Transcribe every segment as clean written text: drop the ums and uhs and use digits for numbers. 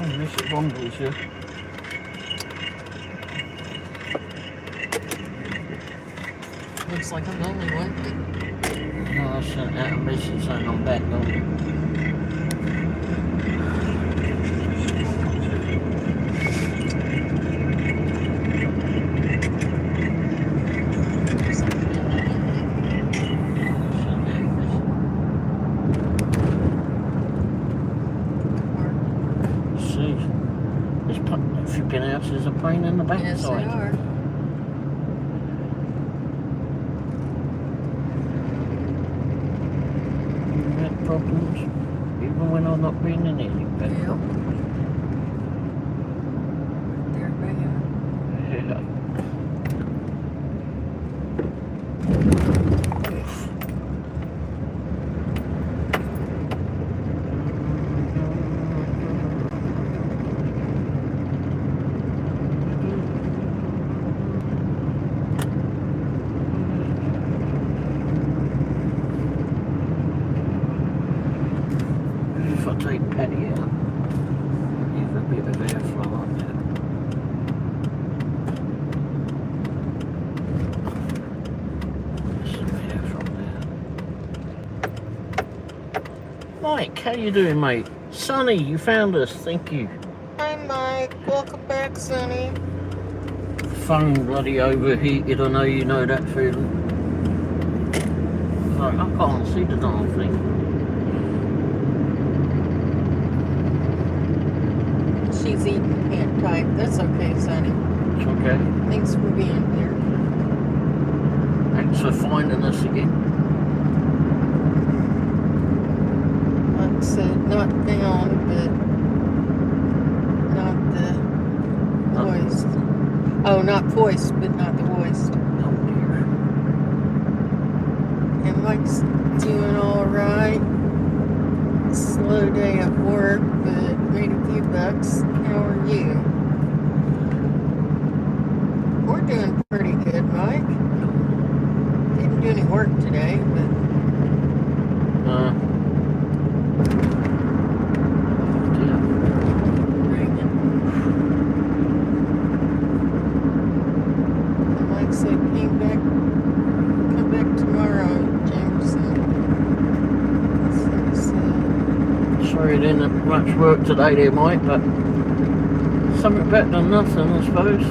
Oh, this is Womble's here. Looks like I'm the only one. No, I sent out a message saying I'm back on. There's flipping houses a pain in the backside. Yes, they are. You've had problems, even when I've not been in it, you've had problems. They're bad. Yeah. If I take Patty out, give a bit of airflow on there. Some air from there. Mike, how you doing, mate? Sonny, you found us, thank you. Hi, Mike. Welcome back, Sonny. Phone bloody overheated, I know you know that feeling. Like, I can't see the darn thing. She's eating, can't type. That's okay, Sonny. It's okay. Thanks for being here. Thanks for finding us again. Like I said, not down, but not the voice. Oh, not voice, but not the voice. Oh dear. And Mike's doing all right. Slow day at work, but made a few bucks. How are you? We're doing pretty good, Mike. Didn't do any work today, but Mike said come back tomorrow, Jamerson. So he said, Sorry I didn't have much work today there, Mike, but something better than nothing, I suppose.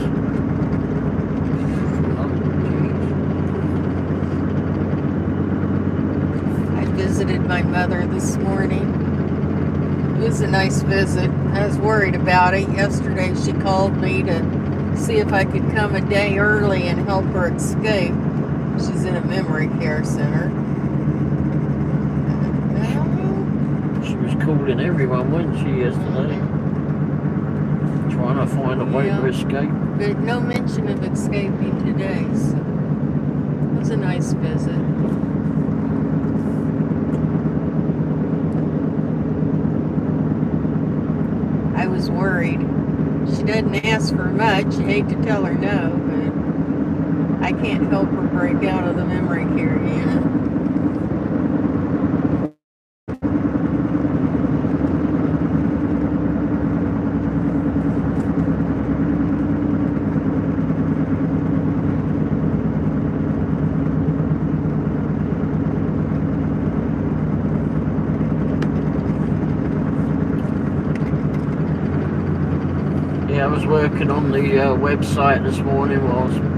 I visited my mother this morning. It was a nice visit. I was worried about it. Yesterday she called me to see if I could come a day early and help her escape. She's in a memory care center. She was calling everyone, wasn't she, yesterday? Trying to find a way to escape. But no mention of escaping today, so it was a nice visit. I was worried. She doesn't ask for much. You hate to tell her no, but I can't help her break out of the memory care unit. Yeah, I was working on the website this morning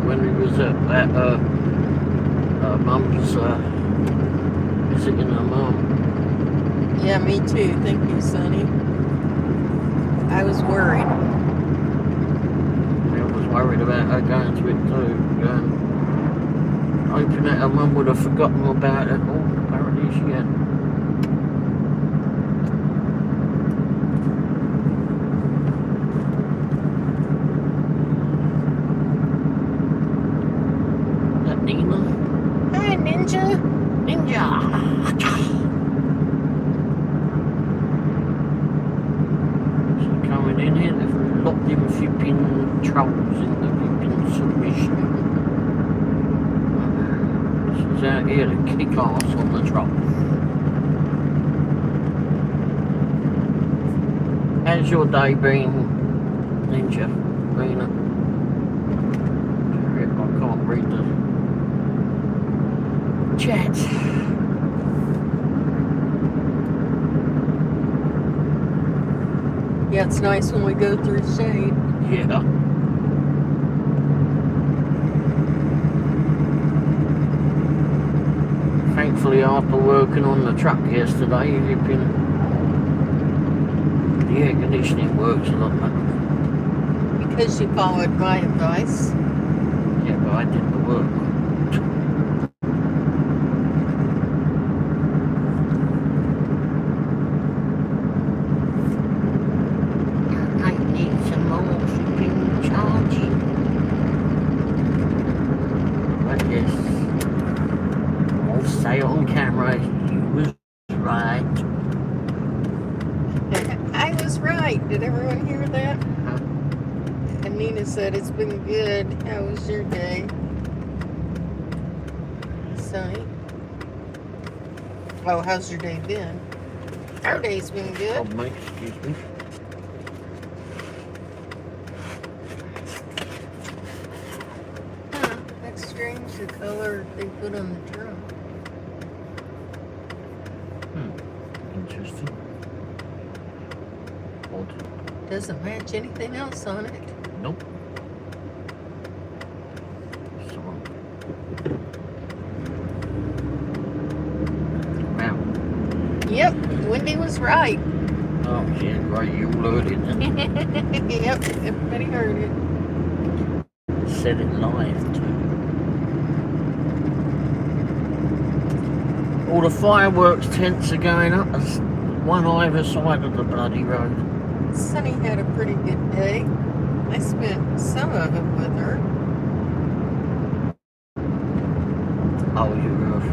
when we was at Mum's visiting her mum. Yeah, me too. Thank you, Sonny. I was worried. I was worried about her going to it too. Hoping that her mum would have forgotten about it. Oh, apparently she had. Hi, Ninja. So coming in here, they've locked them flipping trolls in the flipping submission. She's out here to kick ass on the troll. How's your day been, Ninja? Rena? I can't read the chat. Yeah, it's nice when we go through shade. Yeah. Thankfully, after working on the truck yesterday, the air conditioning works a lot better. Because you followed my advice. Yeah, but I did the work. I need some more flipping charging. But yes, I'll say on camera, you was right. I was right. Did everyone hear that? Huh? And Nina said, it's been good. How was your day? Sunny. Oh, how's your day been? Our day's been good. Oh, mate, excuse me. Huh, that's strange, the color they put on the drum. Interesting. Odd. Doesn't match anything else on it. Nope. Wow. Yep, Wendy was right. Oh, yeah, right, you heard it. Yep, everybody heard it. Said it live, too. All the fireworks tents are going up. There's one either side of the bloody road. Sunny had a pretty good day. I spent some of it with her. Oh, you have.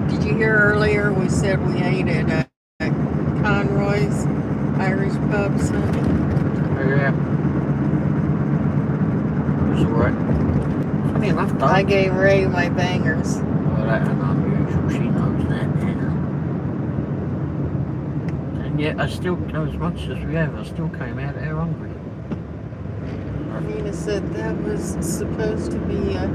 Did you hear earlier we said we ate at Conroy's Irish pub Sunday? Yeah. It was alright. Funny enough, though. I gave Ray my bangers. Well, that's unusual. She knows that now. And yet, I still, as much as we have, I still came out there hungry. Nina said that was supposed to be a...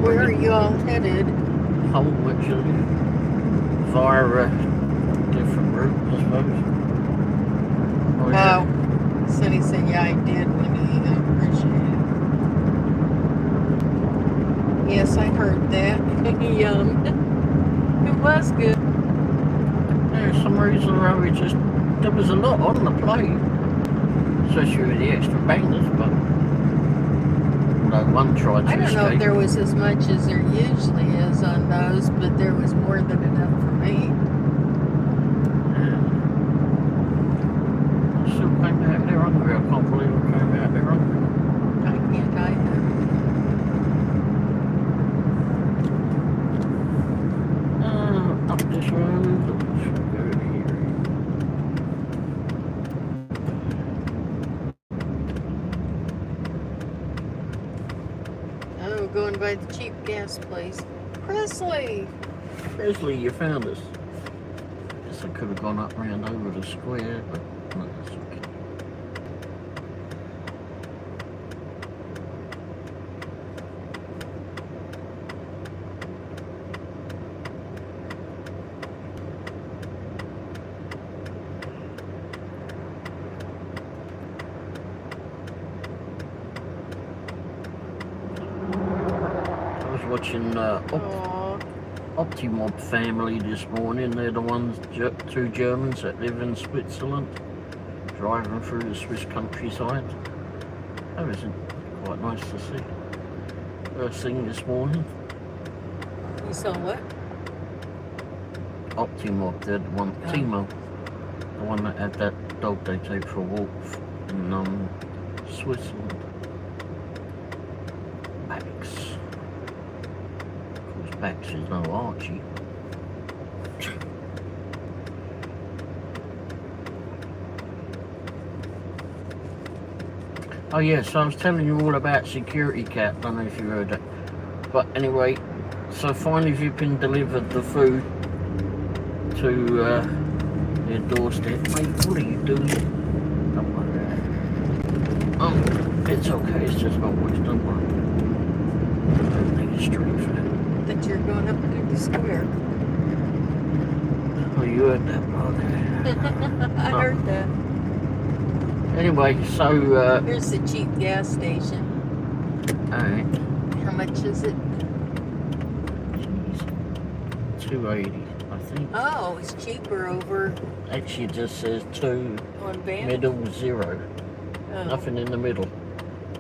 Where are you all headed? Home, actually. Via a different route, I suppose. Oh, yeah. Oh, Sunny said, yeah, I did, Wendy. I appreciate it. Yes, I heard that. Yum. It was good. Yeah, for some reason, we just, there was a lot on the plate. Especially with the extra bangers, but no one tried to I don't know if there was as much as there usually is on those, but there was more than enough for me. Yeah. I still came out there hungry. I can't believe I came out there hungry. I can't either. Up this road, let's go here. Oh, going by the cheap gas place. Presley! Presley, you found us. Guess I could have gone up round over the square, but no, that's okay. Watching Optimob family this morning. They're the ones, two Germans that live in Switzerland, driving through the Swiss countryside. That was quite nice to see. First thing this morning. You saw what? Optimob, they're the one, Timo, the one that had that dog they take for a walk in Switzerland. Max is no Archie. Oh yeah, so I was telling you all about Security Cat. Don't know if you heard that. But anyway, so finally you've been delivered the food to their doorstep. Mate, what are you doing? Don't worry. Oh, it's okay. It's just not worse. Don't worry. Don't need a street for that. That you're going up to the square. Oh, you heard that, brother. I heard that. Anyway, so Here's the cheap gas station. alright. How much is it? Jeez. $2.80, I think. Oh, it's cheaper over Actually, it just says 2, on Van. middle 0. Oh. Nothing in the middle.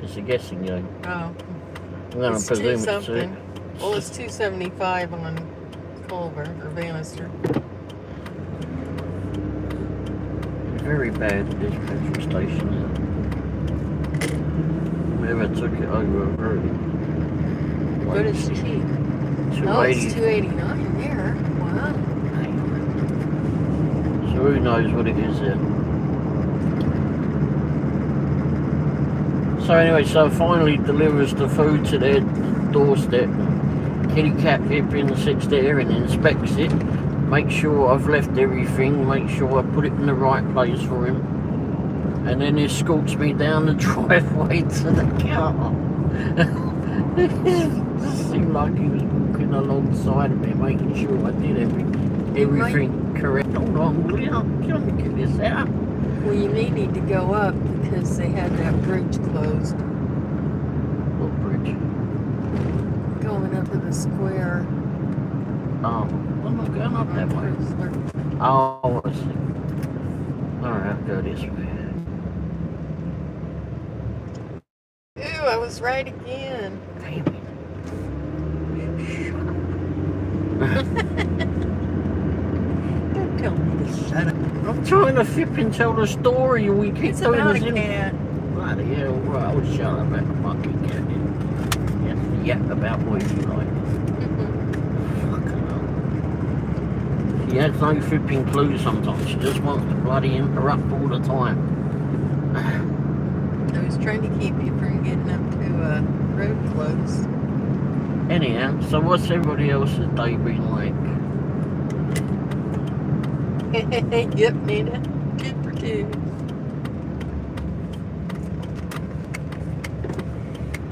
It's a guessing game. Oh. I'm going It's to presume it's something. Well, it's $2.75 on Culver or Bannister. very bad, this petrol station. Whoever took it over really. But it's cheap. Oh, it's $2.89 there. Wow. So who knows what it is there. So anyway, so finally delivers the food to their doorstep. Kitty Cat Pippin sits there and inspects it. Make sure I've left everything. Make sure I put it in the right place for him. And then he escorts me down the driveway to the car. It just seemed like he was walking alongside of me, making sure I did everything correct. Hold on, will you? Let me get this out. Well, you may need to go up because they had that bridge closed. What bridge? Going up to the square. Oh, I'm not going up that way. Oh, I see. Alright, I'll go this way. Ooh, I was right again. Damn it. Don't tell me to shut up. I'm trying to flip and tell the story and we keep It's doing about a this. cat. Bloody hell, right, I'll shut up about the fucking cat then. Yes, yap about what you like. Fucking hell. She has no flipping clue sometimes. She just wants to bloody interrupt all the time. I was trying to keep you from getting up to road close. Anyhow, so what's everybody else's day been like? Yep, Nina. 2 for 2.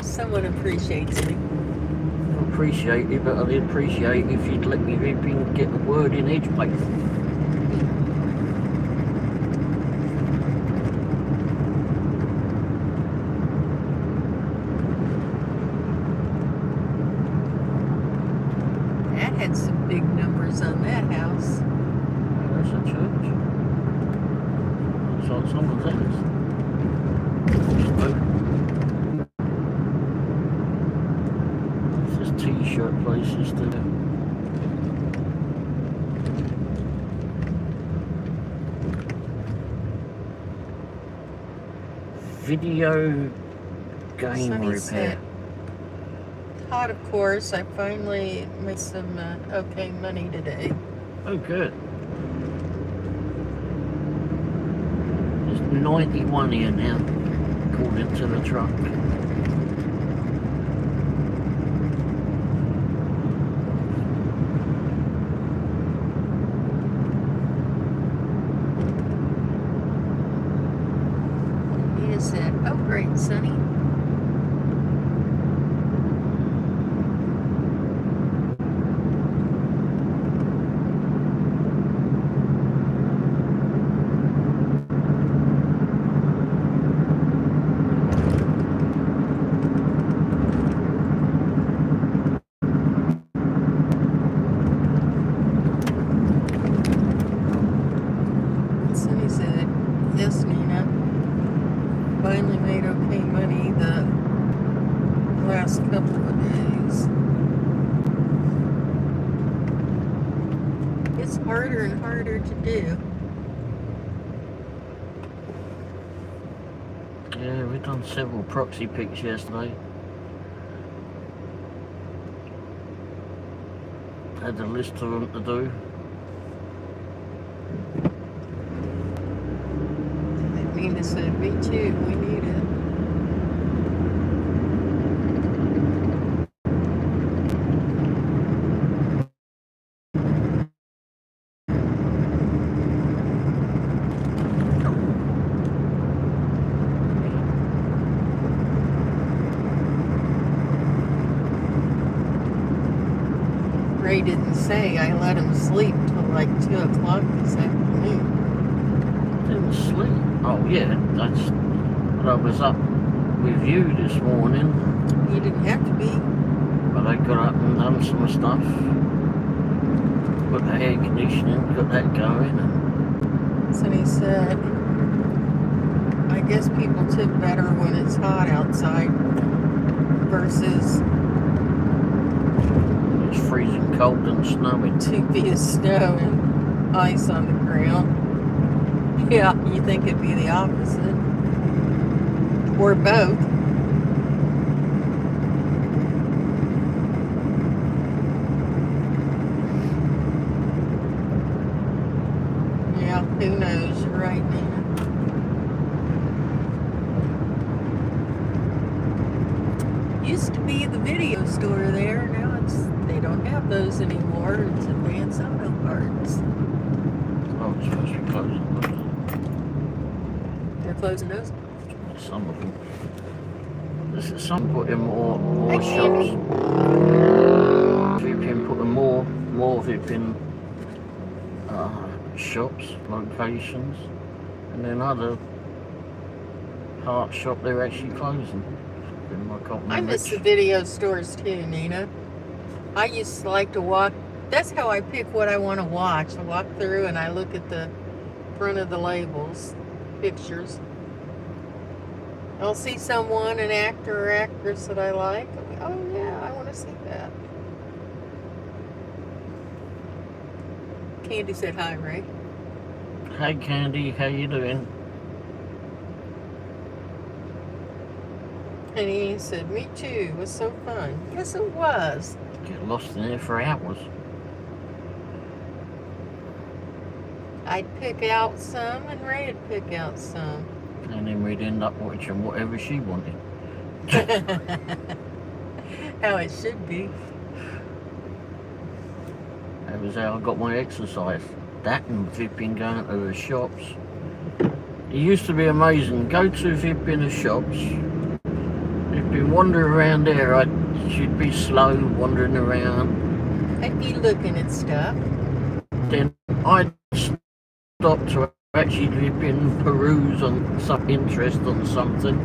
Someone appreciates me. I appreciate it, but I'd appreciate if you'd let me flipping get the word in edgeways. That had some big numbers on that house. That's a church. It's on someone's house. There's t-shirt places there. Video game Sunny repair. said, hot, of course. I finally made some okay money today. Oh, good. There's 91 here now, according to the truck. Nina said, oh, great, Sonny. Sonny said, yes, Nina. Finally made okay money the last couple of days. It's harder and harder to do. Yeah, we've done several proxy pics yesterday. Had a list of them to do. Nina said, me too, we need it. didn't say. I let him sleep till like 2 o'clock this afternoon. Didn't sleep. Oh yeah, that's. But I was up with you this morning. You didn't have to be. But I got up and done some stuff. Put the air conditioning, got that going. And So he said, I guess people tip better when it's hot outside versus it's freezing cold and snowing. 2 feet of snow and ice on the ground. Yeah, you think it'd be the opposite. Or both. Yeah, who knows? You're right, Nina. Used to be the video store there. Now they don't have those anymore. It's Advanced Auto Parts. Oh, it's supposed to be closing. They're closing those. Some of them. This is some putting more Hey, shops. Vipping, putting more Vipping shops, locations, and then other part shop they're actually closing. I miss the video stores too, Nina. I used to like to walk. That's how I pick what I want to watch. I walk through and I look at the front of the labels, pictures. I'll see someone, an actor or actress that I like. Oh yeah, I want to see that. Candy said hi, Ray. Hey Candy, how you doing? And he said, me too. It was so fun. Yes, it was. Get lost in there for hours. I'd pick out some and Ray'd pick out some. And then we'd end up watching whatever she wanted. How it should be. That was how I got my exercise. That and Vipping going to the shops. It used to be amazing. Go to Vipping the shops. If you wander around there, she'd be slow wandering around. I'd be looking at stuff. Then I'd stop to actually Vipping peruse on some interest on something.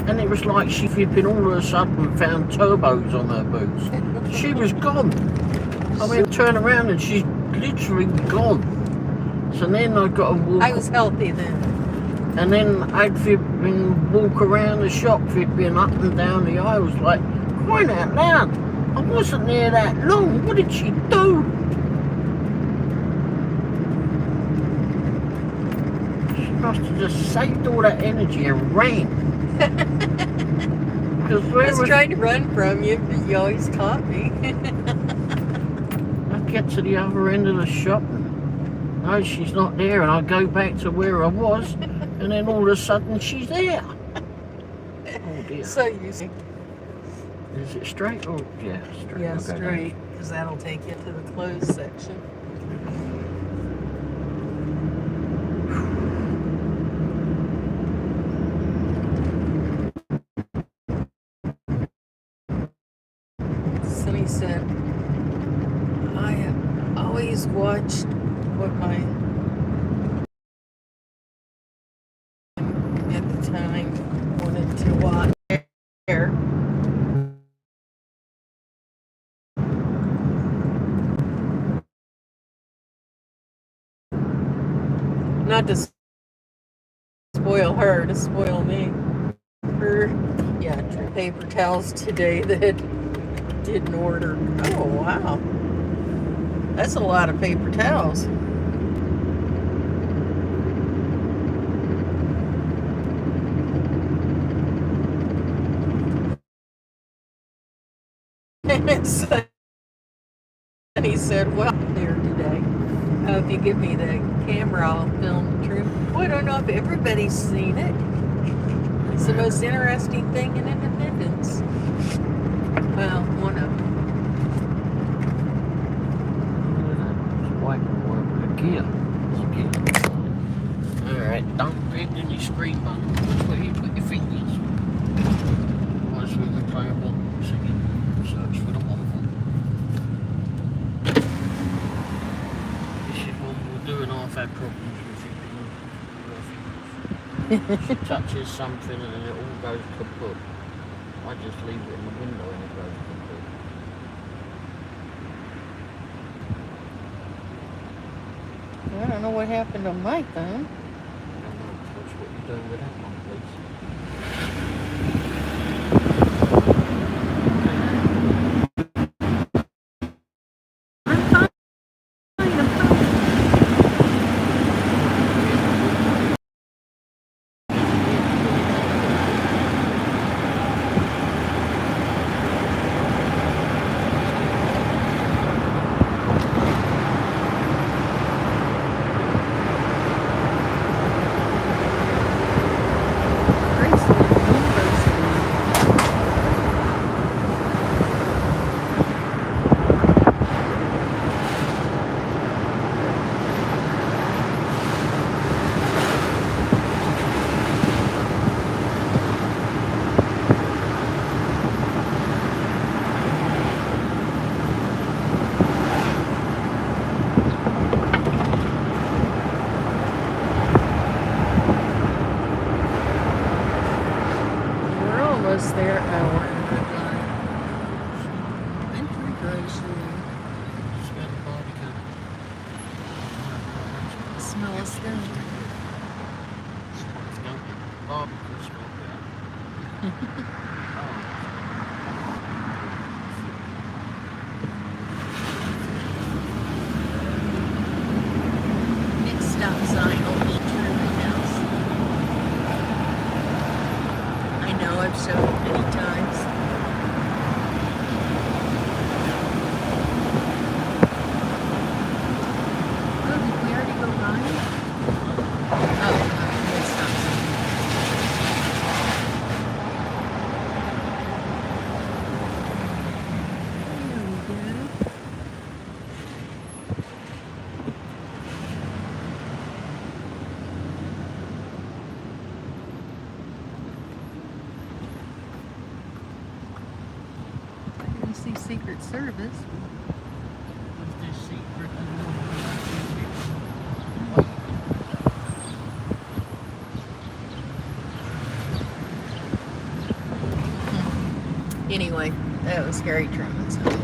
And it was like she Vipping all of a sudden found turbos on her boots. She was gone. I mean, turn around and she's literally gone. So then I got to walk. I was healthy then. And then I'd Vipping walk around the shop, Vipping up and down the aisles like, crying out loud. I wasn't there that long. What did she do? She must have just saved all that energy and ran. Because I was trying to run from you, but you always caught me. I get to the other end of the shop and no, she's not there, and I go back to where I was, and then all of a sudden she's there. Oh dear. So you see. Is it straight or yeah, straight? Yeah, Okay, straight, because that'll take you to the closed section. Sonny said, I have always watched what my at the time wanted to watch there. Not to spoil her, to spoil me. Her, yeah, paper towels today that didn't order. Oh, wow. That's a lot of paper towels. And he said, well, there today. If you give me the camera, I'll film the trip. Well, I don't know if everybody's seen it. It's the most interesting thing in Independence. Well, one of them. White work with a gear. Alright, don't hit any screen button. That's where you put your fingers. Otherwise we'll be playing one singing search for the Womble. had problems with it. She touches something and then it all goes kaput. I just leave it in the window and it goes kaput. I don't know what happened on my phone. I don't know. That's what you do with that one, please. There, our integration. Smell of skunk. Next stop sign will be Truman House. I know, I've shown it many times. Oh, did we already go by? Oh, next stop sign. There we go. See Secret Service. What's this secret? Anyway, that was Gary Truman's home.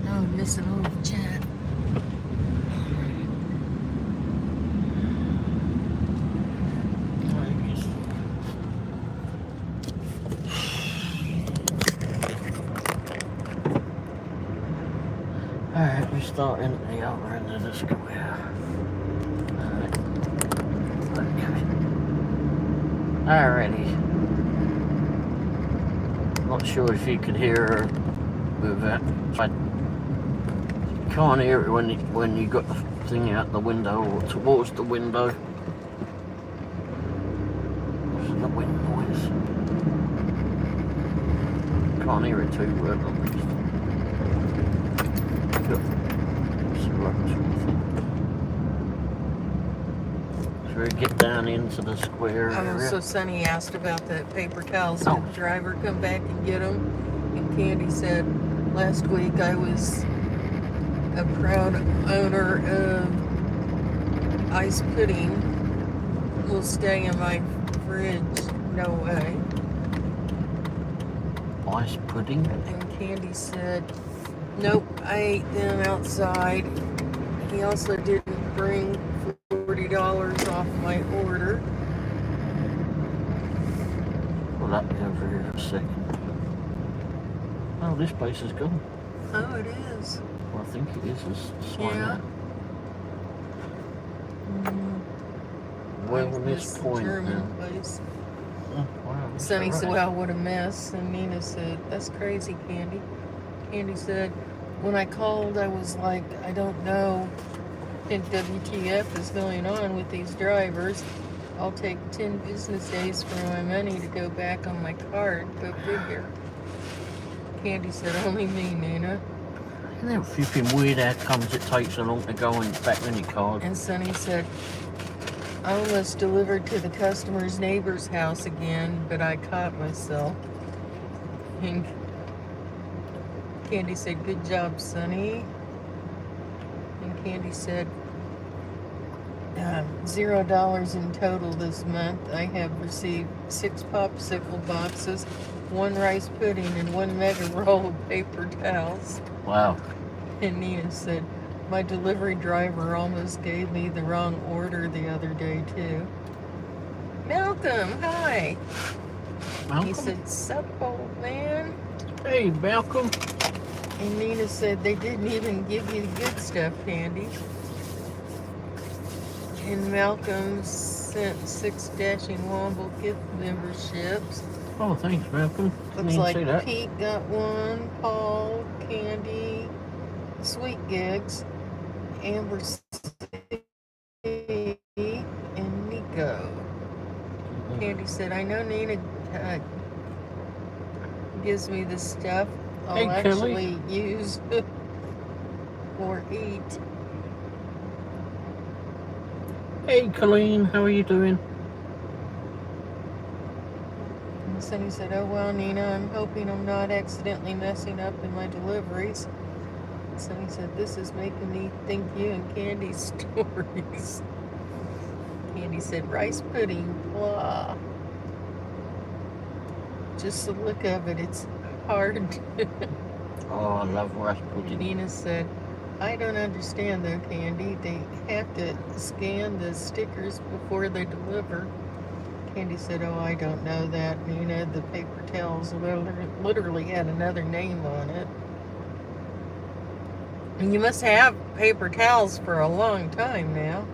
Oh, I'm missing all the chat. Alright, we're starting at the other end of the square. Alright. Okay. Alrighty. Not sure if you could hear her with that. I can't hear it when you got the thing out the window or towards the window. What's the wind noise? Can't hear it too well at least. Should we get down into the square area? So Sonny asked about the paper towels. Did the driver come back and get them? And Candy said, last week I was a proud owner of ice pudding. Will stay in my fridge. No way. Ice pudding? And Candy said, nope, I ate them outside. He also didn't bring $40 off my order. Well, that be over here in a second. Oh, this place is gone. Oh, it is. Well, I think it is. Yeah. Wellness Point. German place. Oh, wow. Sonny said, well, what a mess. And Nina said, that's crazy, Candy. Candy said, when I called, I was like, I don't know if WTF is going on with these drivers. I'll take 10 business days for my money to go back on my card. Go figure. Candy said, only me, Nina. Isn't that flipping weird how comes it takes so long to go on back on your card? And Sonny said, I almost delivered to the customer's neighbor's house again, but I caught myself. And Candy said, "Good job, Sonny." And Candy said, $0 in total this month. I have received 6 popsicle boxes, 1 rice pudding, and 1 mega roll of paper towels. Wow. And Nina said, "My delivery driver almost gave me the wrong order the other day, too." Malcolm, hi. Malcolm? He said, "Sup, old man?" Hey, Malcolm. And Nina said, "They didn't even give you the good stuff, Candy." And Malcolm sent 6 dashing Womble gift memberships. Oh, thanks, Malcolm. Looks like Pete got 1, Paul, Candy, Sweet Gigs, Amber C, and Nico. Candy said, "I know Nina gives me this stuff I'll actually use or eat." Hey, Colleen, how are you doing? And Sonny said, "Oh, well, Nina, I'm hoping I'm not accidentally messing up in my deliveries." And Sonny said, "This is making me think you and Candy's stories." Candy said, "Rice pudding, blah. Just the look of it, it's hard." Oh, I love rice pudding. Nina said, "I don't understand though, Candy. They have to scan the stickers before they deliver." Candy said, "Oh, I don't know that, Nina. The paper towels literally had another name on it." And you must have paper towels for a long time now.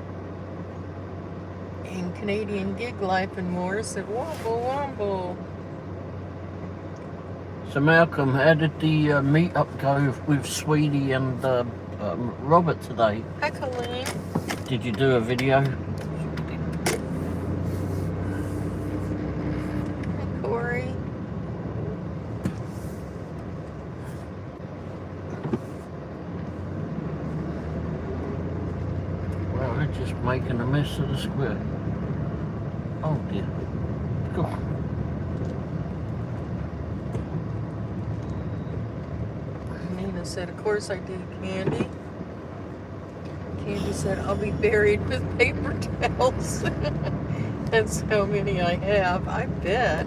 And Canadian Gig Life and More said, "Womble, womble." So, Malcolm, how did the meet-up go with Sweetie and Robert today? Hi, Colleen. Did you do a video? Hi, Corey. Well, they're just making a mess of the square. Oh, dear. Go. Nina said, "Of course I do, Candy." Candy said, "I'll be buried with paper towels." That's how many I have, I bet.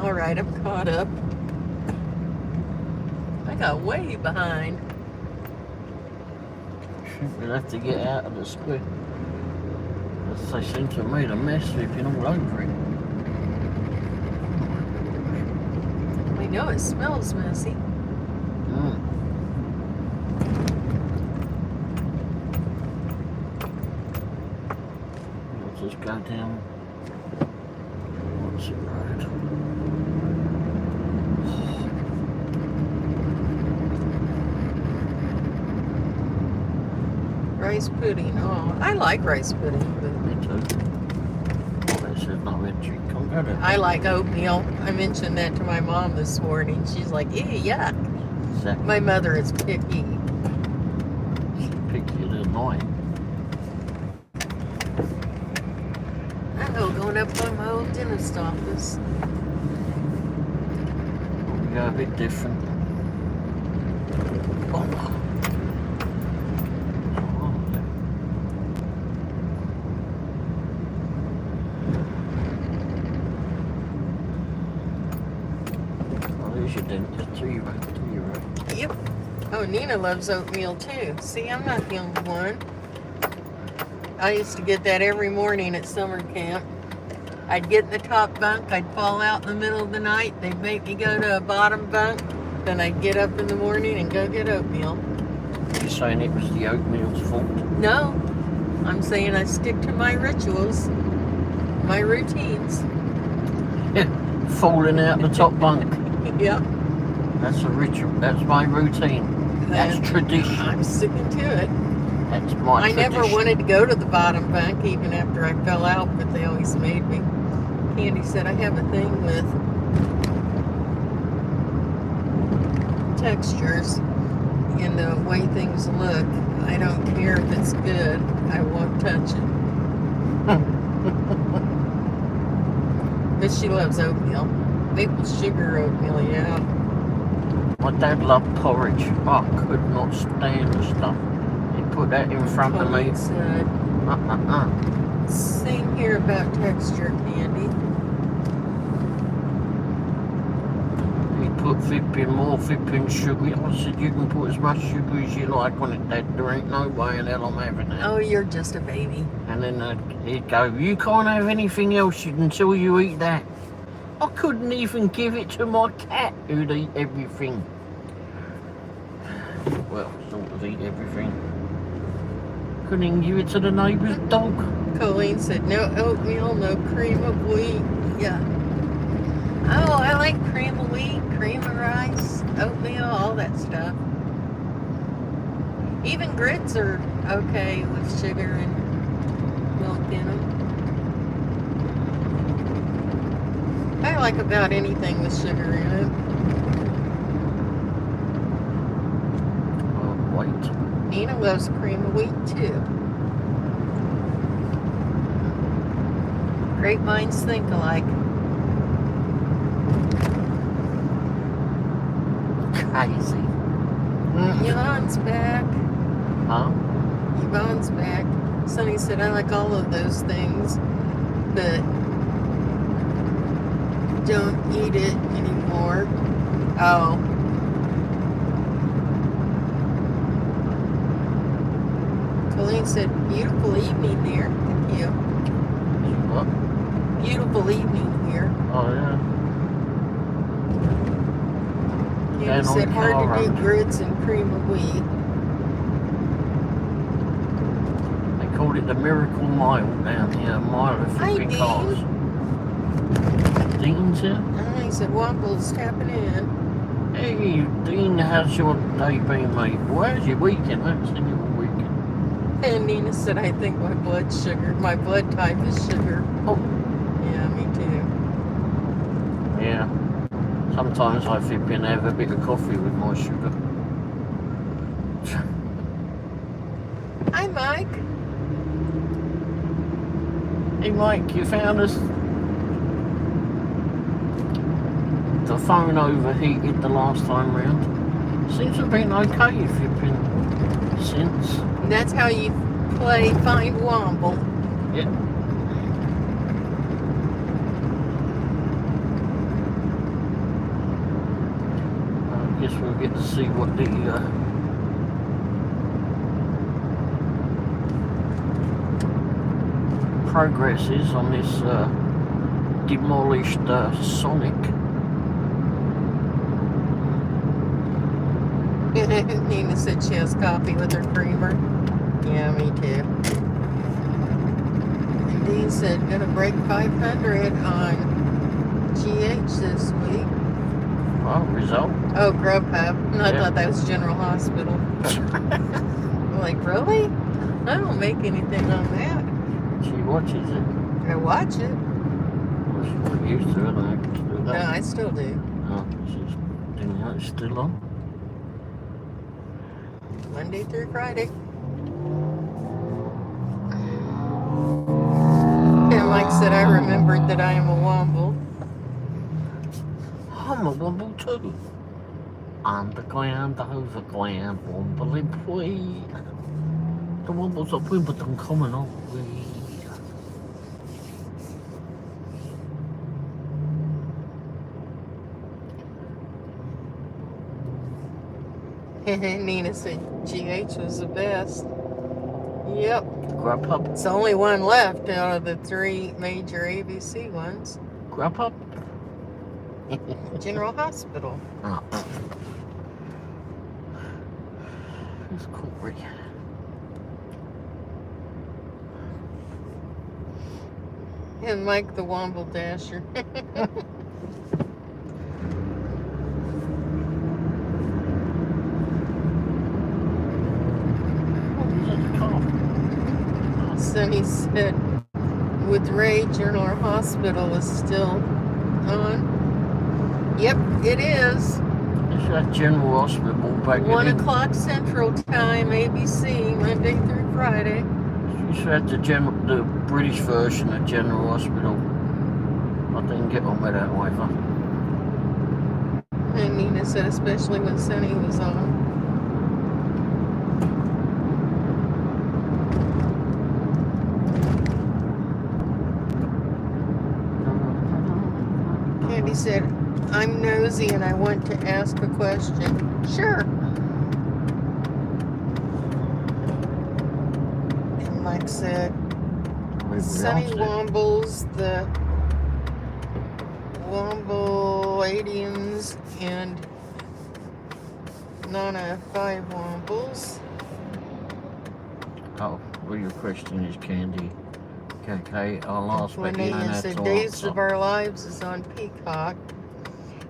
All right, I'm caught up. I got way behind. We'll have to get out of the square. They seem to have made a mess sweeping all over it. I know it smells messy. We'll just go down. What's it road? Rice pudding. Oh, I like rice pudding. Me too. Oh, this is not entry. Can't go there. I like oatmeal. I mentioned that to my mom this morning. She's like, "Ew, yuck." Exactly. My mother is picky. She's picky than I. Oh, going up by my old dentist office. We go a bit different. Oh. Your dentist to your right. Yep. Oh, Nina loves oatmeal too. See, I'm not the only one. I used to get that every morning at summer camp. I'd get in the top bunk, I'd fall out in the middle of the night, they'd make me go to a bottom bunk, then I'd get up in the morning and go get oatmeal. You're saying it was the oatmeal's fault? No, I'm saying I stick to my rituals, my routines. Falling out the top bunk. Yep. That's a ritual. That's my routine. That's tradition. I'm sticking to it. That's my I tradition. never wanted to go to the bottom bunk even after I fell out, but they always made me. Candy said, "I have a thing with textures." in the way things look. I don't care if it's good. I won't touch it. But she loves oatmeal. Maple sugar oatmeal, yeah. My dad loved porridge. I could not stand the stuff. He put that in front of me. Said. Same here about texture candy. He put flipping sugar. I said, you can put as much sugar as you like on it, Dad. There ain't no way in hell I'm having that. Oh, you're just a baby. And then he'd go, you can't have anything else until you eat that. I couldn't even give it to my cat who'd eat everything. Well, sort of eat everything. Couldn't even give it to the neighbour's dog. Colleen said, no oatmeal, no cream of wheat. Yeah. Oh, I like cream of wheat, cream of rice, oatmeal, all that stuff. Even grits are okay with sugar and milk in them. I like about anything with sugar in it. Wait. Nina loves cream of wheat too. Great minds think alike. Crazy. Yvonne's back. Huh? Yvonne's back. Sonny said, I like all of those things, but don't eat it anymore. Oh. Colleen said, beautiful evening there. Thank you. What? Beautiful evening here. Oh, yeah. Candy said, hard to do grits and cream of wheat. They called it the Miracle Mile down here. A mile of flipping cars. Dean's here? He said, Womble's tapping in. Hey, Dean, how's your day been, mate? Where's your weekend? I haven't seen you all weekend. And Nina said, I think my blood type is sugar. Oh. Yeah, me too. Yeah. Sometimes I flip in and have a bit of coffee with my sugar. Hi, Mike. Hey, Mike, you found us? The phone overheated the last time round. Seems to have been okay flipping since. That's how you play Find Womble. Yeah. I guess we'll get to see what the progress is on this demolished Sonic. Nina said she has coffee with her creamer. Yeah, me too. And Dean said, gonna break 500 on GH this week. Well, result. Oh, Grubhub. I Yeah. thought that was General Hospital. I'm like, really? I don't make anything on that. She watches it. I watch it. Well, she's not used to it. I can do No, that. I still do. Oh, she's didn't know it's still on. Monday through Friday. And Mike said, I remembered that I am a Womble. I'm a Womble too. Underground, overground, Wombling free. The Wombles of Wimbledon coming on. Nina said GH was the best. Yep. Grubhub. It's the only one left out of the 3 major ABC ones. Grubhub. General Hospital. Oh. It's Corey. And Mike the Womble Dasher. Sonny said, with Ray, General Hospital is still on. Yep, it is. It's at General Hospital back 1 in. o'clock Central Time, ABC, Monday through Friday. She's at the British version of General Hospital. I didn't get on with that either. And Nina said, especially when Sonny was on. Candy said, I'm nosy and I want to ask a question. Sure. And Mike said, Sonny Womble's the Wombleidians and Nana 5 Wombles. Oh, well, your question is Candy. Okay, I'll ask, but you don't have said, to Days answer. of Our Lives is on Peacock.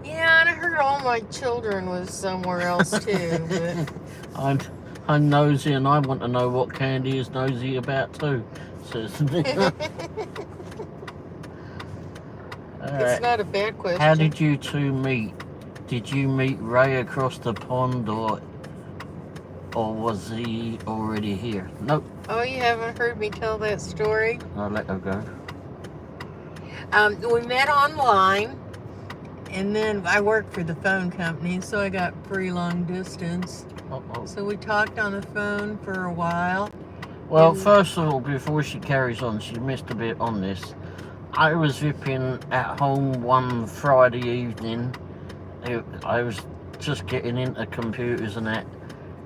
Yeah, and I heard All My Children was somewhere else too. But I'm nosy and I want to know what Candy is nosy about too, says Nina. It's not a bad question. How did you two meet? Did you meet Ray across the pond or was he already here? Nope. Oh, you haven't heard me tell that story? I'll let her go. We met online, and then I worked for the phone company, so I got pretty long distance. Uh-oh. So we talked on the phone for a while. Well, first of all, before she carries on, she missed a bit on this. I was zipping at home one Friday evening. I was just getting into computers and that.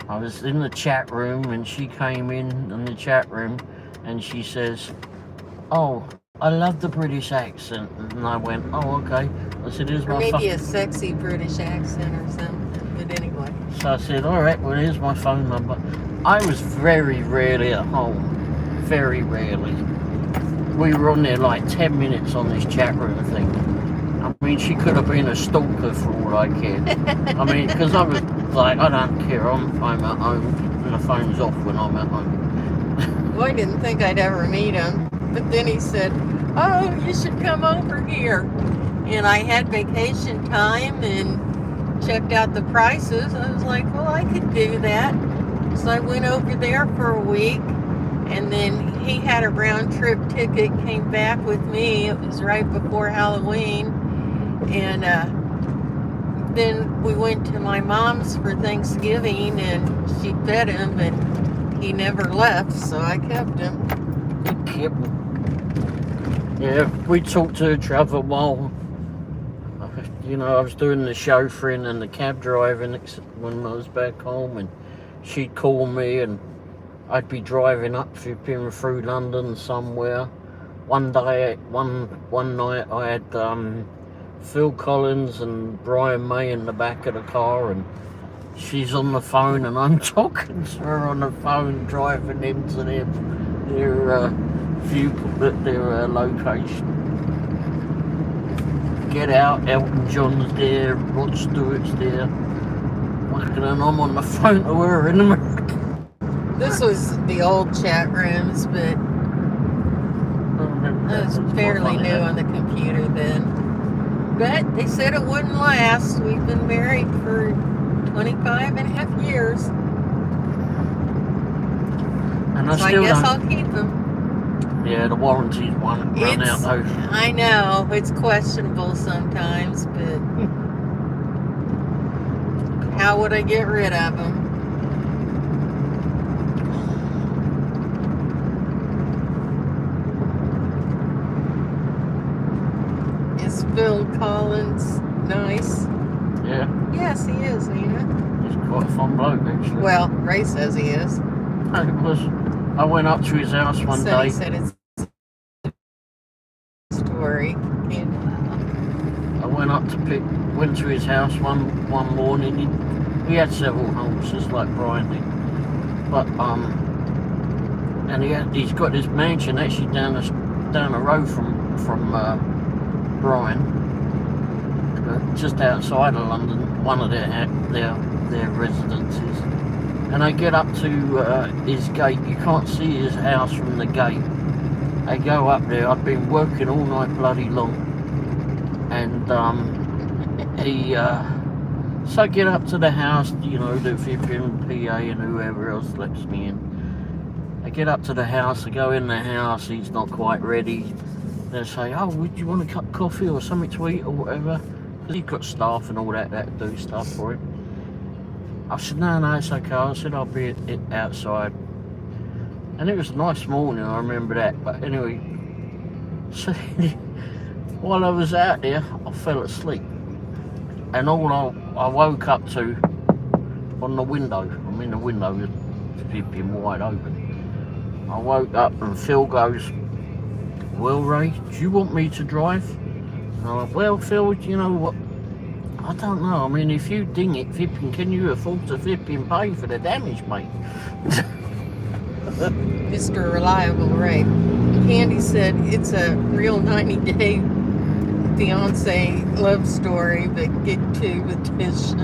I was in the chat room and she came in the chat room and she says, "Oh, I love the British accent." And I went, "Oh, okay." I said, "Here's my phone." Maybe a sexy British accent or something, but anyway. So I said, "All right, well, here's my phone number." I was very rarely at home. Very rarely. We were on there like 10 minutes on this chat room thing. I mean, she could have been a stalker for all I cared. I mean, because I was like, I don't care, I'm at home, and the phone's off when I'm at home. Well, I didn't think I'd ever meet him, but then he said, "Oh, you should come over here." And I had vacation time and checked out the prices. I was like, well, I could do that. So I went over there for a week, and then he had a round trip ticket, came back with me. It was right before Halloween. And then we went to my mom's for Thanksgiving, and she fed him, and he never left, so I kept him. Yeah, we talked to each other while, you know, I was doing the chauffeuring and the cab driving when I was back home, and she'd call me and I'd be driving up through London somewhere. One night I had Phil Collins and Brian May in the back of the car, and she's on the phone and I'm talking to her on the phone, driving them to their location. Get out, Elton John's there, Rod Stewart's there, and I'm on the phone to her in America. This was the old chat rooms, but I was fairly new on the computer then. But they said it wouldn't last. We've been married for 25 and a half years. And So I guess I'll keep them. Yeah, the warranty's run out though. I know, it's questionable sometimes, but how would I get rid of them? Is Phil Collins nice? Yeah. Yes, he is, Nina. He's quite a fun bloke, actually. Well, Ray says he is. I went up to his house one day. He said it's a story. I went to his house one morning. He had several homes, just like Brian did. But and he's got this mansion actually down the road from Brian, just outside of London, one of their residences. And I get up to his gate. You can't see his house from the gate. I go up there. I've been working all night bloody long, and So I get up to the house, you know, the flipping PA and whoever else lets me in. I get up to the house, I go in the house, he's not quite ready. They say, oh, would you want a cup of coffee or something to eat or whatever? Because he's got staff and all that do stuff for him. I said, no, it's okay. I said, I'll be outside. And it was a nice morning, I remember that. But anyway, so while I was out there, I fell asleep. And all I woke up to on the window, the window was flipping wide open. I woke up and Phil goes, well, Ray, do you want me to drive? And I went, well, Phil, you know what? I don't know. I mean, if you ding it, flipping, can you afford to flipping pay for the damage, mate? Mr. Reliable Ray. Candy said it's a real 90-day fiance love story, but get to edition.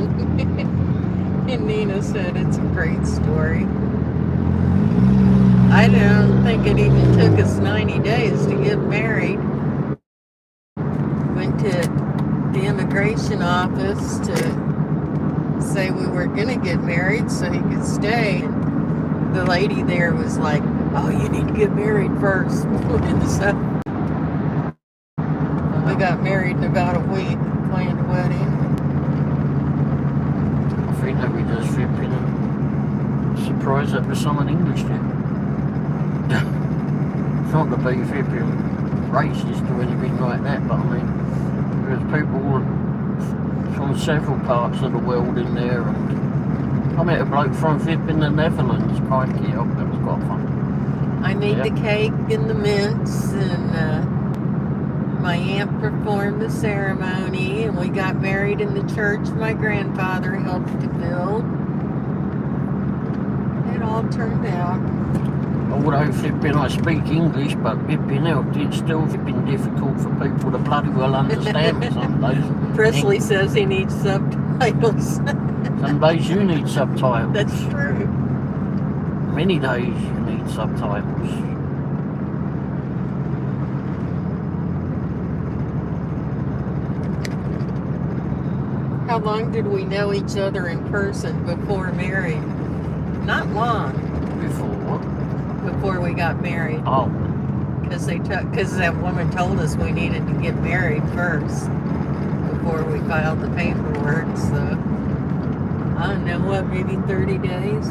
And Nina said it's a great story. I don't think it even took us 90 days to get married. Went to the immigration office to say we were going to get married so he could stay. And the lady there was like, oh, you need to get married first. So we got married in about a week, planned a wedding. I think that we just flipping surprised that there's someone English there. Not to be flipping racist or anything like that, but I mean, there's people from several parts of the world in there, and I met a bloke from flipping the Netherlands. Crikey, that was quite fun. I made the cake and the mints, and my aunt performed the ceremony, and we got married in the church my grandfather helped to build. It all turned out. Although flipping I speak English, but flipping out, it's still flipping difficult for people to bloody well understand me some days. Presley says he needs subtitles. Some days you need subtitles. That's true. Many days you need subtitles. How long did we know each other in person before married? Not long. Before what? Before we got married. Oh. Because that woman told us we needed to get married first before we filed the paperwork. So I don't know what, maybe 30 days.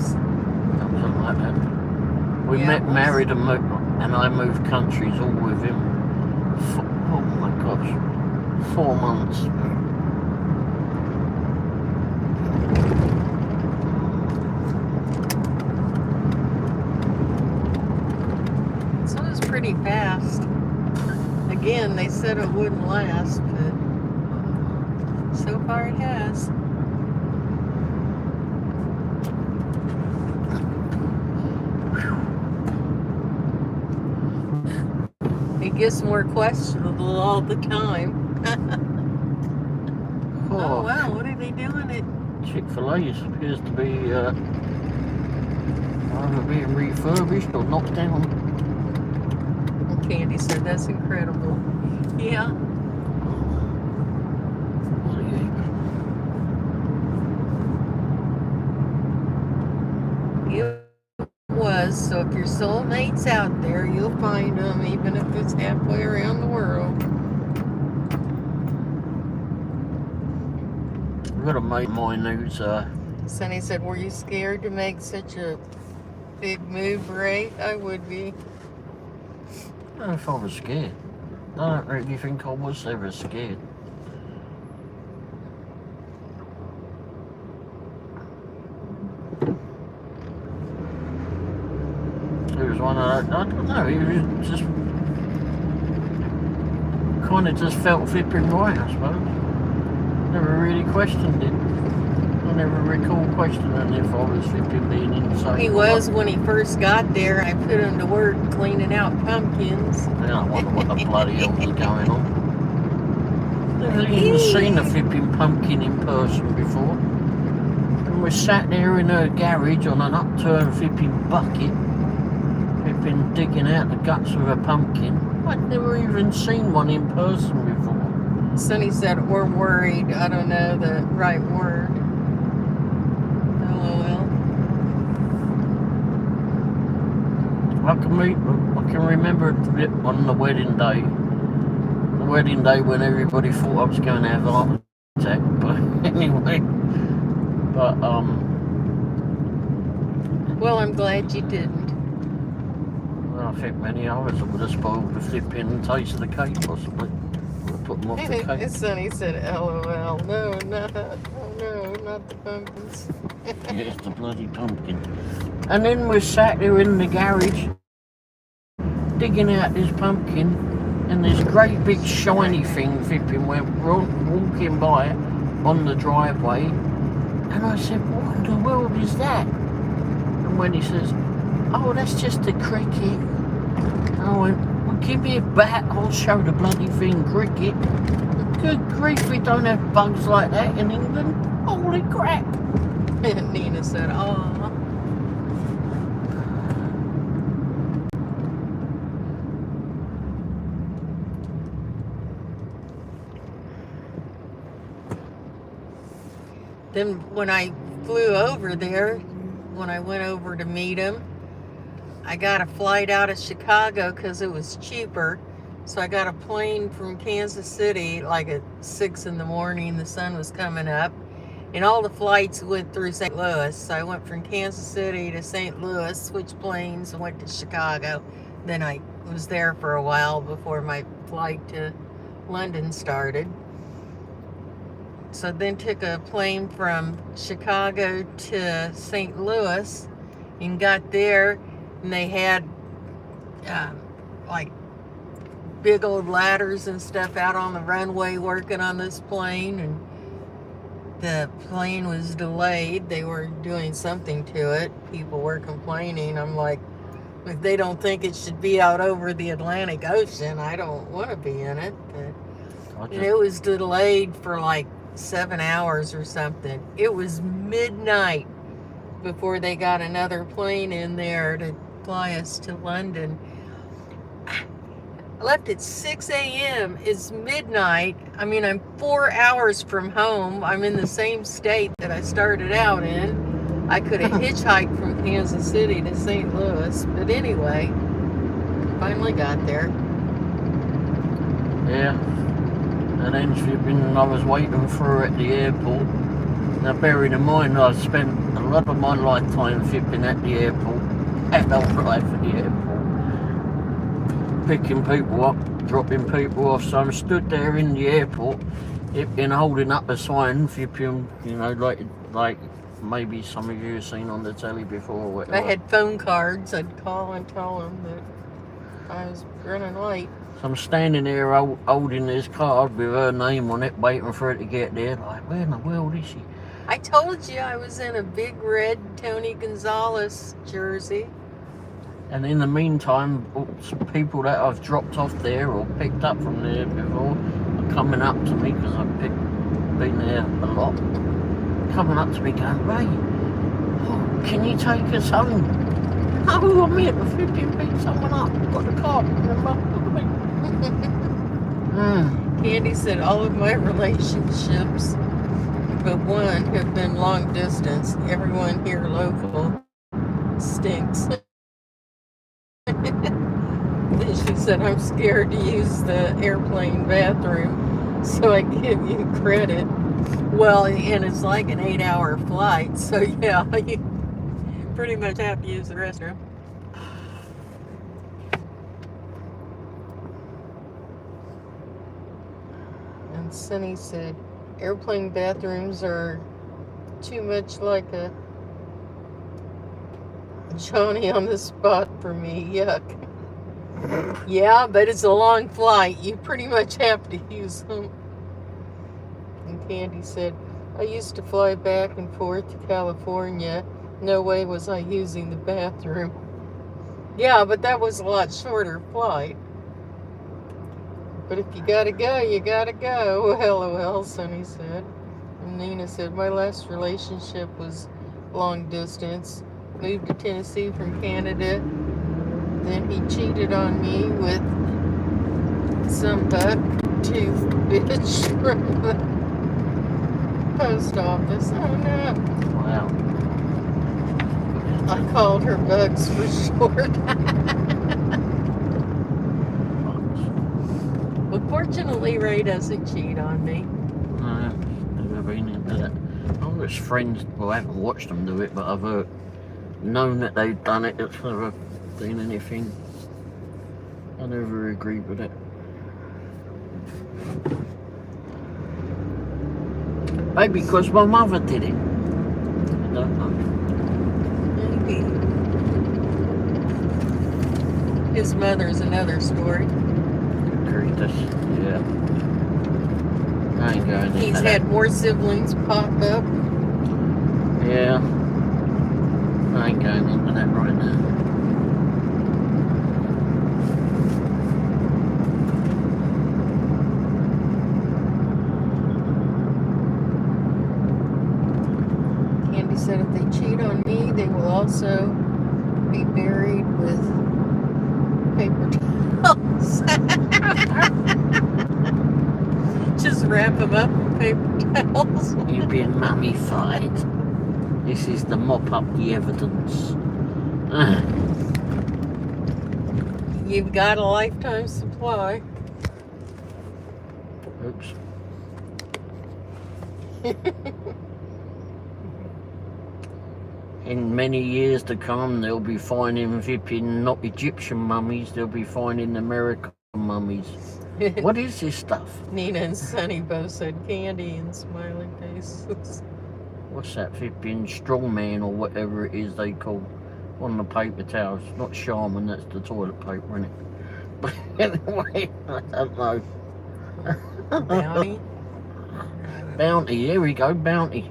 Something like that. We met, married, and I moved countries all with him. Oh my gosh, 4 months. Pretty fast. Again, they said it wouldn't last, but so far it has. It gets more questionable all the time. Oh wow, what are they doing at Chick-fil-A appears to be either being refurbished or knocked down. Candy said that's incredible. Yeah. It was. So if your soulmate's out there, you'll find them, even if it's halfway around the world. I've got a mate of mine who's Sonny said, were you scared to make such a big move, Ray? I would be. I don't know if I was scared. I don't really think I was ever scared. It was one of those, I don't know, it was just kind of just felt flipping right, I suppose. Never really questioned it. I never recall questioning if I was flipping being insane. He was when he first got there. I put him to work cleaning out pumpkins. Yeah, I wonder what the bloody hell was going on. Never even seen a flipping pumpkin in person before. And we sat there in her garage on an upturned flipping bucket, flipping digging out the guts of a pumpkin. I'd never even seen one in person before. Sonny said, we're worried. I don't know the right word. I can remember it on the wedding day. The wedding day when everybody thought I was going to have a heart attack. But anyway, but Well, I'm glad you didn't. I think many others would have spoiled the flipping taste of the cake, possibly. Would have put them off the cake. Sonny said, LOL. No, not the pumpkins. Yes, the bloody pumpkin. And then we're sat there in the garage, digging out this pumpkin, and this great big shiny thing flipping went walking by on the driveway. And I said, what in the world is that? And when he says, oh, that's just a cricket. I went, well, give me a bat, I'll show the bloody thing cricket. Good grief, we don't have bugs like that in England. Holy crap. And Nina said, aw. Then when I flew over there, when I went over to meet him, I got a flight out of Chicago because it was cheaper. So I got a plane from Kansas City like at 6 in the morning. The sun was coming up. And all the flights went through St. Louis. So I went from Kansas City to St. Louis, switched planes, and went to Chicago. Then I was there for a while before my flight to London started. So then took a plane from Chicago to St. Louis and got there, and they had like big old ladders and stuff out on the runway working on this plane, and the plane was delayed. They were doing something to it. People were complaining. I'm like, if they don't think it should be out over the Atlantic Ocean, I don't want to be in it. But it was delayed for like 7 hours or something. It was midnight before they got another plane in there to fly us to London. I left at 6 a.m. It's midnight. I mean, I'm 4 hours from home. I'm in the same state that I started out in. I could have hitchhiked from Kansas City to St. Louis, but anyway, finally got there. Yeah. And then flipping, I was waiting for her at the airport. Now, bearing in mind, I spent a lot of my lifetime flipping at the airport, adult life at the airport, picking people up, dropping people off. So I'm stood there in the airport, flipping, holding up a sign, flipping, you know, like maybe some of you have seen on the telly before or whatever. I had phone cards. I'd call and tell them that I was running late. So I'm standing there holding this card with her name on it, waiting for her to get there. Like, where in the world is she? I told you I was in a big red Tony Gonzalez jersey. And in the meantime, some people that I've dropped off there or picked up from there before are coming up to me, because I've been there a lot. Coming up to me going, Ray, can you take us home? No, I'm here to flipping pick someone up. Got the car, remember? Candy said all of my relationships but one have been long distance. Everyone here local stinks. Then she said, I'm scared to use the airplane bathroom, so I give you credit. Well, and it's like an 8-hour flight, so yeah, you pretty much have to use the restroom. And Sunny said, airplane bathrooms are too much like a Johnny on the spot for me. Yuck. Yeah, but it's a long flight. You pretty much have to use them. And Candy said, I used to fly back and forth to California. No way was I using the bathroom. Yeah, but that was a lot shorter flight. But if you gotta go, you gotta go. LOL, Sonny said. And Nina said, my last relationship was long distance. Moved to Tennessee from Canada. Then he cheated on me with some buck-toothed bitch from the post office. Oh no. Wow. I called her Bugs for short. But fortunately, Ray doesn't cheat on me. No, never been into that. I've got friends, well, I haven't watched them do it, but I've known that they've done it. It's never been anything. I never agreed with it. Maybe because my mother did it. I don't know. Maybe. His mother's another story. Cretus, yeah. I ain't going into He's that. had more siblings pop up. Yeah. I ain't going into that right now. Candy said if they cheat on me, they will also be buried with paper towels. Just wrap them up in paper towels. You've been mummified. This is to mop up the evidence. You've got a lifetime supply. Oops. In many years to come, they'll be finding flipping not Egyptian mummies, they'll be finding American mummies. What is this stuff? Nina and Sonny both said candy and smiley faces. What's that flipping strongman or whatever it is they call on the paper towels? Not Charmin, that's the toilet paper, isn't it? But anyway, I don't know. Bounty? Bounty, here we go, bounty.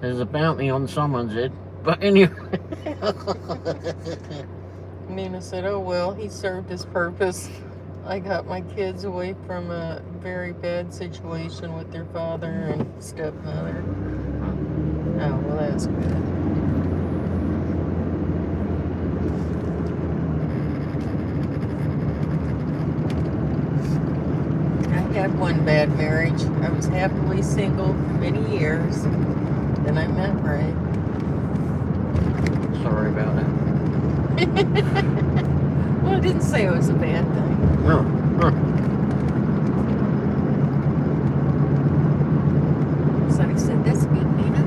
There's a bounty on someone's head. But anyway. Nina said, oh well, he served his purpose. I got my kids away from a very bad situation with their father and stepmother. Oh, well, that's good. I had one bad marriage. I was happily single for many years. Then I met Ray. Sorry about that. Well, I didn't say it was a bad thing. No. Sonny said, that's me, Nina.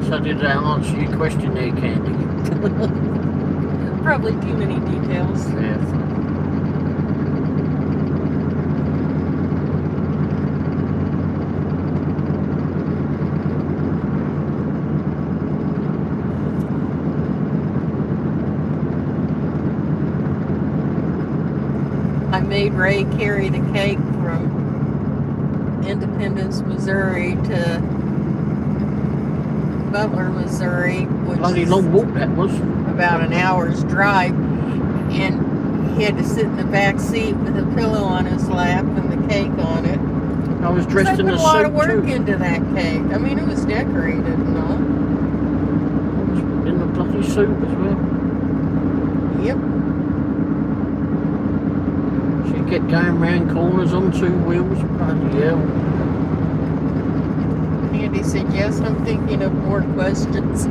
So did that answer your question there, Candy? Probably too many details. Yeah. I made Ray carry the cake from Independence, Missouri to Butler, Missouri, which Bloody is long walk that was. about an hour's drive, and he had to sit in the back seat with a pillow on his lap and the cake on it. I was 'Cause dressed I in put a a lot suit of work too. into that cake. I mean, it was decorated and all. I was in the bloody suit as well. Yep. She kept going round corners on 2 wheels. Bloody hell. Andy said, yes, I'm thinking of more questions.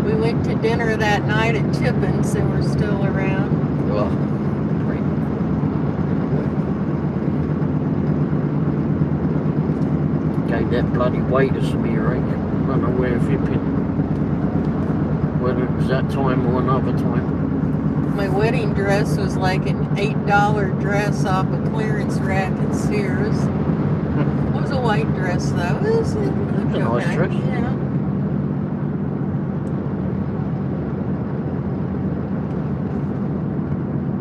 We went to dinner that night at Tippins. They were still around. Oh, great. Gave that bloody waiter some earache. I don't know where flipping. Whether it was that time or another time. My wedding dress was like an $8 dress off a clearance rack at Sears. It was a white dress, though. It was a nice dress. Yeah.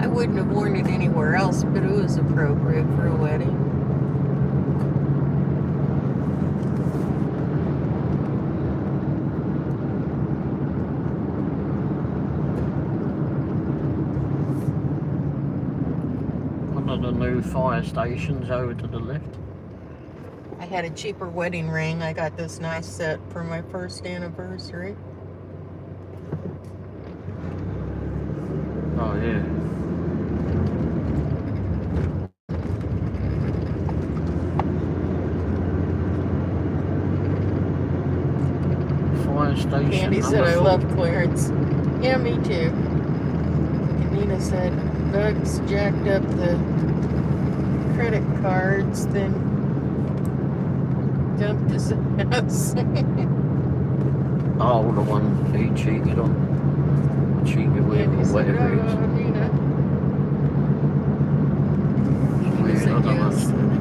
I wouldn't have worn it anywhere else, but it was appropriate for a wedding. One of the new fire stations over to the left. I had a cheaper wedding ring. I got this nice set for my first anniversary. Oh yeah. Fire station. Candy said I love clearance. Yeah, me too. And Nina said Doug's jacked up the credit cards, then dumped his ass. Oh, the one he cheated on. Cheated with, Candy or said, whatever it is. Nina. Nina Weird, said I don't yes. understand it.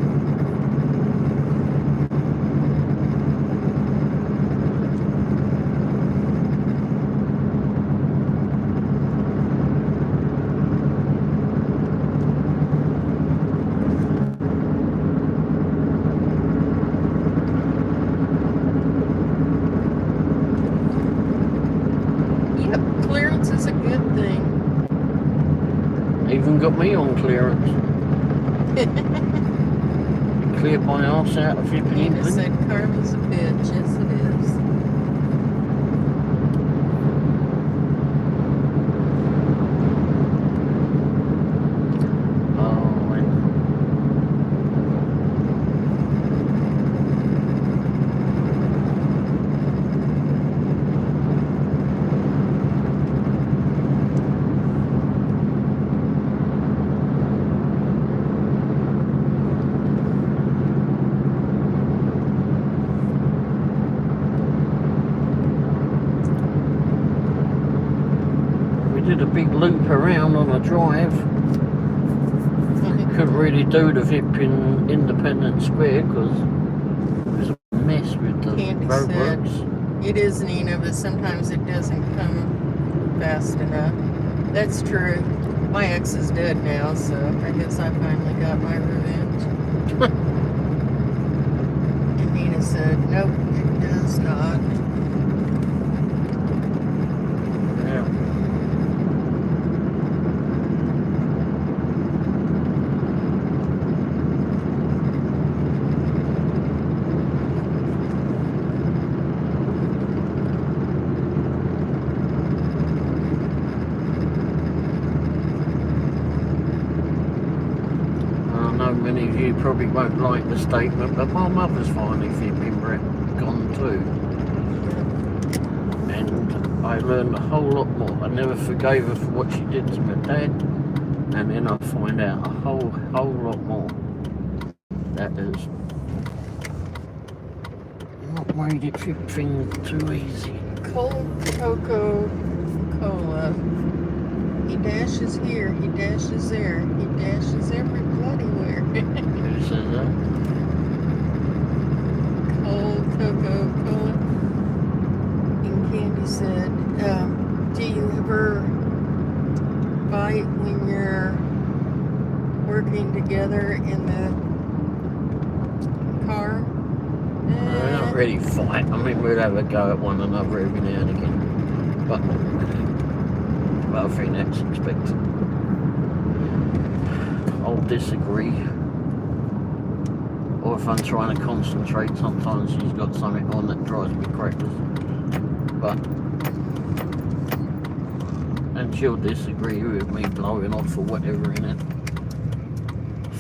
Yep, clearance is a good thing. Even got me on clearance. Cleared my arse out of flipping Nina England. said karma's a bitch. Yes, it is. Oh, man. We did a big loop around on a drive. Couldn't really do the VIP in Independence Square because it was a mess with the Candy roadworks. It is, Nina, but sometimes it doesn't come fast enough. That's true. My ex is dead now, so I guess I finally got my revenge. And Nina said, nope, it does not. Yeah. I know many of you probably won't like the statement, but my mother's finally flipping gone too. And I learned a whole lot more. I never forgave her for what she did to my dad, and then I find out a whole lot more. That has not made it flip things too easy. Cold Cocoa Cola. He dashes here, he dashes there, he dashes every bloody where. Who says that? Cold Cocoa Cola. And Candy said, do you ever fight when you're working together in the car? We don't really fight. I mean, we'd have a go at one another every now and again. But I think that's expected. I'll disagree. Or if I'm trying to concentrate, sometimes she's got something on that drives me crackers. But, and she'll disagree with me blowing off or whatever in it.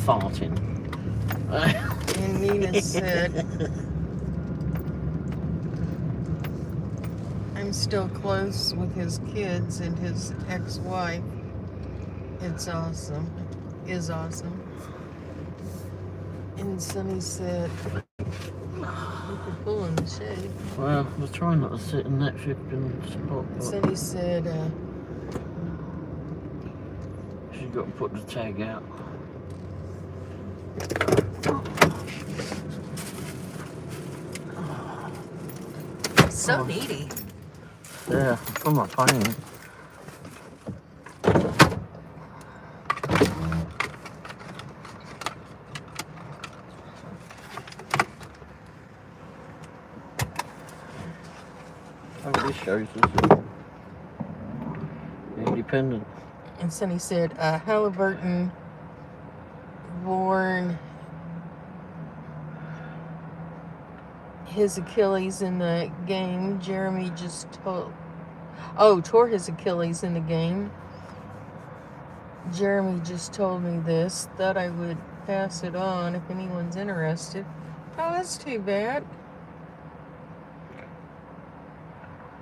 Farting. And Nina said, I'm still close with his kids and his ex-wife. It's awesome. Is awesome. And Sonny said, you could pull in the shade. Well, I was trying not to sit in that flipping spot, but Sonny said, she's got to put the tag out. so needy. Yeah, from my pain. Oh, this shows us independent. And Sonny said, Halliburton torn his Achilles in the game. Jeremy just tore his Achilles in the game. Jeremy just told me this. Thought I would pass it on if anyone's interested. Oh, that's too bad.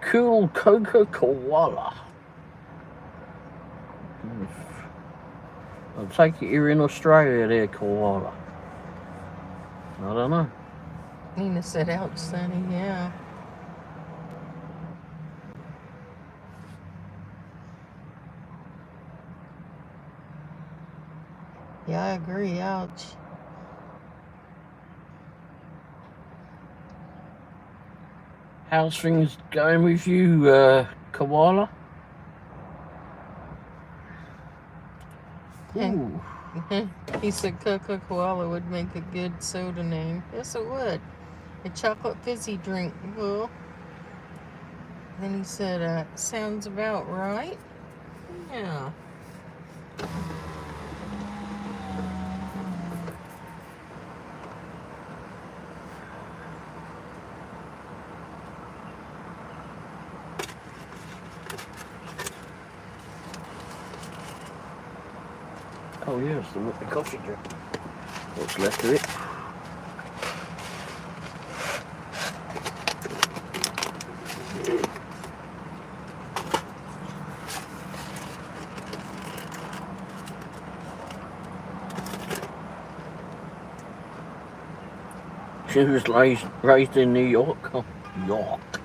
Cool Coca-Cola. I'll take it you're in Australia there, koala. I don't know. Nina said, ouch, Sonny, yeah. Yeah, I agree, ouch. How's things going with you, koala? Ooh. He said Coca-Cola would make a good soda name. Yes, it would. A chocolate fizzy drink. Well, then he said, sounds about right. Yeah. Oh yes, the coffee drink. What's left of it? She was raised in New York. Oh, York.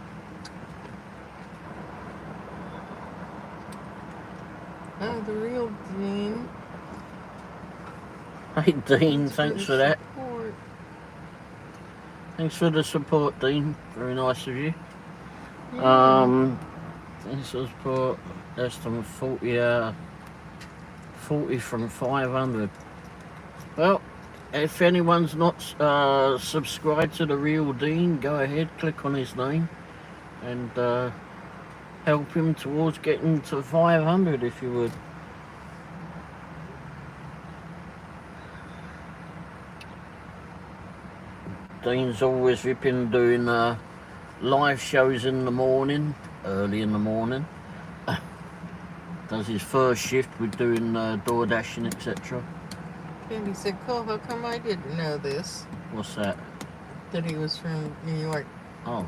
Oh, the real Dean. Hey Dean, thanks for that. Support. Thanks for the support, Dean. Very nice of you. Thanks for the support. Less than 40 from 500. Well, if anyone's not subscribed to the real Dean, go ahead, click on his name and help him towards getting to 500 if you would. Dean's always ripping doing live shows in the morning, early in the morning. Does his first shift with doing door dashing, etc. Candy said, cool, how come I didn't know this? What's that? That he was from New York. Oh.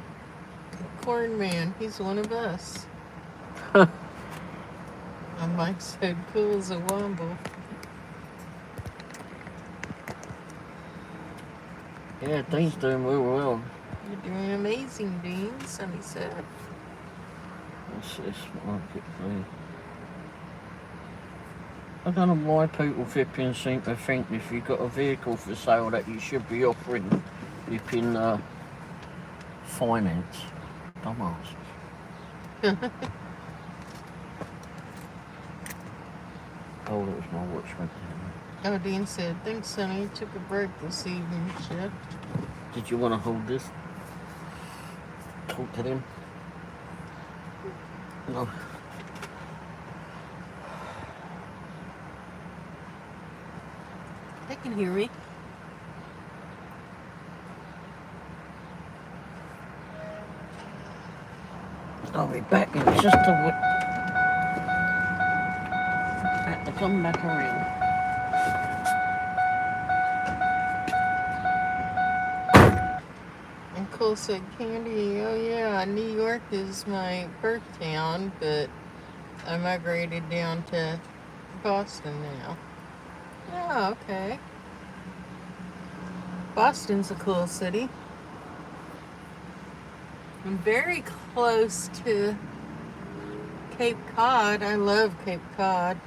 Corn Man, he's one of us. And Mike said, cool as a Womble. Yeah, Dean's doing real well. You're doing amazing, Dean, Sonny said. What's this market, please? I don't know why people flipping seem to think if you've got a vehicle for sale that you should be offering flipping finance. Dumbass. Oh, that was my watch went down. Oh, Dean said, thanks, Sonny. Took a break this evening, shift. Did you want to hold this? Talk to them? No. They can hear me. I'll be back in just a bit. Have to come back around. And Cole said, Candy, oh yeah, New York is my birth town, but I migrated down to Boston now. Oh, okay. Boston's a cool city. I'm very close to Cape Cod. I love Cape Cod.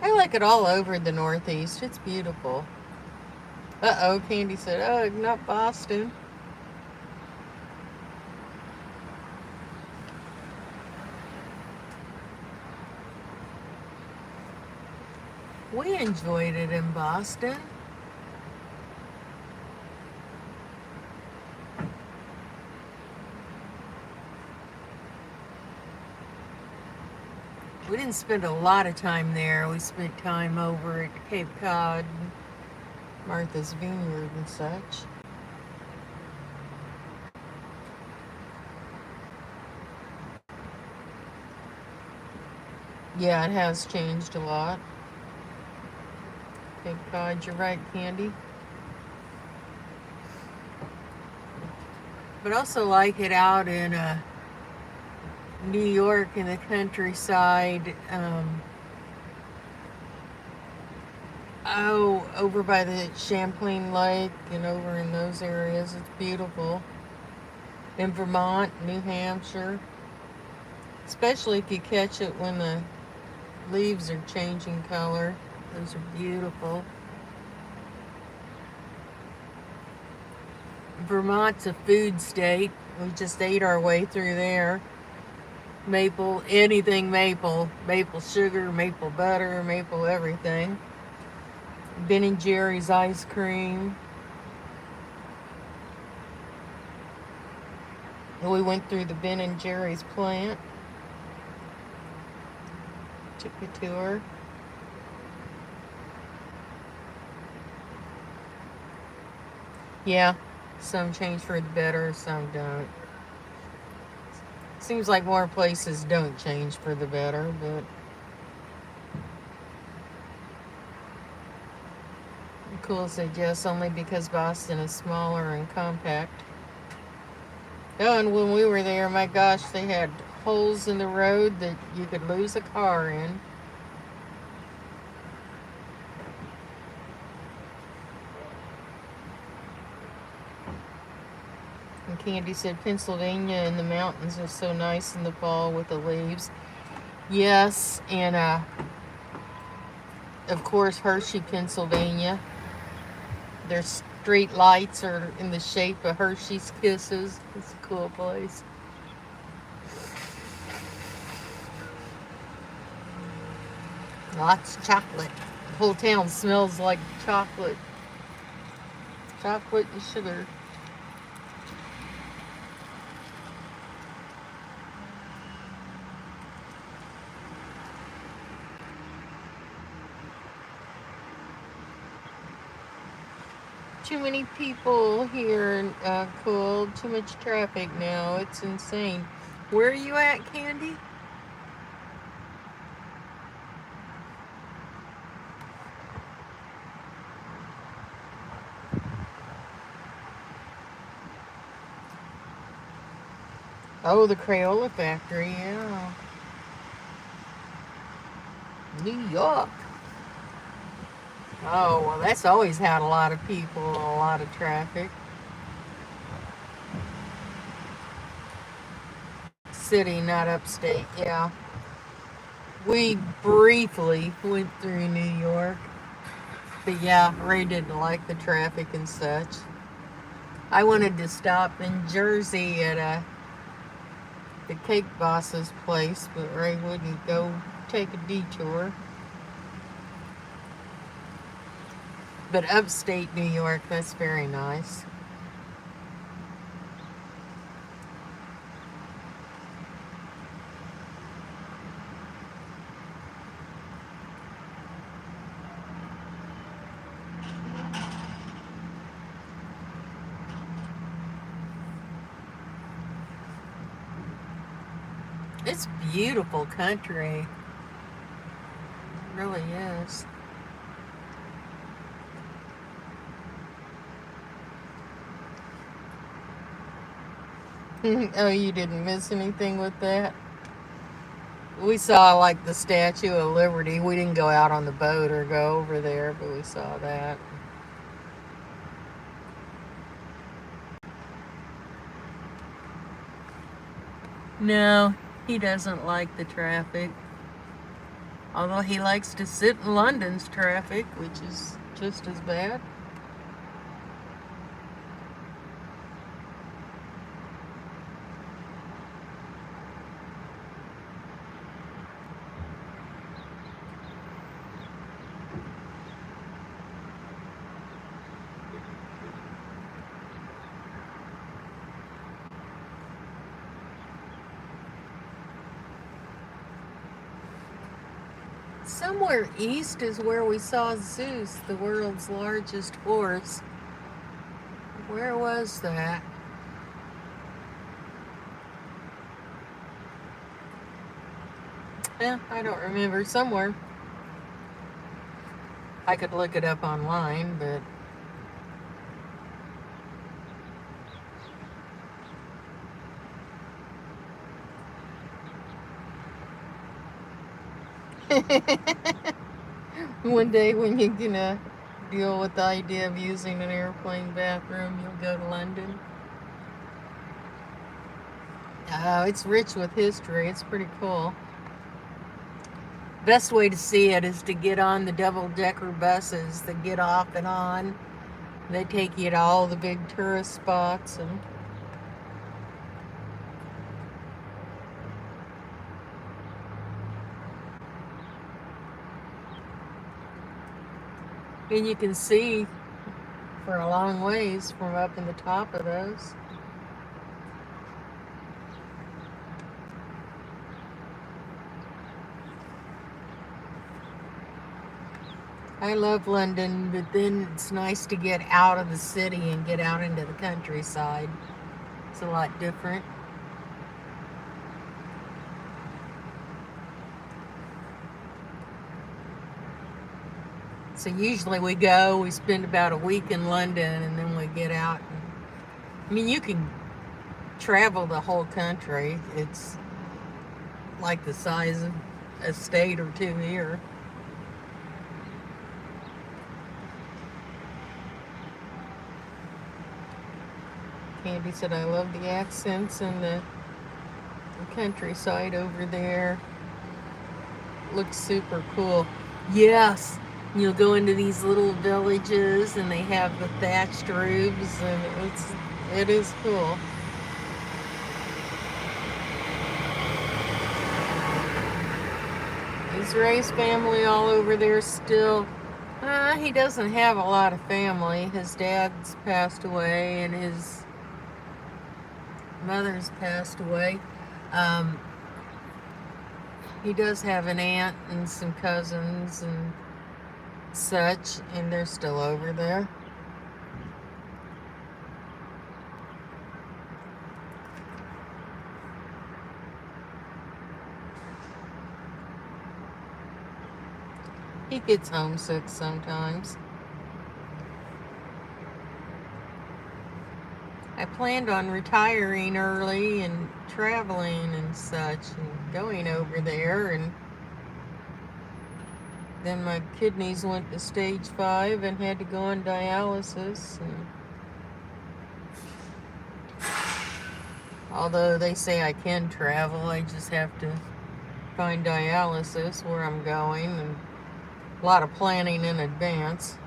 I like it all over the Northeast. It's beautiful. Uh-oh, Candy said, oh, not Boston. We enjoyed it in Boston. We didn't spend a lot of time there. We spent time over at Cape Cod. Martha's Vineyard and such. Yeah, it has changed a lot. Cape Cod, you're right, Candy. But also like it out in New York in the countryside. Over by the Champlain Lake and over in those areas, it's beautiful. In Vermont, New Hampshire, especially if you catch it when the leaves are changing color. Those are beautiful. Vermont's a food state. We just ate our way through there. Maple, anything maple. Maple sugar, maple butter, maple everything. Ben and Jerry's ice cream. We went through the Ben and Jerry's plant. Took a tour. Yeah, some change for the better, some don't. Seems like more places don't change for the better, but cool said yes, only because Boston is smaller and compact. Oh, and when we were there, my gosh, they had holes in the road that you could lose a car in. And Candy said Pennsylvania and the mountains are so nice in the fall with the leaves. Yes, and of course Hershey, Pennsylvania. Their street lights are in the shape of Hershey's Kisses. It's a cool place. Lots of chocolate. The whole town smells like chocolate. Chocolate and sugar. Too many people here, cool. Too much traffic now. It's insane. Where are you at, Candy? Oh, the Crayola factory, yeah. New York. Oh, well, that's always had a lot of people and a lot of traffic. City, not upstate, yeah. We briefly went through New York. But yeah, Ray didn't like the traffic and such. I wanted to stop in Jersey at the Cake Boss's place, but Ray wouldn't go take a detour. But upstate New York, that's very nice. It's beautiful country. It really is. Oh, you didn't miss anything with that? We saw like the Statue of Liberty. We didn't go out on the boat or go over there, but we saw that. No, he doesn't like the traffic. Although he likes to sit in London's traffic, which is just as bad. Somewhere east is where we saw Zeus, the world's largest horse. Where was that? Yeah, I don't remember. Somewhere. I could look it up online, but one day when you're gonna deal with the idea of using an airplane bathroom, you'll go to London. Oh, it's rich with history. It's pretty cool. Best way to see it is to get on the double-decker buses that get off and on. They take you to all the big tourist spots and you can see for a long ways from up in the top of those. I love London, but then it's nice to get out of the city and get out into the countryside. It's a lot different. So usually we spend about a week in London, and then we get out. I mean, you can travel the whole country. It's like the size of a state or two here. Candy said, I love the accents and the countryside over there. Looks super cool. Yes, you'll go into these little villages and they have the thatched roofs, and it is cool. He's raised family all over there still. He doesn't have a lot of family. His dad's passed away and his mother's passed away. He does have an aunt and some cousins and such, and they're still over there. He gets homesick sometimes. I planned on retiring early and traveling and such and going over there, and then my kidneys went to stage 5 and had to go on dialysis. And although they say I can travel, I just have to find dialysis where I'm going, and a lot of planning in advance.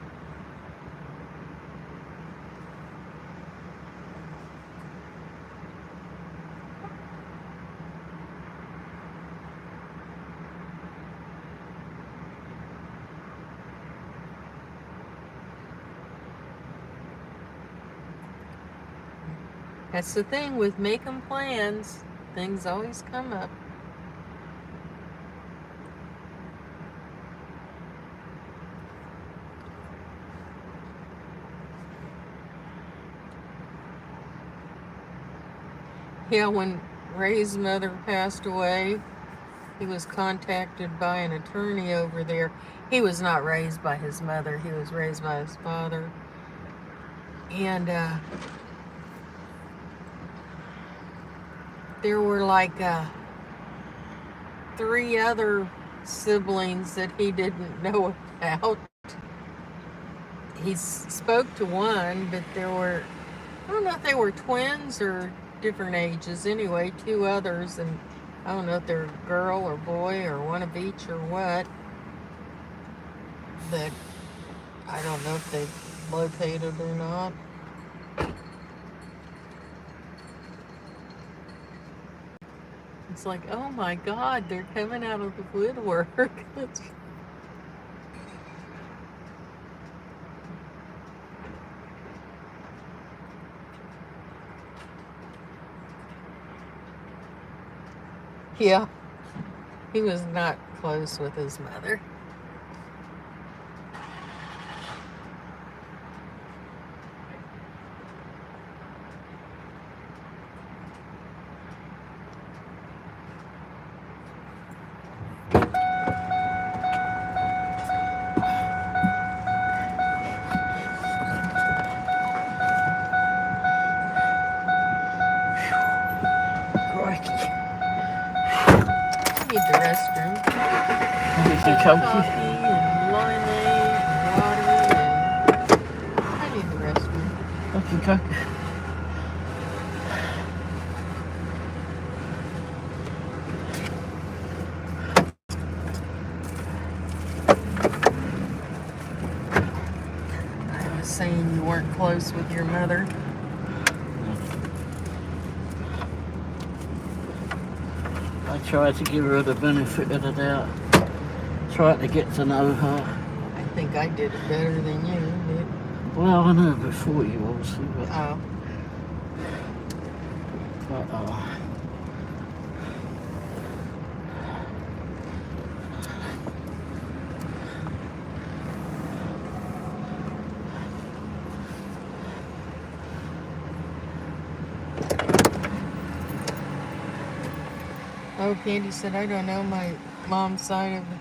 That's the thing with making plans. Things always come up. Yeah, when Ray's mother passed away, he was contacted by an attorney over there. He was not raised by his mother. He was raised by his father. And there were like 3 other siblings that he didn't know about. He spoke to one, but there were, I don't know if they were twins or different ages. Anyway, 2 others, and I don't know if they're girl or boy or one of each or what. But I don't know if they've located or not. It's like, oh my God, they're coming out of the woodwork. Yeah, he was not close with his mother. Need the restroom. Okey Coffee dokey. and lemonade and water and I need the restroom. Okey dokey. I was saying you weren't close with your mother. I tried to give her the benefit of the doubt. Tried to get to know her. I think I did it better than you did. Well, I know before you, obviously, but Oh. Oh, Candy said, I don't know my mom's side of it.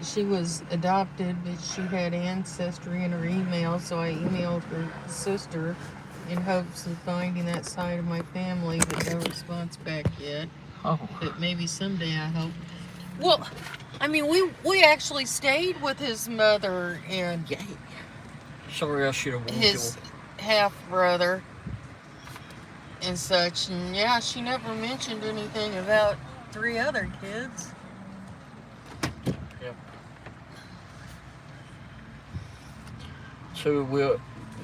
She was adopted, but she had ancestry in her email, so I emailed her sister in hopes of finding that side of my family, but no response back yet. oh, But maybe someday, I hope. Well, I mean, we actually stayed with his mother and yay. Sorry, I should have warned his half brother and such, and yeah, she never mentioned anything about 3 other kids. you. Yep.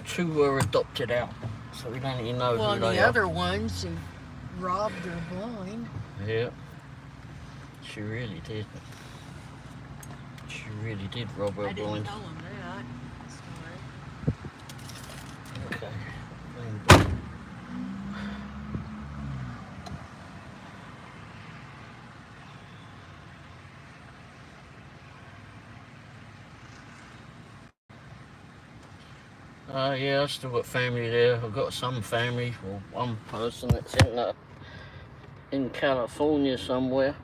Two were adopted out, so we don't even know Well, who and they the are. other one, she robbed her blind. Yeah. She really did. She really did rob her I didn't blind. tell him that. Sorry. Okay. Yeah, I've still got family there. I've got some family, or one person that's in California somewhere.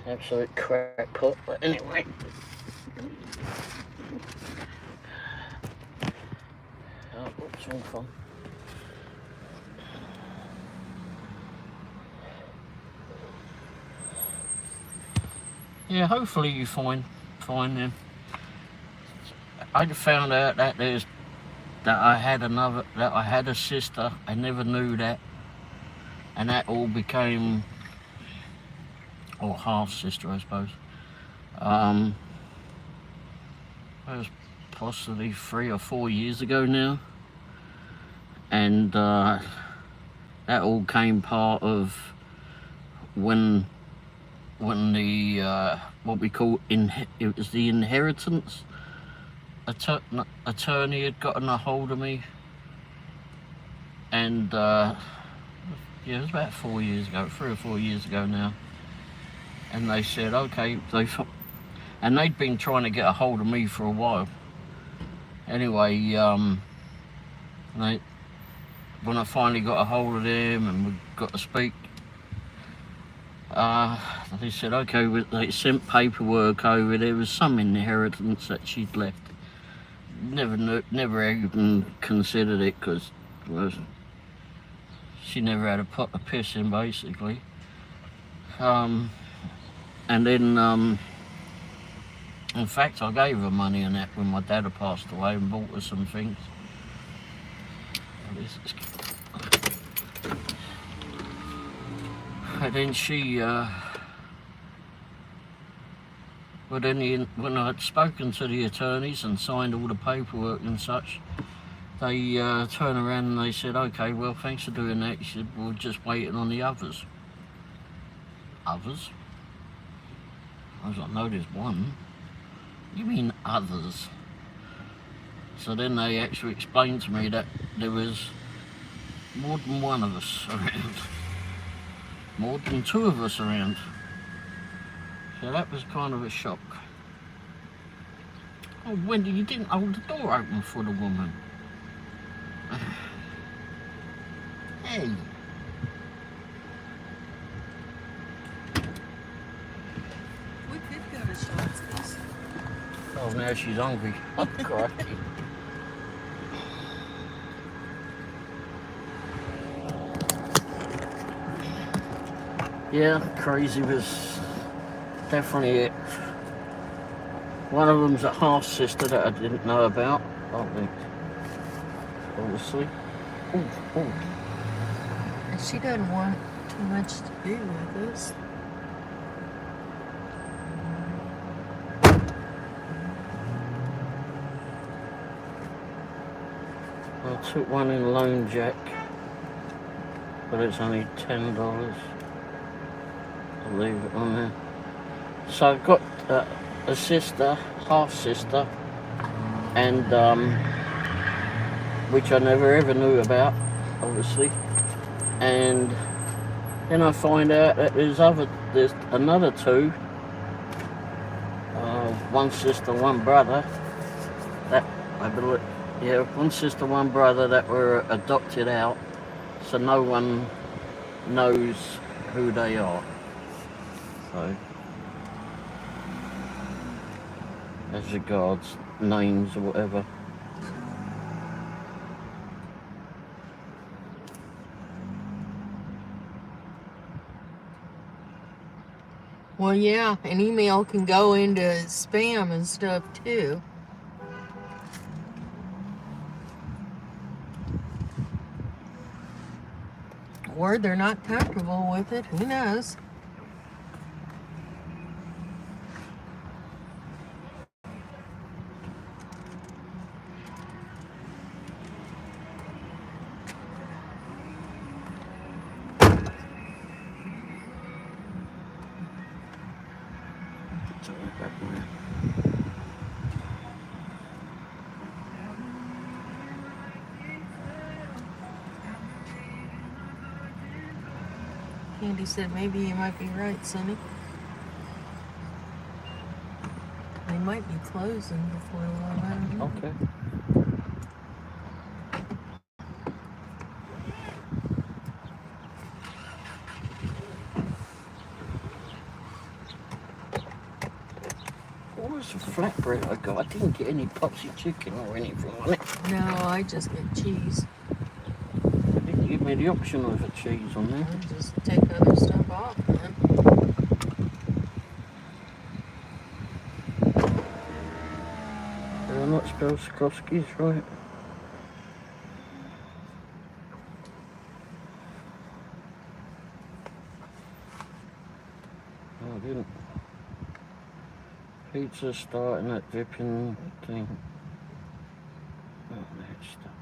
Absolute crackpot, but anyway. What's all fun? Yeah, hopefully you find them. I found out that I had a sister. I never knew that, and that all became, or half sister, I suppose. That was possibly 3 or 4 years ago now, and that all came part of when the what we call it was the inheritance attorney had gotten a hold of me, and yeah, it was about 4 years ago, 3 or 4 years ago now, and they said okay, and they'd been trying to get a hold of me for a while. Anyway, when I finally got a hold of them and we got to speak, they said okay, they sent paperwork over. There was some inheritance that she'd left. Never even considered it, because she never had a pot of piss in, basically. And then in fact, I gave her money and that when my dad had passed away, and bought her some things. And then she, when I had spoken to the attorneys and signed all the paperwork and such, they turned around and they said, okay, well, thanks for doing that. She said, we're just waiting on the others. Others? I was like, no, there's one. You mean others? So then they actually explained to me that there was more than one of us around. More than 2 of us around. So that was kind of a shock. Oh, Wendy, you didn't hold the door open for the woman. Hey. We could go to Schlotzsky's. Oh, now she's hungry. Oh, crikey. Yeah, crazy was definitely it. One of them's a half-sister that I didn't know about, I think. Obviously. Ooh. She doesn't want too much to do with us. I took one in Lone Jack, but it's only $10. I'll leave it on there. So I've got a sister, half-sister, and which I never ever knew about, obviously. And then I find out that there's another two, one sister, one brother, that I believe, yeah, one sister, one brother that were adopted out, so no one knows who they are. So, as regards names or whatever. Well, yeah, an email can go into spam and stuff too. Or they're not comfortable with it. Who knows? Candy said maybe you might be right, Sonny. They might be closing before long. Okay. What was the flatbread I got? I didn't get any poxy chicken or anything on it. No, I just get cheese. They didn't give me the option of a cheese on there. I just take other stuff off then. Did I not spell Skrosky's right? No, I didn't. Pizza starting at dipping thing. Oh, now it's stuck.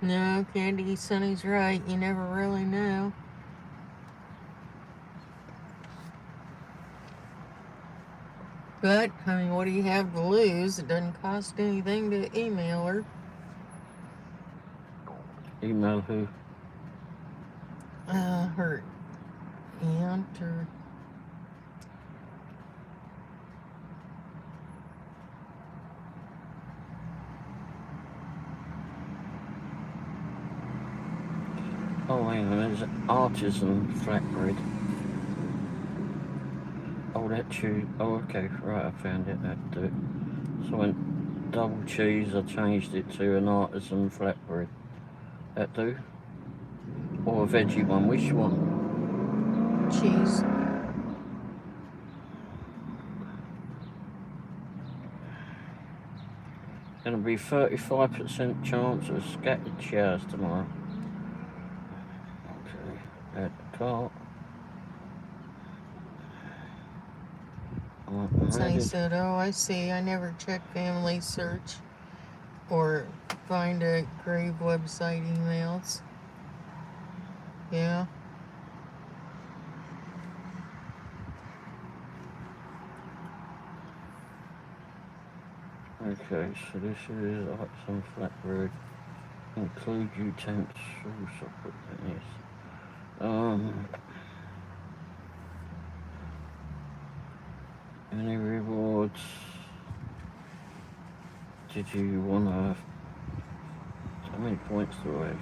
No, Candy, Sonny's right. You never really know. But, I mean, what do you have to lose? It doesn't cost anything to email her. Email who? Her aunt or... Oh, hang on, there's artisan flatbread. Oh, that cheese. Oh, okay, right, I found it. That'd do it. So I went double cheese, I changed it to an artisan flatbread. That do? Or a veggie one, which one? cheese. Gonna be 35% chance of scattered showers tomorrow. Okay, add the cart. Sonny said, oh, I see. I never check family search or find a grave website emails. Yeah. Okay, so this is some flatbread. Include utensils. I'll put this. Any rewards? Did you want to? How many points do I have?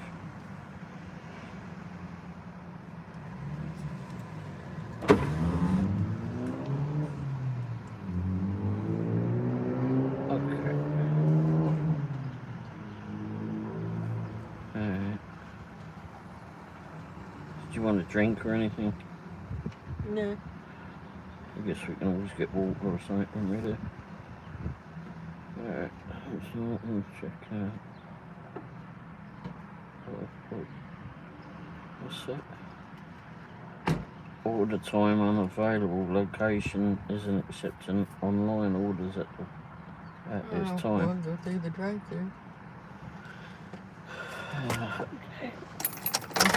Okay. Did you want a drink or anything? No. I guess we can always get water or something when we're there. Alright, so let me check out. What's that? Order time unavailable. Location isn't accepting online orders at this time. I'll go through the drive-thru.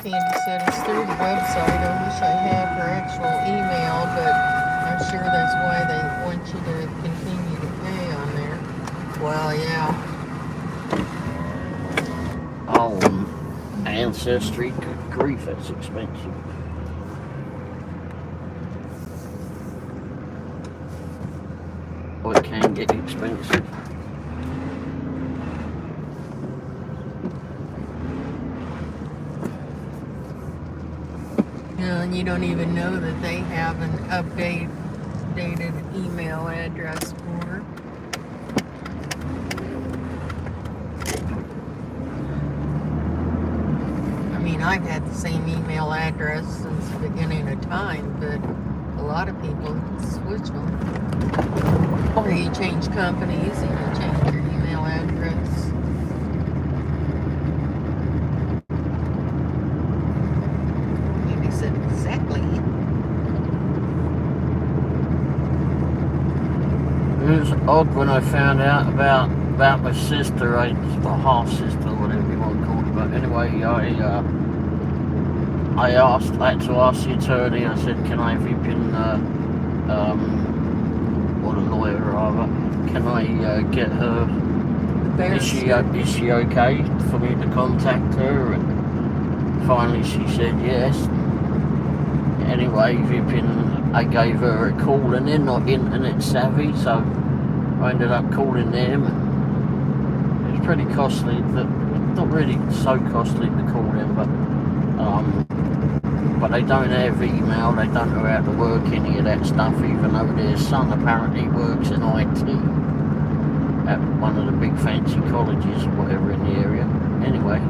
Candy said it's through the website. I wish I had her actual email, but I'm sure that's why they want you to continue to pay on there. Well, yeah. Oh, Ancestry. Good grief, that's expensive. Oh, it can get expensive. And you don't even know that they have an updated email address for her. I mean, I've had the same email address since the beginning of time, but a lot of people switch them. Or you change companies and you change your email address. Exactly. It was odd when I found out about my sister, my half sister, whatever you want to call it. But anyway, I had to ask the attorney. I said, "Can I have you been, or a lawyer rather? Can I get her? Is she okay for me to contact her?" And finally, she said yes. Anyway, I gave her a call, and they're not internet savvy, so I ended up calling them. It's pretty costly, not really so costly to call them, but they don't have email, they don't know how to work any of that stuff, even though their son apparently works in IT at one of the big fancy colleges or whatever in the area. Anyway,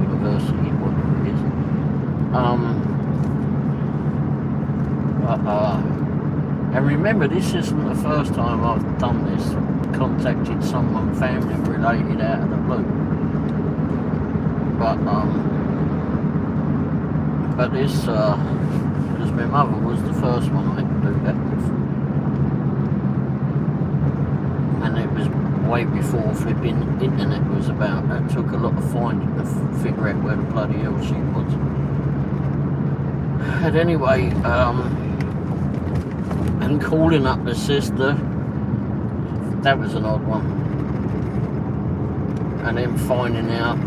university, whatever it is. And remember, this isn't the first time I've done this, contacted someone family related out of the blue. But this, because my mother was the first one I could do that with. And it was way before flipping internet was about. That took a lot of finding to figure out where the bloody hell she was. And anyway, and calling up the sister, that was an odd one. And then finding out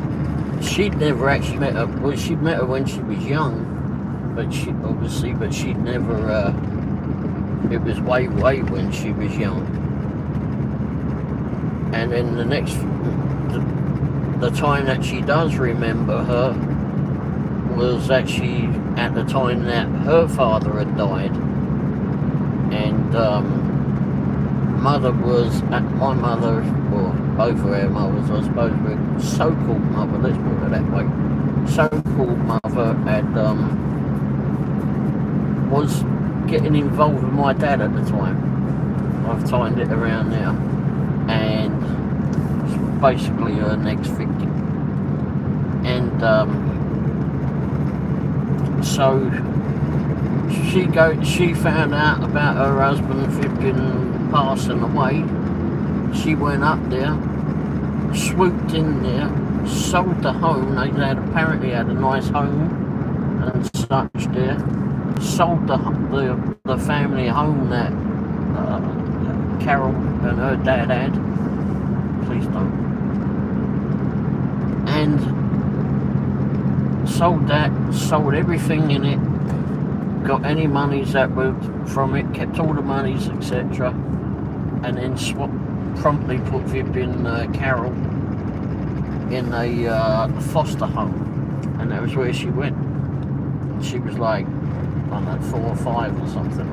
she'd never actually met her. Well, she'd met her when she was young, but she'd never. It was way when she was young. And then the time that she does remember her was actually at the time that her father had died. And my mother, or both of our mothers, I suppose, were so-called mother, let's put it that way, so-called mother was getting involved with my dad at the time. I've timed it around now. And it's basically her next victim. And so she found out about her husband flipping passing away. She went up there, swooped in there, sold the home. They apparently had a nice home and such there. Sold the family home that Carol and her dad had. Please don't. And sold that, sold everything in it, got any monies that were from it, kept all the monies, etc. And then promptly put flipping Carol in a foster home. And that was where she went. And she was like, I don't know, 4 or 5 or something.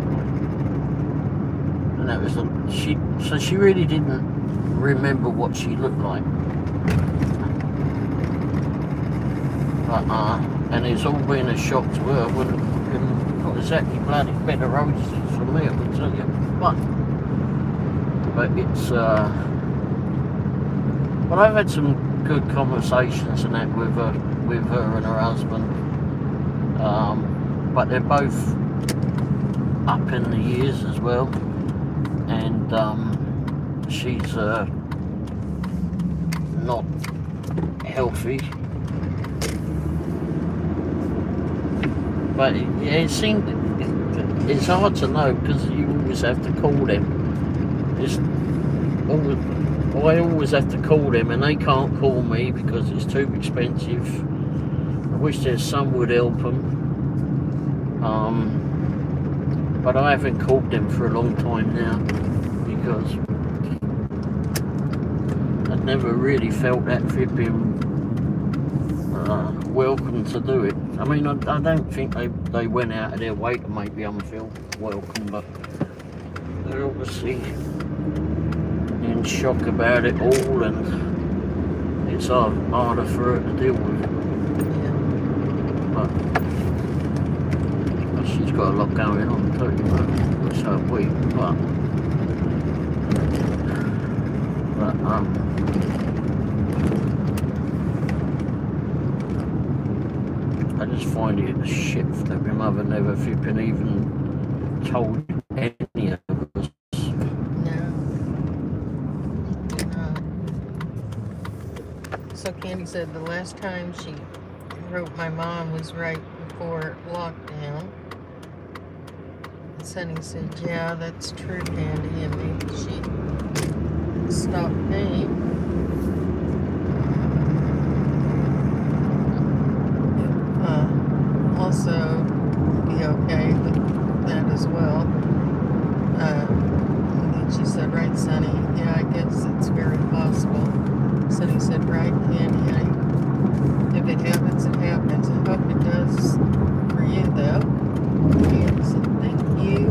And that was so she really didn't remember what she looked like. But, and it's all been a shock to her. Well, not exactly bloody better roses for me, I can tell you. But it's well, I've had some good conversations and that with her and her husband. But they're both up in the years as well, and she's not healthy. But yeah, it's hard to know because you always have to call them. I always have to call them, and they can't call me because it's too expensive. I wish there's some would help them. But I haven't called them for a long time now because I'd never really felt that flipping welcome to do it. I mean, I don't think they went out of their way to make me feel welcome, but they're obviously in shock about it all, and it's harder for her to deal with. But she's got a lot going on too, which so have we. But I just find it a shit that my mother never flipping even told any of us. So Candy said the last time she wrote my mom was right before lockdown. And Sonny said, yeah, that's true, Candy, and maybe she stopped paying. Also be okay with that as well. And then she said, right, Sonny? Yeah, I guess it's very possible. Sonny said, right, Candy? If it happens, it happens. I hope it does for you, though. Candy said, thank you.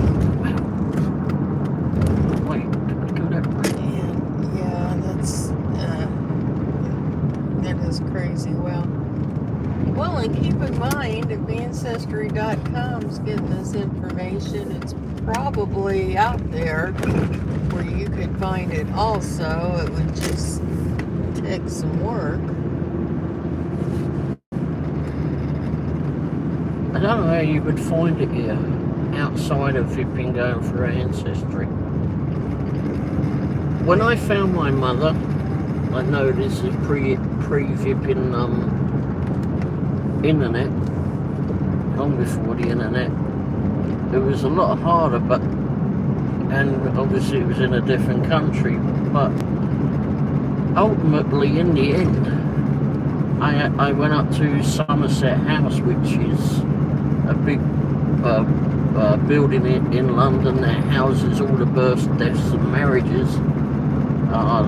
Wait, did we go that way? Yeah, that is crazy. Well, and keep in mind, if Ancestry.com's getting this information, it's probably out there where you could find it also. It would just take some work. I don't know how you would find it here, outside of flipping going for Ancestry. When I found my mother, I know this is pre-flipping internet, long before the internet. It was a lot harder, and obviously it was in a different country, but ultimately in the end I went up to Somerset House, which is a big building in London that houses all the births, deaths and marriages.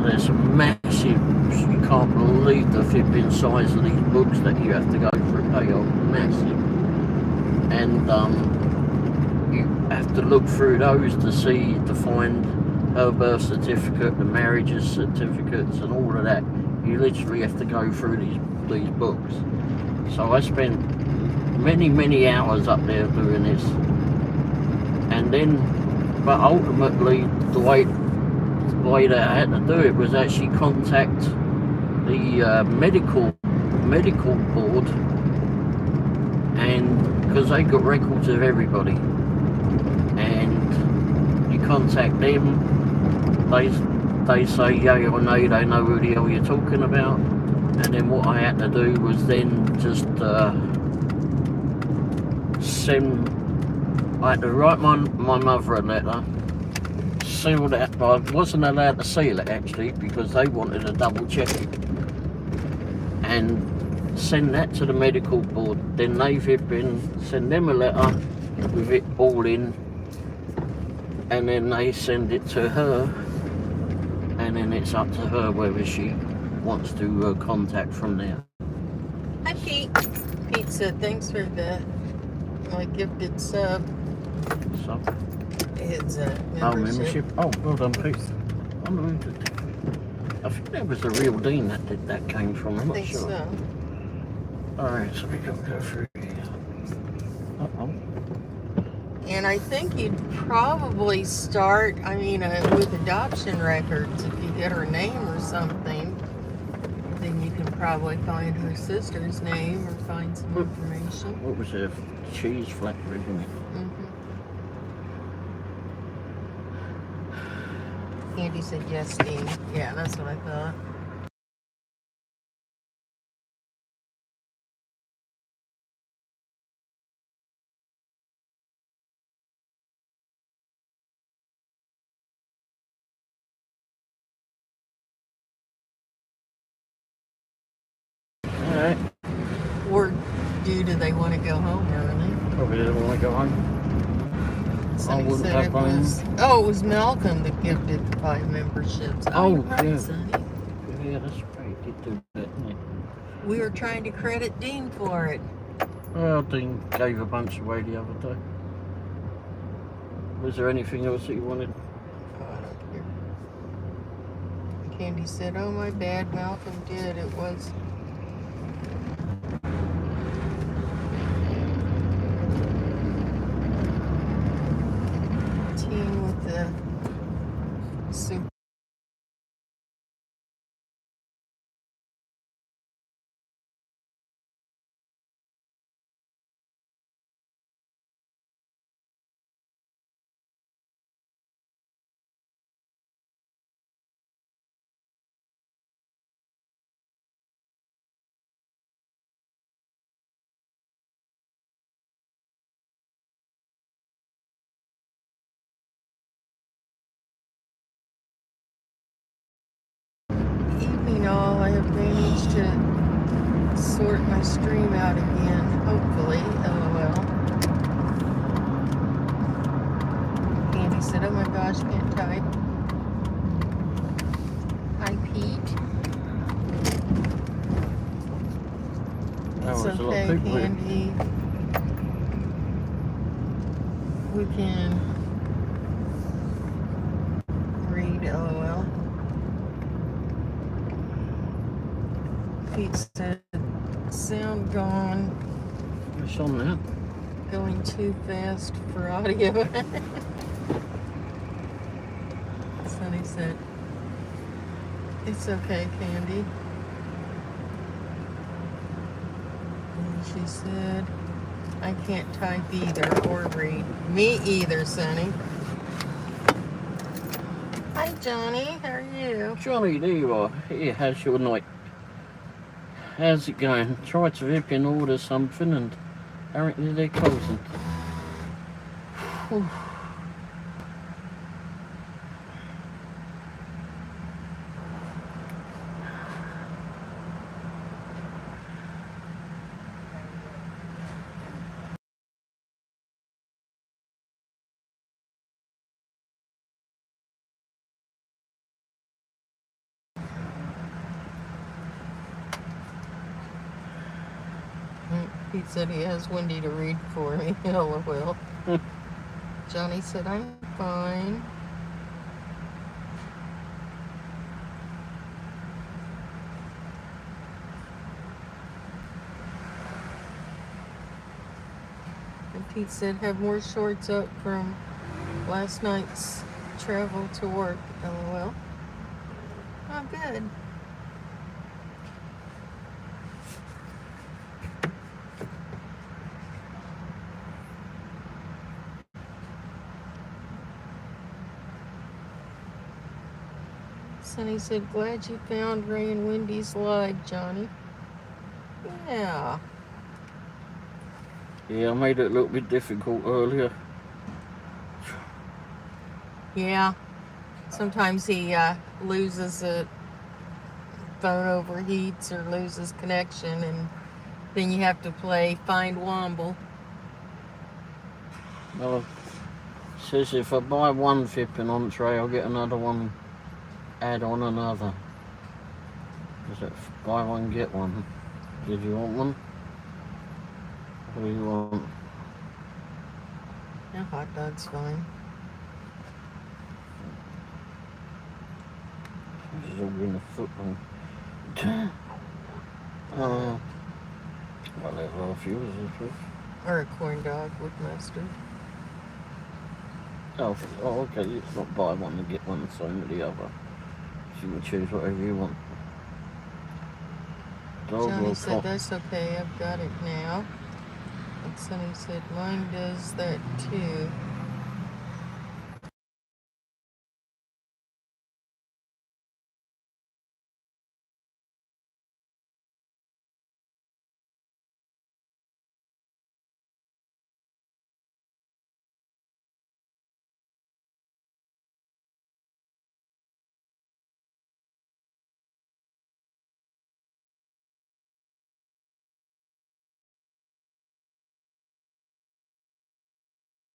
There's a massive, you can't believe the flipping size of these books that you have to go through. They are massive, and you have to look through those to find her birth certificate, the marriages certificates and all of that. You literally have to go through these books. So I spent many hours up there doing this, and then but ultimately the way that I had to do it was actually contact the medical board, and because they got records of everybody, and you contact them, they say yay or nay, they know who the hell you're talking about. And then what I had to do was then just I had to write my mother a letter, sealed it, but I wasn't allowed to seal it actually because they wanted to double check it and send that to the medical board. Then they've been send them a letter with it all in, and then they send it to her, and then it's up to her whether she wants to contact from there. Hi, Pete. Pete said thanks for my gifted sub. So, His membership. oh, membership. Oh, well done, Pete. I think that was the real Dean that came from. I'm not think sure. So. Alright, so we got to go through here. Uh-oh. And I think you'd probably start, with adoption records. If you get her name or something, then you can probably find her sister's name or find some information. What was her cheese factory, wasn't it? Andy said yes, Dean. Yeah, that's what I thought. Alright. Or do they want to go home early? Probably didn't want to go home. Sonny wouldn't said have it one. was. Oh, it was Malcolm that gifted the 5 memberships. Oh, you're right, yeah. Sonny. Yeah, that's right. He did do that, didn't he? We were trying to credit Dean for it. Well, Dean gave a bunch away the other day. Was there anything else that you wanted? Oh, I don't care. Candy said, "Oh, my bad. Malcolm did. It was." Team with the super. Evening all, I have managed to sort my stream out again, hopefully, LOL. Andy said, "Oh my gosh, can't type." Hi, Pete. It's There's a lot okay, of people here. Candy. We can read, LOL. Pete said, "Sound gone. It's on there. Going too fast for audio." Sonny said, "It's okay, Candy." And she said, "I can't type either or read." Me either, Sonny. Hi, Johnny. How are you? Johnny, there you are. Here, how's your night? How's it going? Tried to rip in order something and apparently they're closing. Whew. Pete said he has Wendy to read for me. LOL. Johnny said, "I'm fine." And Pete said, "Have more shorts up from last night's travel to work." LOL. Oh, good. Sonny said, "Glad you found Ray and Wendy's live, Johnny." Yeah. Yeah, I made it a little bit difficult earlier. Yeah. Sometimes he loses it, phone overheats or loses connection, and then you have to play Find Womble. Well, it says if I buy one flipping entree, I'll get another one, add on another. Is it buy one, get one? Did you want one? What do you want? No, hot dog's fine. This is all in the football. Whatever off yours is with. Or a corn dog with mustard. Oh, okay. It's not buy one and get one, same with the other. So you can choose whatever you want. Dog Johnny or said, cock? that's okay, I've got it now. And Sonny said, mine does that too.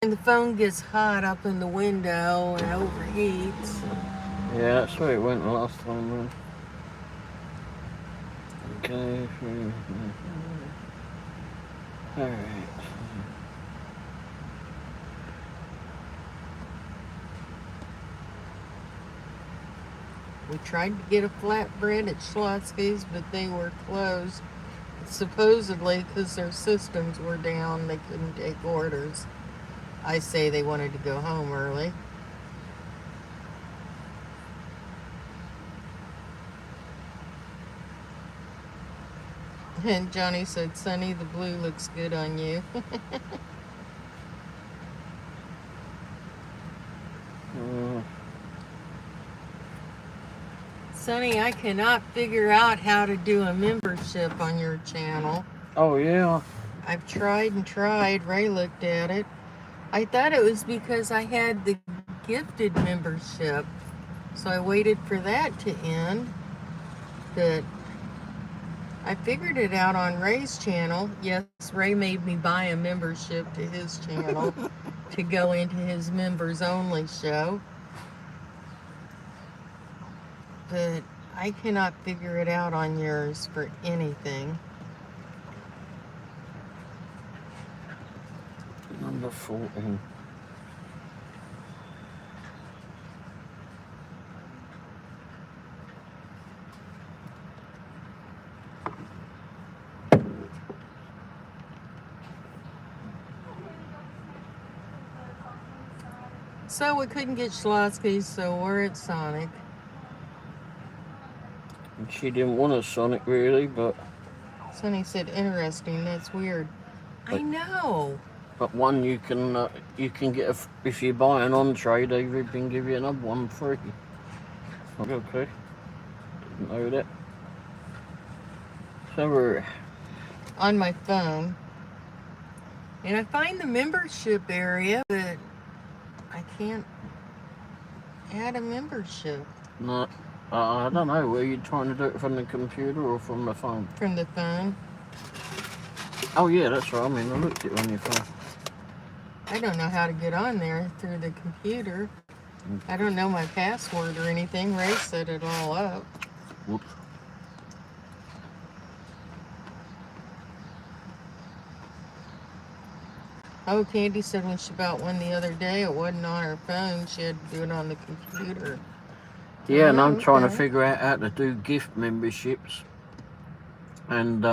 And the phone gets hot up in the window and overheats. Yeah, that's where it went the last time, man. Okay. Alright. We tried to get a flatbread at Schlotsky's, but they were closed. Supposedly because their systems were down, they couldn't take orders. I say they wanted to go home early. And Johnny said, Sonny, the blue looks good on you. Sonny, I cannot figure out how to do a membership on your channel. Oh, yeah. I've tried and tried. Ray looked at it. I thought it was because I had the gifted membership. So I waited for that to end. But I figured it out on Ray's channel. Yes, Ray made me buy a membership to his channel to go into his members only show. But I cannot figure it out on yours for anything. Number 14. So we couldn't get Schlotsky's, so we're at Sonic. And she didn't want a Sonic really, but Sonny said, interesting, that's weird. I know. but one you can get if you buy an entree, they can give you another one free. Okay, didn't know that. So we're On my phone. And I find the membership area, but I can't add a membership. not. I don't know. Were you trying to do it from the computer or from the phone? From the phone. Oh yeah, that's right. I mean, I looked at it on your phone. I don't know how to get on there through the computer. I don't know my password or anything. Ray set it all up. Whoops. Oh, Candy said when she bought one the other day, it wasn't on her phone. She had to do it on the computer. Yeah, and I'm okay. trying to figure out how to do gift memberships. And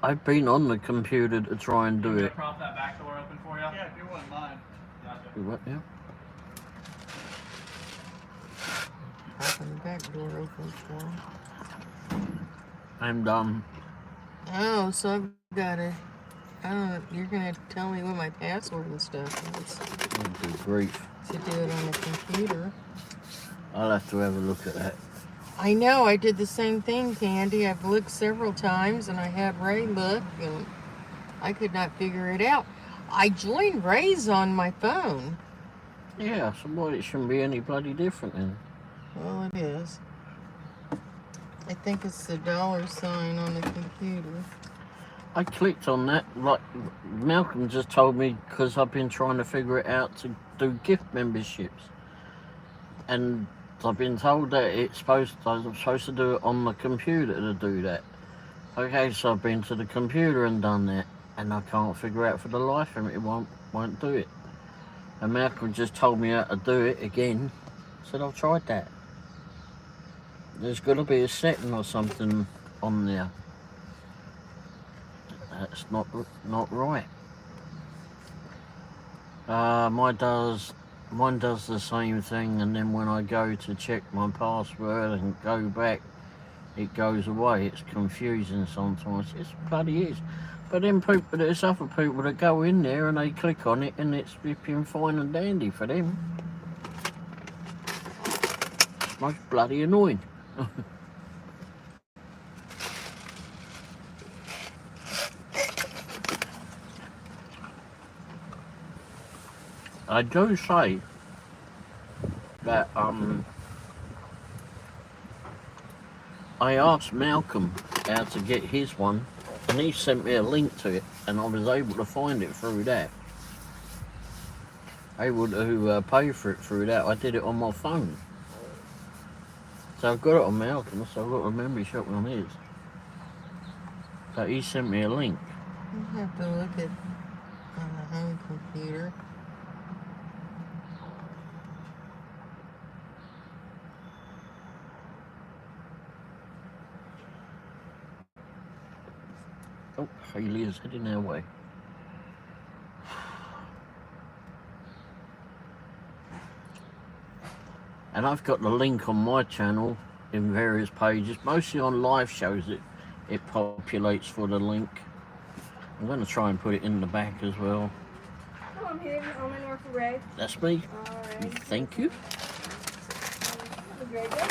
I've been on the computer to try and do it. Prop that back door open for you? Yeah, if you wouldn't mind. Gotcha. What now? Propping the back door open for him. And Oh, so I've got to, I don't know, you're going to tell me what my password and stuff is oh, good grief. to do it on the computer. I'll have to have a look at that. I know, I did the same thing, Candy. I've looked several times, and I had Ray look, and I could not figure it out. I joined Ray's on my phone. Yeah, so why it shouldn't be any bloody different then? Well, it is. I think it's the dollar sign on the computer. I clicked on that, like Malcolm just told me, because I've been trying to figure it out to do gift memberships. And I've been told that I'm supposed to do it on the computer to do that. Okay, so I've been to the computer and done that, and I can't figure out for the life of me, it won't do it. And Malcolm just told me how to do it again. Said I've tried that. There's got to be a setting or something on there. That's not right. Mine does the same thing, and then when I go to check my password and go back, it goes away. It's confusing sometimes. It bloody is. But then there's other people that go in there and they click on it and it's flipping fine and dandy for them. It's most bloody annoying. I do say that I asked Malcolm how to get his one, and he sent me a link to it, and I was able to find it through that. Able to pay for it through that. I did it on my phone. So I've got it on Malcolm, so I've got a memory shop on his. So he sent me a link. You have to look at on the home computer. Oh, Haley is heading our way. And I've got the link on my channel in various pages, mostly on live shows it populates for the link. I'm going to try and put it in the back as well. Oh, I'm here. I'm in North Ray. That's me. Alright. Thank you. Have a great day.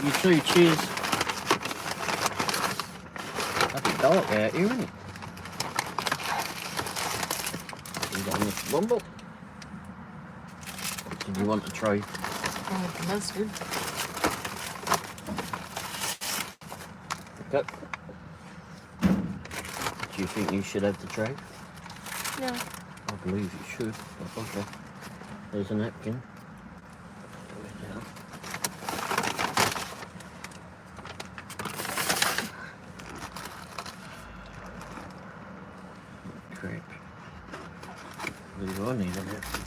You too, cheers. That's dark out here, isn't it? You got Mr. Womble. Did you want a tray? With mustard. Okay. Do you think you should have the tray? No. I believe you should. Okay. There's a napkin. Put it down. Crap. I believe I need a napkin.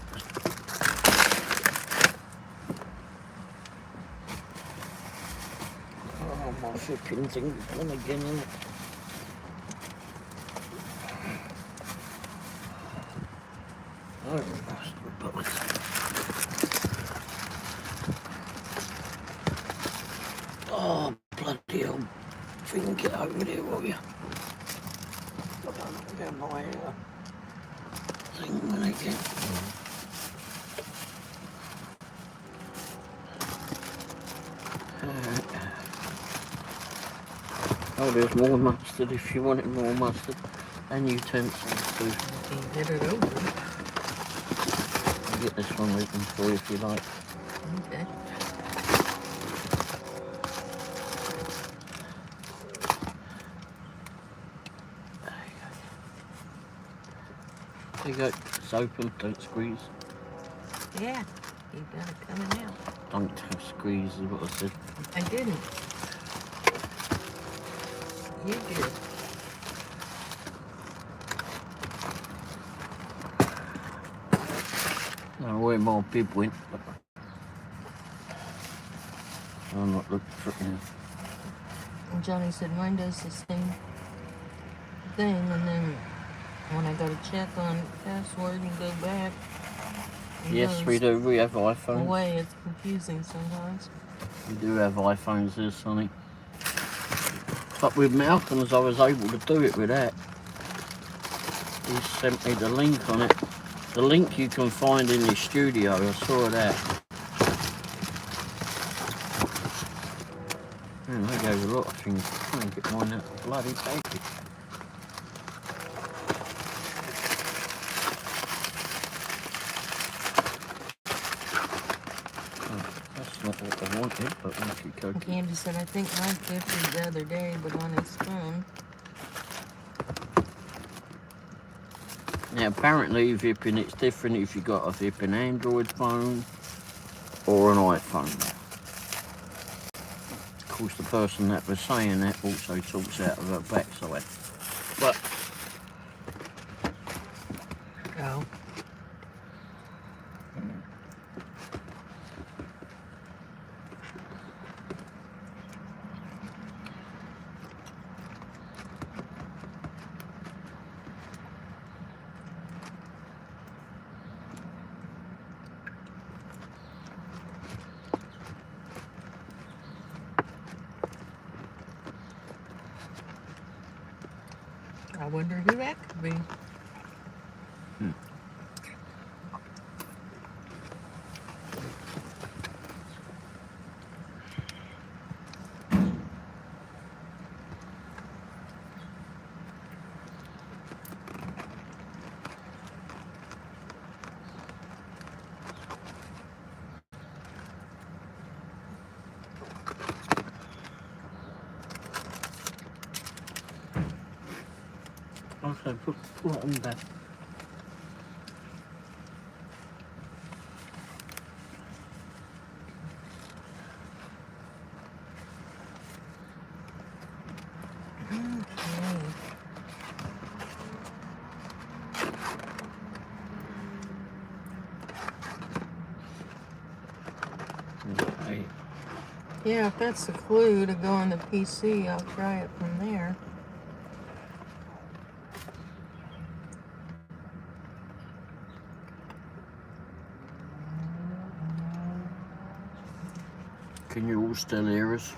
Oh, my flipping thing's gone again, isn't it? Oh, oh, bloody hell. If we can get over there, will you? I don't know where my thing went again. Oh, there's more mustard if you wanted more mustard. And utensils too. You can get it over. I'll get this one open for you if you like. Okay. There you go. It's open, don't squeeze. Yeah. You got it coming out. Don't squeeze is what I said. I didn't. You did. I don't know where my bib went, but I'm not looking for it now. And Johnny said mine does the same thing, and then when I go to check on password and go back, it Yes, goes we do. We have iPhones. away. It's confusing sometimes. We do have iPhones there, Sonny. But with Malcolm's, I was able to do it with that. He sent me the link on it. The link you can find in the studio. I saw that. They gave a lot of things. I can't get mine out of the bloody package. That's not what I wanted, but okay, And cookie. Candy said, I think mine 50 the other day, but on his phone. Now, apparently, Vipping, it's different if you got a Vipping Android phone or an iPhone. Of course, the person that was saying that also talks out of her backside. But Oh. I wonder who that could be. okay, put it on there. Okay. Yeah, if that's the clue to go on the PC, I'll try it from there. Can you all still hear us?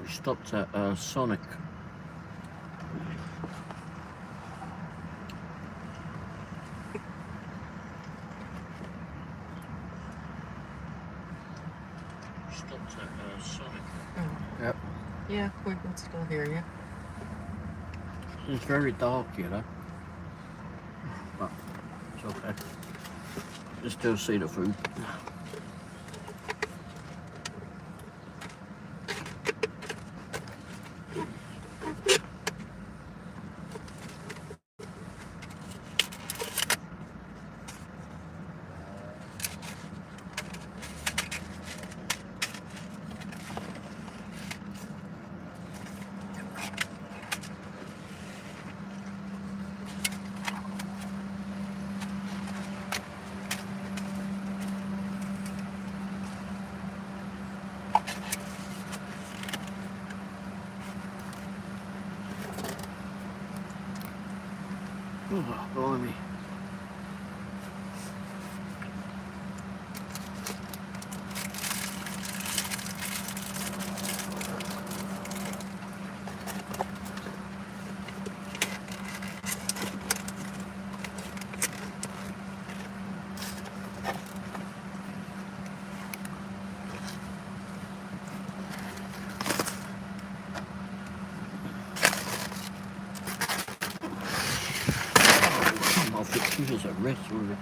We stopped at Sonic. Stopped at Sonic. Oh. Yep. Yeah, we can still hear you. It's very dark, you know. But it's okay. You still see the food. Oh, blimey. I think she was a rest with it.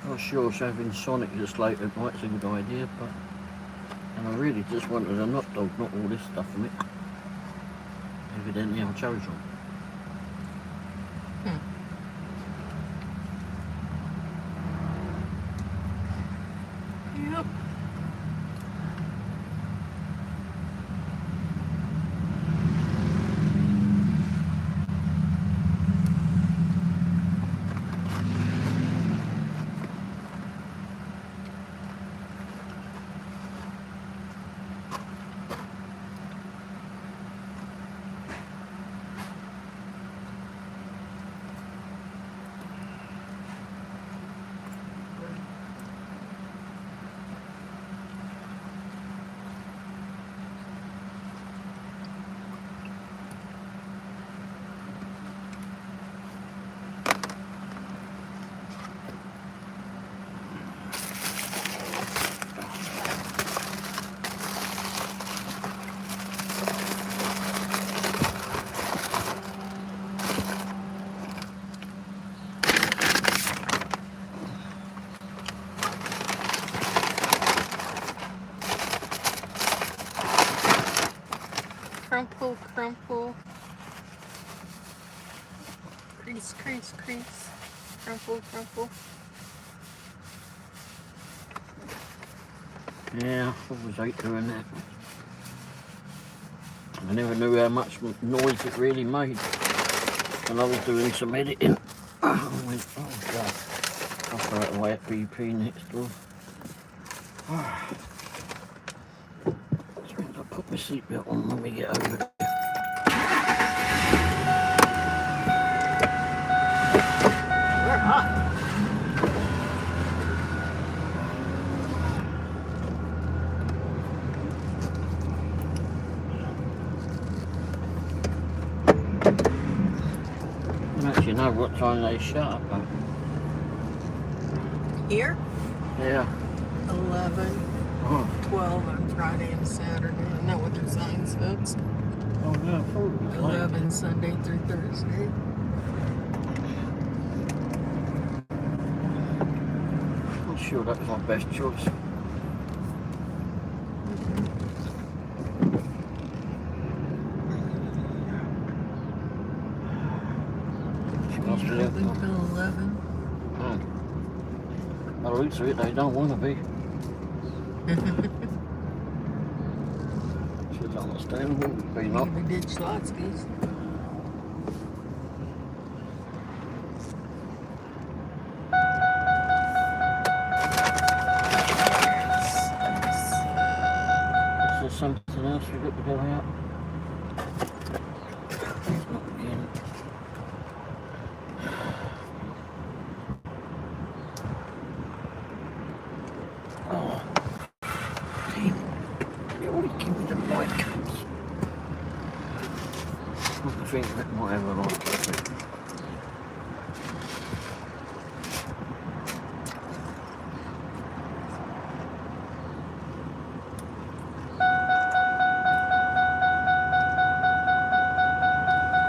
Not sure if having Sonic this late at night's a good idea, but and I really just wanted a hot dog, not all this stuff in it. Evidently I chose one. Yep. crumple. Crease, crease, crease. Crumple, crumple. Yeah, I always hate doing that. I never knew how much noise it really made when I was doing some editing. I went, oh God, I'll throw it away at BP next door. So I'll put my seatbelt on when we get over there. We're hot. I don't actually know what time they shut, but Here? yeah. 11, Oh, 12 on Friday and Saturday. Isn't that what their sign says? oh yeah, I thought it was late. 11 Sunday through Thursday. I'm sure that was my best choice. She must be out Until now. 11. By the looks of it, they don't want to be. Which is understandable. But you're not. Maybe did Schlotzky's. Is there something else we've got to go out? Not again. Oh, damn. You always give me the white cups. I think that might have a lot to it.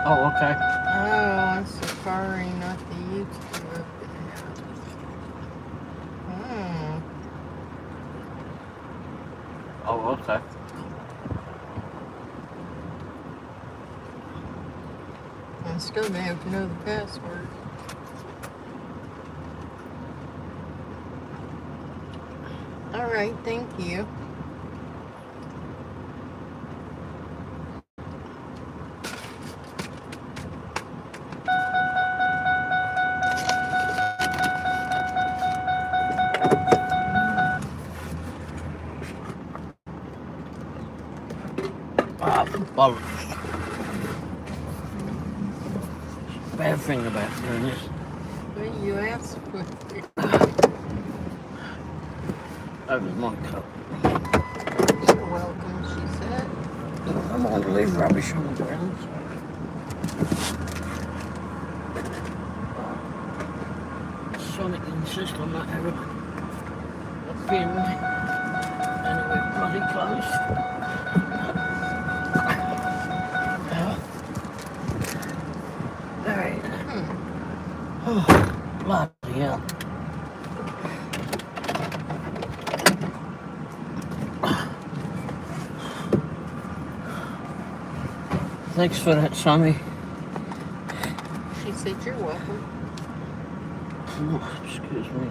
Oh, okay. Oh, on Safari, not the YouTube. Hmm. Oh, okay. I still may have to know the password. All right, thank you. Ah, bollocks. Bad thing about doing this. Well, you asked for it. That was my cup. You're welcome, she said. I'm going to leave rubbish on the ground. Sonic insist on not having a bin, and it was bloody close. Alright. Oh, bloody hell. Thanks for that, Sammy. She said you're welcome. Oh, excuse me.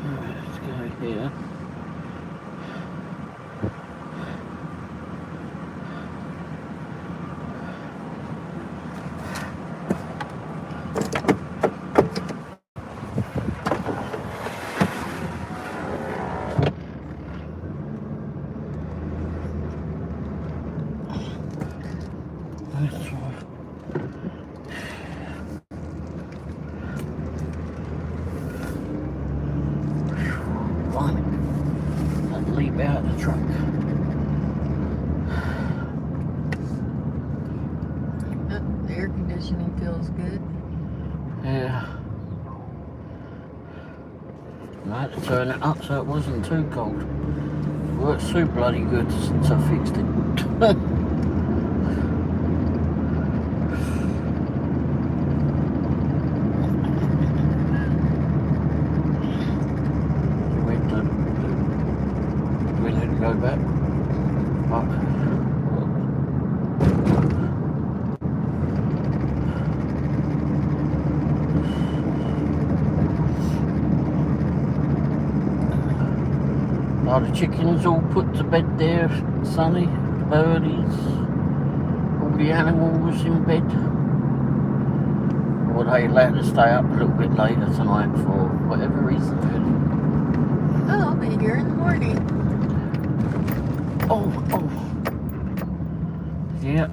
Alright, let's go here. That's right. Blimey. That leap out of the truck. The air conditioning feels good. Yeah. I had to turn it up so it wasn't too cold. It worked so bloody good since I fixed it. When the Are the chickens all put to bed there, Sonny? The birdies? All the animals in bed? Or would they allowed to stay up a little bit later tonight for whatever reason, really? Oh, I'll be here in the morning. Oh. Yeah.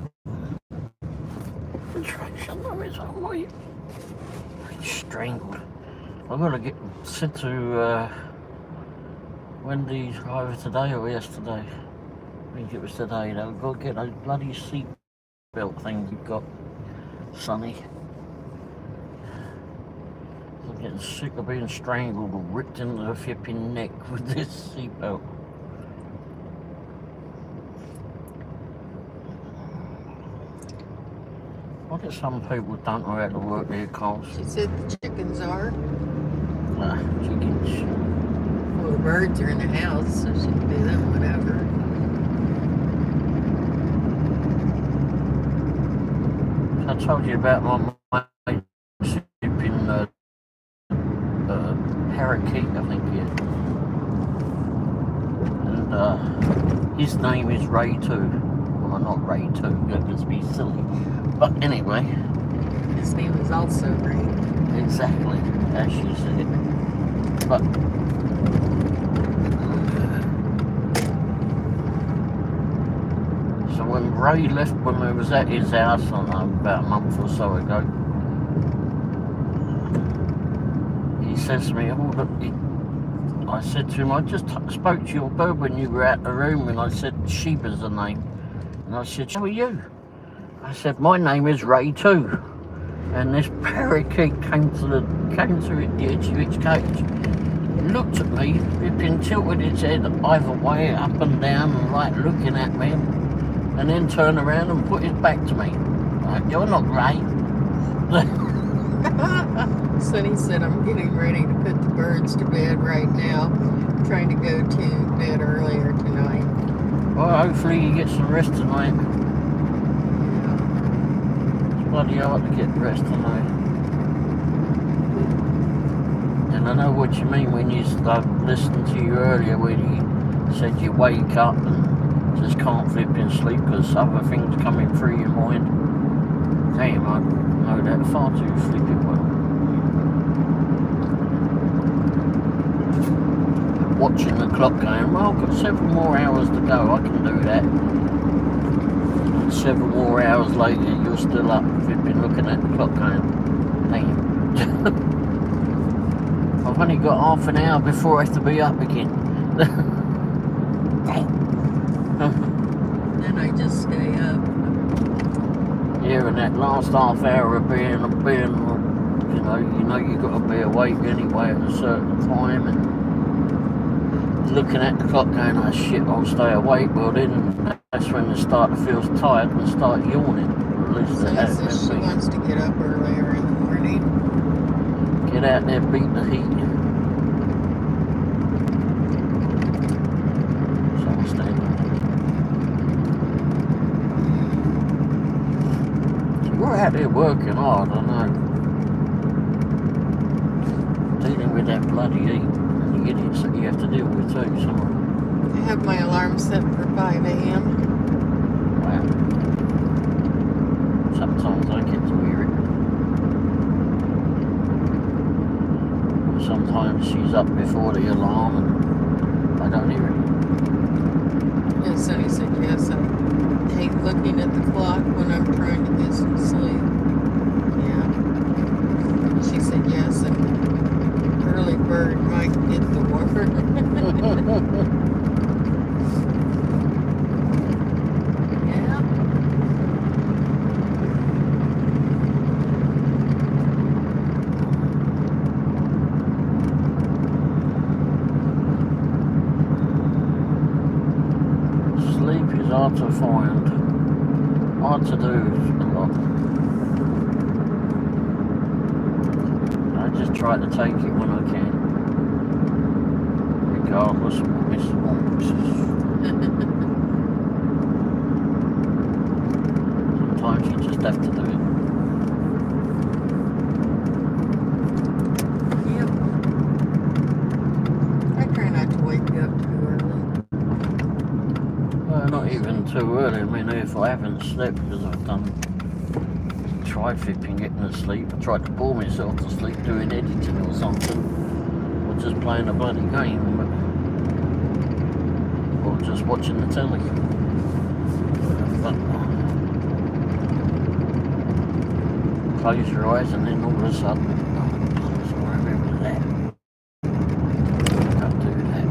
Strangled. I've got to get sent to Wendy either today or yesterday. I think it was today. They've got to get those bloody seat belt things you've got, Sonny. I'm getting sick of being strangled or ripped into the flipping neck with this seat belt. I guess some people don't know how to work their cars. She said the chickens are. Chickens. Well, the birds are in the house, so she can do them whenever. I told you about my mate shipping parakeet, I think, yeah. And his name is Ray too. Well, not Ray too, that would be silly. But anyway. His name is also Ray. Exactly, as she said. But so when Ray left, when we was at his house about a month or so ago, he says to me, "Oh, look," I said to him, "I just spoke to your bird when you were out the room," and I said, "Sheba's the name." And I said, "Who are you?" I said, "My name is Ray too." And this parakeet came to the edge of its cage, looked at me, flipping tilted its head either way, up and down, and like looking at me, and then turned around and put his back to me. Like, "You're not Ray." Sonny said, "I'm getting ready to put the birds to bed right now. I'm trying to go to bed earlier tonight." Well, hopefully you get some rest tonight. Bloody hard to get rest tonight. And I know what you mean when you listened to you earlier when you said you wake up and just can't flip in sleep because other things coming through your mind. Damn, I know that far too flipping well. Watching the clock going, well, I've got several more hours to go, I can do that. Several more hours later, you're still up, flipping, looking at the clock going, damn. I've only got half an hour before I have to be up again. Then I just stay up. Yeah, and that last half hour of being, you know you've got to be awake anyway at a certain time, and looking at the clock going, "Oh shit, I'll stay awake." Well then, that's when they start to feel tired and start yawning. Or at least Sonny says she wants to get up earlier in the morning. Get out there, beat the heat. So I'm staying. So we're out there working hard, I know. Dealing with that bloody heat and the idiots that you have to deal with too, somewhere. I have my alarm set for 5 a.m. Wow. Sometimes I get to hear it. Sometimes she's up before the alarm and I don't hear it. And Sonny said, yes, I hate looking at the clock when I'm trying to get some sleep. Yeah. She said, yes, and early bird might get the worm. Yeah. Sleep is hard to find. Hard to do a lot. I just try to take it when I can. Regardless of what Mrs. Womble says. Sometimes you just have to do it. Yep. I try not to wake you up too early. in here if I haven't slept because I've done tri-fipping getting to sleep. I tried to bore myself to sleep doing editing or something, or just playing a bloody game, or just watching the telly. But close your eyes and then all of a sudden, so I remember that. Don't do that.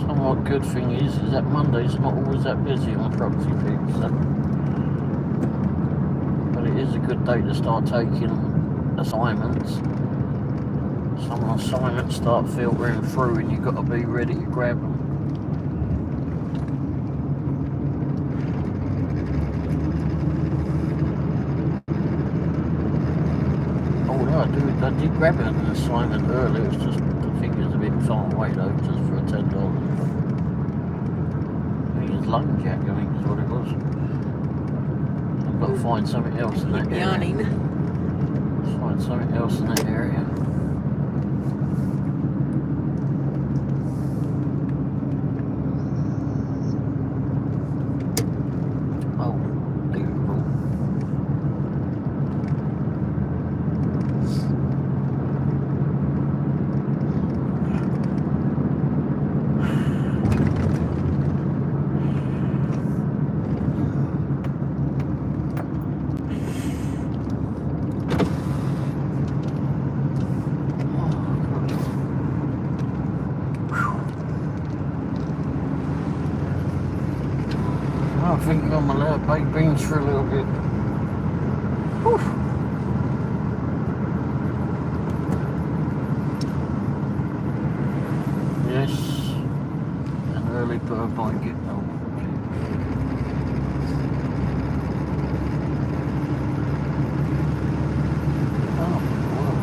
Somewhat good thing is that Monday's not always that busy on property picks. So. But it is a good day to start taking assignments. Some assignments start filtering through and you've got to be ready to grab them. Although I did grab an assignment earlier, it's just the figure's a bit far away though, just for $10. I think it's Lumberjack, I think is what it was. I've got to find something else in that area. Yawning. Find something else in that area. Oh, beautiful. I think I'm allowed baked beans for a little bit. Whew. Yes, an early bird might get no. Oh, wow.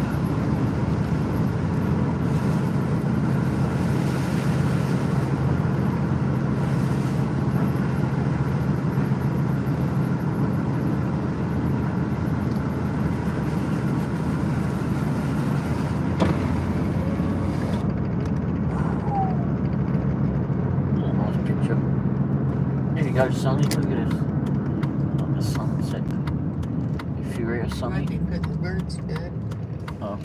There you go, Sonny. Look at this. Like the sunset. If you're here, I Sonny. think that the bird's good. Oh.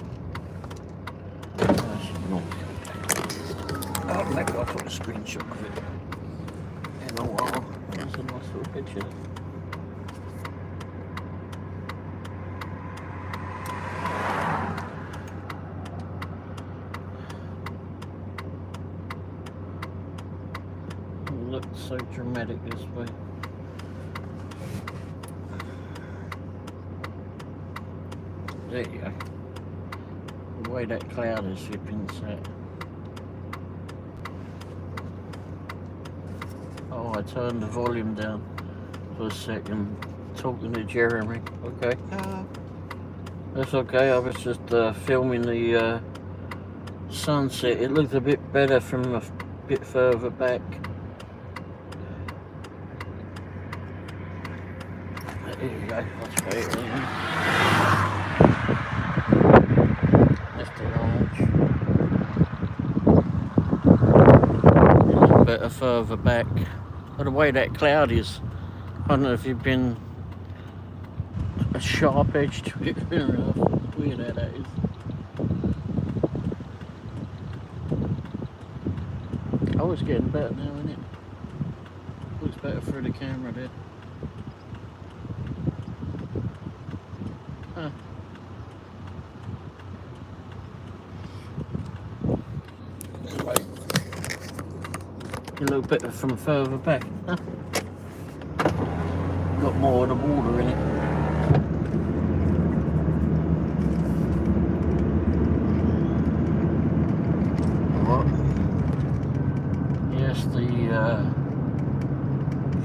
Oh, maybe I'll put a screenshot of it in a while. That's a nice little picture. Looks so dramatic this way. There you go. The way that cloud is flipping set. Oh, I turned the volume down for a second, talking to Jeremy. Okay, that's okay. I was just filming the sunset. It looked a bit better from a bit further back. There you go, that's great. Left the orange. A little bit further back. But the way that cloud is, I don't know if you've been a sharp edge to it. Fair enough. It's weird how that is. Oh, it's getting better now, isn't it? Looks better through the camera there. Huh. Right. A little bit from further back. Huh? Got more of the water in it. What? Yes, the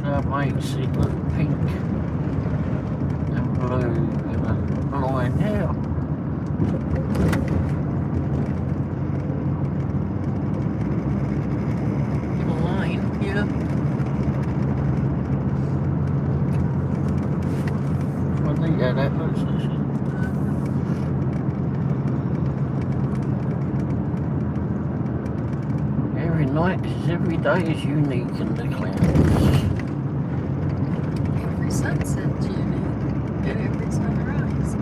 cloud makes it look pink and blue in a line here. In a line, yeah. day is unique in the clouds. Every sunset's unique, and every sunrise.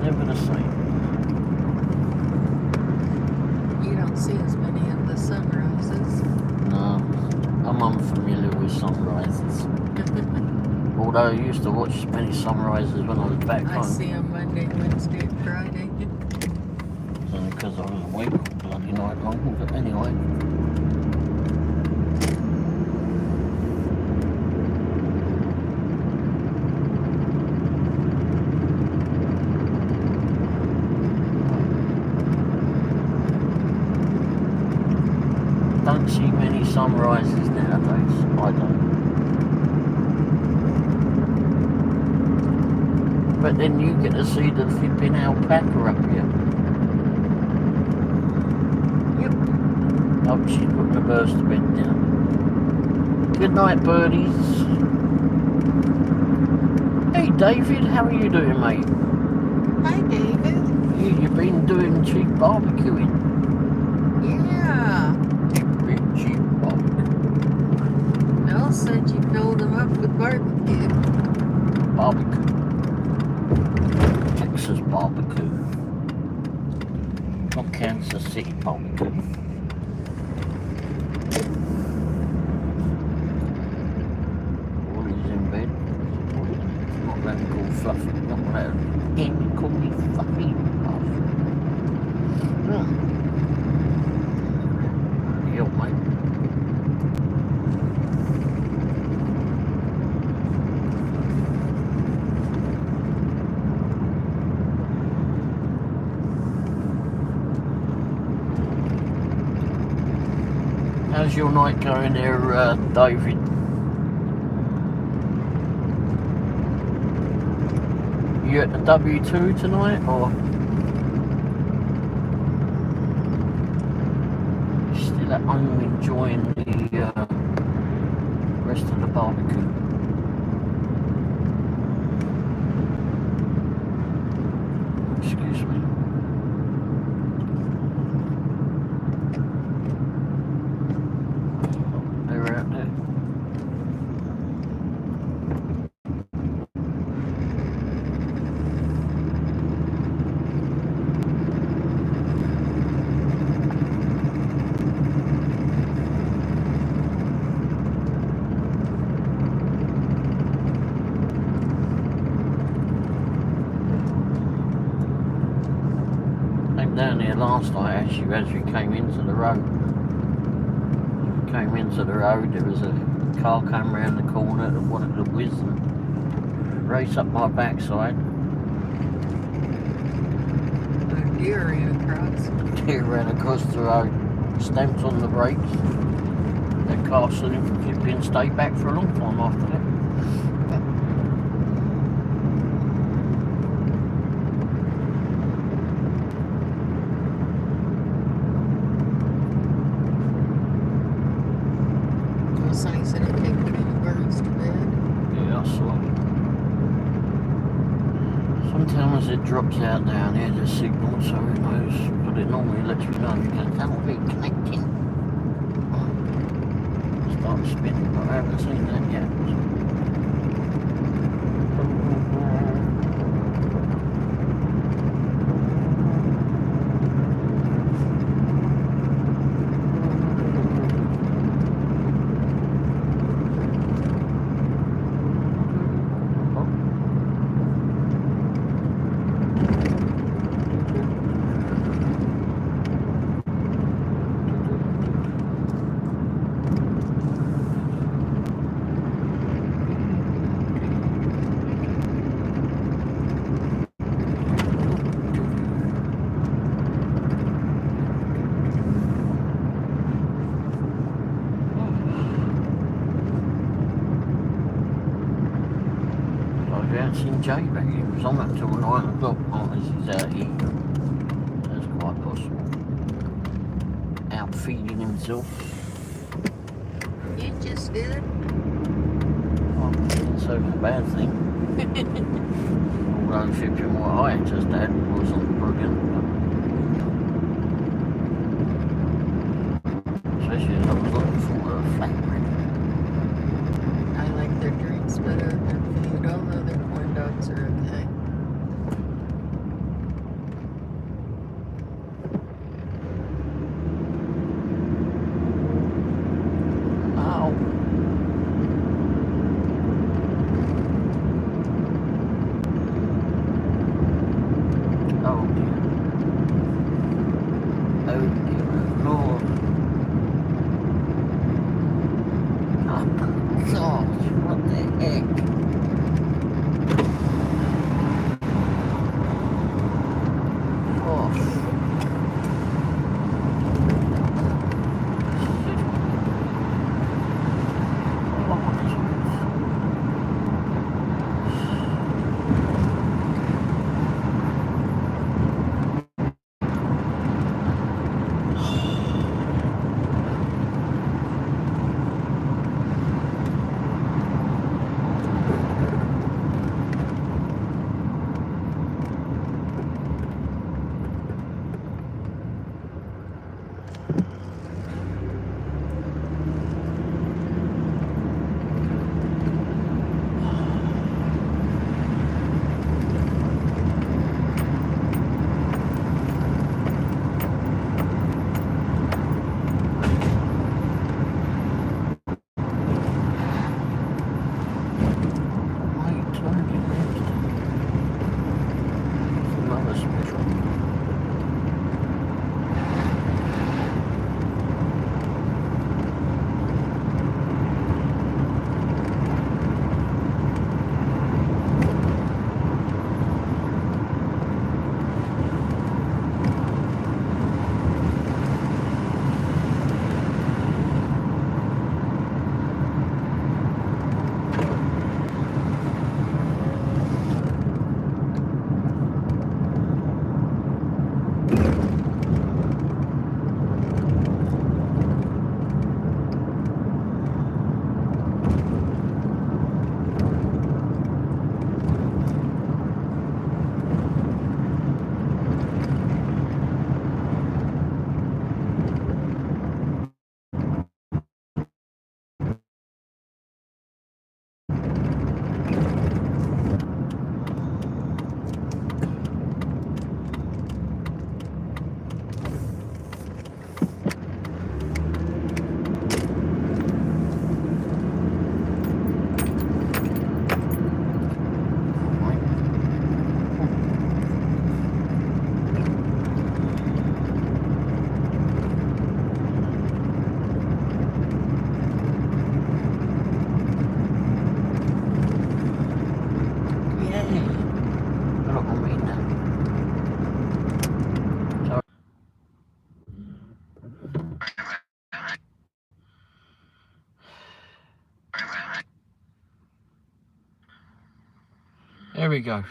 Never the same. You don't see as many of the sunrises. No, I'm unfamiliar with sunrises. Although I used to watch many sunrises when I was back I home. see them Monday, Wednesday, and Friday. It's only because I was awake all bloody night long. But anyway. Don't see many sunrises nowadays. I don't. But then you get to see the flipping alpaca up here. Yep. Oh, she's putting the birds to bed down. Good night, birdies. Hey, David, how are you doing, mate? Hi, David. You've been doing cheap barbecuing. Yeah. Big cheap barbecue. Mel said you filled them up with barbecue. Barbecue. Texas barbecue. Not Kansas City barbecue. Wally's in bed. Not let him call Fluffy. Not let him call me Fluffy. Help, mate. How's your night going there, David? You at the W2 tonight, or you still at home enjoying the rest of the barbecue? Excuse me. They're out there. Came down here last night actually as we came into the road. Came into the road, there was a car came around the corner that wanted to whiz and race up my backside. A deer ran across. Deer ran across the road, stamped on the brakes. That car stood in for flipping, stayed back for a long time after that. Sonny said he'd take the birds to bed. Yeah, I saw. Sometimes it drops out down here, the signal, so who knows. But it normally lets you know because that'll be connecting. Start spinning, but I haven't seen that yet. Seen Jay back here. He was on until 9 o'clock. Unless he's out eating. That's quite possible. Out feeding himself. You just did it. Oh, so it's a bad thing. Although flipping what I just had wasn't brilliant. I was looking for a flatbread. I like their drinks better than their food, although their corn dogs are okay. Wow. Oh dear. Oh dear Lord. Oh gosh, what the heck? Oh. There we go.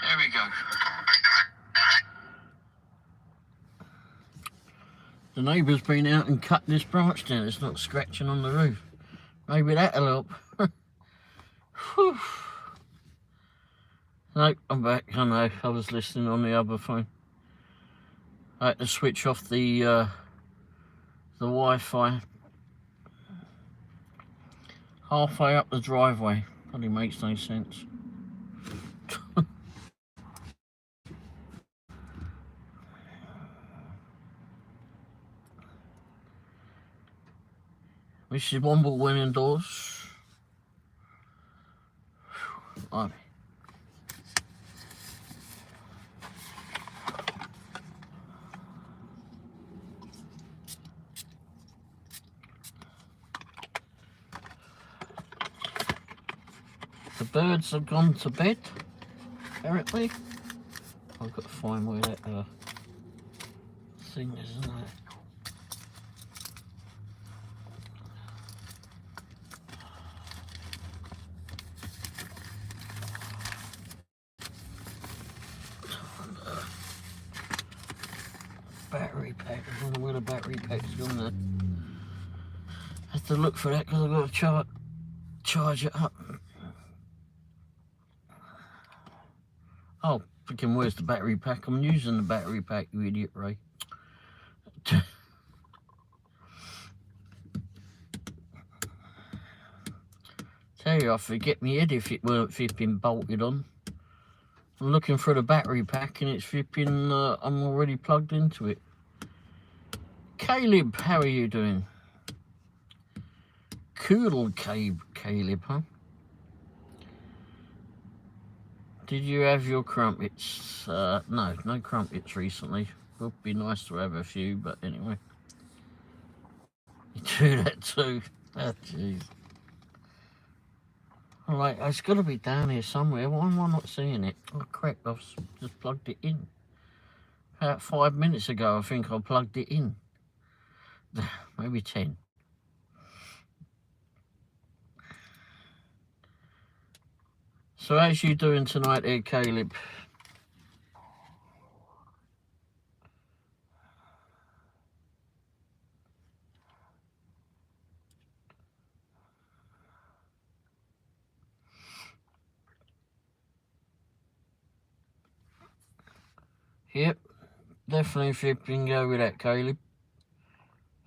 There we go. The neighbour's been out and cut this branch down. It's not scratching on the roof. Maybe that'll help. Whew. Nope, I'm back. I know, I was listening on the other phone. I had to switch off the Wi-Fi halfway up the driveway. Probably makes no sense. Mrs. Womble went indoors. Blimey. The birds have gone to bed, apparently. I've got to find where that thing is, isn't it? Battery pack. I don't know where the battery pack's gone there. I have to look for that because I've got to charge it up. Oh, freaking where's the battery pack? I'm using the battery pack, you idiot, Ray. Tell you, I forget my head if it weren't flipping bolted on. I'm looking for the battery pack and it's flipping, I'm already plugged into it. Caleb, how are you doing? Cool, Caleb, huh? Did you have your crumpets? No crumpets recently. Would be nice to have a few, but anyway. You do that too. Oh, jeez. Alright, it's got to be down here somewhere. Why am I not seeing it? Oh, crap, I've just plugged it in. About 5 minutes ago, I think I plugged it in. Maybe 10. So how's you doing tonight there, Caleb? Yep, definitely flipping go with that, Caleb.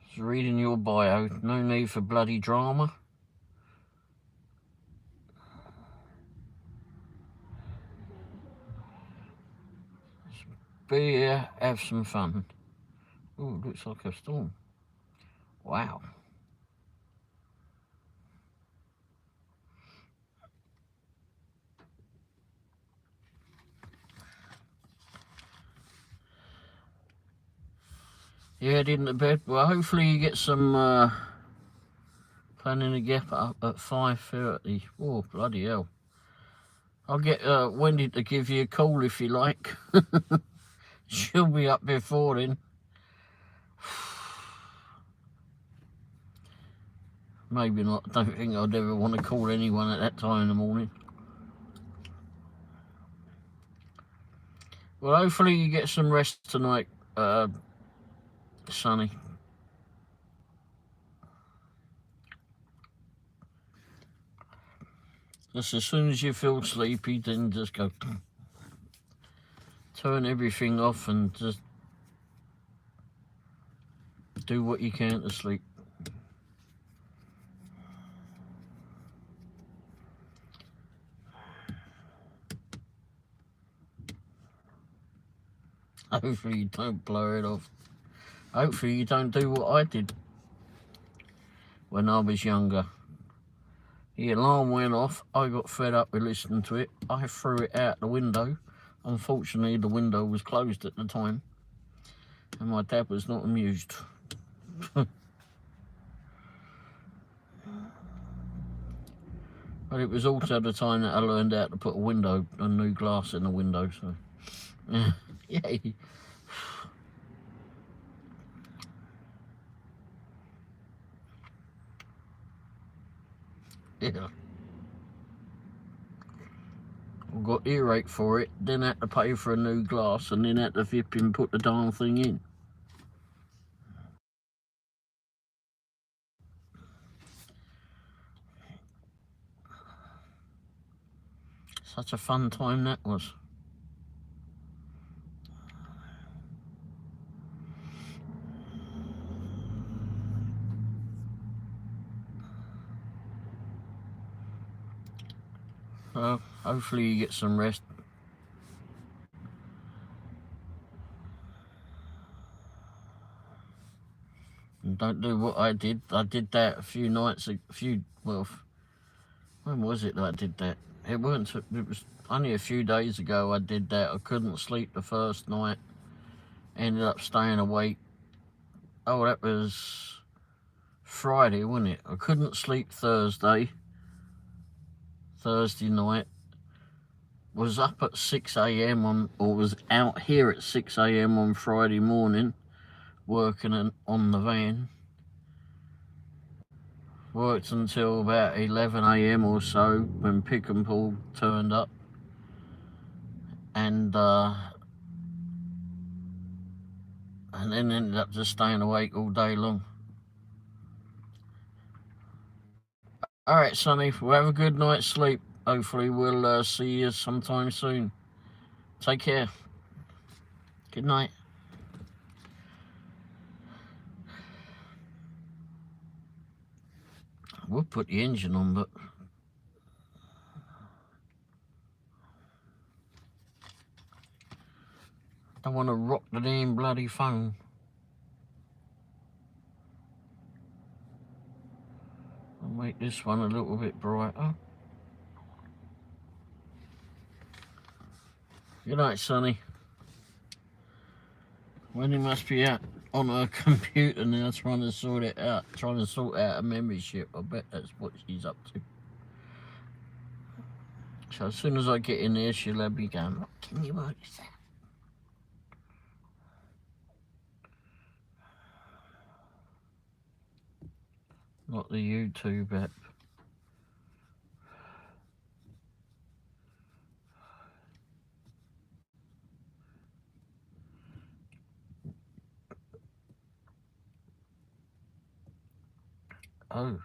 Just reading your bio. No need for bloody drama. Be here, have some fun. Oh, looks like a storm. Wow. You heading to bed? Well, hopefully you get some planning to get up at 5:30. Oh, bloody hell. I'll get Wendy to give you a call if you like. She'll be up before then. Maybe not. I don't think I'd ever want to call anyone at that time in the morning. Well, hopefully you get some rest tonight, Sonny. Just as soon as you feel sleepy, then just go turn everything off and just do what you can to sleep. Hopefully you don't blow it off. Hopefully you don't do what I did when I was younger. The alarm went off, I got fed up with listening to it, I threw it out the window. Unfortunately the window was closed at the time and my dad was not amused. But it was also the time that I learned how to put a new glass in the window, so yay. Yeah. I got earache for it, then had to pay for a new glass and then had to flipping put the darn thing in. Such a fun time that was. Hopefully you get some rest. And don't do what I did. I did that when was it that I did that? It was only a few days ago I did that. I couldn't sleep the first night. Ended up staying awake. Oh, that was Friday, wasn't it? I couldn't sleep Thursday night. Was up at 6 a.m. was out here at 6 a.m. on Friday morning, working on the van. Worked until about 11 a.m. or so when Pick and Pull turned up. And then ended up just staying awake all day long. Alright, Sonny, we'll have a good night's sleep. Hopefully we'll see you sometime soon. Take care. Good night. I would put the engine on, but I don't want to rock the damn bloody phone. I'll make this one a little bit brighter. Good night, Sonny. Wendy must be out on her computer now trying to sort out a membership. I bet that's what she's up to. So as soon as I get in there, she'll have me going, what can you work this out? Not the YouTube app. Oh.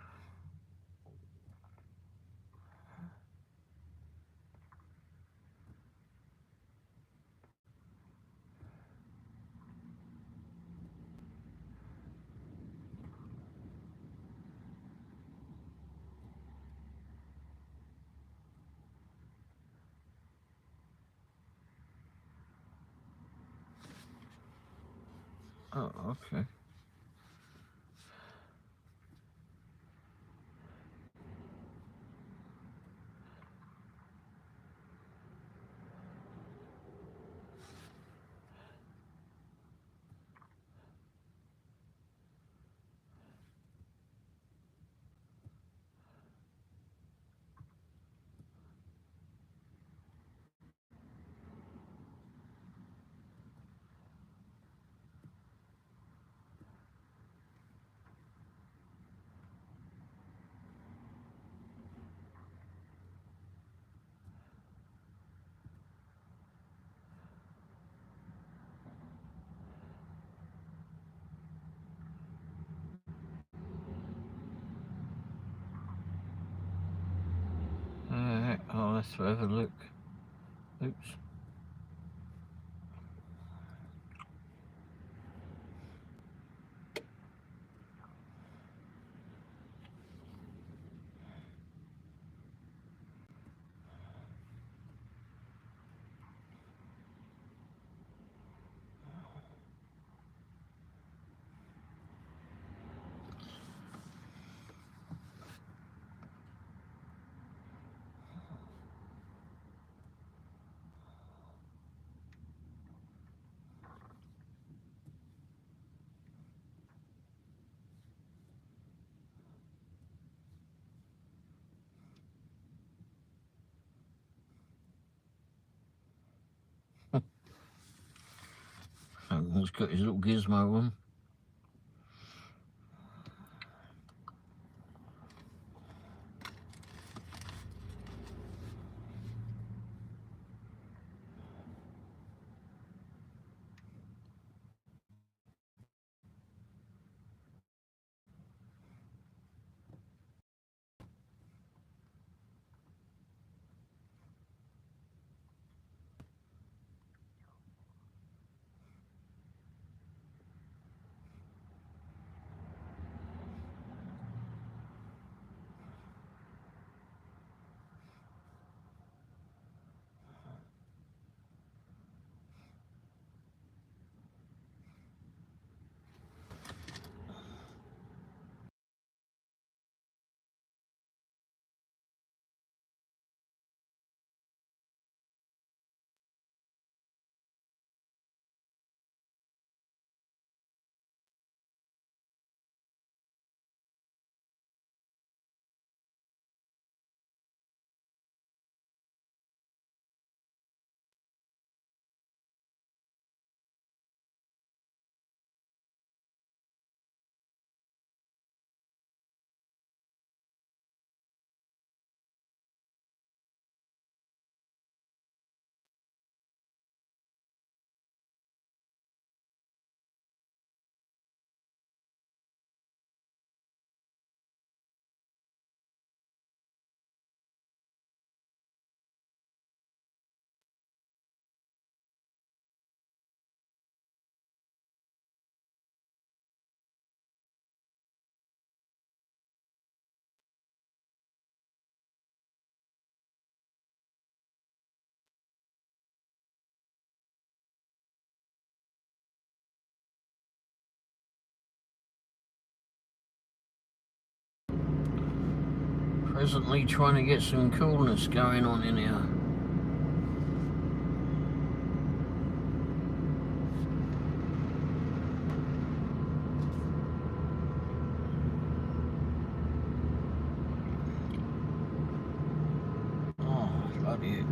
Oh, okay. Alright, let's have a look. Oops. He's got his little gizmo on. Presently trying to get some coolness going on in here. Oh, bloody heck.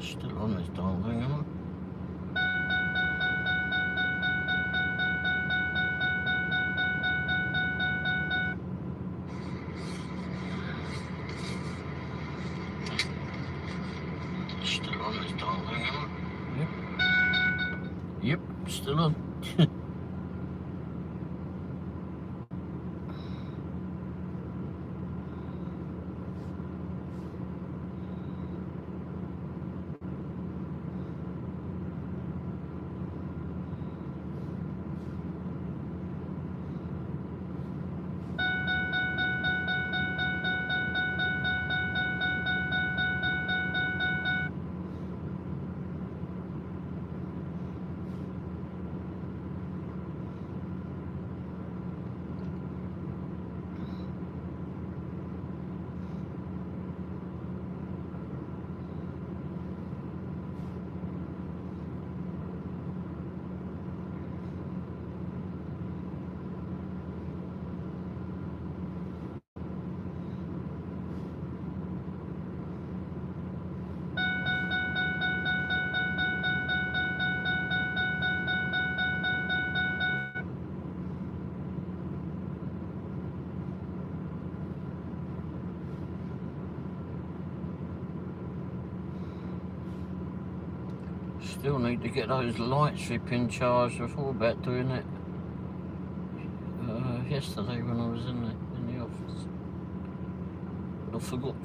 Still on this darn thing, am I? Still on this darn thing, am I? Yep, still on. Still need to get those lights flipping charged. I thought about doing it yesterday when I was in the office, but I forgot.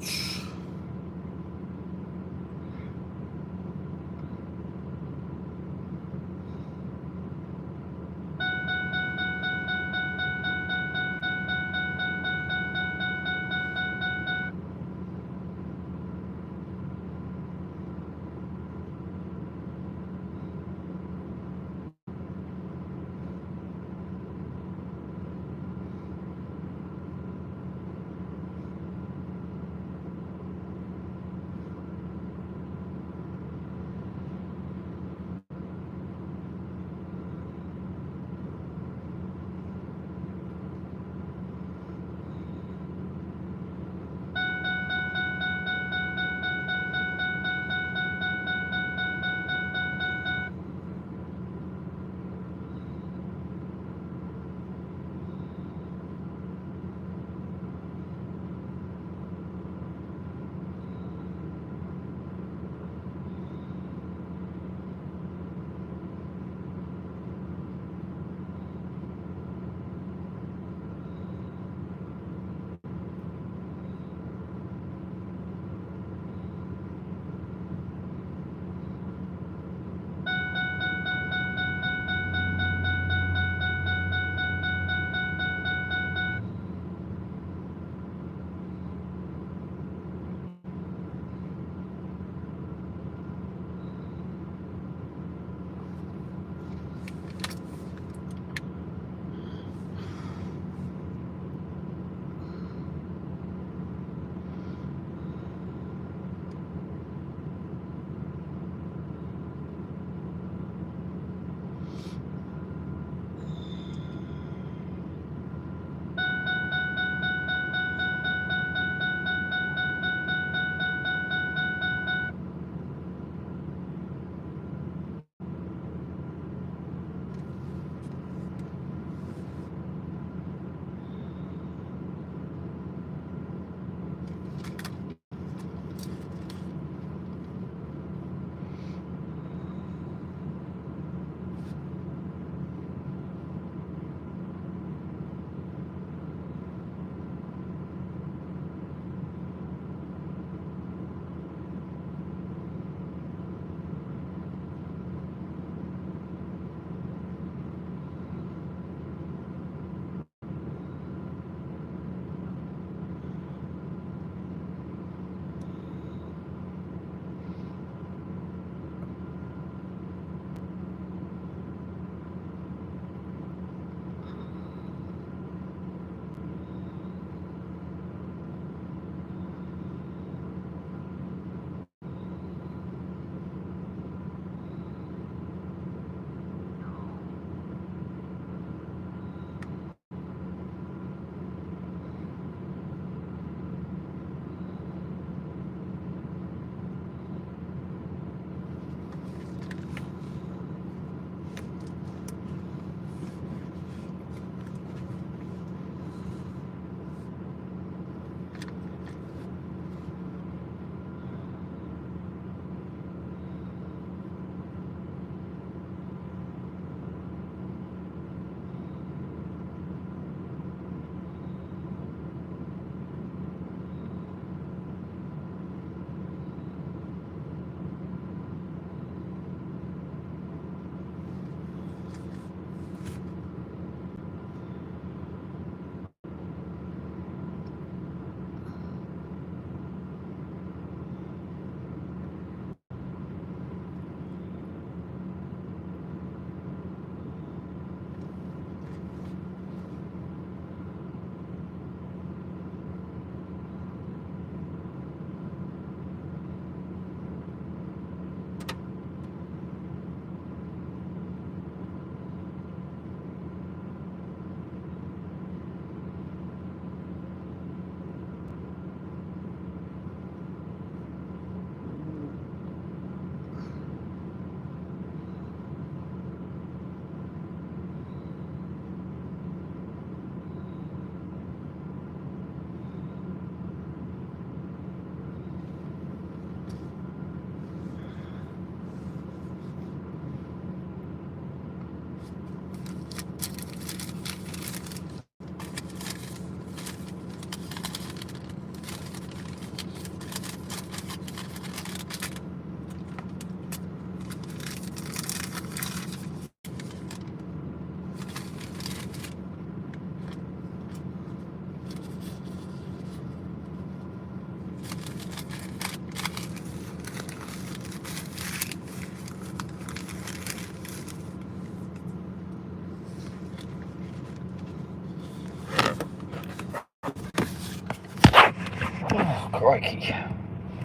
crikey.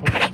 Oops.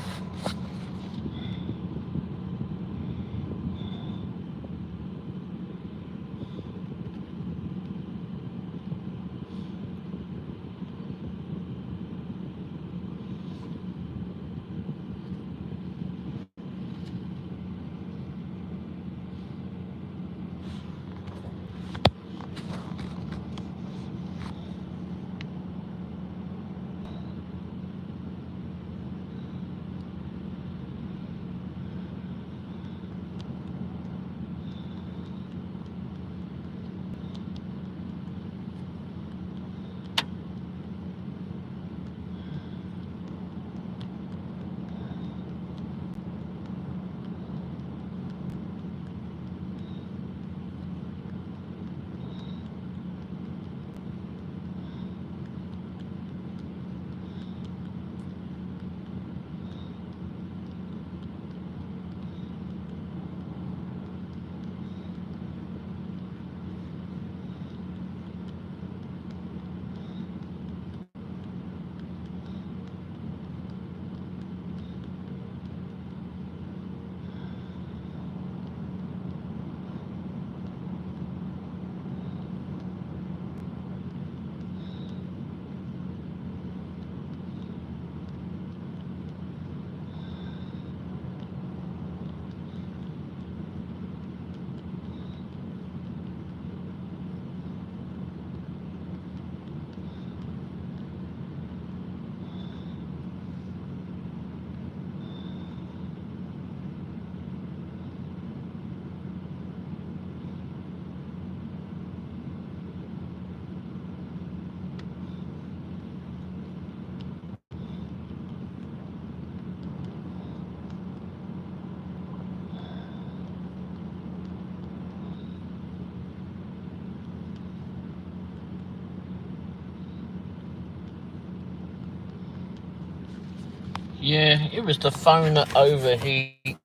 Yeah, it was the phone that overheated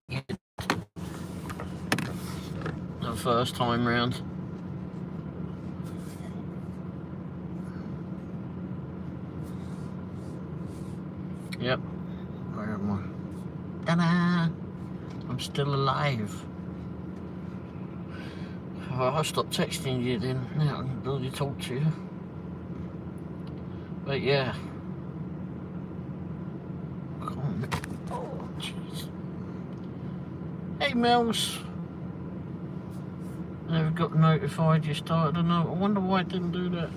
the first time round. Yep. Where am I? Ta-da! I'm still alive. Oh, I'll stop texting you then. Now I can bloody talk to you. But yeah. Come on. Oh, jeez. Hey, Mels. Never got notified you started a note. I wonder why it didn't do that.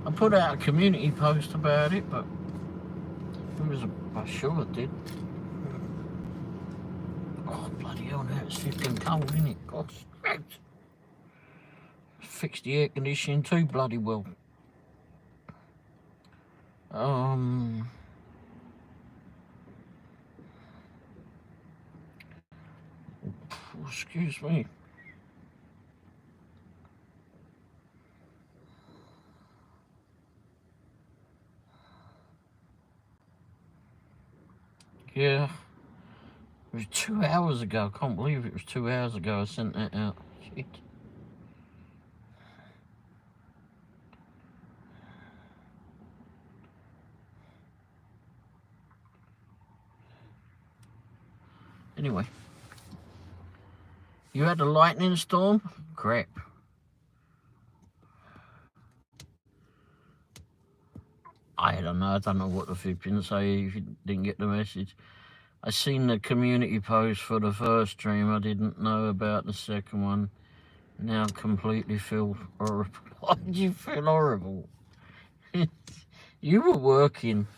I put out a community post about it, but I'm sure it did. Oh, bloody hell, now it's flipping cold, isn't it? God, fix the air conditioning too bloody well. Oh, excuse me. Yeah, it was 2 hours ago. I can't believe it was 2 hours ago I sent that out. Shit. Anyway, you had a lightning storm? Crap. I don't know what the flipping say if you didn't get the message. I seen the community post for the first stream. I didn't know about the second one. Now I completely feel horrible. Why did you feel horrible? You were working.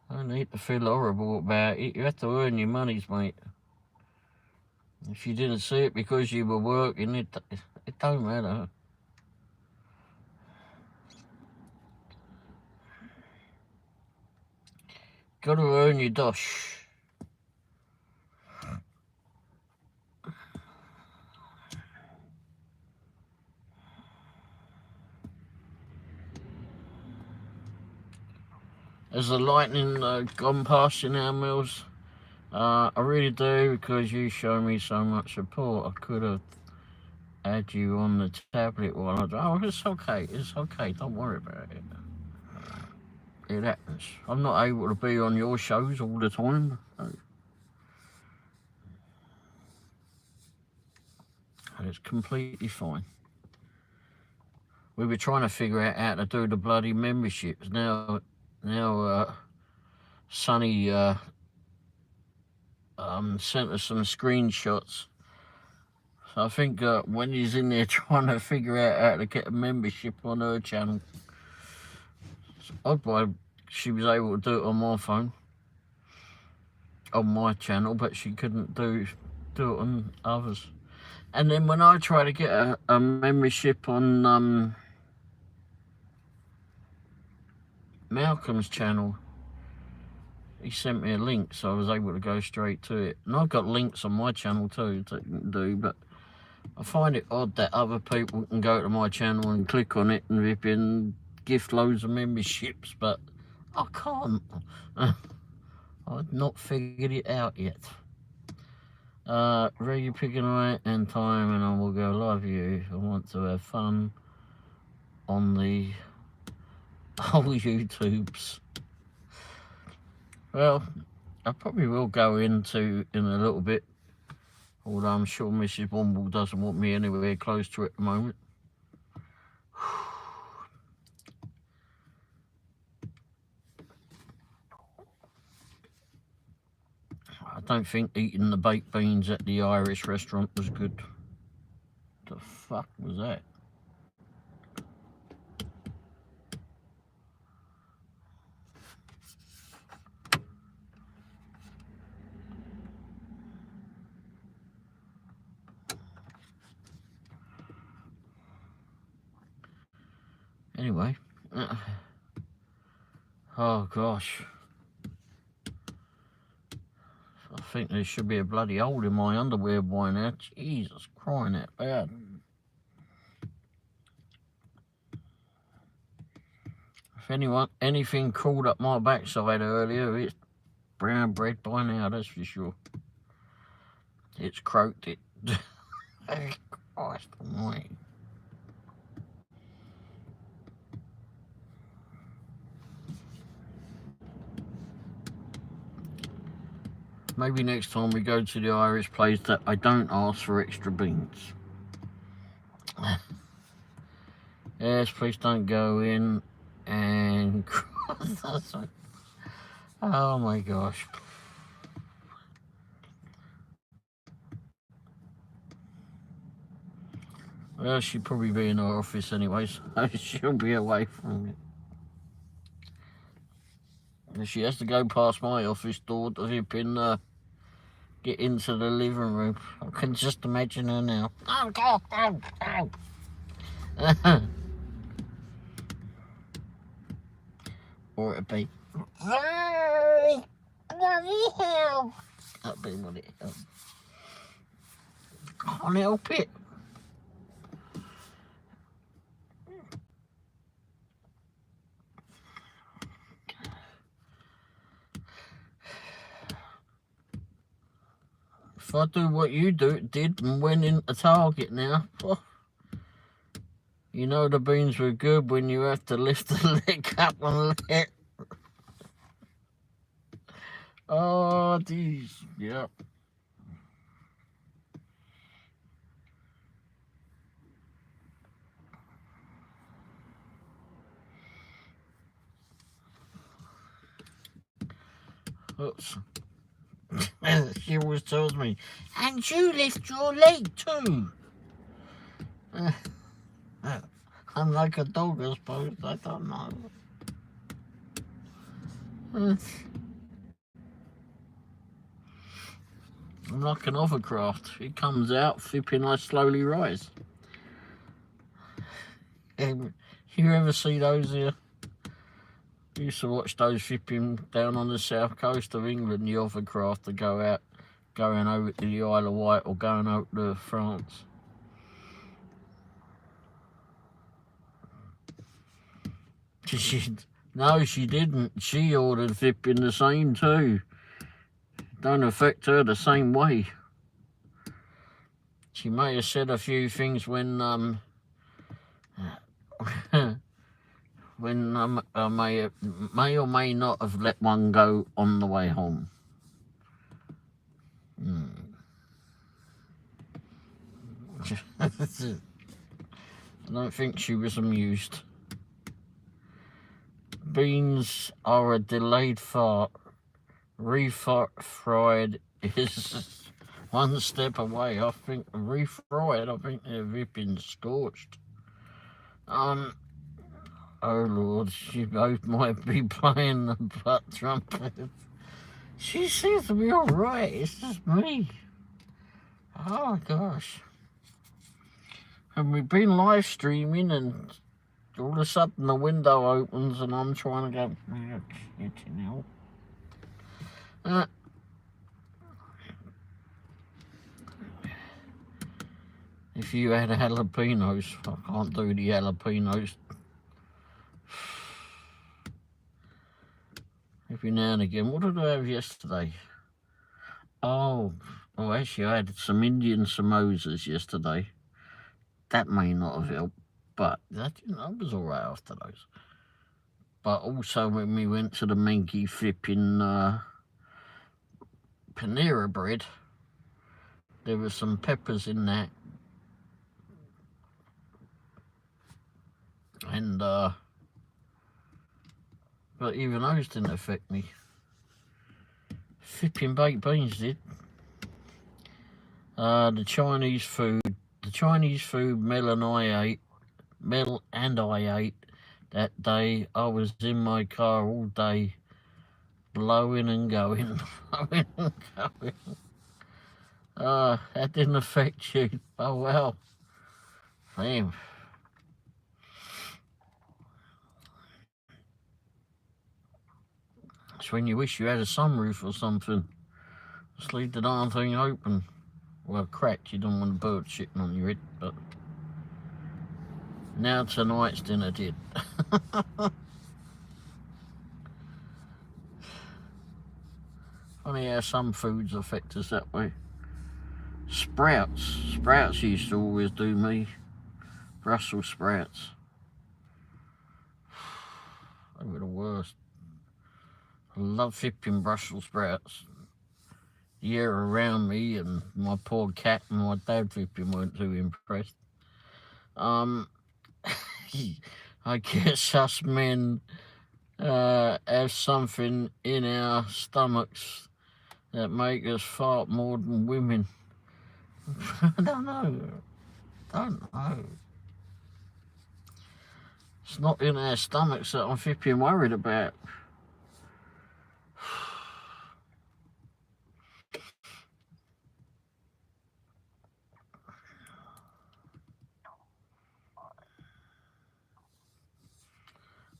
I need to feel horrible about it. You have to earn your monies, mate. If you didn't see it because you were working, it don't matter. Got to earn your dosh. Has the lightning gone past you now, Mills? I really do, because you show me so much support. I could have had you on the tablet while I... Oh, it's okay. It's okay. Don't worry about it. it happens. I'm not able to be on your shows all the time. So. And it's completely fine. We were trying to figure out how to do the bloody memberships. Now, Sonny sent us some screenshots. So I think when he's in there trying to figure out how to get a membership on her channel, she was able to do it on my phone, on my channel, but she couldn't do it on others. And then when I try to get a membership on Malcolm's channel, he sent me a link, so I was able to go straight to it. And I've got links on my channel too that you can do, but I find it odd that other people can go to my channel and click on it and rip in, gift loads of memberships, but I can't. I've not figured it out yet. Ready, pick a night and time, and I will go love you. I want to have fun on the whole YouTubes. Well, I probably will go into in a little bit, although I'm sure Mrs. Womble doesn't want me anywhere close to it at the moment. I don't think eating the baked beans at the Irish restaurant was good. The fuck was that? Anyway, oh gosh. I think there should be a bloody hole in my underwear by now. Jesus, crying out loud. If anything crawled up my backside earlier, it's brown bread by now, that's for sure. It's croaked it. Christ almighty. Maybe next time we go to the Irish place that I don't ask for extra beans. Yes, please don't go in and... Oh my gosh. Well, she'll probably be in her office anyway, so she'll be away from it. And she has to go past my office door to get into the living room. I can just imagine her now. Oh, God, oh. Or it'd be, hey, bloody hell. That'd be what it is. Can't help it. If I do what you did and went into Target now, oh, you know the beans were good when you have to lift the leg up and let. Oh, geez, yeah. Oops. She always tells me, and you lift your leg too. I'm like a dog, I suppose. I don't know. I'm like an hovercraft. It comes out, flipping, I slowly rise. You ever see those here? I used to watch those flipping down on the south coast of England, the hovercraft that go out, going over to the Isle of Wight or going over to France. No, she didn't. She ordered flipping the same too. Don't affect her the same way. She may have said a few things when when I may or may not have let one go on the way home. I don't think she was amused. Beans are a delayed fart. Refried is one step away. I think refried, I think they've been scorched. Oh Lord, she both might be playing the butt trumpet. She seems to be alright, it's just me. Oh gosh. And we've been live streaming and all of a sudden the window opens and I'm trying to go, oh, shit, you know. If you had jalapenos, I can't do the jalapenos. Every now and again. What did I have yesterday? Oh, actually I had some Indian samosas yesterday. That may not have helped, but that, I was alright after those. But also when we went to the Menki flipping Panera bread, there were some peppers in that. And but even those didn't affect me. Flipping baked beans did. The Chinese food Mel and I ate that day. I was in my car all day, blowing and going, blowing and going. That didn't affect you. Oh well. Damn. It's when you wish you had a sunroof or something. Just leave the darn thing open. Well, cracked, you don't want bird shitting on your head, but now tonight's dinner did. Funny how some foods affect us that way. Sprouts used to always do me. Brussels sprouts. They were the worst. I love flipping Brussels sprouts. The air around me and my poor cat and my dad flipping weren't too impressed. I guess us men have something in our stomachs that make us fart more than women. I don't know. It's not in our stomachs that I'm flipping worried about.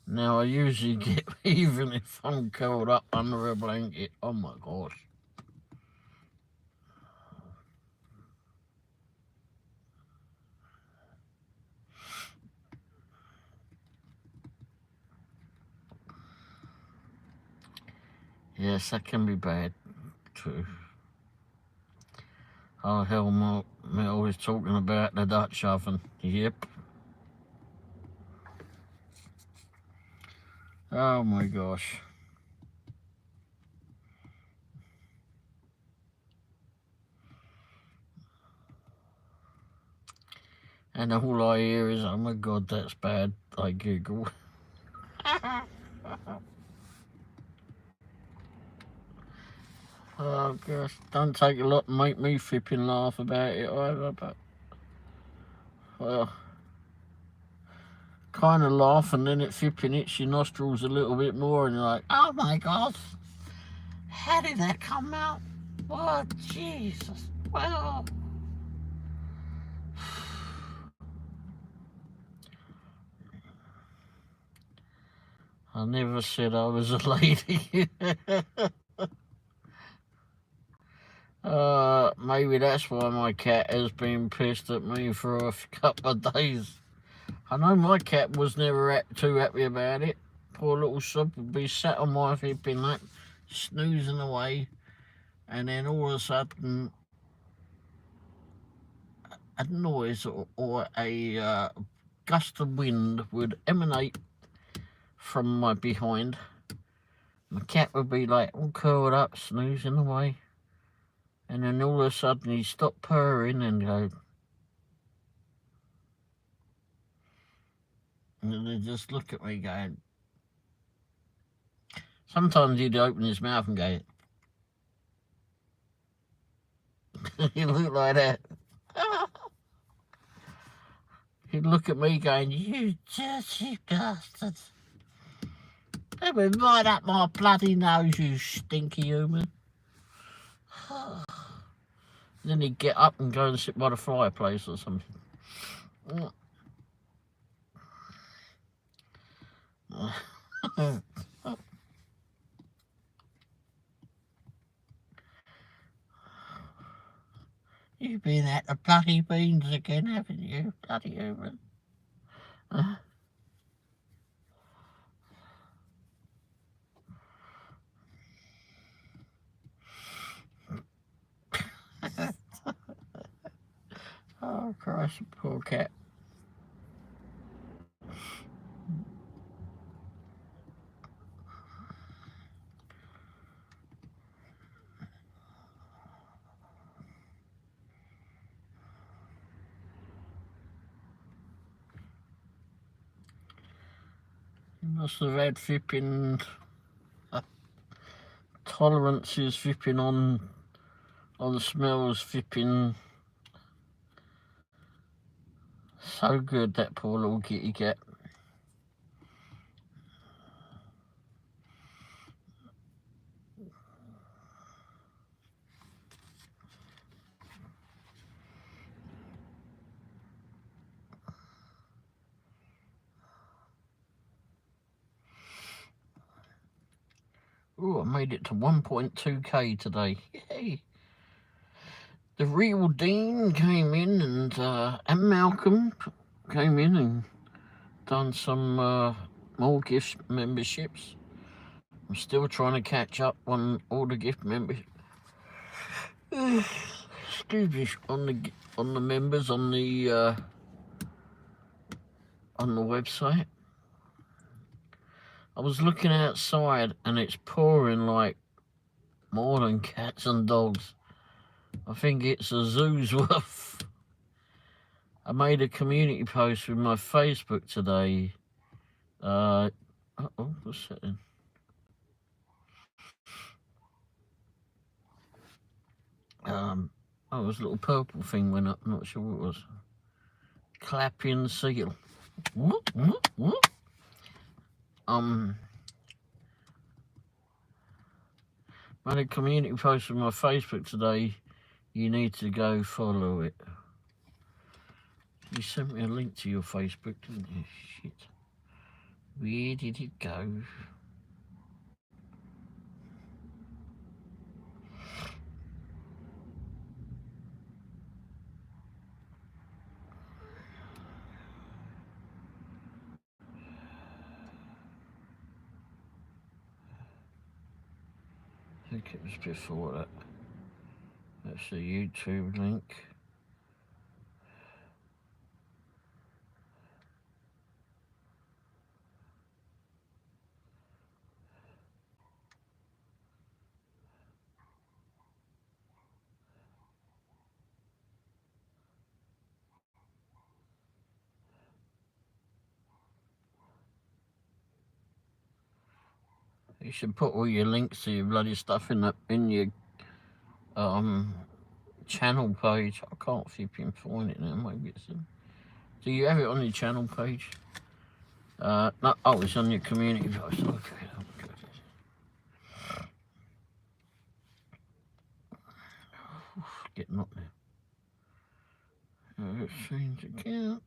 Now I usually get, even if I'm curled up under a blanket, oh my gosh. Yes, that can be bad too. Oh hell, Mel was talking about the Dutch oven. Yep. Oh my gosh. And all I hear is, oh my god, that's bad. I giggle. Oh gosh, don't take a lot to make me flipping laugh about it either, but well, kind of laugh and then it flipping hits your nostrils a little bit more and you're like, oh my god, how did that come out? What, Jesus, well. I never said I was a lady. Maybe that's why my cat has been pissed at me for a couple of days. I know my cat was never too happy about it. Poor little sub would be sat on my flipping lap, snoozing away, and then all of a sudden a noise or a gust of wind would emanate from my behind. My cat would be like all curled up, snoozing away. And then all of a sudden he'd stop purring and go. And then they'd just look at me going. Sometimes he'd open his mouth and go. He'd look like that. He'd look at me going, "You dirty bastards. They've been right up my bloody nose, you stinky human." Then he'd get up and go and sit by the fireplace or something. You've been at the bloody beans again, haven't you, bloody human? Oh, Christ, poor cat. He must have had flipping tolerances flipping on smells flipping so good, that poor little kitty cat. Oh, I made it to 1.2k today. Yay! The real Dean came in and Malcolm came in and done some more gift memberships. I'm still trying to catch up on all the gift members. Excuse me, on the members on the website. I was looking outside and it's pouring like more than cats and dogs. I think it's a zoo's worth. I made a community post with my Facebook today. What's that then? Oh, this little purple thing went up. I'm not sure what it was. Clapping seal. Whoop, whoop, whoop. Made a community post on my Facebook today. You need to go follow it. You sent me a link to your Facebook, didn't you? Shit. Where did it go? I think it was before that. That's a YouTube link. You should put all your links to your bloody stuff in your channel page. I can't flipping find it now. Maybe it's in. Do you have it on your channel page? No. Oh, it's on your community post. Okay. Getting up there. Let's change account.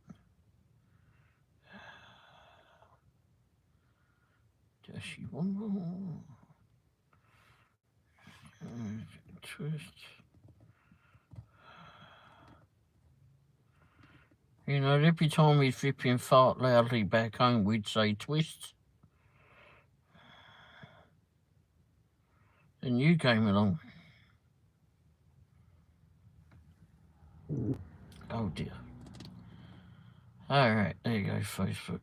Dashy Womble. Twist. You know, every time we'd flipping fart loudly back home, we'd say twist. Then you came along. Oh dear. Alright, there you go, Facebook.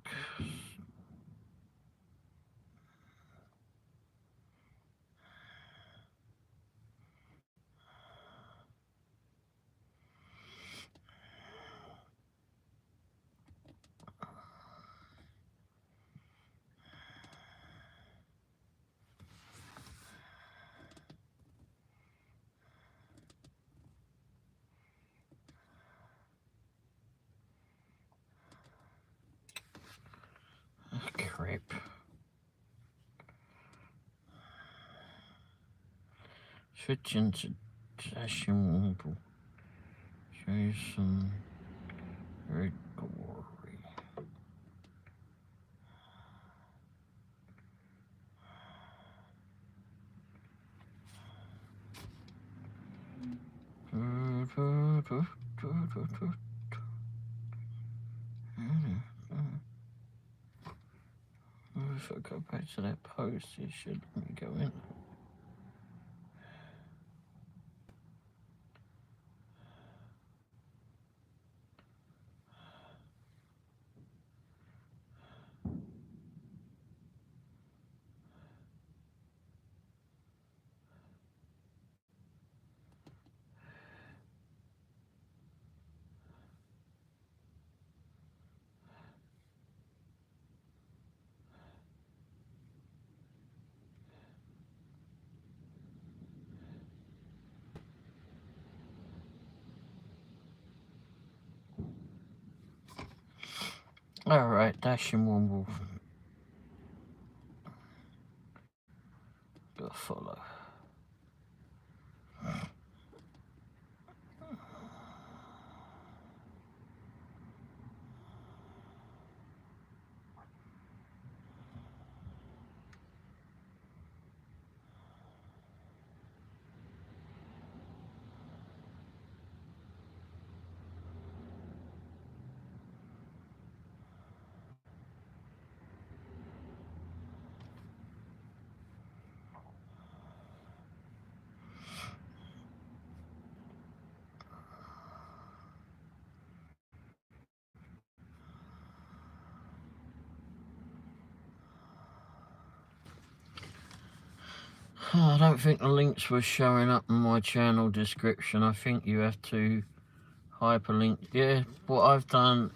Switch into Dashing Womble. Jason Gregory. If I go back to that post, it should let me go in. Alright, Dashing Womble. Go follow. I don't think the links were showing up in my channel description. I think you have to hyperlink. Yeah, what I've done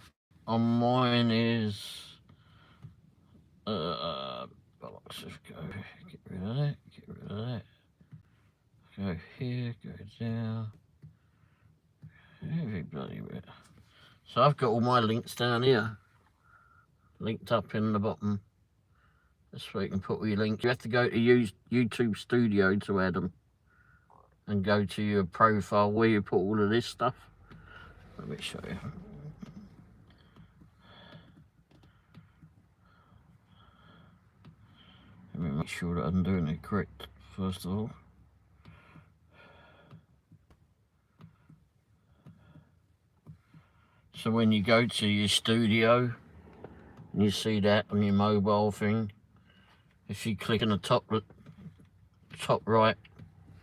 on mine is let's just go get rid of that, get rid of that. Go here, go down. Every bloody bit. So I've got all my links down here, linked up in the bottom. That's where you can put all your links. You have to go to YouTube Studio to add them, and go to your profile where you put all of this stuff. Let me show you. Let me make sure that I'm doing it correct first of all. So when you go to your studio and you see that on your mobile thing, if you click on the top right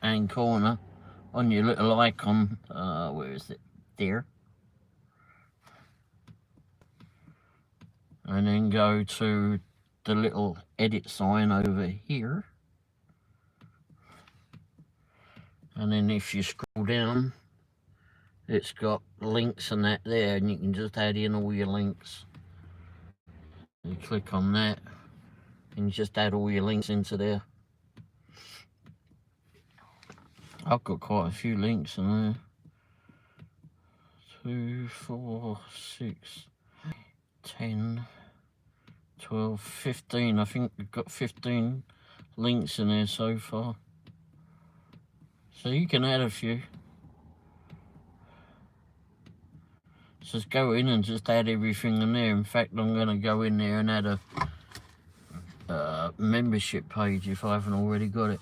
hand corner on your little icon, where is it? There. And then go to the little edit sign over here. And then if you scroll down, it's got links and that there, and you can just add in all your links. You click on that, and you just add all your links into there. I've got quite a few links in there. 2, 4, 6, 10, 12, 15. I think we've got 15 links in there so far. So you can add a few. Just go in and just add everything in there. In fact, I'm going to go in there and add a membership page if I haven't already got it.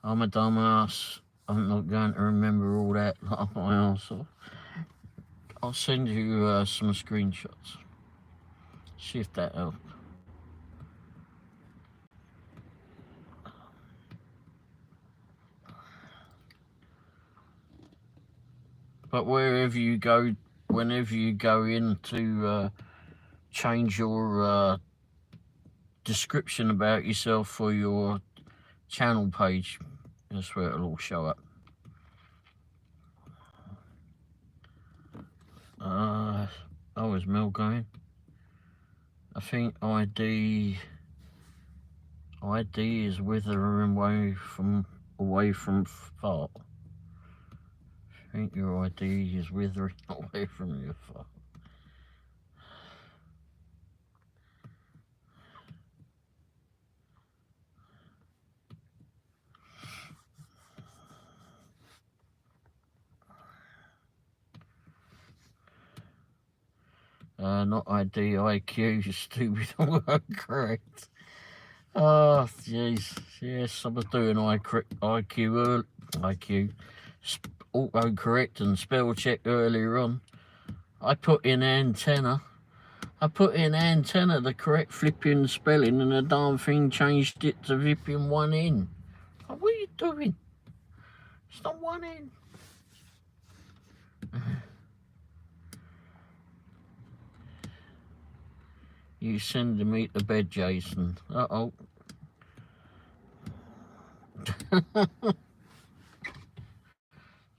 I'm a dumbass. I'm not going to remember all that like my arse off. I'll send you some screenshots. See if that helps. But wherever you go, whenever you go in to change your description about yourself for your channel page, that's where it'll all show up. Oh, is Mel going? I think ID is withering away from fart. I think your ID is withering away from your fart. Not ID, IQ, you stupid correct. Oh, jeez. Yes, I was doing IQ, autocorrect and spell check earlier on. I put in antenna. The correct flipping spelling, and the darn thing changed it to flipping one in. What are you doing? It's not one in. You sending me to bed, Jason. Uh-oh.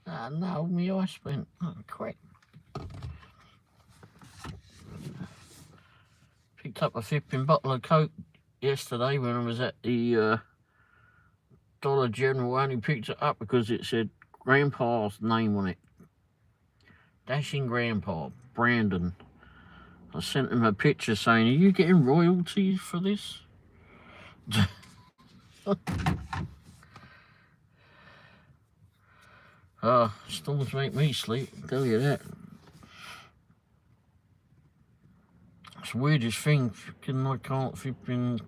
Ah, no, me ice went. Oh, crap. Picked up a flipping bottle of Coke yesterday when I was at the Dollar General. I only picked it up because it said Grandpa's name on it. Dashing Grandpa, Brandon. I sent him a picture saying, "Are you getting royalties for this?" Storms make me sleep, I'll tell you that. It's the weirdest thing, I can't flipping...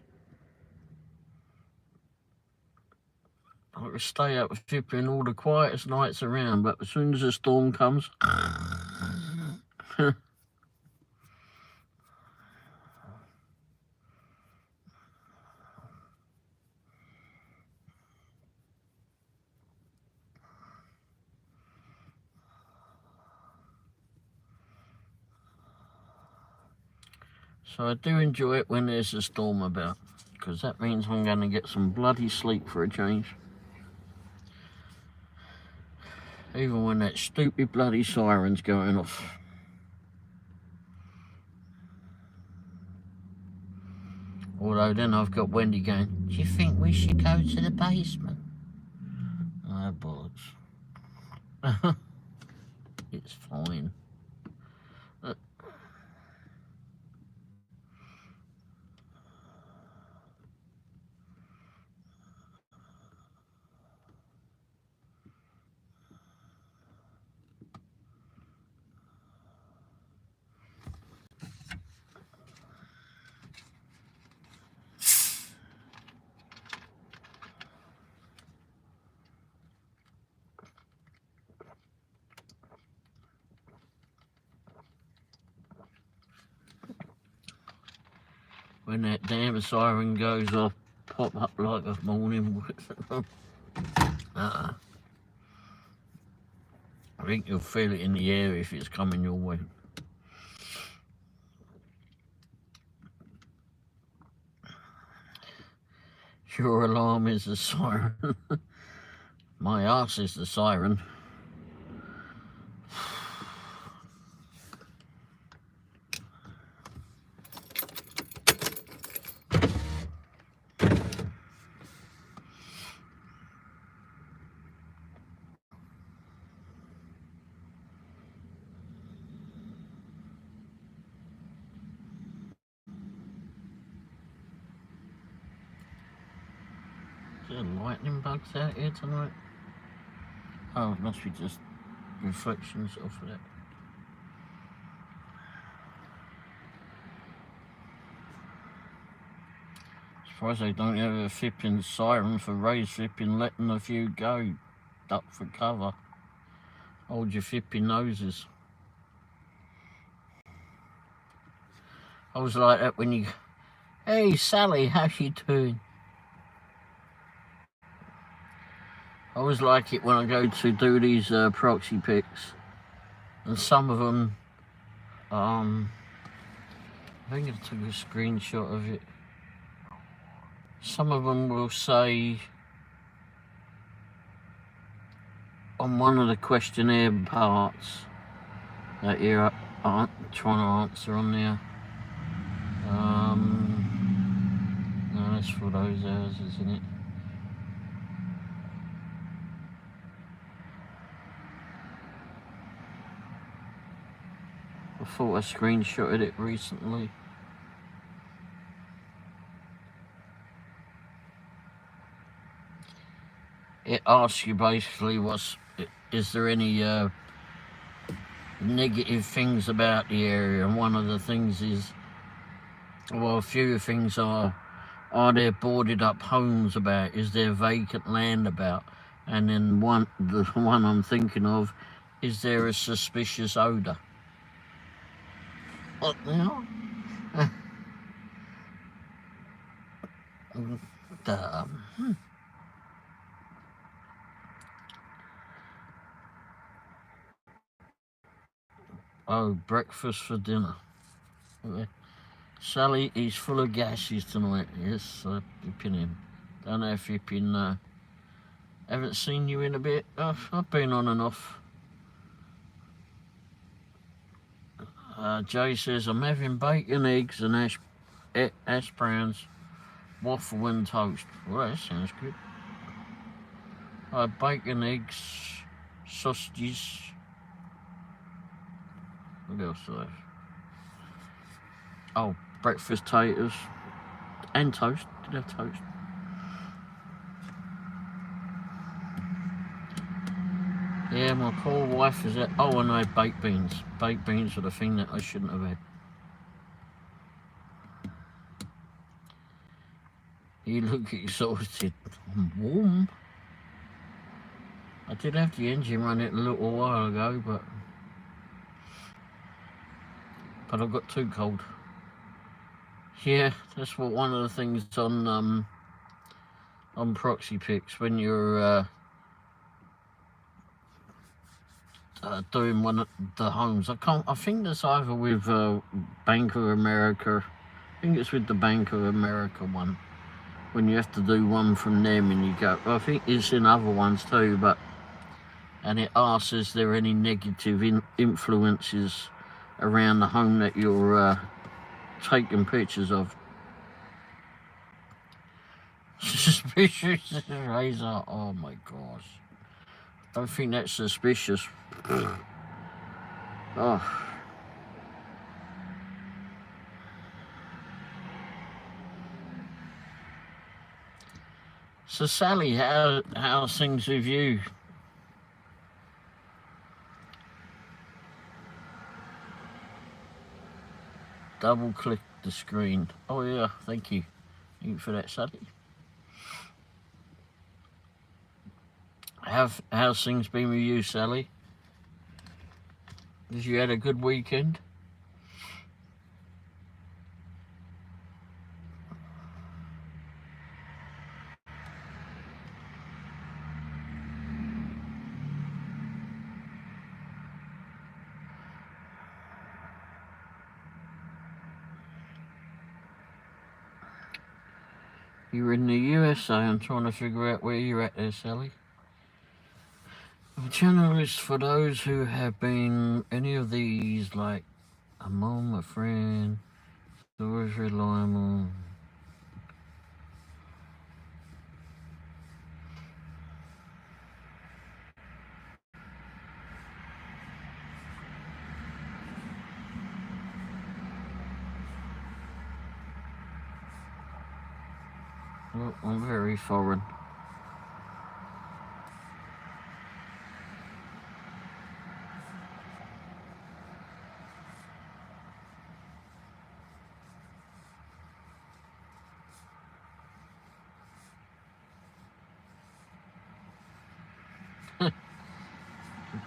I could stay up flipping all the quietest nights around, but as soon as a storm comes... So I do enjoy it when there's a storm about, because that means I'm going to get some bloody sleep for a change. Even when that stupid bloody siren's going off. Although then I've got Wendy going, "Do you think we should go to the basement?" Oh, bollocks. It's fine. When that damn siren goes off, pop up like a morning. I think you'll feel it in the air if it's coming your way. Your alarm is the siren. My arse is the siren. Is there lightning bugs out here tonight? Oh, it must be just reflections off of that. Surprised they don't have a flipping siren for Ray's flipping letting a few go. Duck for cover. Hold your flipping noses. I was like that when you... "Hey Sally, how you doing?" I always like it when I go to do these proxy pics, and some of them, I think I took a screenshot of it. Some of them will say on one of the questionnaire parts that you're trying to answer on there. No, that's for those hours, isn't it? I thought I screenshotted it recently. It asks you basically is there any negative things about the area, and one of the things is, well, a few things are there boarded up homes about? Is there vacant land about? And then the one I'm thinking of, is there a suspicious odour? What the hell? Damn. Oh, breakfast for dinner. Okay. Sally is full of gases tonight. Yes, I've been in. Don't know if you've been. Haven't seen you in a bit. I've been on and off. Jay says I'm having bacon, eggs, and hash browns, waffle and toast. Well, that sounds good. Bacon, eggs, sausages. What else do I have? Oh, breakfast taters and toast. Did I have toast? Yeah, my poor wife is at. Oh, and I had baked beans. Baked beans are the thing that I shouldn't have had. You look exhausted. I'm warm. I did have the engine running a little while ago, but I got too cold. Yeah, that's what one of the things on proxy pics when you're doing one of the homes. I think that's either with Bank of America. I think it's with the Bank of America one. When you have to do one from them and you go. I think it's in other ones too, and it asks is there any negative influences around the home that you're taking pictures of. Suspicious razor. Oh my gosh. Don't think that's suspicious. Oh. So Sally, how's things with you? Double click the screen. Oh yeah, thank you. Thank you for that, Sally. How's things been with you, Sally? Have you had a good weekend? You're in the USA. I'm trying to figure out where you're at there, Sally. The channel is for those who have been any of these, like a mom, a friend, stories reliable. Well, I'm very foreign.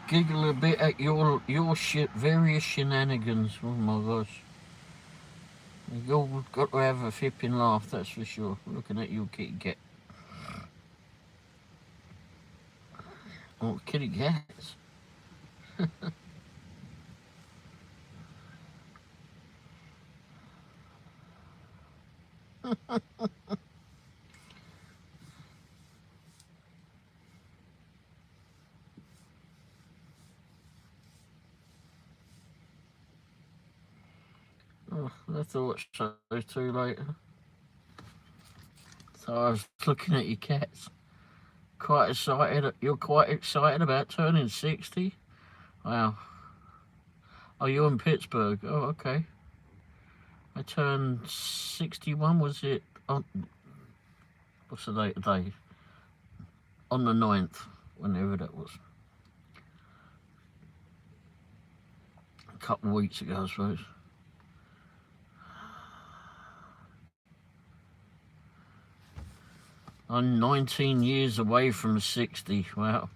Giggle a bit at your various shenanigans. Oh my gosh. You've got to have a flipping laugh, that's for sure. Looking at your kitty cat. Oh, kitty cats. Oh, I thought those two later. So I was looking at your cats. Quite excited. You're quite excited about turning 60? Wow. Oh, you're in Pittsburgh. Oh, okay. I turned 61, was it? On, what's the date today? On the 9th, whenever that was. a couple of weeks ago, I suppose. I'm 19 years away from 60. Wow.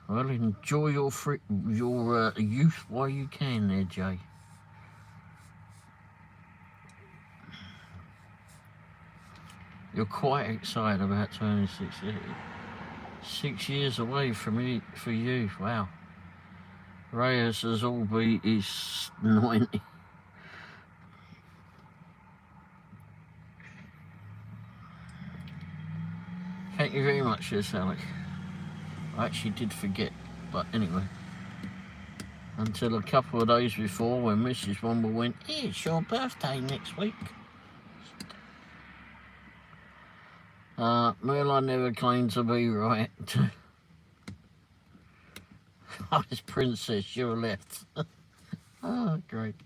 Well, enjoy your youth while you can there, Jay. You're quite excited about turning 60. 6 years away from me for you. Wow. Reyes has all be is 90. Thank you very much, yes, Alec. I actually did forget, but anyway. Until a couple of days before when Mrs. Womble went, hey, it's your birthday next week. Merlin never claimed to be right. I was princess, you're left. Oh, great.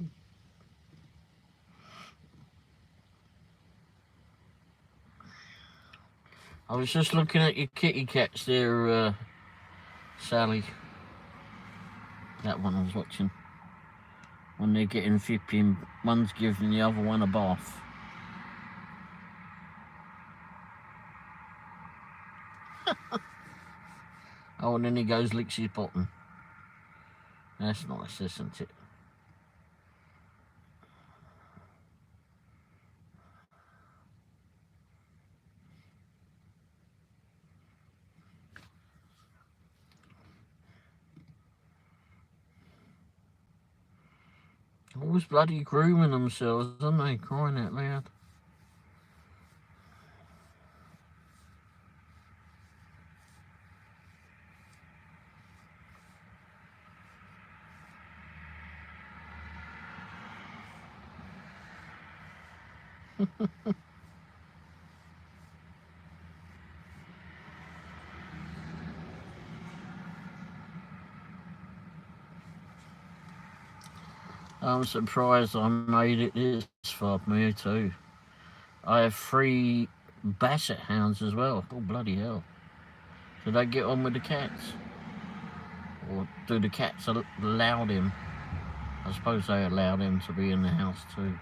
I was just looking at your kitty cats there, Sally. That one I was watching. When they're getting flipping, one's giving the other one a bath. Oh, and then he goes, licks his bottom. That's nice, isn't it? Always bloody grooming themselves, aren't they? Crying out loud. I'm surprised I made it this far. Me too. I have 3 basset hounds as well. Oh, bloody hell. Do they get on with the cats? Or do the cats allow them? I suppose they allow them to be in the house too.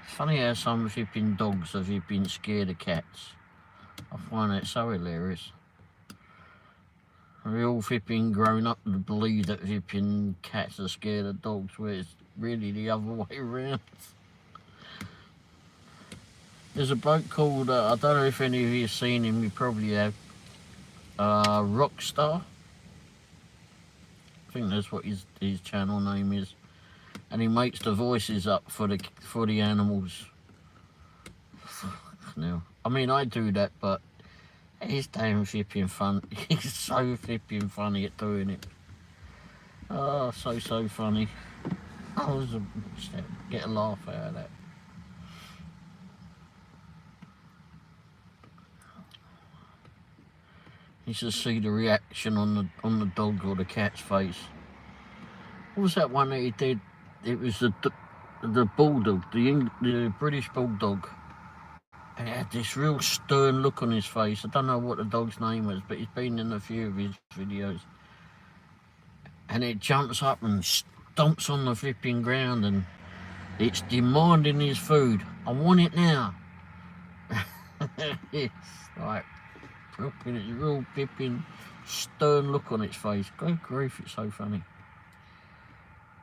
It's funny how some flipping dogs have been scared of cats. I find that so hilarious. We're all flipping grown up to believe that flipping cats are scared of dogs, where it's really the other way around. There's a bloke called, I don't know if any of you have seen him, you probably have, Rockstar. I think that's what his channel name is. And he makes the voices up for the animals. Now, I mean, I do that, but he's damn flipping fun. He's so flipping funny at doing it. Oh, so funny. I was get a laugh out of that. You should see the reaction on the dog or the cat's face. What was that one that he did? It was the bulldog, the British bulldog. And he had this real stern look on his face. I don't know what the dog's name was, but he's been in a few of his videos. And it jumps up and stomps on the flipping ground and it's demanding his food. I want it now. It's like flipping, it's a real flipping stern look on its face. Good grief, it's so funny.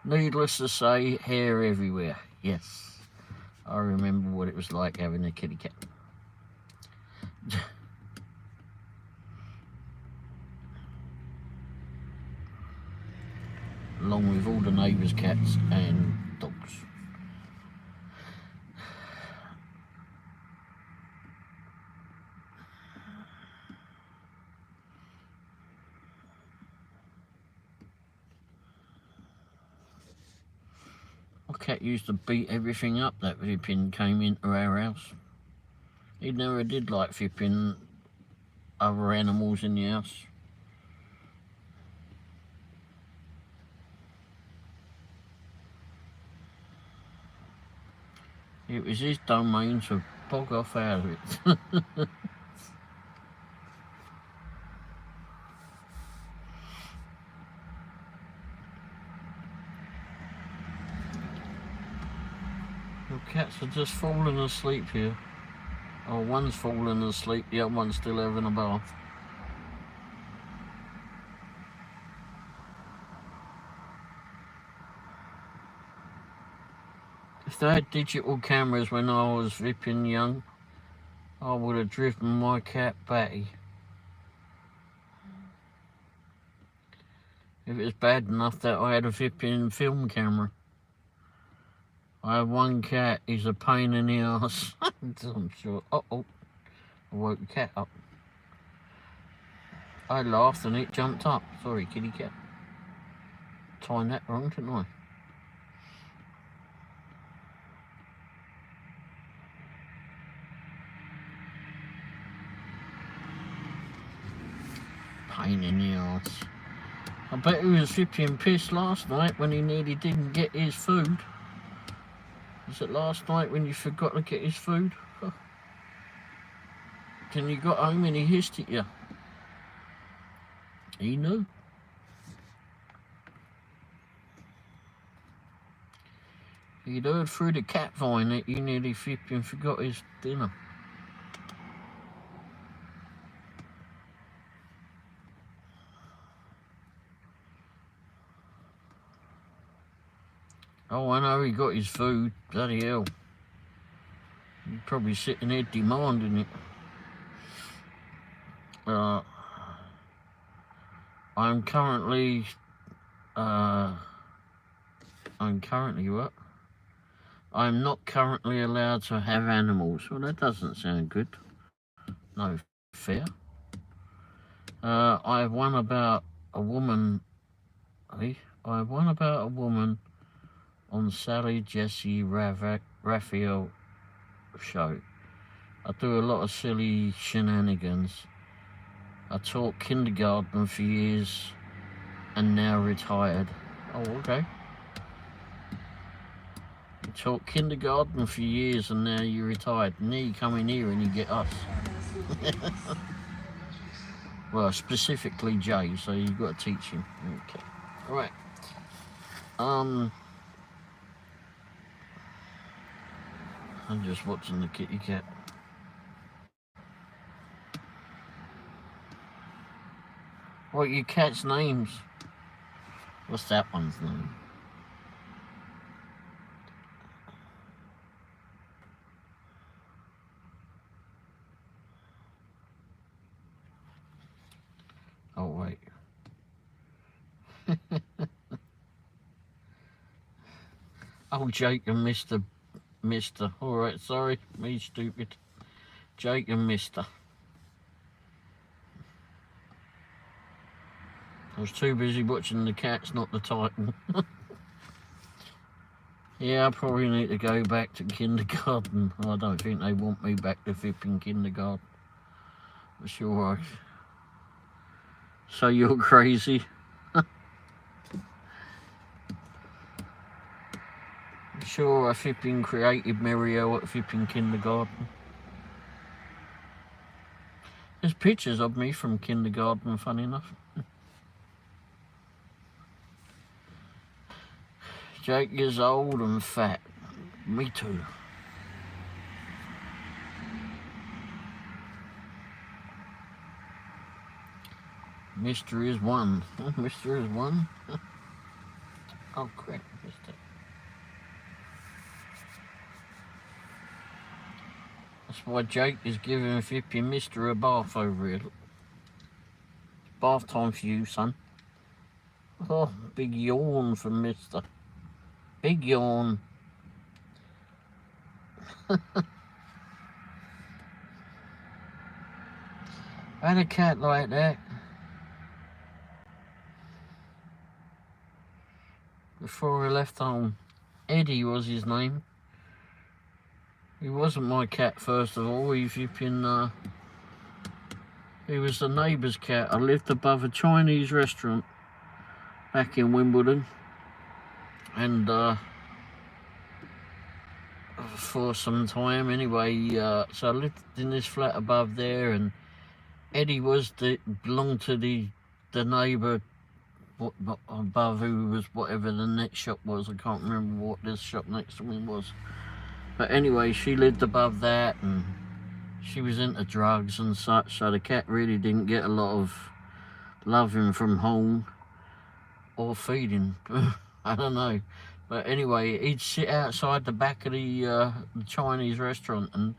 Needless to say, hair everywhere. Yes. I remember what it was like having a kitty cat. Along with all the neighbours' cats and dogs. My cat used to beat everything up that flipping came into our house. He never did like flipping other animals in the house. It was his domain, so bog off out of it. Cats are just falling asleep here. Oh, one's falling asleep, the other one's still having a bath. If they had digital cameras when I was flipping young, I would have driven my cat batty. If it was bad enough that I had a flipping film camera. I have one cat, he's a pain in the ass. I'm sure. Uh-oh, I woke the cat up. I laughed and it jumped up. Sorry, kitty cat. Timed that wrong, didn't I? Pain in the ass. I bet he was flipping pissed last night when he nearly didn't get his food. Was it last night when you forgot to get his food? Then you got home and he hissed at you. He knew. He'd heard through the cat vine that you nearly flipping forgot his dinner. Oh, I know he got his food. Bloody hell. He's probably sitting there demanding it. I'm currently what? I'm not currently allowed to have animals. Well, that doesn't sound good. No fair. I have one about a woman. I have one about a woman on Sally Jesse Raphael show. I do a lot of silly shenanigans. I taught kindergarten for years and now retired. Oh, okay. You taught kindergarten for years and now you're retired. And now you come in here and you get us. Well, specifically Jay, so you've got to teach him. Okay. Alright. I'm just watching the kitty cat. What are your cat's names? What's that one's name? Oh, wait. Oh, Jake and Mr. Alright, sorry, me stupid. Jake and Mr. I was too busy watching the cats, not the title. Yeah, I probably need to go back to kindergarten. I don't think they want me back to flipping kindergarten. But sure, so you're crazy? Sure, I flipping created Mario at flipping kindergarten. There's pictures of me from kindergarten, funny enough. Jake is old and fat. Me too. Mr. is one. Mr. is one. Oh crap, Mr. That's why Jake is giving flipping Mr. a bath over here. Bath time for you, son. Oh, big yawn from Mr. Big yawn. I had a cat like that. Before I left home. Eddie was his name. He wasn't my cat, first of all. He was the neighbour's cat. I lived above a Chinese restaurant back in Wimbledon. And for some time anyway, so I lived in this flat above there, and Eddie belonged to the neighbour above, who was whatever the next shop was. I can't remember what this shop next to me was. But anyway, she lived above that, and she was into drugs and such, so the cat really didn't get a lot of loving from home or feeding. I don't know. But anyway, he'd sit outside the back of the Chinese restaurant, and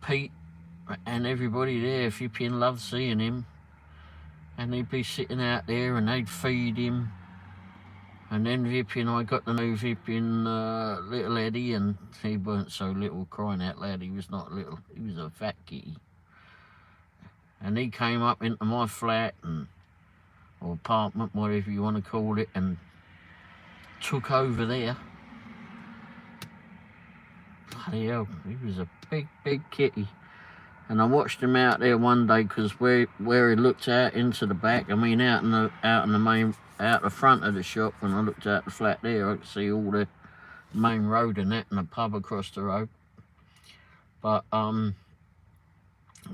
Pete and everybody there flipping loved seeing him. And he'd be sitting out there and they'd feed him. And then Vippin, I got to know Vippin, little Eddie, and he weren't so little, crying out loud. He was not little, he was a fat kitty. And he came up into my flat, or apartment, whatever you want to call it, and took over there. Bloody hell, he was a big kitty. And I watched him out there one day, because where he looked out into the back, I mean out the front of the shop, when I looked out the flat there, I could see all the main road and that, and the pub across the road. But when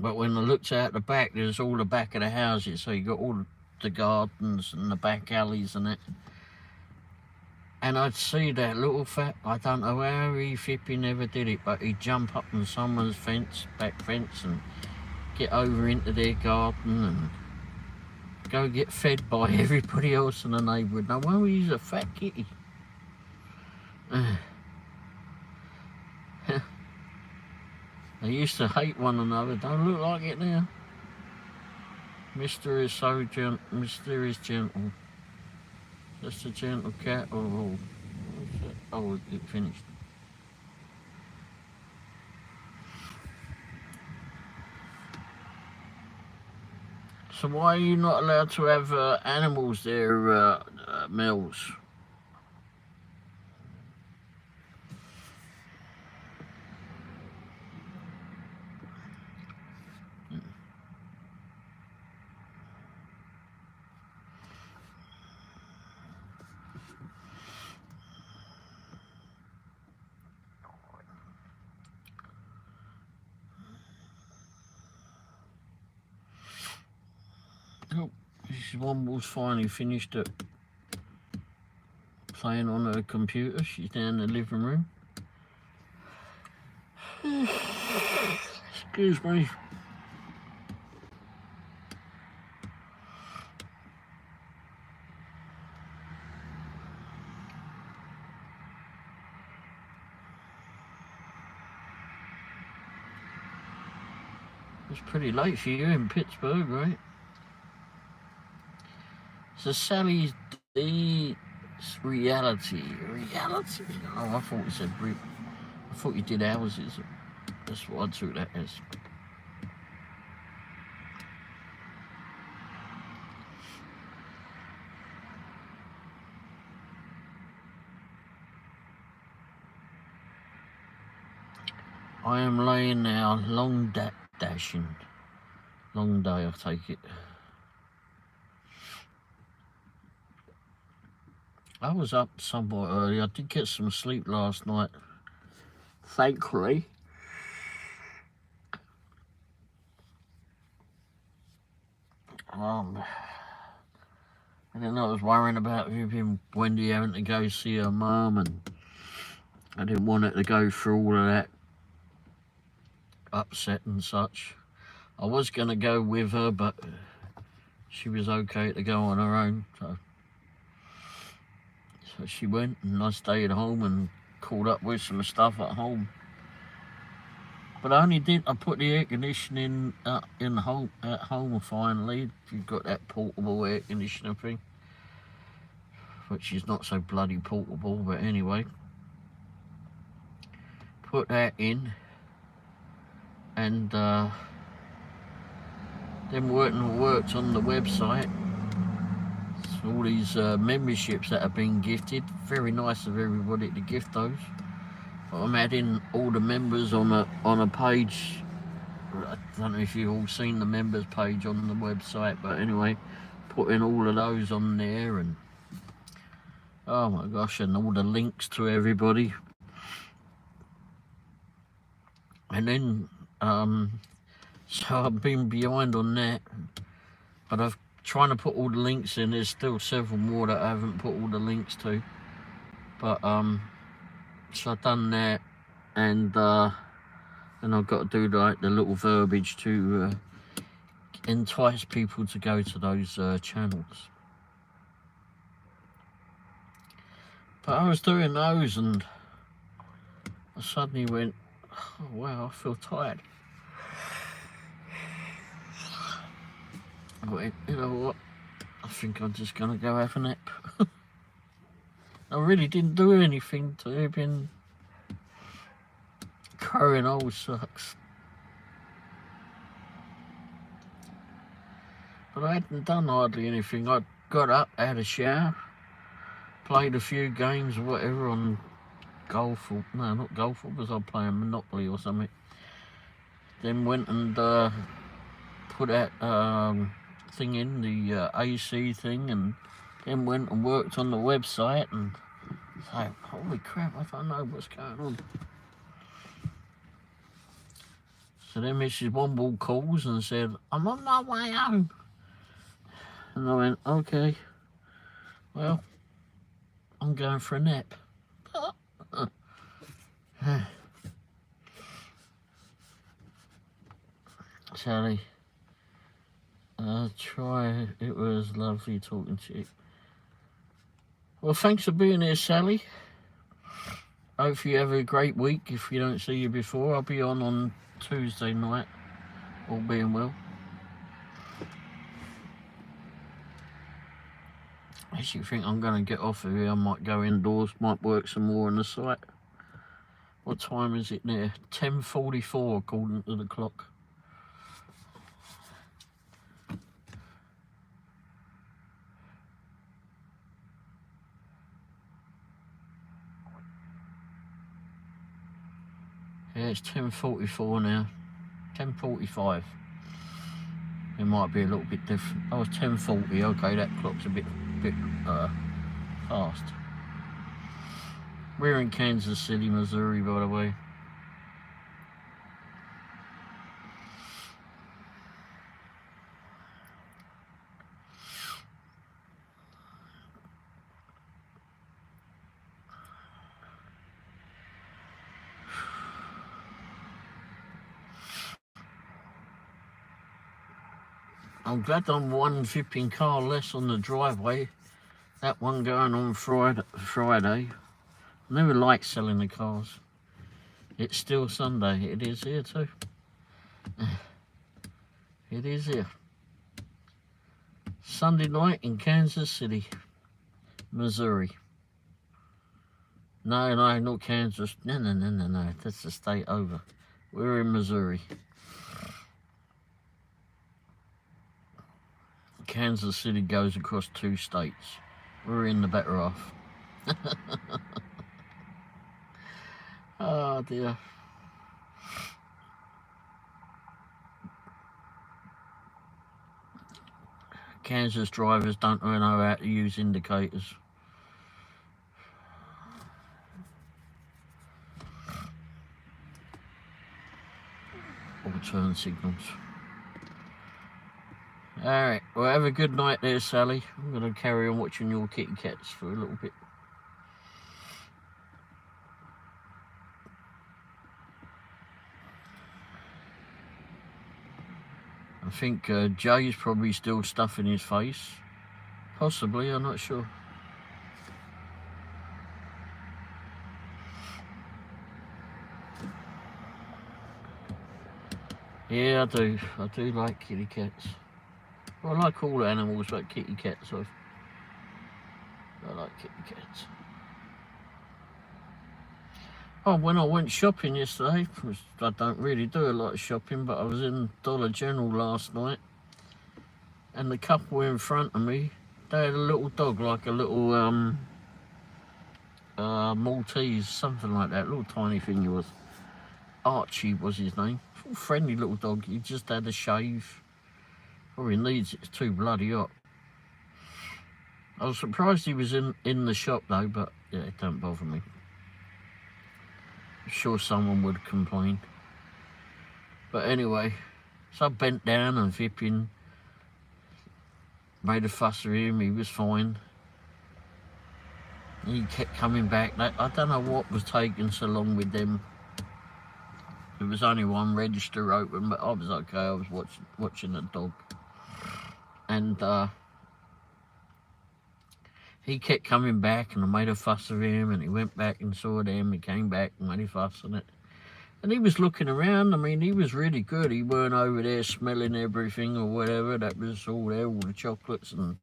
I looked out the back, there's all the back of the houses, so you got all the gardens and the back alleys and that. And I'd see that little fat, I don't know how he flipping never did it, but he'd jump up on someone's back fence, and get over into their garden and go get fed by everybody else in the neighbourhood. No, well, he's a fat kitty. They used to hate one another. Don't look like it now. Mr. is so gentle. Mr. is gentle. Just a gentle cat. Oh, it finished. So why are you not allowed to have animals there, Mills? Oh, Womble's finally finished it. Playing on her computer. She's down in the living room. Excuse me. It's pretty late for you in Pittsburgh, right? So Sally's reality. Oh, I thought you said I thought you did houses. That's what I took that as. I am laying now, long dashing. Long day, I take it. I was up somewhat early. I did get some sleep last night, thankfully. And then I was worrying about Wendy having to go see her mum, and I didn't want her to go through all of that upset and such. I was going to go with her, but she was okay to go on her own, so she went, and I stayed home and caught up with some stuff at home. But I put the air conditioning at home finally. You've got that portable air conditioner thing, which is not so bloody portable, but anyway. Put that in, and then worked on the website. All these memberships that have been gifted. Very nice of everybody to gift those. But I'm adding all the members on a page. I don't know if you've all seen the members page on the website, but anyway, putting all of those on there, and oh my gosh, and all the links to everybody. And then so I've been behind on that, but I've trying to put all the links in. There's still several more that I haven't put all the links to, but so I've done that, and I've got to do like the little verbiage to entice people to go to those channels. But I was doing those and I suddenly went, oh wow, I feel tired. I went, you know what, I think I'm just going to go have a nap. I really didn't do anything to have been crowing old sucks. But I hadn't done hardly anything. I got up, had a shower, played a few games or whatever on golf, or no, not golf, what was I playing, Monopoly or something. Then went and put that thing in, the AC thing, and then went and worked on the website, and so, holy crap, I don't know what's going on. So then Mrs. Womble calls and said, I'm on my way home. And I went, okay, well, I'm going for a nap. Sally, it was lovely talking to you. Well, thanks for being here, Sally. Hope you have a great week. If you don't see you before, I'll be on Tuesday night, all being well. I actually think I'm going to get off of here. I might go indoors, might work some more on the site. What time is it now? 10:44 according to the clock. Yeah, it's 10:44 now. 10:45. It might be a little bit different. Oh, it's 10:40. Okay, that clock's a bit fast. We're in Kansas City, Missouri, by the way. I'm glad I'm one flipping car less on the driveway. That one going on Friday. I never liked selling the cars. It's still Sunday. It is here too. It is here. Sunday night in Kansas City, Missouri. No, not Kansas. No. That's the state over. We're in Missouri. Kansas City goes across 2 states. We're in the better half. Oh dear. Kansas drivers don't really know how to use indicators. Or turn signals. Alright, well have a good night there, Sally. I'm going to carry on watching your kitty cats for a little bit. I think Jay's probably still stuffing his face. Possibly, I'm not sure. Yeah, I do like kitty cats. Well, I like all animals, but kitty cats, I like kitty cats. Oh, when I went shopping yesterday, I don't really do a lot of shopping, but I was in Dollar General last night, and the couple in front of me, they had a little dog, like a little Maltese, something like that, little tiny thing he was. Archie was his name. Friendly little dog. He just had a shave. All he needs, it's too bloody hot. I was surprised he was in the shop though, but yeah, it don't bother me. I'm sure someone would complain. But anyway, so I bent down and flipping made a fuss of him. He was fine. He kept coming back. I don't know what was taking so long with them. There was only one register open, but I was okay. I was watching the dog, and he kept coming back, and I made a fuss of him, and he went back and saw them. He came back and made a fuss on it, and he was looking around. I mean, he was really good. He weren't over there smelling everything or whatever. That was all there, all the chocolates and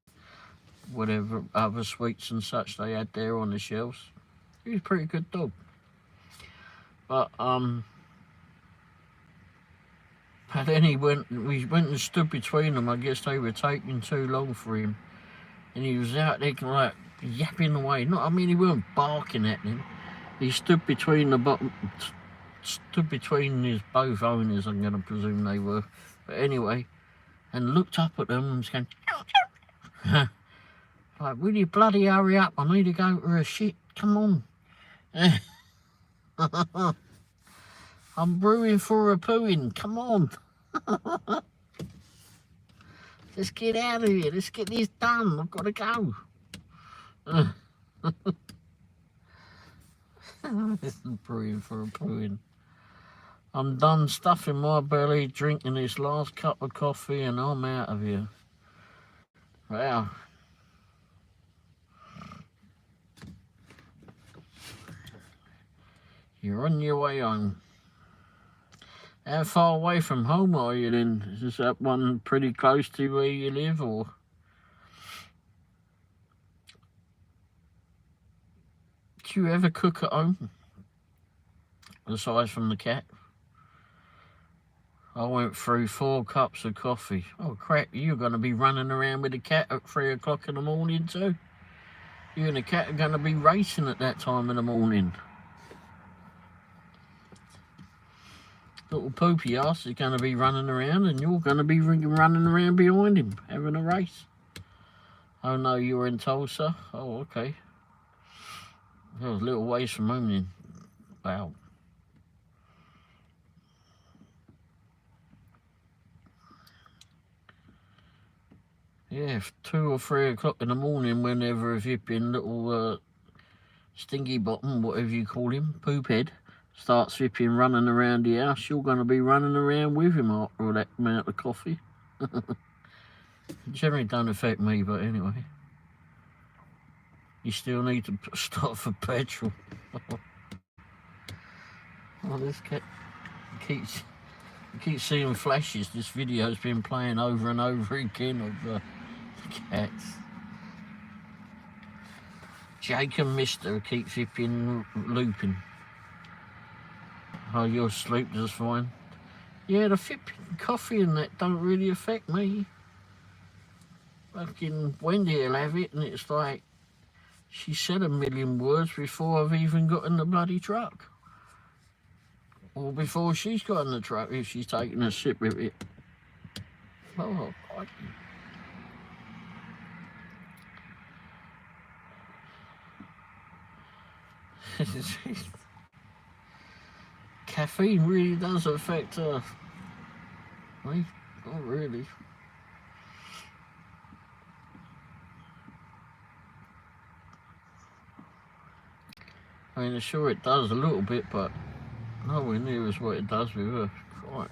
whatever other sweets and such they had there on the shelves. He was a pretty good dog, but then we went and stood between them. I guess they were taking too long for him, and he was out there like yapping away. I mean, he weren't barking at him. He stood between his both owners. I'm going to presume they were, but anyway, and looked up at them and was going, like, will you bloody hurry up? I need to go to a shit. Come on. I'm brewing for a pooing. Come on. Let's get out of here. Let's get this done. I've got to go. This is brewing for a pooing. I'm done stuffing my belly, drinking this last cup of coffee, and I'm out of here. Wow. You're on your way home. How far away from home are you then? Is that one pretty close to where you live, or? Do you ever cook at home? Aside from the cat? I went through 4 cups of coffee. Oh crap, you're going to be running around with the cat at 3 o'clock in the morning too? You and the cat are going to be racing at that time in the morning. Little poopy ass is going to be running around, and you're going to be running around behind him, having a race. Oh no, you were in Tulsa? Oh, okay. That was a little ways from home then. Wow. Yeah, 2 or 3 o'clock in the morning, whenever a flipping little stinky bottom, whatever you call him, poop head, starts flipping running around the house, you're going to be running around with him after all that amount of coffee. It generally don't affect me, but anyway. You still need to stop for petrol. Oh, this cat keeps seeing flashes. This video's been playing over and over again of cats. Jake and Mister keep flipping looping. Oh, you'll sleep just fine. Yeah, the flipping coffee and that don't really affect me. Fucking Wendy will have it, and it's like she said a million words before I've even got in the bloody truck. Or before she's got in the truck, if she's taking a sip of it. Oh, God. Caffeine really does affect her. Me? Not really. I mean, sure it does a little bit, but nowhere near as what it does with her. Christ.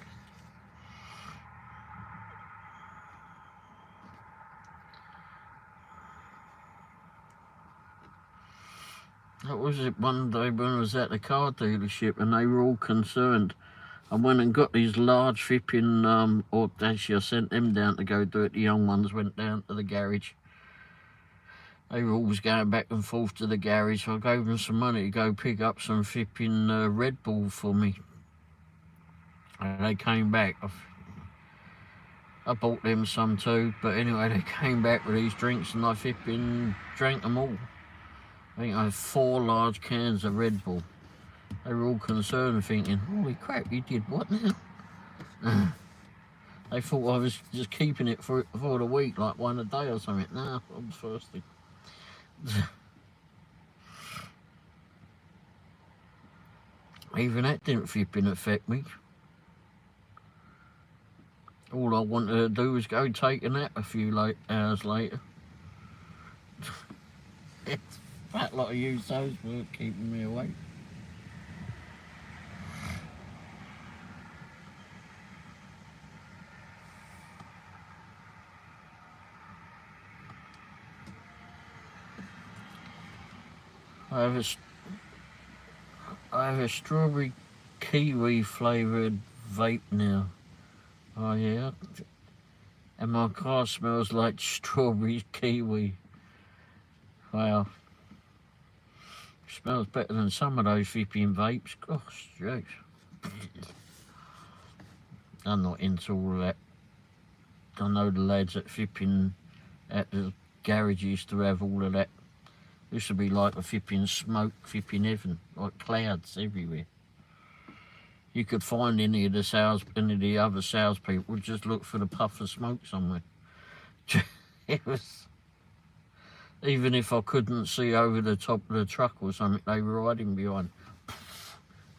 That was it one day when I was at the car dealership, and they were all concerned. I went and got these large flipping, or actually I sent them down to go do it. The young ones went down to the garage. They were always going back and forth to the garage, so I gave them some money to go pick up some flipping Red Bull for me. And they came back. I bought them some too, but anyway, they came back with these drinks, and I flipping drank them all. I think I had 4 large cans of Red Bull. They were all concerned, thinking, holy crap, you did what now? They thought I was just keeping it for the week, like one a day or something. Nah, I'm thirsty. Even that didn't flipping affect me. All I wanted to do was go take a nap a few hours later. That lot of use those weren't keeping me awake. I have a strawberry kiwi flavoured vape now. Oh yeah. And my car smells like strawberry kiwi. Wow. Smells better than some of those flipping vapes. Gosh, jeez. I'm not into all that. I know the lads at flipping at the garage used to have all of that. Used to be like a flipping smoke, flipping heaven, like clouds everywhere. You could find any of the other salespeople would just look for the puff of smoke somewhere. It was, even if I couldn't see over the top of the truck or something, they were riding behind.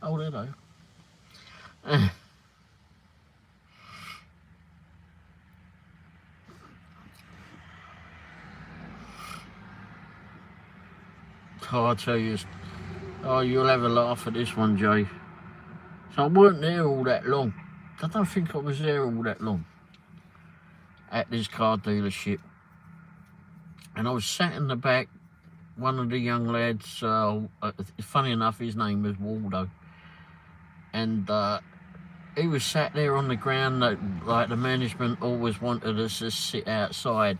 Oh, hello. Oh, I tell you, oh, you'll have a laugh at this one, Jay. So I weren't there all that long. I don't think I was there all that long at this car dealership. And I was sat in the back, one of the young lads, funny enough, his name was Waldo. And he was sat there on the ground, like the management always wanted us to sit outside.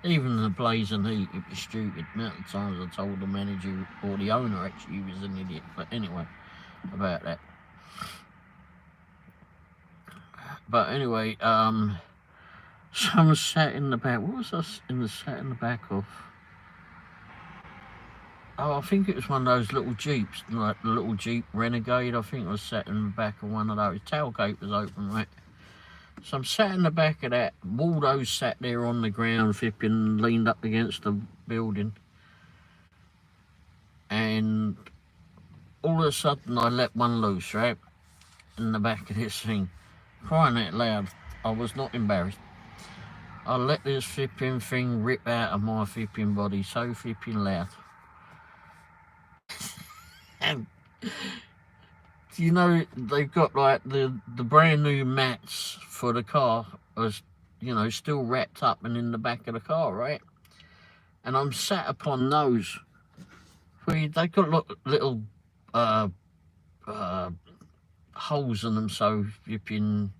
Even in the blazing heat, it was stupid. The amount of times I told the manager, or the owner actually, he was an idiot. But anyway, about that. But anyway, someone sat in the back. What was I sat in the back of? Oh, I think it was one of those little Jeeps, like the little Jeep Renegade. I think I was sat in the back of one of those. Tailgate was open, right? So I'm sat in the back of that. Waldo sat there on the ground, flipping, leaned up against the building. And all of a sudden I let one loose, right? In the back of this thing. Crying out loud. I was not embarrassed. I let this flipping thing rip out of my flipping body so flipping loud. And you know, they've got like the brand new mats for the car was, you know, still wrapped up and in the back of the car, right? And I'm sat upon those. They got little holes in them, so you can,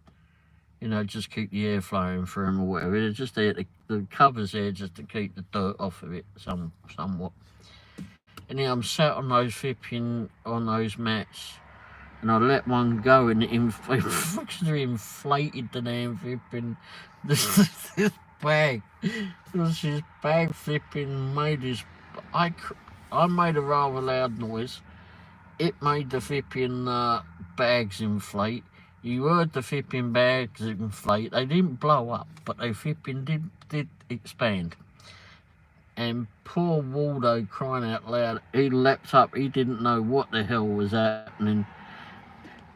you know, just keep the air flowing through them or whatever. They're just there, the cover's there just to keep the dirt off of it somewhat. And then I'm sat on those flipping, on those mats. And I let one go and it inflated the damn flipping, this bag. This bag flipping made this, I made a rather loud noise. It made the flipping bags inflate. You heard the flipping bags inflate. They didn't blow up, but they flipping did expand. And poor Waldo, crying out loud, he leapt up. He didn't know what the hell was happening.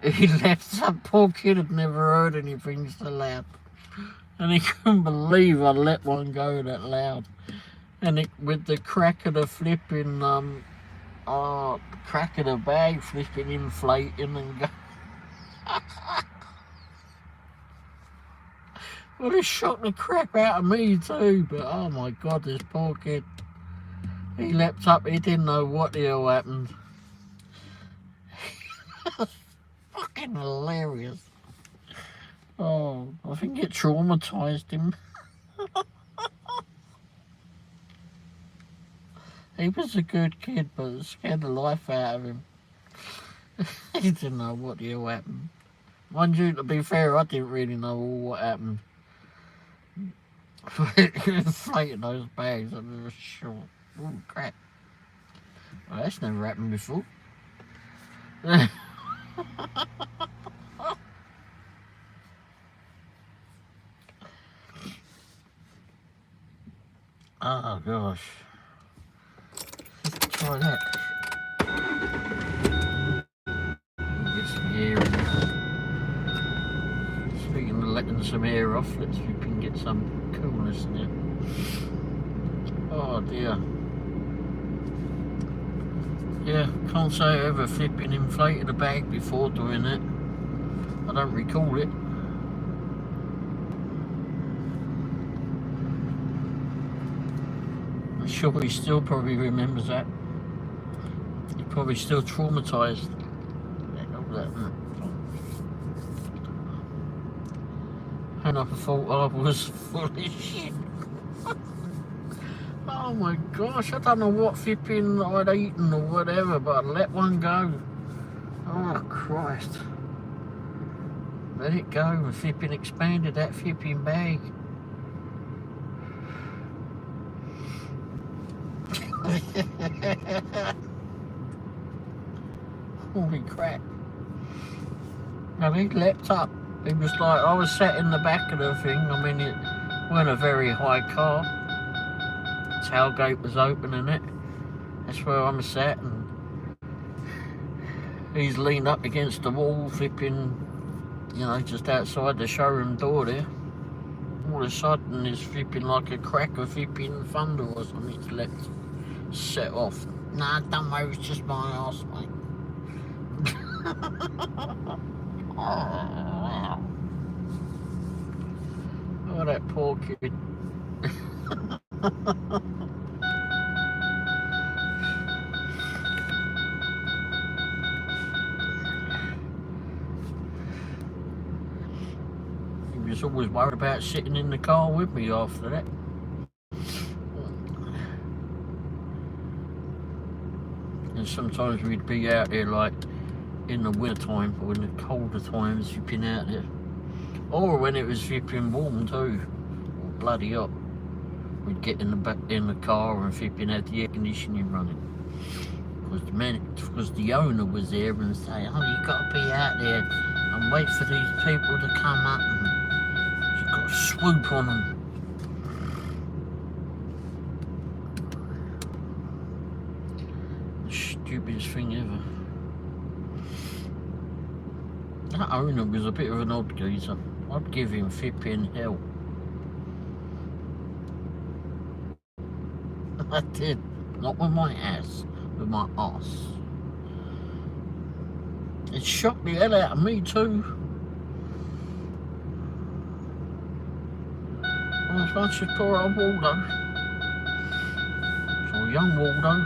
He leapt up. Poor kid had never heard anything so loud. And he couldn't believe I let one go that loud. And it, with the crack of the flipping, crack of the bag flipping inflating and go. Well, it shocked the crap out of me too, but oh my God, this poor kid. He leapt up, he didn't know what the hell happened. Fucking hilarious. Oh, I think it traumatised him. He was a good kid, but it scared the life out of him. He didn't know what the hell happened. Mind you, to be fair, I didn't really know what happened. Inflating those bags, I was sure. Oh crap. Well, that's never happened before. Oh gosh. Let's try that. Get some air in there. Speaking of letting some air off, let's see if we can get some coolness in there. Oh dear. Yeah, can't say I ever flipping inflated a bag before doing it. I don't recall it. I'm sure he still probably remembers that. Probably still traumatised. And I thought I was full of shit. Oh my gosh, I don't know what flipping I'd eaten or whatever, but I let one go. Oh Christ. Let it go and flipping expanded that flipping bag. Holy crap. Now he leapt up. He was like, I was sat in the back of the thing. I mean, it wasn't a very high car. Tailgate was open in it. That's where I'm sat, and he's leaned up against the wall, flipping, you know, just outside the showroom door there. All of a sudden, it's flipping like a crack of flipping thunder or something. It's let set off. Nah, don't worry, it's just my ass, mate. Oh, that poor kid. He was always worried about sitting in the car with me after that. And sometimes we'd be out there like in the winter time or in the colder times, flipping out there. Or when it was flipping warm too, or bloody hot. We'd get in the car and flipping had the air conditioning running. Because the owner was there and say, oh, you got to be out there and wait for these people to come up and you've got to swoop on them. The stupidest thing ever. That owner was a bit of an odd geezer. I'd give him flipping hell. I did. Not with my ass, with my ass. It shocked the hell out of me too. Well, as much as poor old Waldo. Or young Waldo.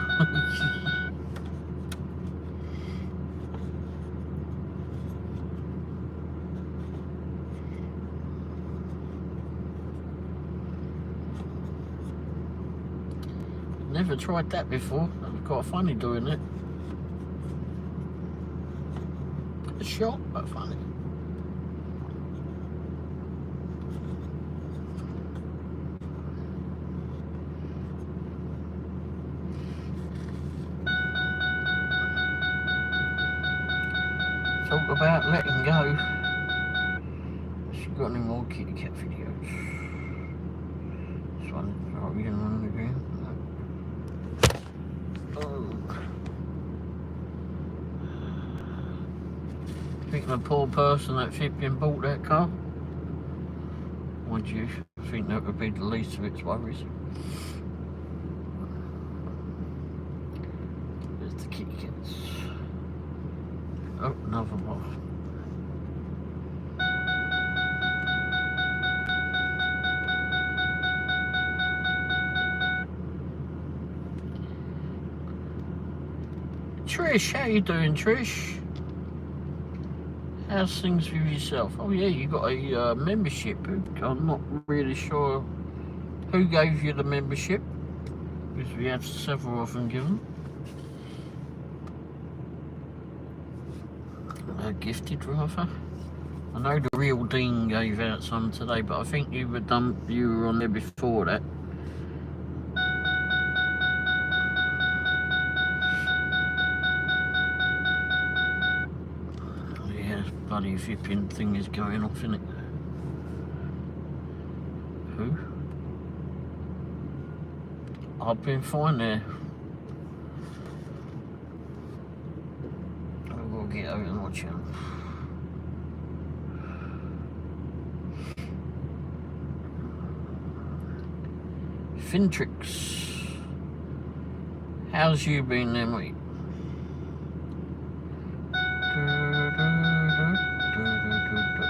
Never tried that before. That was quite funny doing it. A shock, but funny. Talk about letting go. She got any more kitty cat videos? This one, are we going on again? Think the poor person that flipping bought that car? Would you think that would be the least of its worries? There's the kitty cats. Oh, another one. Trish, how you doing, Trish? How's things with yourself? Oh yeah, you got a membership. I'm not really sure who gave you the membership, because we have several of them given. Gifted rather. I know the real Dean gave out some today, but I think you were on there before that. Bloody flipping thing is going off, isn't it? Who? I've been fine there. I will get out and watch him. Fintrix. How's you been there, mate?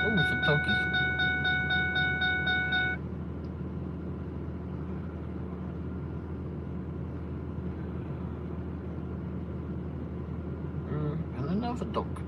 Oh, it's a doggy. another dog.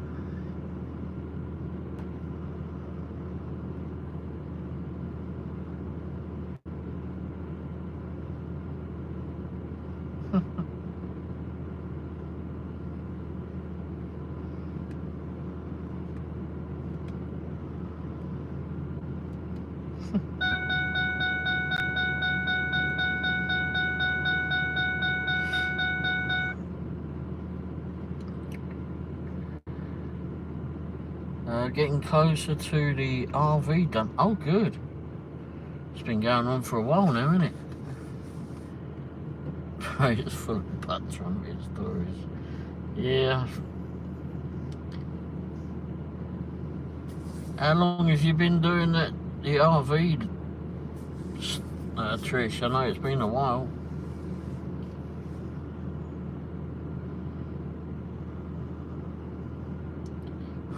Getting closer to the RV dump. Oh, good. It's been going on for a while now, isn't it? It's full of butts on these stories. Yeah. How long have you been doing that? The RV, Trish? I know it's been a while.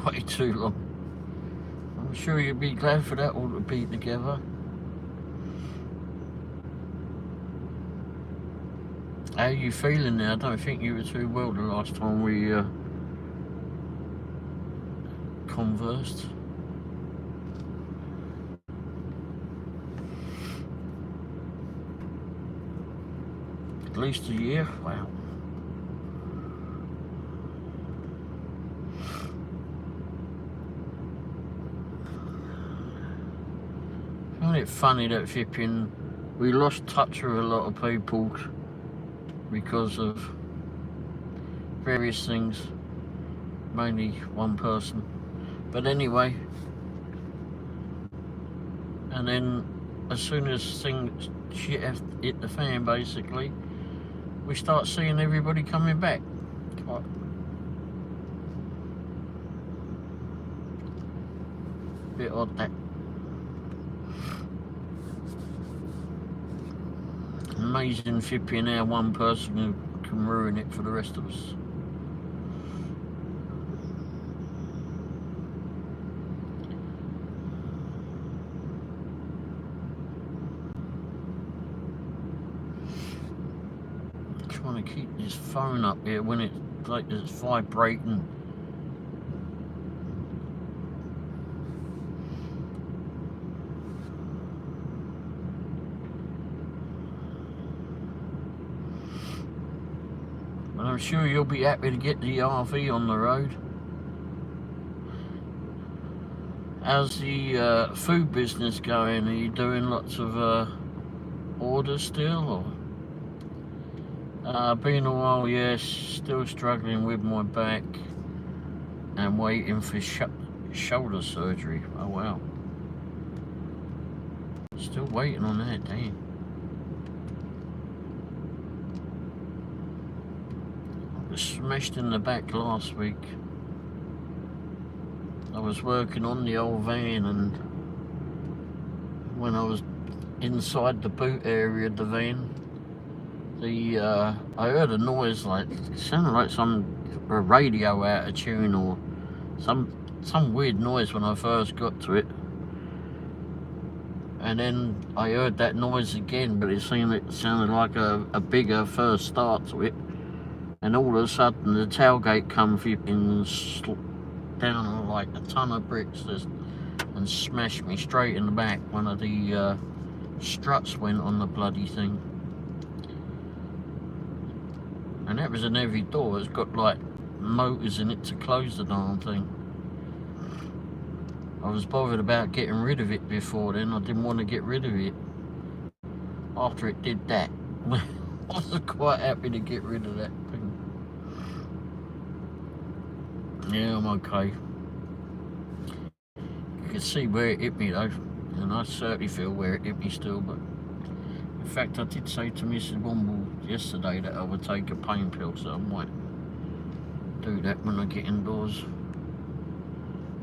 Way too long. I'm sure you'd be glad for that all to be together. How are you feeling now? I don't think you were too well the last time we conversed. At least a year? Wow. I find it funny that flipping we lost touch with a lot of people because of various things, mainly one person. But anyway, and then as soon as shit hit the fan, basically, we start seeing everybody coming back. Bit odd that. Amazing flipping how one person can ruin it for the rest of us. Trying to keep this phone up here when it's like it's vibrating. But I'm sure you'll be happy to get the RV on the road. How's the food business going? Are you doing lots of orders still? Or? Been a while, yes. Still struggling with my back and waiting for shoulder surgery. Oh wow. Still waiting on that, damn. I was smashed in the back last week. I was working on the old van, and when I was inside the boot area of the van, I heard a noise like, it sounded like a radio out of tune or some weird noise when I first got to it. And then I heard that noise again, but it sounded like a bigger first start to it. And all of a sudden the tailgate come flipping down like a ton of bricks and smashed me straight in the back. One of the struts went on the bloody thing. And that was an heavy door. It's got like motors in it to close the darn thing. I was bothered about getting rid of it before then. I didn't want to get rid of it. After it did that, I was quite happy to get rid of that thing. Yeah, I'm okay. You can see where it hit me though, and I certainly feel where it hit me still. But in fact, I did say to Mrs. Womble yesterday that I would take a pain pill, so I might do that when I get indoors.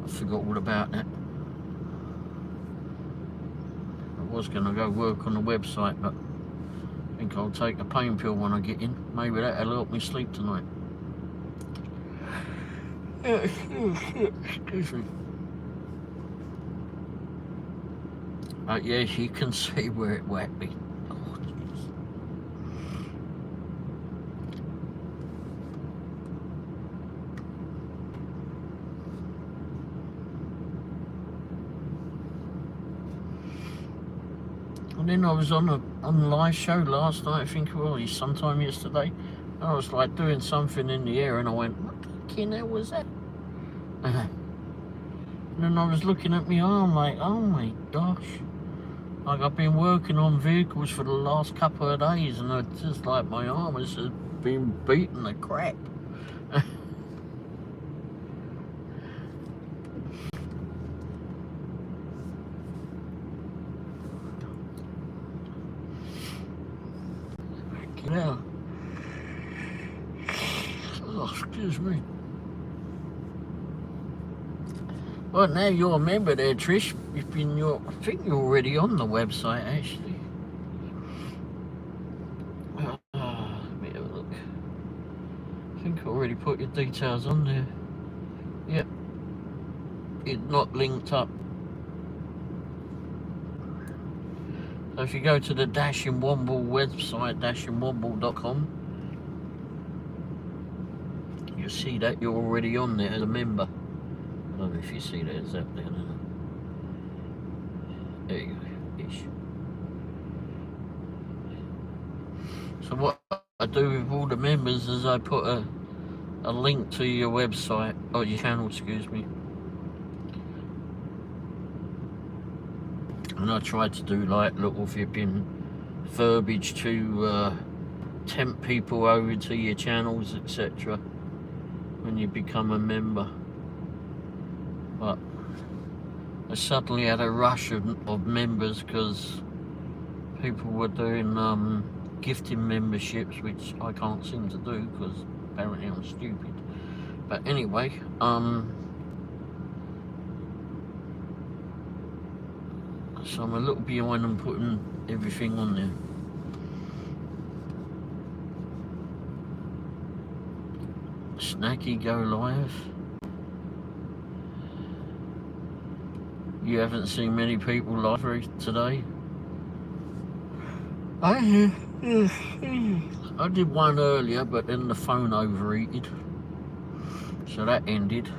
I forgot all about that. I was going to go work on the website, but I think I'll take a pain pill when I get in. Maybe that'll help me sleep tonight. Excuse me. But yes, you can see where it whacked me. Oh, And then I was on a live show last night, I think it was, sometime yesterday. And I was like doing something in the air and I went, what the fucking hell was that? And then I was looking at my arm like, oh my gosh. Like I've been working on vehicles for the last couple of days and it's just like my arm has just been beating the crap. Yeah. Oh, excuse me. Well, now you're a member there, Trish. I think you're already on the website, actually. Let me have a look. I think I already put your details on there. Yep. It's not linked up. So if you go to the Womble website, womble.com, you'll see that you're already on there as a member. I don't know if you see that, is that there? There you go. Ish. So what I do with all the members is I put a link to your website, or your channel, excuse me. And I try to do like little flipping verbiage to tempt people over to your channels, etc. when you become a member. But I suddenly had a rush of members because people were doing gifting memberships, which I can't seem to do because apparently I'm stupid. But anyway, so I'm a little behind on putting everything on there. Snacky go live. You haven't seen many people live today. I did one earlier, but then the phone overheated, so that ended.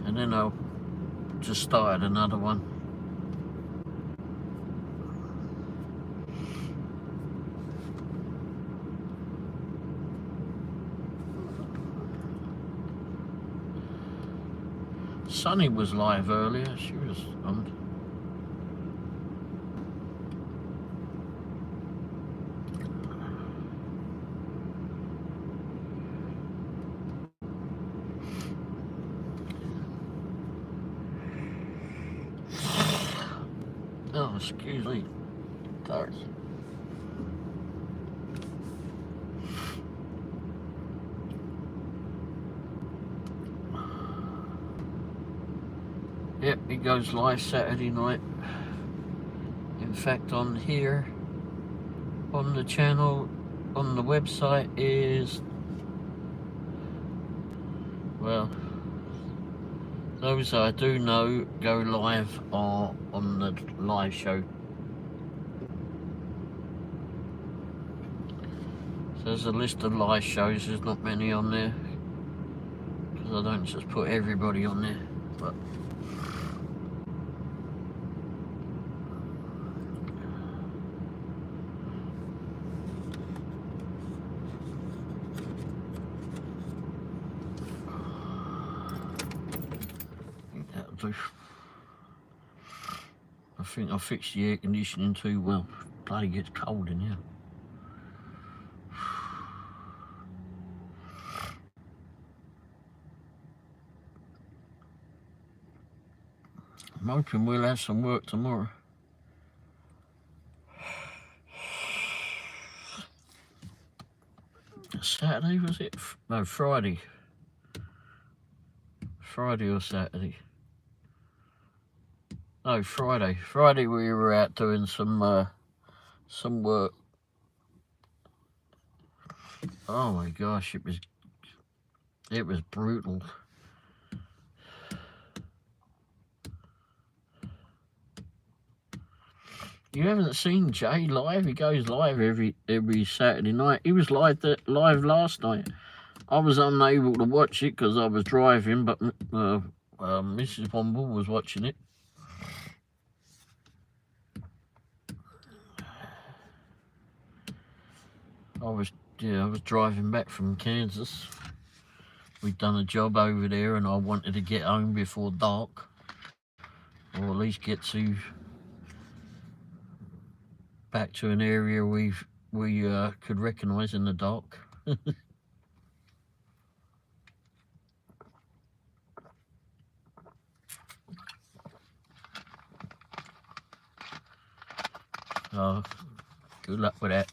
And then I just started another one. Sunny was live earlier, she was on. Oh, excuse me. Sorry. Yep, it goes live Saturday night. In fact, on here, on the channel, on the website is, well, those I do know go live are on the live show. So there's a list of live shows, there's not many on there, because I don't just put everybody on there, but I think I fixed the air conditioning too well. Bloody gets cold in here. I'm hoping we'll have some work tomorrow. Saturday was it? No, Friday. Friday or Saturday? No, Friday. Friday we were out doing some work. Oh my gosh, it was brutal. You haven't seen Jay live? He goes live every Saturday night. He was live last night. I was unable to watch it because I was driving, but Mrs. Womble was watching it. I was driving back from Kansas. We'd done a job over there, and I wanted to get home before dark, or at least get back to an area we could recognise in the dark. Good luck with that.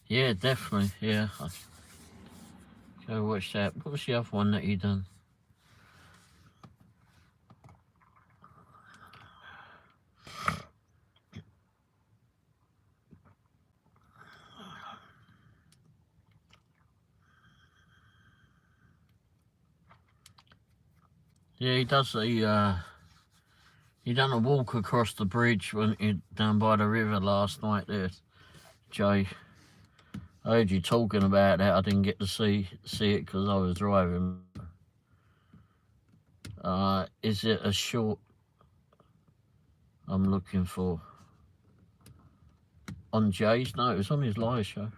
Yeah, definitely. Yeah. Go watch that. What was the other one that he done? Yeah, he does he done a walk across the bridge when he down by the river last night there, Jay. I heard you talking about that. I didn't get to see it because I was driving. Is it a short I'm looking for? On Jay's? No, it was on his live show.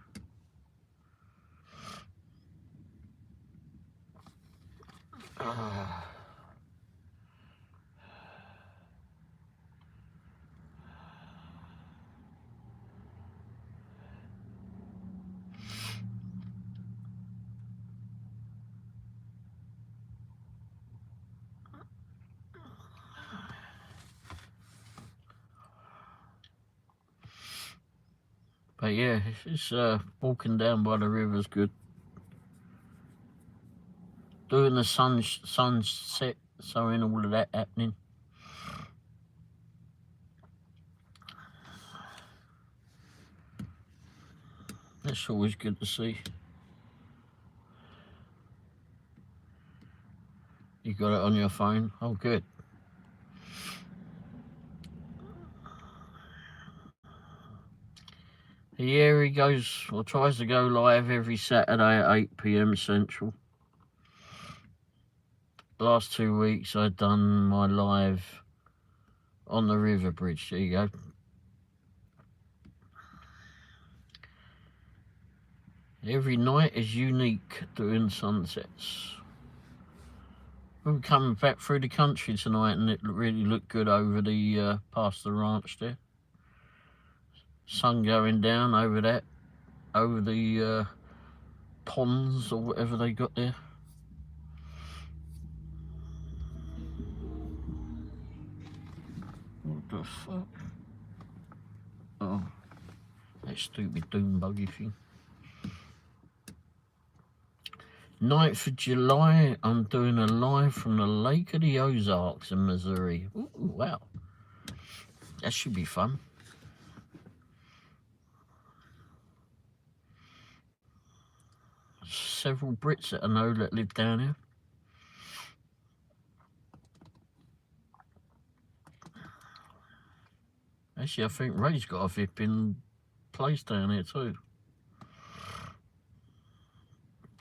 But yeah, it's walking down by the river's good. Doing the sunset, so in all of that happening. That's always good to see. You got it on your phone? Oh, good. Yeah, he goes, or tries to go live every Saturday at 8 PM Central. Last 2 weeks I'd done my live on the river bridge. There you go. Every night is unique doing sunsets. We were coming back through the country tonight and it really looked good over the past the ranch there. Sun going down over the ponds or whatever they got there. What the fuck? Oh, that stupid doom buggy thing. 9th of July, I'm doing a live from the Lake of the Ozarks in Missouri. Ooh, wow. That should be fun. Several Brits that I know that live down here. Actually, I think Ray's got a flipping place down here too.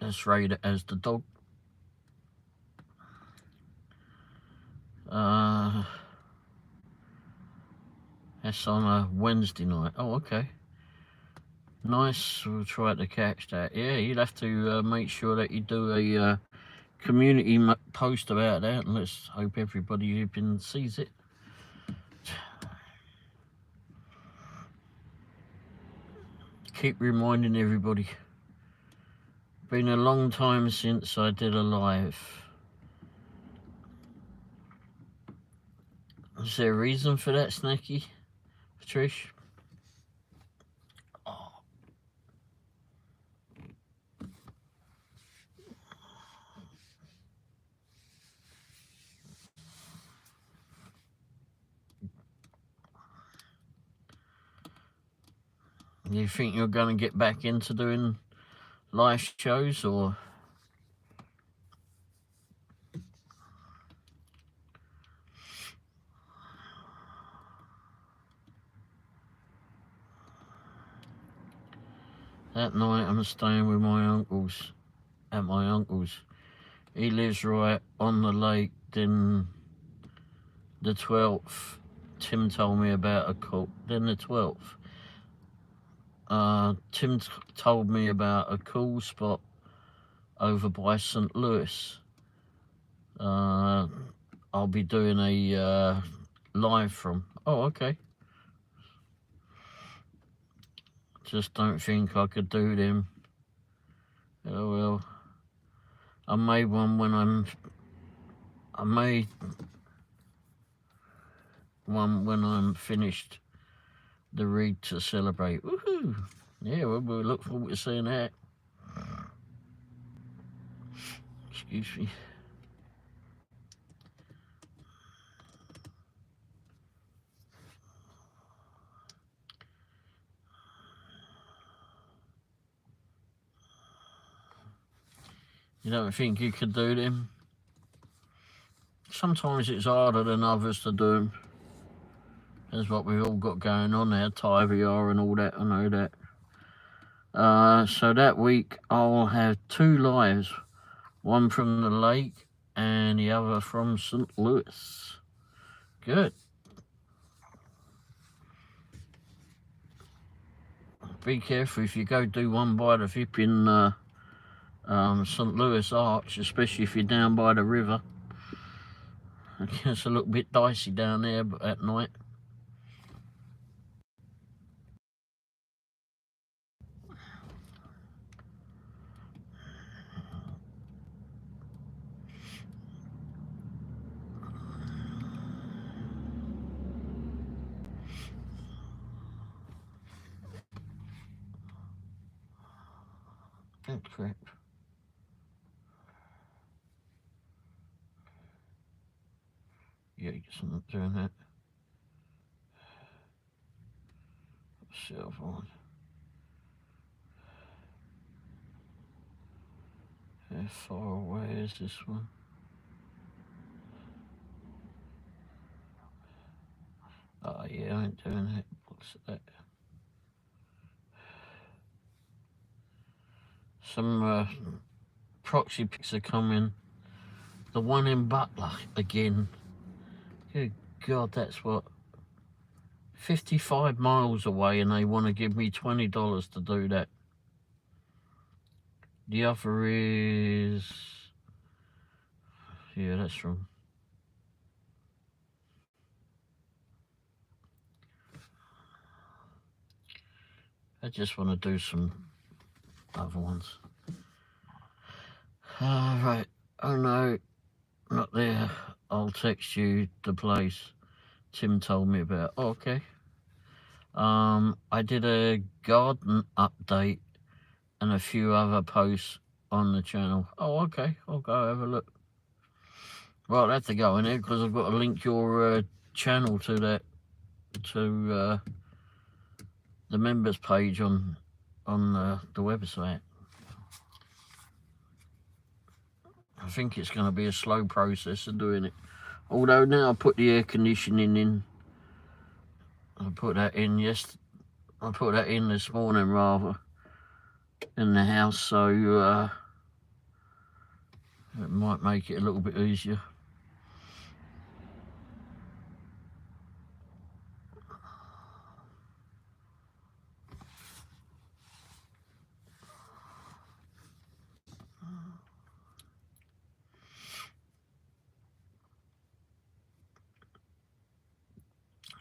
That's Ray that has the dog. That's on a Wednesday night. Oh, okay. Nice. We'll try to catch that. Yeah, you'd have to make sure that you do a community post about that, and let's hope everybody who sees it. Keep reminding everybody. Been a long time since I did a live. Is there a reason for that, Snacky? Patricia? Oh. You think you're going to get back into doing live shows, or? That night I'm staying with my uncle's, at my uncle's. He lives right on the lake. Then the 12th, Tim told me about a call. Then the 12th, Tim told me about a cool spot over by St. Louis. I'll be doing a live from. Oh, okay. Just don't think I could do them. Oh well. I made one when I'm finished the read to celebrate. Woohoo! Yeah, well, we look forward to seeing that. Excuse me. You don't think you could do them? Sometimes it's harder than others to do them. That's what we've all got going on there, TIVR and all that, I know that. So that week I'll have 2 lives, one from the lake and the other from St. Louis. Good. Be careful if you go do one by the flipping St. Louis Arch, especially if you're down by the river. I guess it's a little bit dicey down there at night. Oh crap. Yeah, I guess I'm not doing that. Cell phone. How far away is this one? Oh yeah, I ain't doing that. What's that? Some proxy pics are coming. The one in Butler again. Good God, that's what, 55 miles away, and they want to give me $20 to do that. The other is, yeah, that's from. I just want to do some other ones. Right. Oh no, not there. I'll text you the place Tim told me about. Oh, okay. I did a garden update and a few other posts on the channel. Oh, okay. I'll go have a look. Well, I'll have to go in there because I've got to link your channel to that, to the members page on the website. I think it's going to be a slow process of doing it. Although now I put the air conditioning in. I put that in this morning rather in the house, so it might make it a little bit easier.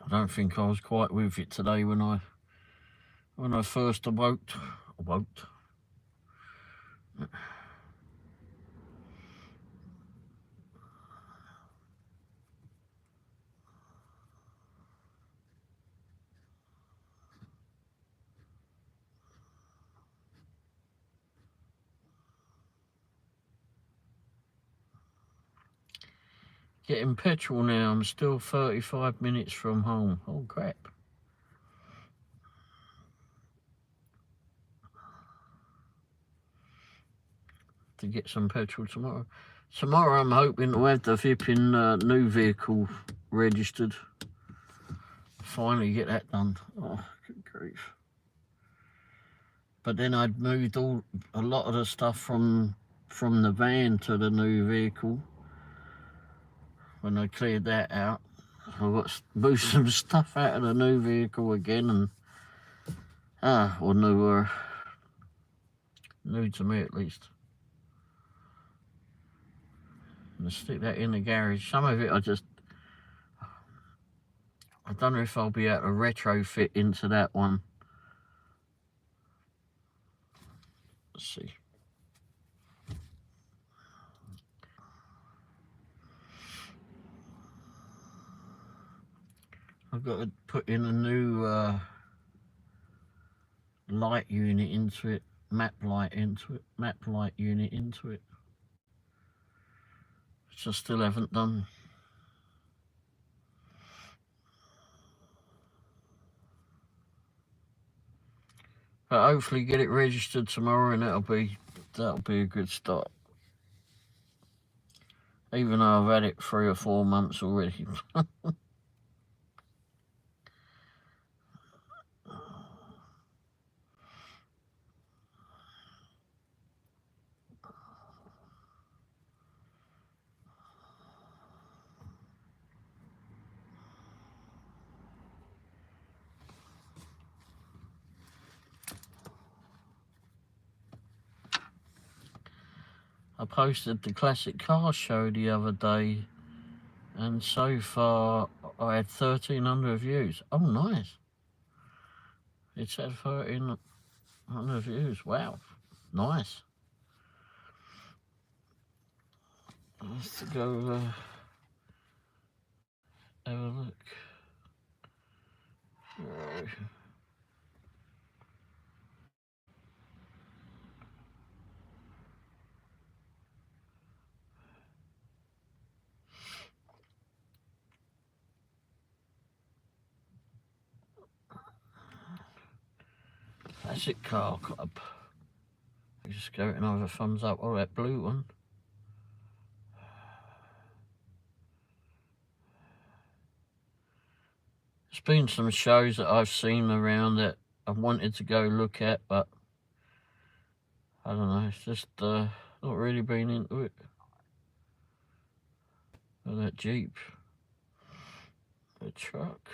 I don't think I was quite with it today when I first awoke. Getting petrol now. I'm still 35 minutes from home. Oh crap. To get some petrol tomorrow. Tomorrow I'm hoping to have the flipping new vehicle registered. Finally get that done. Oh, good grief. But then I'd moved a lot of the stuff from the van to the new vehicle. When I cleared that out, I got to move some stuff out of the new vehicle again, and or new to me at least. And stick that in the garage. Some of it I don't know if I'll be able to retrofit into that one. Let's see. I've got to put in a new light unit into it, map light unit into it, which I still haven't done. But hopefully get it registered tomorrow, and that'll be a good start. Even though I've had it 3 or 4 months already. I posted the classic car show the other day, and so far I had 1,300 views. Oh, nice. It's had 1,300 views. Wow, nice. Let's go have a look. Classic Car Club. Just go another thumbs up. Oh, that blue one. There's been some shows that I've seen around that I wanted to go look at, but I don't know, it's just not really been into it. Oh, that Jeep. The truck.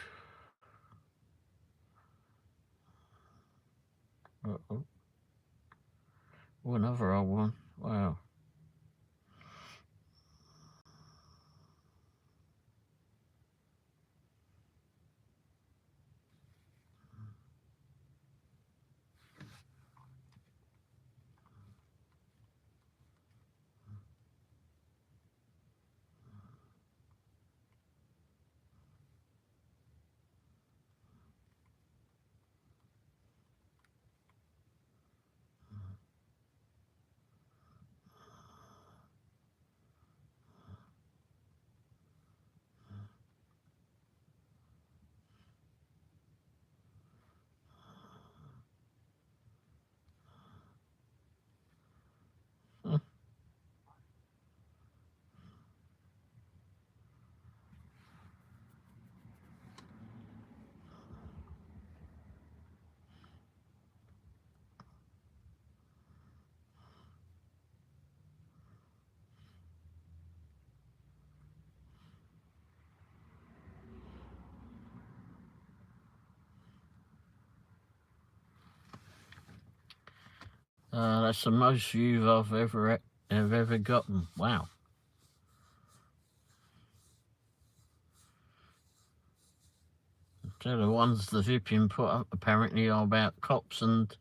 Uh-oh. Oh, another old one. Wow. That's the most views I've ever gotten. Wow. So the ones the Vipian put up apparently are about cops, and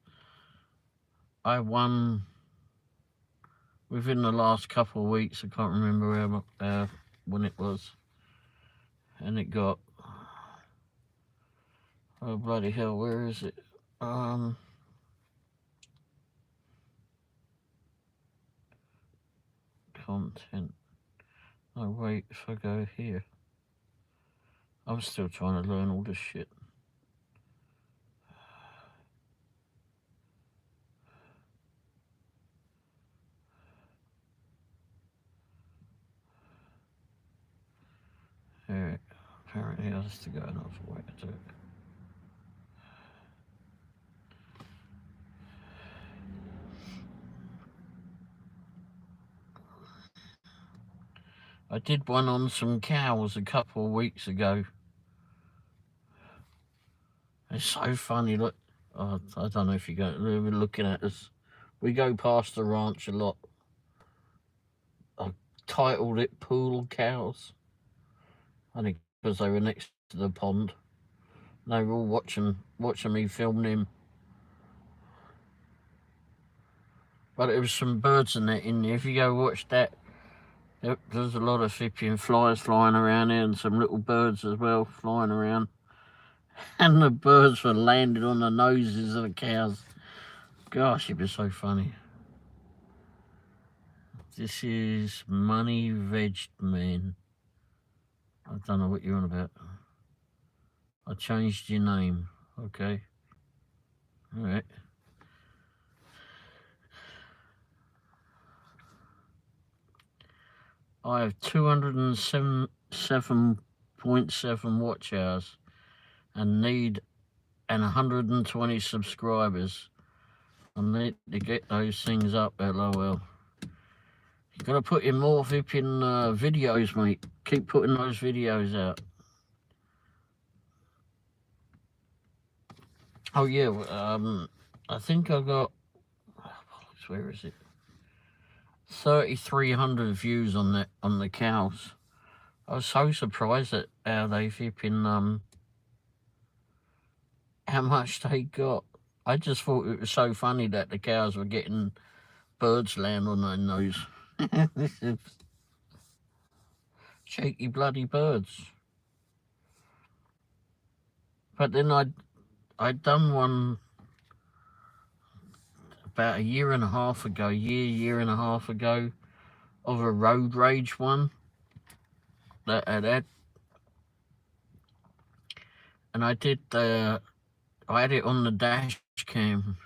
I won within the last couple of weeks. I can't remember when it was, and it got, oh bloody hell, where is it? Content. Oh wait, if I go here, I'm still trying to learn all this shit. Alright, apparently I have to go another way to do it. I did one on some cows a couple of weeks ago. It's so funny. Look, oh, I don't know if you're looking at us. We go past the ranch a lot. I titled it "Pool Cows." I think because they were next to the pond. They were all watching me film them. But there was some birds in there. If you go watch that, there's a lot of flipping flies flying around there and some little birds as well flying around. And the birds were landing on the noses of the cows. Gosh, it was so funny. This is Money Vegged Man. I don't know what you're on about. I changed your name. Okay. All right. I have 207.7 watch hours and need 120 subscribers. I need to get those things up, LOL. You gotta put in more flipping videos, mate. Keep putting those videos out. Oh yeah, I think I got, where is it? 3,300 views on the cows. I was so surprised at how they flipping how much they got. I just thought it was so funny that the cows were getting birds land on their nose. This is cheeky bloody birds. But then I'd done one about a year and a half ago, year and a half ago, of a road rage one that I had. And I had it on the dash cam.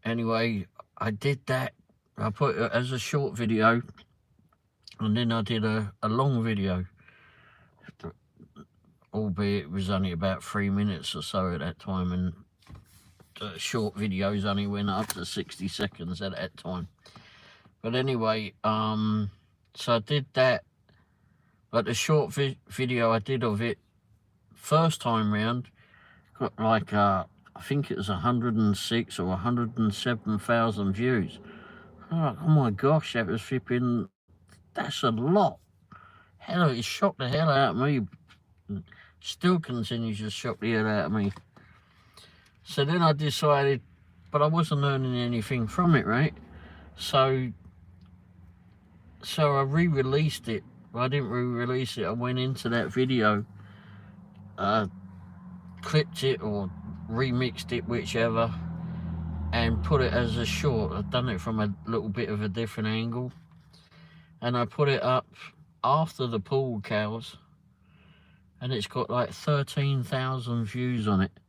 Anyway, I did that. I put it as a short video, and then I did a long video, albeit it was only about 3 minutes or so at that time, and the short videos only went up to 60 seconds at that time. But anyway, so I did that, but the short video I did of it first time round got like I think it was 106 or 107,000 views. Oh my gosh, that was flipping, that's a lot. Hell, it shocked the hell out of me. Still continues to shock the hell out of me. So then I decided, but I wasn't earning anything from it, right? So I re-released it. Well, I didn't re-release it. I went into that video, clipped it or remixed it, whichever, and put it as a short. I've done it from a little bit of a different angle, and I put it up after the pool cows, and it's got like 13,000 views on it,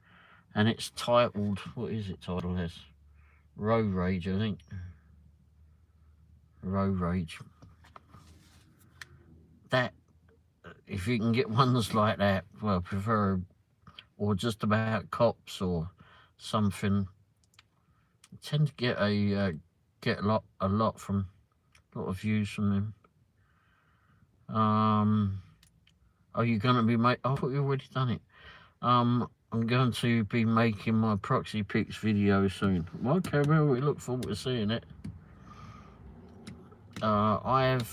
and it's titled, what is it titled as? Road Rage, I think. Road Rage. That, if you can get ones like that, well, prefer, or just about cops or something, I tend to get a lot from a lot of views from them. Are you going to be I thought you already done it. I'm going to be making my proxy pics video soon. Okay, well, we look forward to seeing it. I have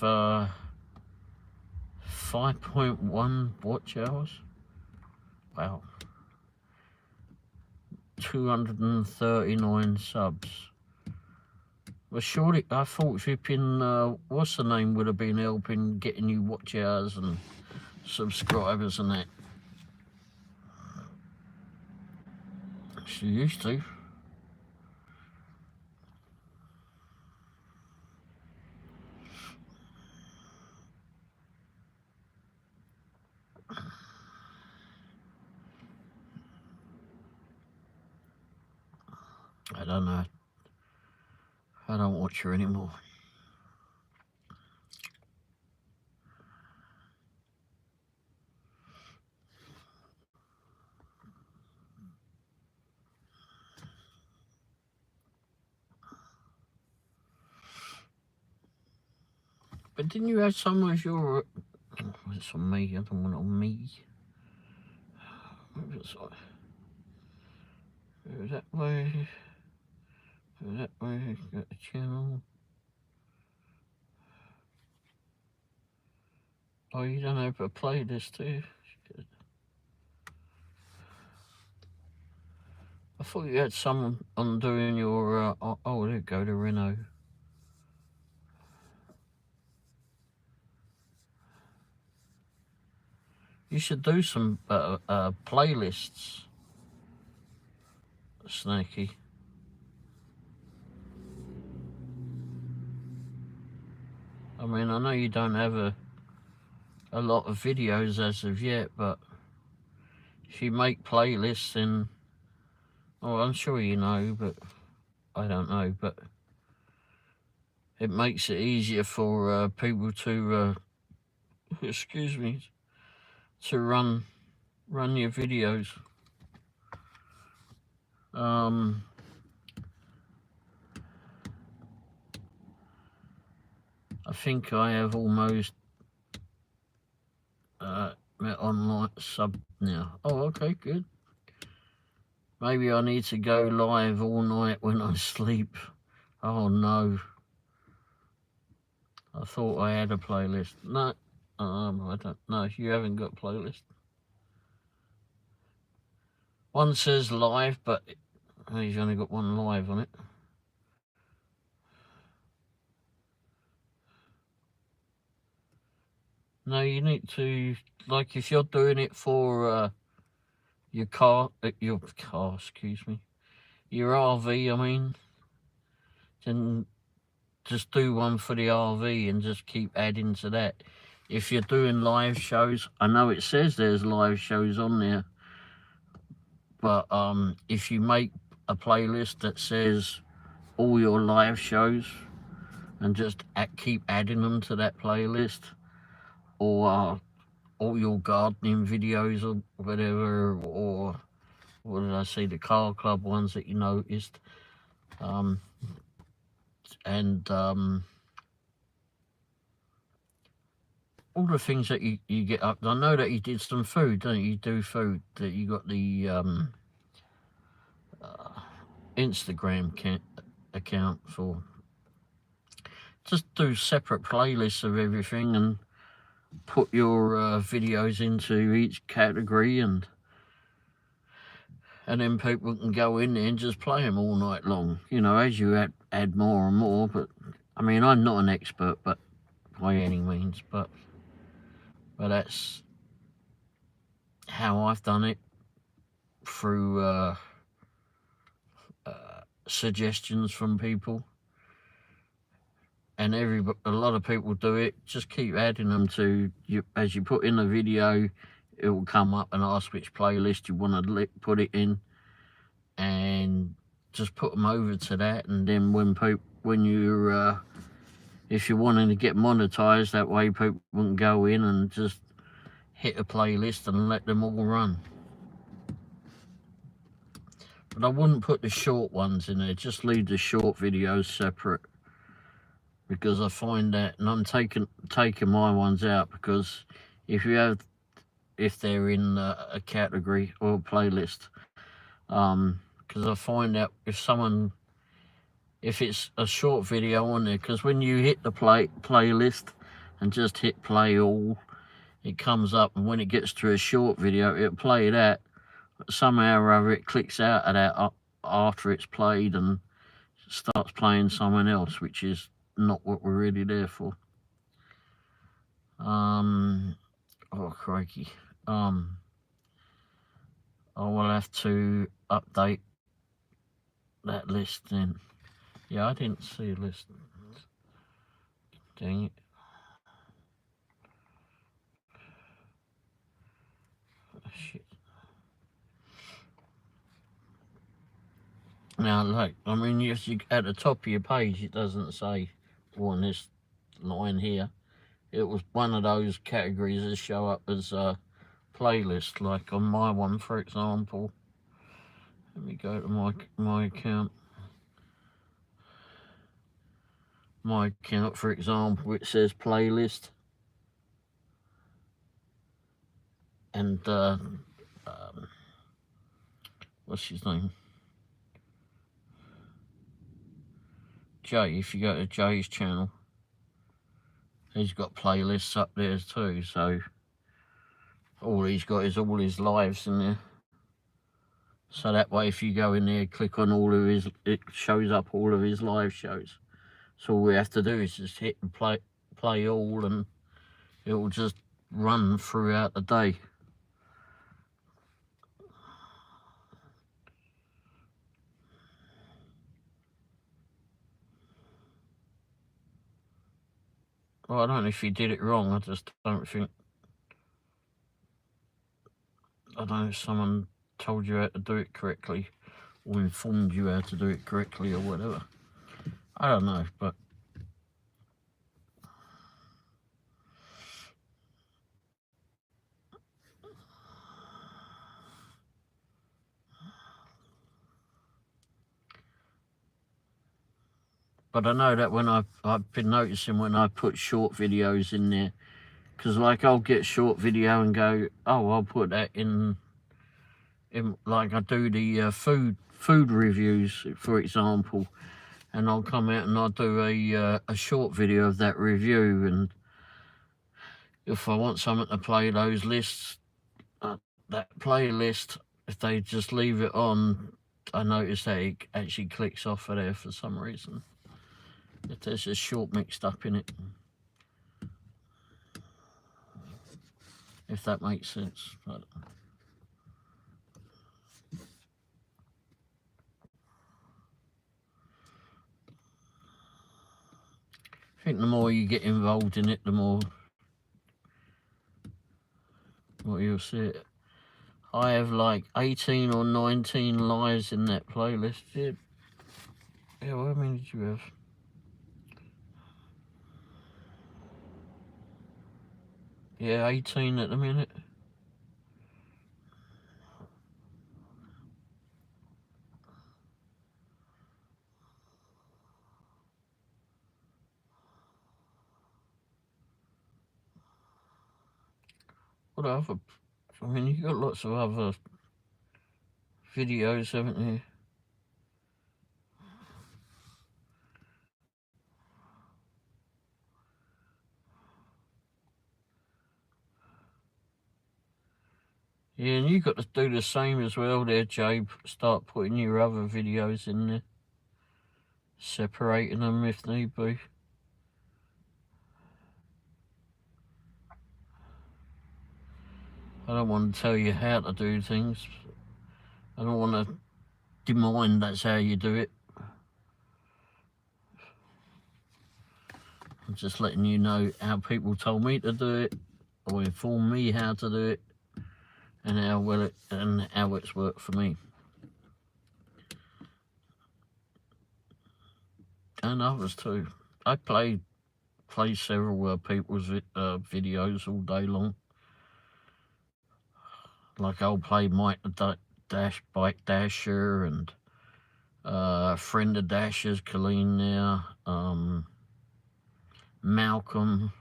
5.1 watch hours. Wow. 239 subs. Well, surely I thought flipping what's the name would have been helping getting you watch hours and subscribers and that. She used to. I don't know. I don't watch her anymore. But didn't you have some of your... Oh, it's on me. I don't want it on me. It's like, go that way. Go that way. Got the channel. Oh, you don't have a playlist too? I thought you had someone on doing your... oh, there you go, the Renault. You should do some playlists, Snaky. I mean, I know you don't have a lot of videos as of yet, but if you make playlists, then... Oh, I'm sure you know, but I don't know, but it makes it easier for people to, excuse me, to run your videos. I think I have almost met online sub now. Oh, okay, good. Maybe I need to go live all night when I sleep. Oh no. I thought I had a playlist. No, I don't know. You haven't got a playlist. One says live, but he's only got one live on it. No, you need to, like, if you're doing it for your car, excuse me, your RV, I mean, then just do one for the RV and just keep adding to that. If you're doing live shows, I know it says there's live shows on there, but if you make a playlist that says all your live shows and just keep adding them to that playlist, or all your gardening videos or whatever, or what did I say, the car club ones that you noticed, and all the things that you get up. I know that you did some food, don't you? You do food, that you got the Instagram account for. Just do separate playlists of everything and put your videos into each category, and then people can go in there and just play them all night long, you know, as you add more and more. But I mean, I'm not an expert, but by any means, but that's how I've done it, through suggestions from people. And a lot of people do it. Just keep adding them to you as you put in a video. It will come up and ask which playlist you want to put it in, and just put them over to that. And then when you're if you're wanting to get monetized, that way people can go in and just hit a playlist and let them all run. But I wouldn't put the short ones in there. Just leave the short videos separate, because I find that, and I'm taking my ones out, because if they're in a category or a playlist, because I find out if it's a short video on there, because when you hit the playlist and just hit play all, it comes up, and when it gets to a short video, it'll play that. But somehow or other it clicks out of that after it's played and starts playing someone else, which is not what we're really there for. Oh crikey. I will have to update that list then. Yeah, I didn't see a list. Dang it. Oh, shit. Now, like, I mean, yes, at the top of your page, it doesn't say, on this line here, it was one of those categories that show up as a playlist, like on my one, for example. Let me go to my account. my account, for example, it says playlist, and what's his name? Jay. If you go to Jay's channel, he's got playlists up there too. So all he's got is all his lives in there. So that way, if you go in there, click on all of his, it shows up all of his live shows. So all we have to do is just hit and play all, and it will just run throughout the day. Well, I don't know if you did it wrong. I just don't think. I don't know if someone told you how to do it correctly, or informed you how to do it correctly, or whatever. I don't know, but I know that when I've been noticing when I put short videos in there, because like I'll get a short video and go, oh, I'll put that in like I do the food reviews, for example, and I'll come out and I'll do a short video of that review, and if I want someone to play those lists, that playlist, if they just leave it on, I notice that it actually clicks off of there for some reason. If there's a short mixed up in it, if that makes sense. But I think the more you get involved in it, the more you'll see it. I have like 18 or 19 lives in that playlist. Yeah, how many did you have? Yeah, 18 at the minute. What other? I mean, you got lots of other videos, haven't you? Yeah, and you got to do the same as well there, Jay. Start putting your other videos in there. Separating them if need be. I don't want to tell you how to do things. I don't want to demand that's how you do it. I'm just letting you know how people told me to do it, or informed me how to do it, and how it's worked for me. And others too. I play several people's videos all day long. Like I'll play Mike the Bike Dasher, and friend of Dasher's, Colleen now, Malcolm,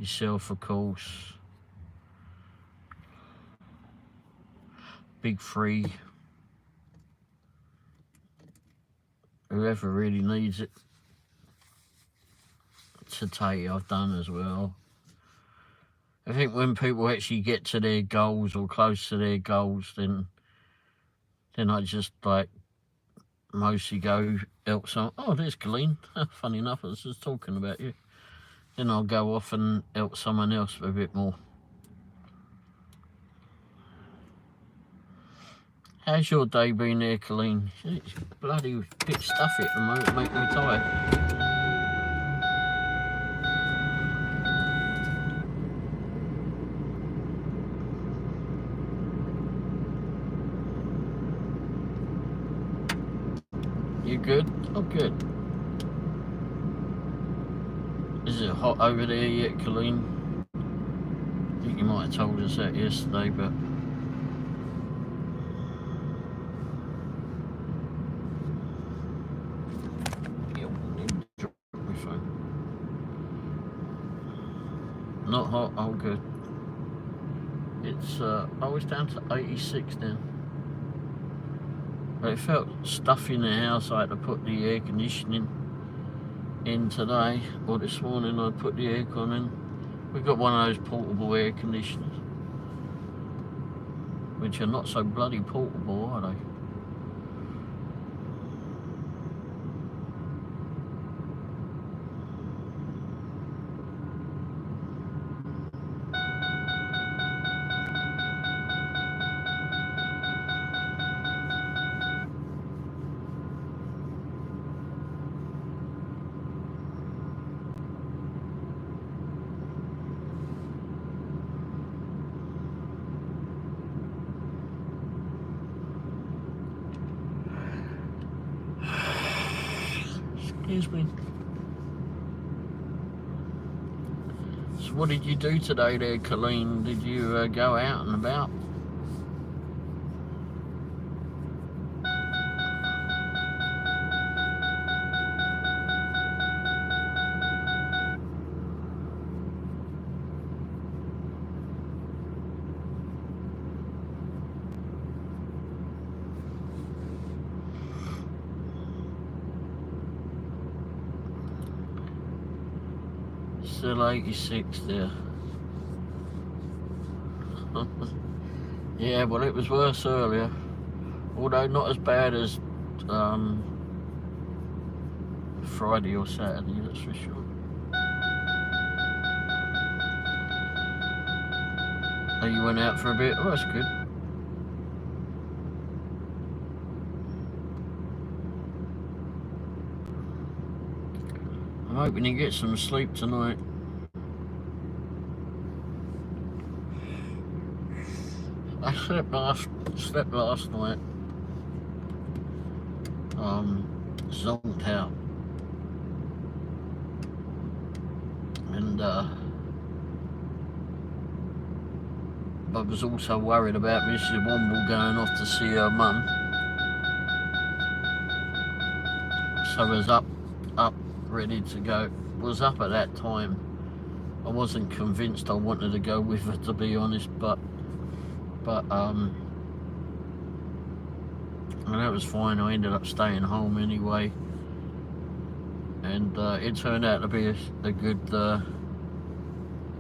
yourself of course, Big Free, whoever really needs it. Today I've done as well. I think when people actually get to their goals or close to their goals, then I just like mostly go help someone. Oh, there's Colleen. Funny enough, I was just talking about you. Then I'll go off and help someone else a bit more. How's your day been there, Colleen? It's bloody bit stuffy at the moment, making me tired. You good? Oh, good. Is it hot over there yet, Colleen? I think you might have told us that yesterday, but good. It's oh, it's down to 86 now. But it felt stuffy in the house. I had to put the air conditioning in today, or this morning I put the aircon in. We've got one of those portable air conditioners, which are not so bloody portable, are they? Excuse me. So what did you do today there, Colleen? Did you go out and about? Still 86 there. Yeah, well, it was worse earlier, although not as bad as Friday or Saturday, that's for sure. Oh, you went out for a bit? Oh, that's good. I'm hoping you get some sleep tonight. I slept last night. Zonked out. And I was also worried about Mrs. Womble going off to see her mum. So I was up, ready to go. Was up at that time. I wasn't convinced I wanted to go with her, to be honest, but and that was fine. I ended up staying home anyway, and it turned out to be a good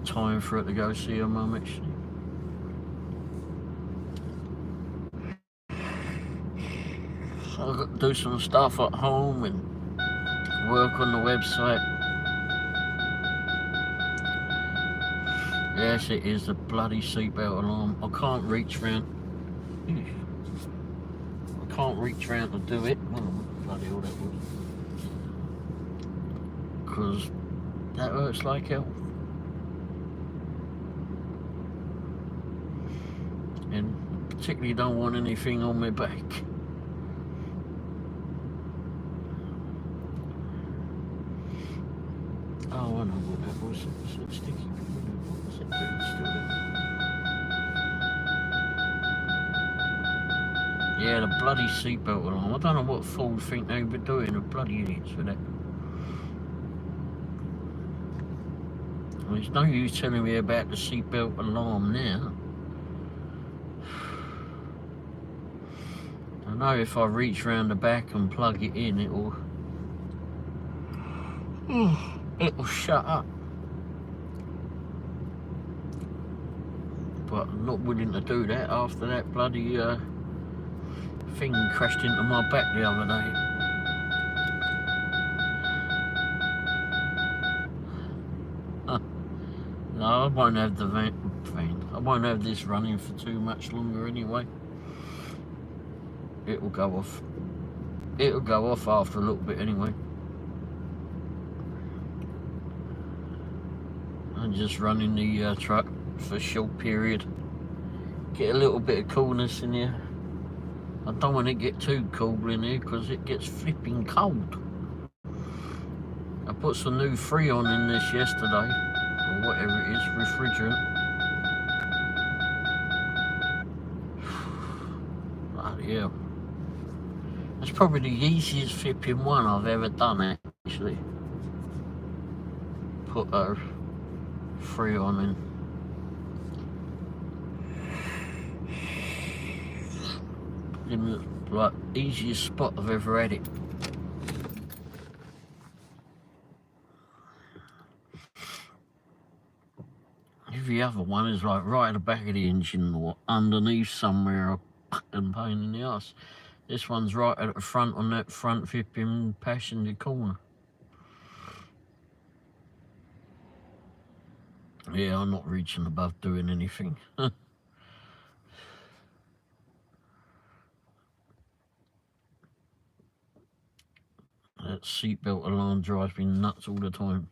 time for her to go see her mum, actually. So I've got to do some stuff at home and work on the website. Yes, it is the bloody seatbelt alarm. I can't reach round. I can't reach round to do it. I don't know what bloody hell that was. Because that hurts like hell. And particularly don't want anything on my back. Oh, I know what that was. It's that sticky. What's it doing? Still there. Yeah, the bloody seatbelt alarm. I don't know what fool think they were doing. The bloody idiots for that. Well, it's no use telling me about the seatbelt alarm now. I know if I reach round the back and plug it in, it'll shut up. But I'm not willing to do that after that bloody thing crashed into my back the other day. No, I won't have the van. I won't have this running for too much longer anyway. It'll go off. It'll go off after a little bit anyway. I'm just running the truck for a short period. Get a little bit of coolness in here. I don't want to get too cool in here because it gets flipping cold. I put some new Freon in this yesterday, or whatever it is, refrigerant. Bloody hell. That's probably the easiest flipping one I've ever done, actually. Put a Freon in. in the like easiest spot I've ever had it. Every other one is like right at the back of the engine or underneath somewhere, a fucking pain in the ass. This one's right at the front on that front flipping passenger corner. Yeah, I'm not reaching above doing anything. That seatbelt alarm drives me nuts all the time.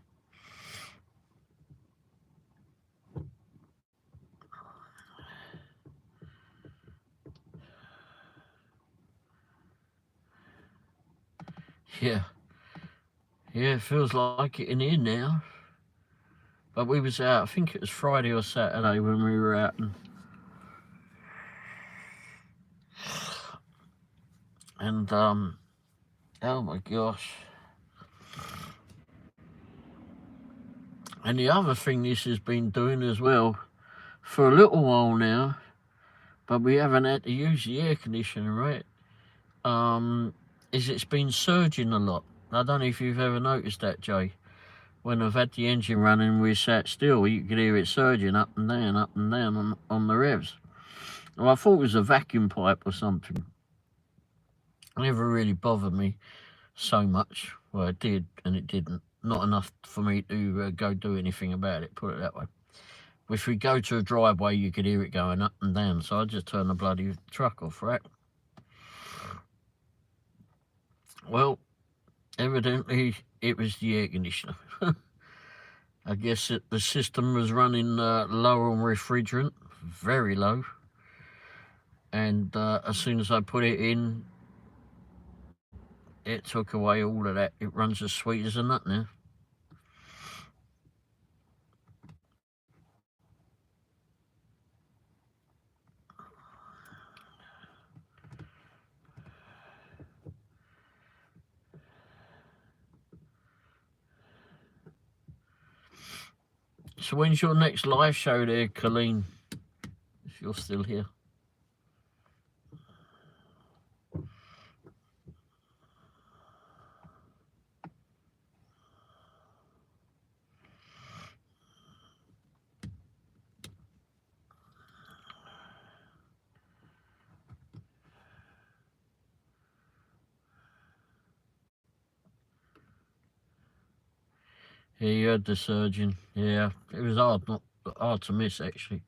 Yeah, it feels like it in here now. But we was out, I think it was Friday or Saturday when we were out, and oh my gosh. And the other thing this has been doing as well, for a little while now, but we haven't had to use the air conditioner, right? Is it's been surging a lot. I don't know if you've ever noticed that, Jay. When I've had the engine running, we sat still, you could hear it surging up and down on the revs. Well, I thought it was a vacuum pipe or something. It never really bothered me so much. Well, it did, and it didn't. Not enough for me to go do anything about it, put it that way. If we go to a driveway, you could hear it going up and down, so I just turned the bloody truck off, right? Well, evidently it was the air conditioner. I guess the system was running low on refrigerant, very low. And as soon as I put it in, it took away all of that. It runs as sweet as a nut now. So when's your next live show there, Colleen? If you're still here. Yeah, you heard the surgeon. Yeah, it was hard to miss actually.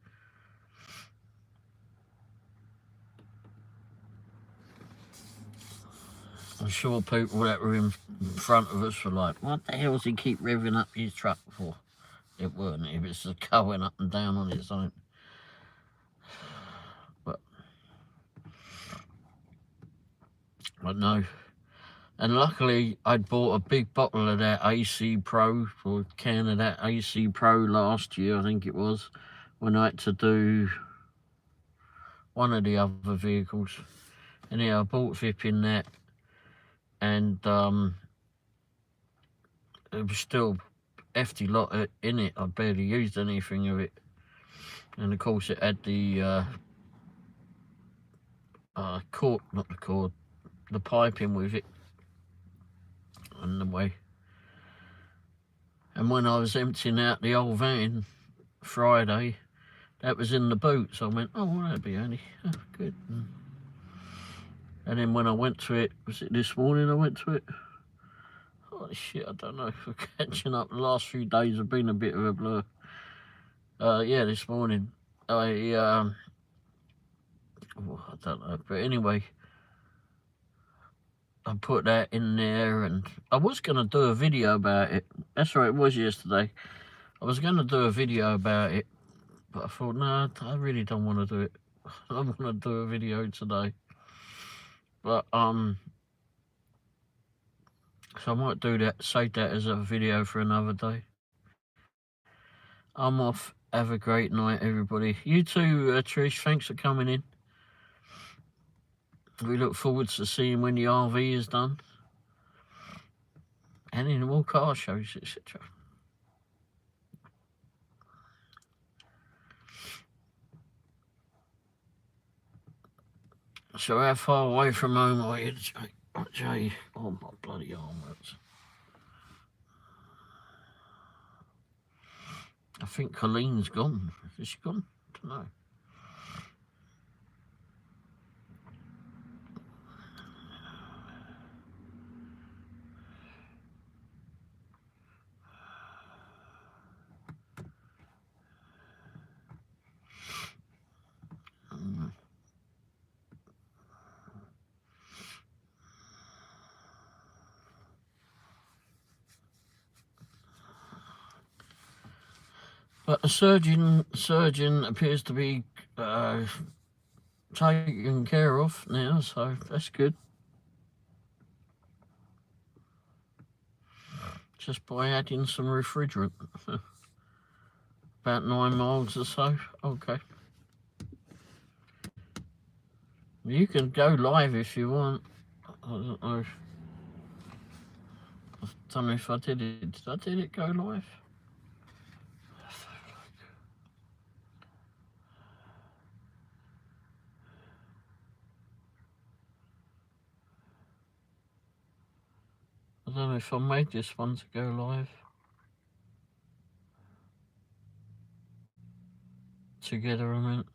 I'm sure people that were in front of us were like, what the hell does he keep revving up his truck for? It weren't. It was just going up and down on its own. But no. And luckily, I'd bought a big bottle of that AC Pro, or a can of that AC Pro last year, I think it was, when I had to do one of the other vehicles. And yeah, I bought flipping that, and it was still a hefty lot in it. I barely used anything of it. And of course, it had the the piping with it on the way. And when I was emptying out the old van Friday, that was in the boot, so I went, oh, well, that'd be handy. Oh, good. And then when I went to it, was it this morning I went to it? Holy shit, I don't know. For catching up, the last few days have been a bit of a blur. Yeah, this morning. I don't know. But anyway, I put that in there, and I was going to do a video about it. That's right, it was yesterday. I was going to do a video about it, but I thought, no, I really don't want to do it. I want to do a video today. But, so I might do that, save that as a video for another day. I'm off. Have a great night, everybody. You too, Trish. Thanks for coming in. We look forward to seeing when the RV is done. And in more car shows, etc. So how far away from home are you, Jay? Oh, my bloody arm hurts. I think Colleen's gone. Is she gone? I don't know. But the surgeon appears to be taken care of now, so that's good. Just by adding some refrigerant. About 9 miles or so. Okay. You can go live if you want. I don't know. I don't know if I did it. Did it go live? I don't know if I made this one to go live. Together, I meant.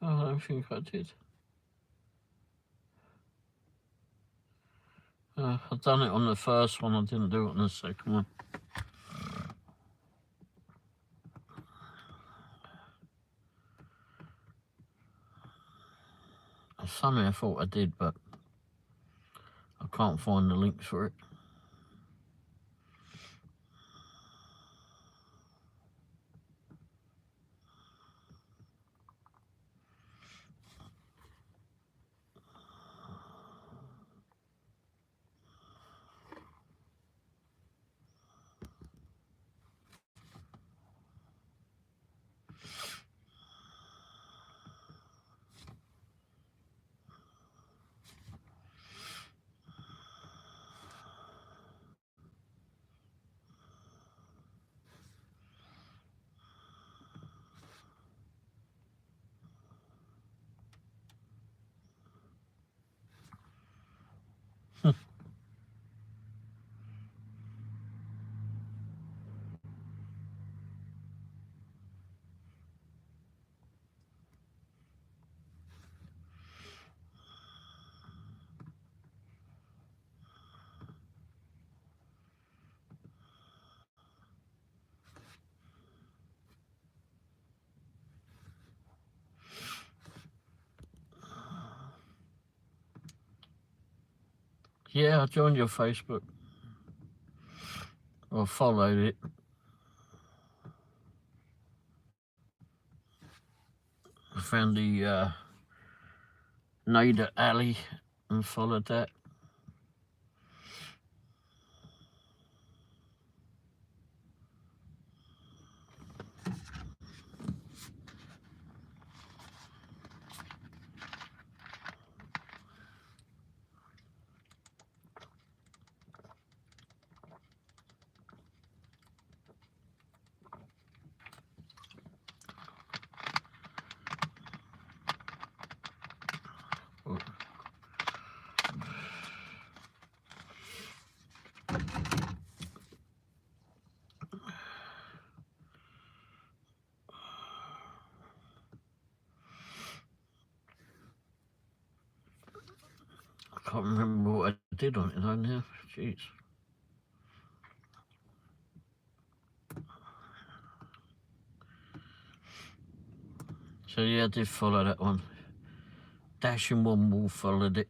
I don't think I did. I've done it on the first one, I didn't do it on the second one. Somehow I thought I did, but I can't find the links for it. Yeah, I joined your Facebook. Or followed it. I found the Nader Alley and followed that. I can't remember what I did on it though now. Jeez. So yeah, I did follow that one. Dash and Womble followed it.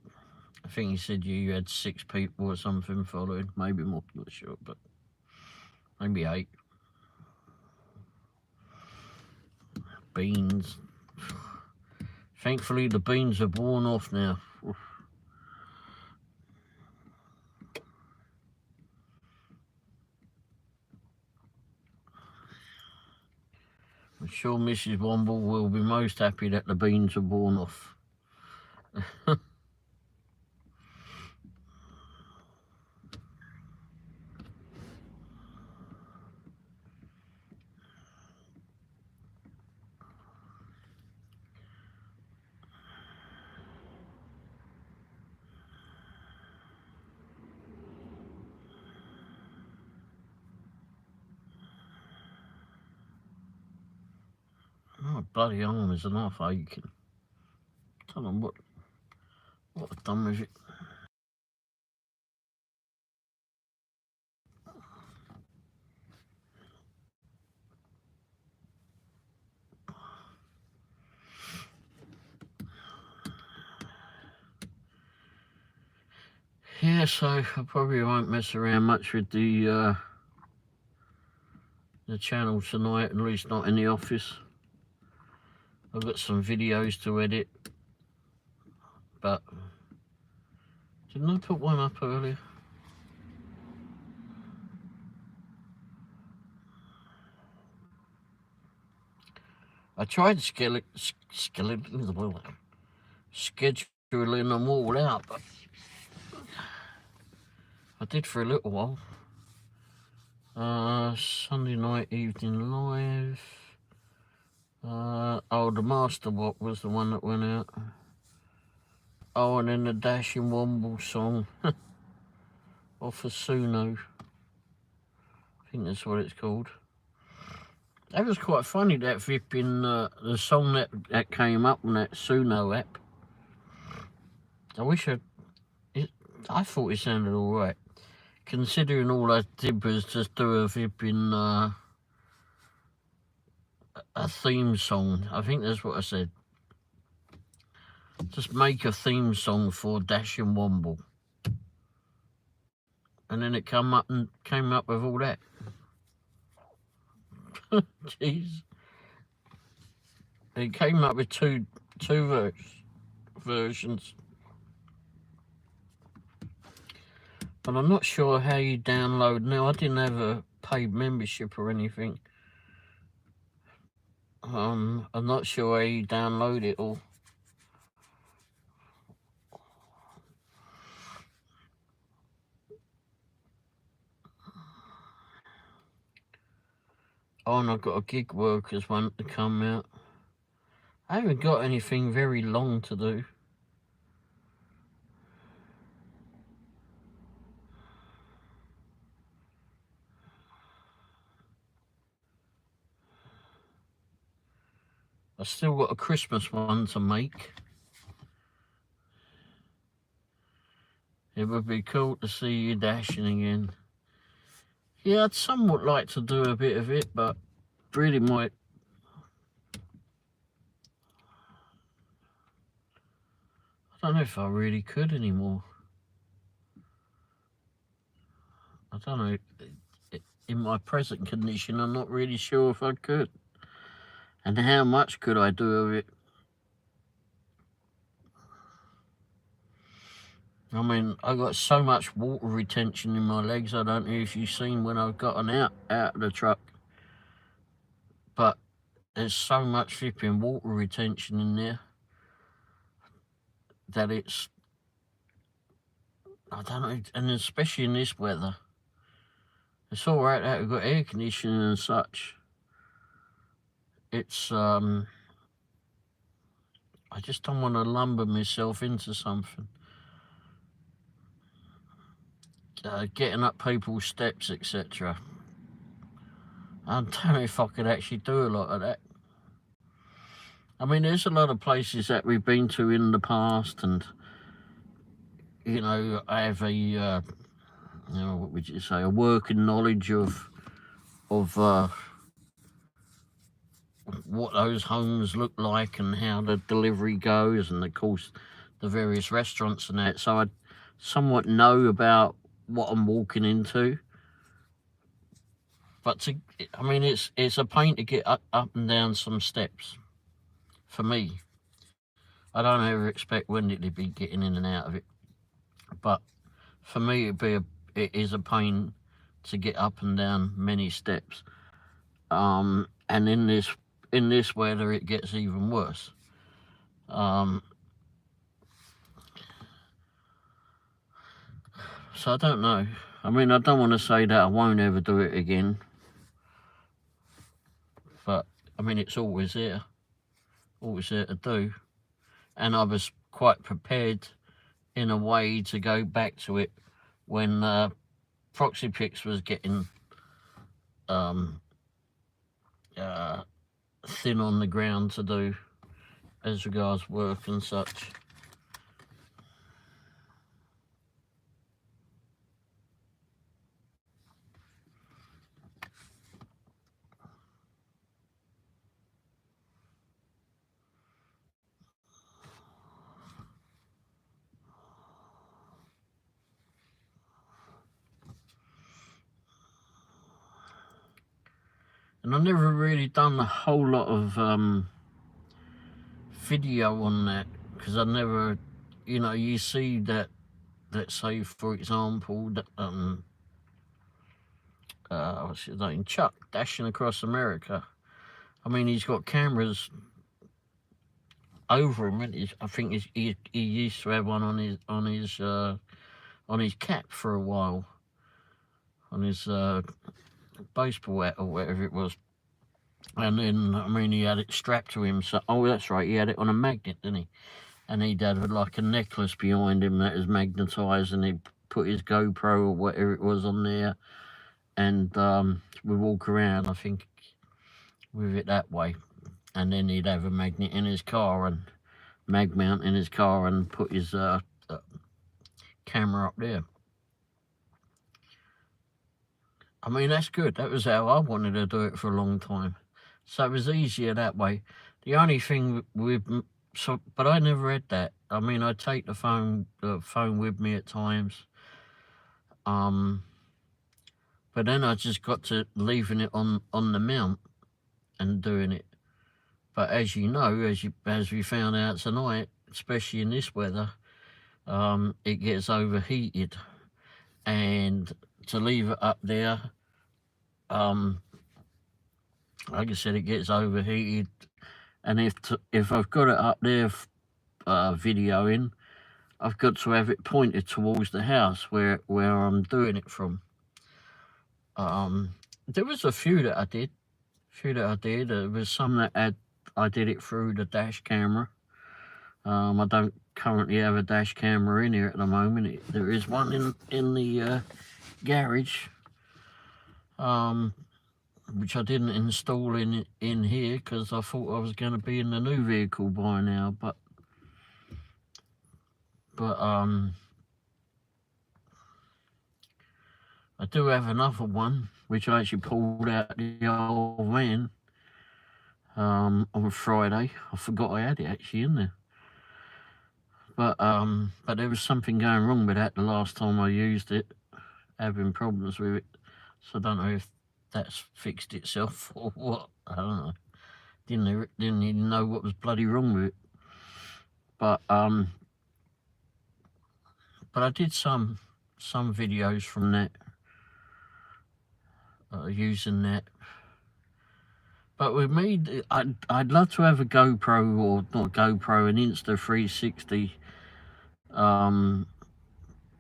I think he said you had 6 people or something following. Maybe more, not sure, but maybe 8. Beans. Thankfully the beans have worn off now. sure Mrs. Womble will be most happy that the beans are worn off. My bloody arm is enough aching. Don't know what I've done with it. Yeah, so I probably won't mess around much with the channel tonight, at least not in the office. I've got some videos to edit, but didn't I put one up earlier? I tried scheduling them all out, but I did for a little while. Sunday night evening live. Oh, the Master Walk was the one that went out. Oh, and then the Dashing Womble song off of Suno. I think that's what it's called. That was quite funny, that flipping, the song that came up on that Suno app. I thought it sounded alright. Considering all I did was just do a flipping, a theme song. I think that's what I said. Just make a theme song for Dashing Womble. And then it came up with all that. Jeez. It came up with two versions. But I'm not sure how you download. Now, I didn't have a paid membership or anything. I'm not sure how you download it all. Oh, and I've got a gig workers one to come out. I haven't got anything very long to do. I still got a Christmas one to make. It would be cool to see you dashing again. Yeah, I'd somewhat like to do a bit of it, but really might. I don't know if I really could anymore. I don't know. In my present condition, I'm not really sure if I could. And how much could I do of it? I mean, I got so much water retention in my legs. I don't know if you've seen when I've gotten out of the truck. But there's so much flipping water retention in there that it's, I don't know, and especially in this weather. It's all right that we've got air conditioning and such. It's, I just don't want to lumber myself into something. Getting up people's steps, etc. I don't know if I could actually do a lot of that. I mean, there's a lot of places that we've been to in the past, and you know, I have a, you know, what would you say, a working knowledge of what those homes look like and how the delivery goes, and of course the various restaurants and that. So I somewhat know about what I'm walking into. But I mean, it's a pain to get up and down some steps. For me, I don't ever expect Wendy to be getting in and out of it, but for me, it is a pain to get up and down many steps. And in this in this weather it gets even worse. So I don't know. I mean, I don't want to say that I won't ever do it again, but I mean, it's always there to do, and I was quite prepared in a way to go back to it when Proxy Pix was getting thin on the ground to do as regards work and such. And I've never really done a whole lot of video on that, because I never, you see that, let's say, for example, that, what's his name, Chuck, dashing across America. I mean, he's got cameras over him, and I think he used to have one on his cap for a while, on his baseball hat or whatever it was. And then, I mean, he had it strapped to him. So, oh, that's right, he had it on a magnet, didn't he? And he'd had like a necklace behind him that was magnetised, and he'd put his GoPro or whatever it was on there, and we'd walk around, I think, with it that way. And then he'd have a magnet in his car, and mag mount in his car, and put his camera up there. I mean, that's good. That was how I wanted to do it for a long time. So it was easier that way. The only thing but I never had that. I mean, I take the phone with me at times. But then I just got to leaving it on the mount and doing it. But as you know, as we found out tonight, especially in this weather, it gets overheated, and to leave it up there, like I said, it gets overheated, and if I've got it up there videoing, I've got to have it pointed towards the house where I'm doing it from. There was a few that I did. There was some that I did it through the dash camera. I don't currently have a dash camera in here at the moment. There is one in the garage, which I didn't install in here because I thought I was going to be in the new vehicle by now. But I do have another one which I actually pulled out the old van on Friday. I forgot I had it actually in there. But there was something going wrong with that the last time I used it, having problems with it. So I don't know if that's fixed itself or what. I don't know. Didn't even know what was bloody wrong with it. But I did some videos from that, using that. But with me, I'd love to have a GoPro, or not GoPro, an Insta360.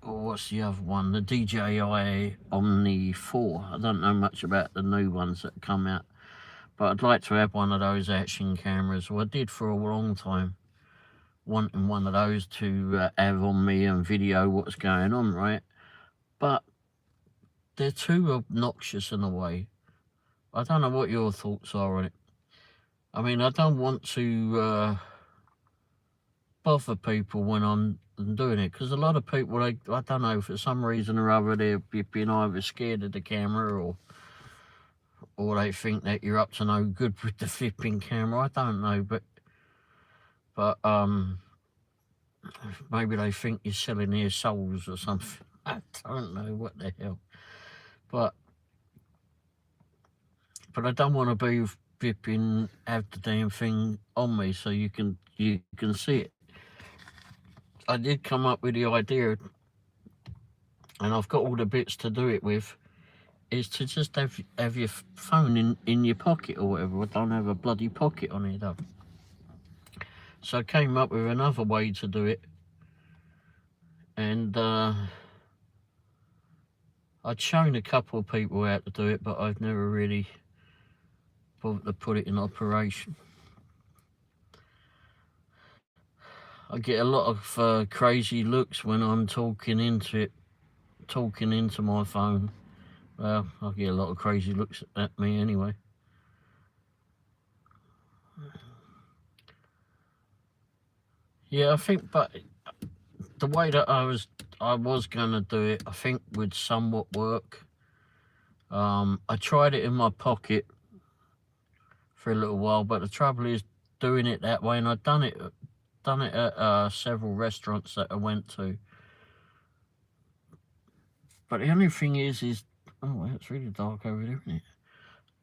Or what's the other one? The DJI Omni 4. I don't know much about the new ones that come out, but I'd like to have one of those action cameras. Well, I did for a long time, wanting one of those to have on me and video what's going on, right? But they're too obnoxious in a way. I don't know what your thoughts are on it. I mean, I don't want to bother people when I'm doing it, because a lot of people, I don't know, for some reason or other, they've been either scared of the camera or they think that you're up to no good with the flipping camera. I don't know, but maybe they think you're selling their souls or something. I don't know what the hell, but I don't want to be flipping, have the damn thing on me so you can see it. I did come up with the idea, and I've got all the bits to do it with, is to just have your phone in your pocket or whatever. I don't have a bloody pocket on it though. So I came up with another way to do it, and I'd shown a couple of people how to do it, but I've never really bothered to put it in operation. I get a lot of crazy looks when I'm talking into my phone. Well, I get a lot of crazy looks at me anyway. Yeah, I think, but the way that I was gonna do it, I think would somewhat work. I tried it in my pocket for a little while, but the trouble is doing it that way, and I've done it at several restaurants that I went to. But the only thing is oh, well, it's really dark over there, isn't it?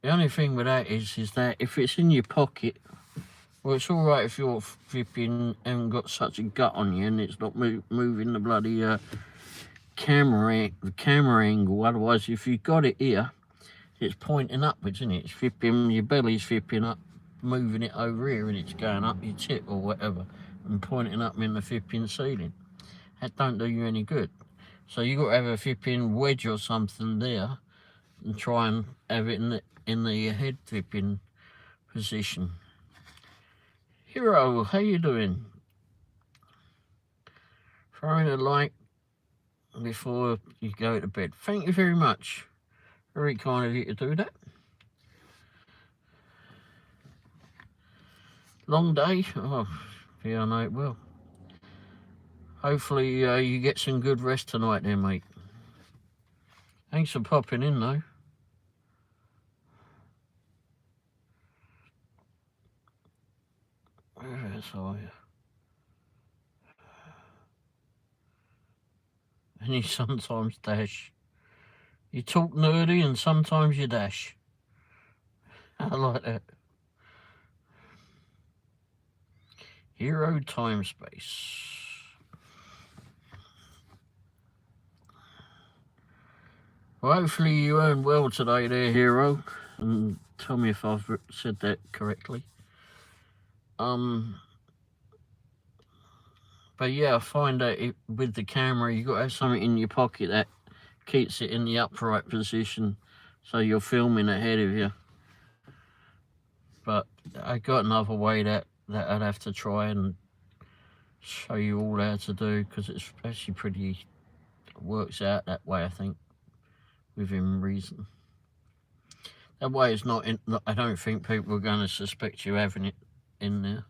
The only thing with that is that if it's in your pocket, well, it's all right if you're flipping and got such a gut on you and it's not moving the bloody camera angle. Otherwise, if you've got it here, it's pointing upwards, isn't it? It's flipping, your belly's flipping up, moving it over here, and it's going up your tip or whatever, and pointing up in the flipping ceiling. That don't do you any good. So you got to have a flipping wedge or something there, and try and have it in the head flipping position. Hero, how you doing? Throwing a like before you go to bed. Thank you very much. Very kind of you to do that. Long day? Oh, yeah, I know it will. Hopefully you get some good rest tonight there, mate. Thanks for popping in, though. Where else are you? And you sometimes dash. You talk nerdy and sometimes you dash. I like that. Hero time space. Well, hopefully you earned well today there, Hero. And tell me if I've said that correctly. But yeah, I find that with the camera, you've got to have something in your pocket that keeps it in the upright position so you're filming ahead of you. But I got another way that I'd have to try and show you all how to do, because it's actually pretty, works out that way, I think, within reason. That way it's not I don't think people are going to suspect you having it in there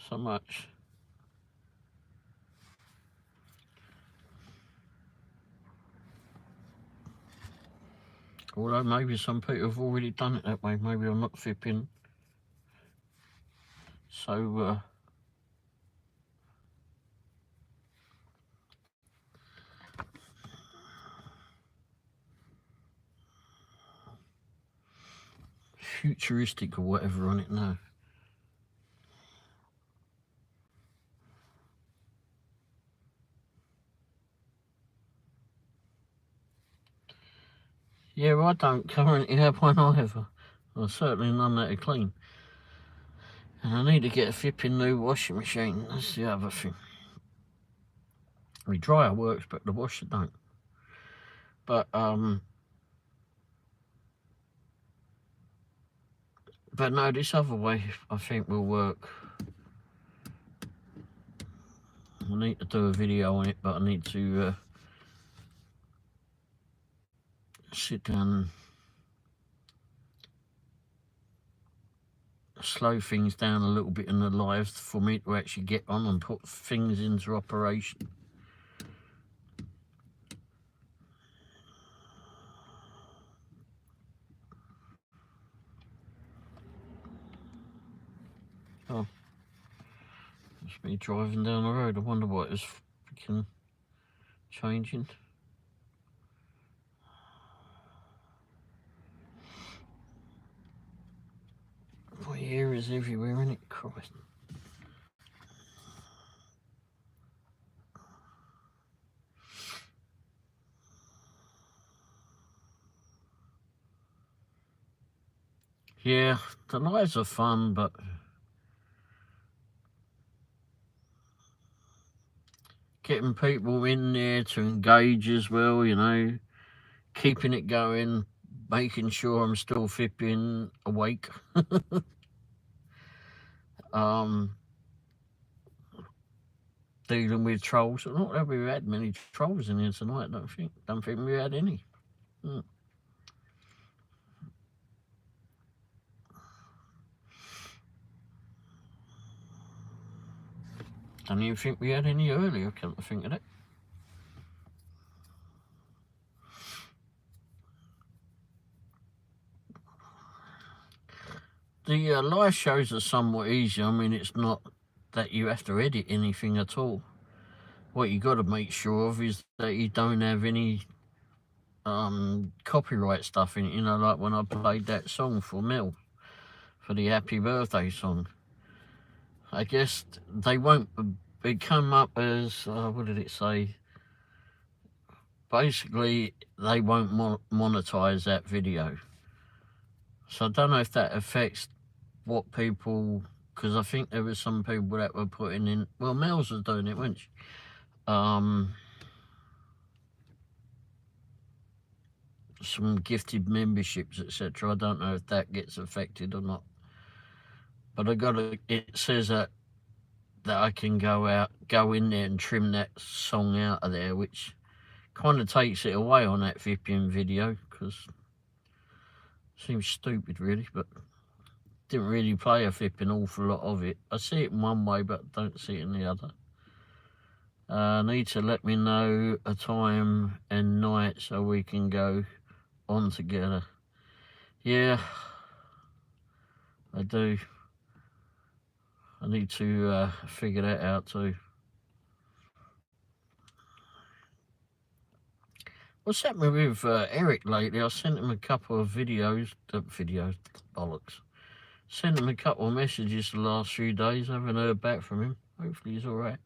so much. Although maybe some people have already done it that way. Maybe I'm not flipping. So, futuristic or whatever on it now. Yeah, well, I don't currently have one either. Well, certainly none that are clean. And I need to get a flipping new washing machine. That's the other thing. My dryer works, but the washer don't. But no, this other way I think will work. I need to do a video on it, but I need to sit down and slow things down a little bit in the live for me to actually get on and put things into operation. Oh, it's me driving down the road. I wonder what is freaking changing. My hair is everywhere, isn't it? Christ. Yeah, the lives are fun, but getting people in there to engage as well, you know, keeping it going, making sure I'm still flipping awake. um, Dealing with trolls. Not that we had many trolls in here tonight. Don't think we had any. Hmm. Don't even think we had any earlier. Come to think of it. The live shows are somewhat easier. I mean, it's not that you have to edit anything at all. What you got to make sure of is that you don't have any copyright stuff in it. You know, like when I played that song for Mel for the happy birthday song. I guess they won't. It come up as what did it say? Basically, they won't monetize that video. So I don't know if that affects what people, because I think there was some people that were putting in. Well, Mel's was doing it, wasn't she? Some gifted memberships, etc. I don't know if that gets affected or not. But it says that I can go in there and trim that song out of there, which kind of takes it away on that flipping video, because it seems stupid really, but didn't really play a flipping awful lot of it. I see it in one way, but don't see it in the other. Need to let me know a time and night so we can go on together. Yeah, I do. I need to figure that out too. What's happening with Eric lately? I sent him a couple of videos, bollocks. Sent him a couple of messages the last few days. I haven't heard back from him. Hopefully he's alright.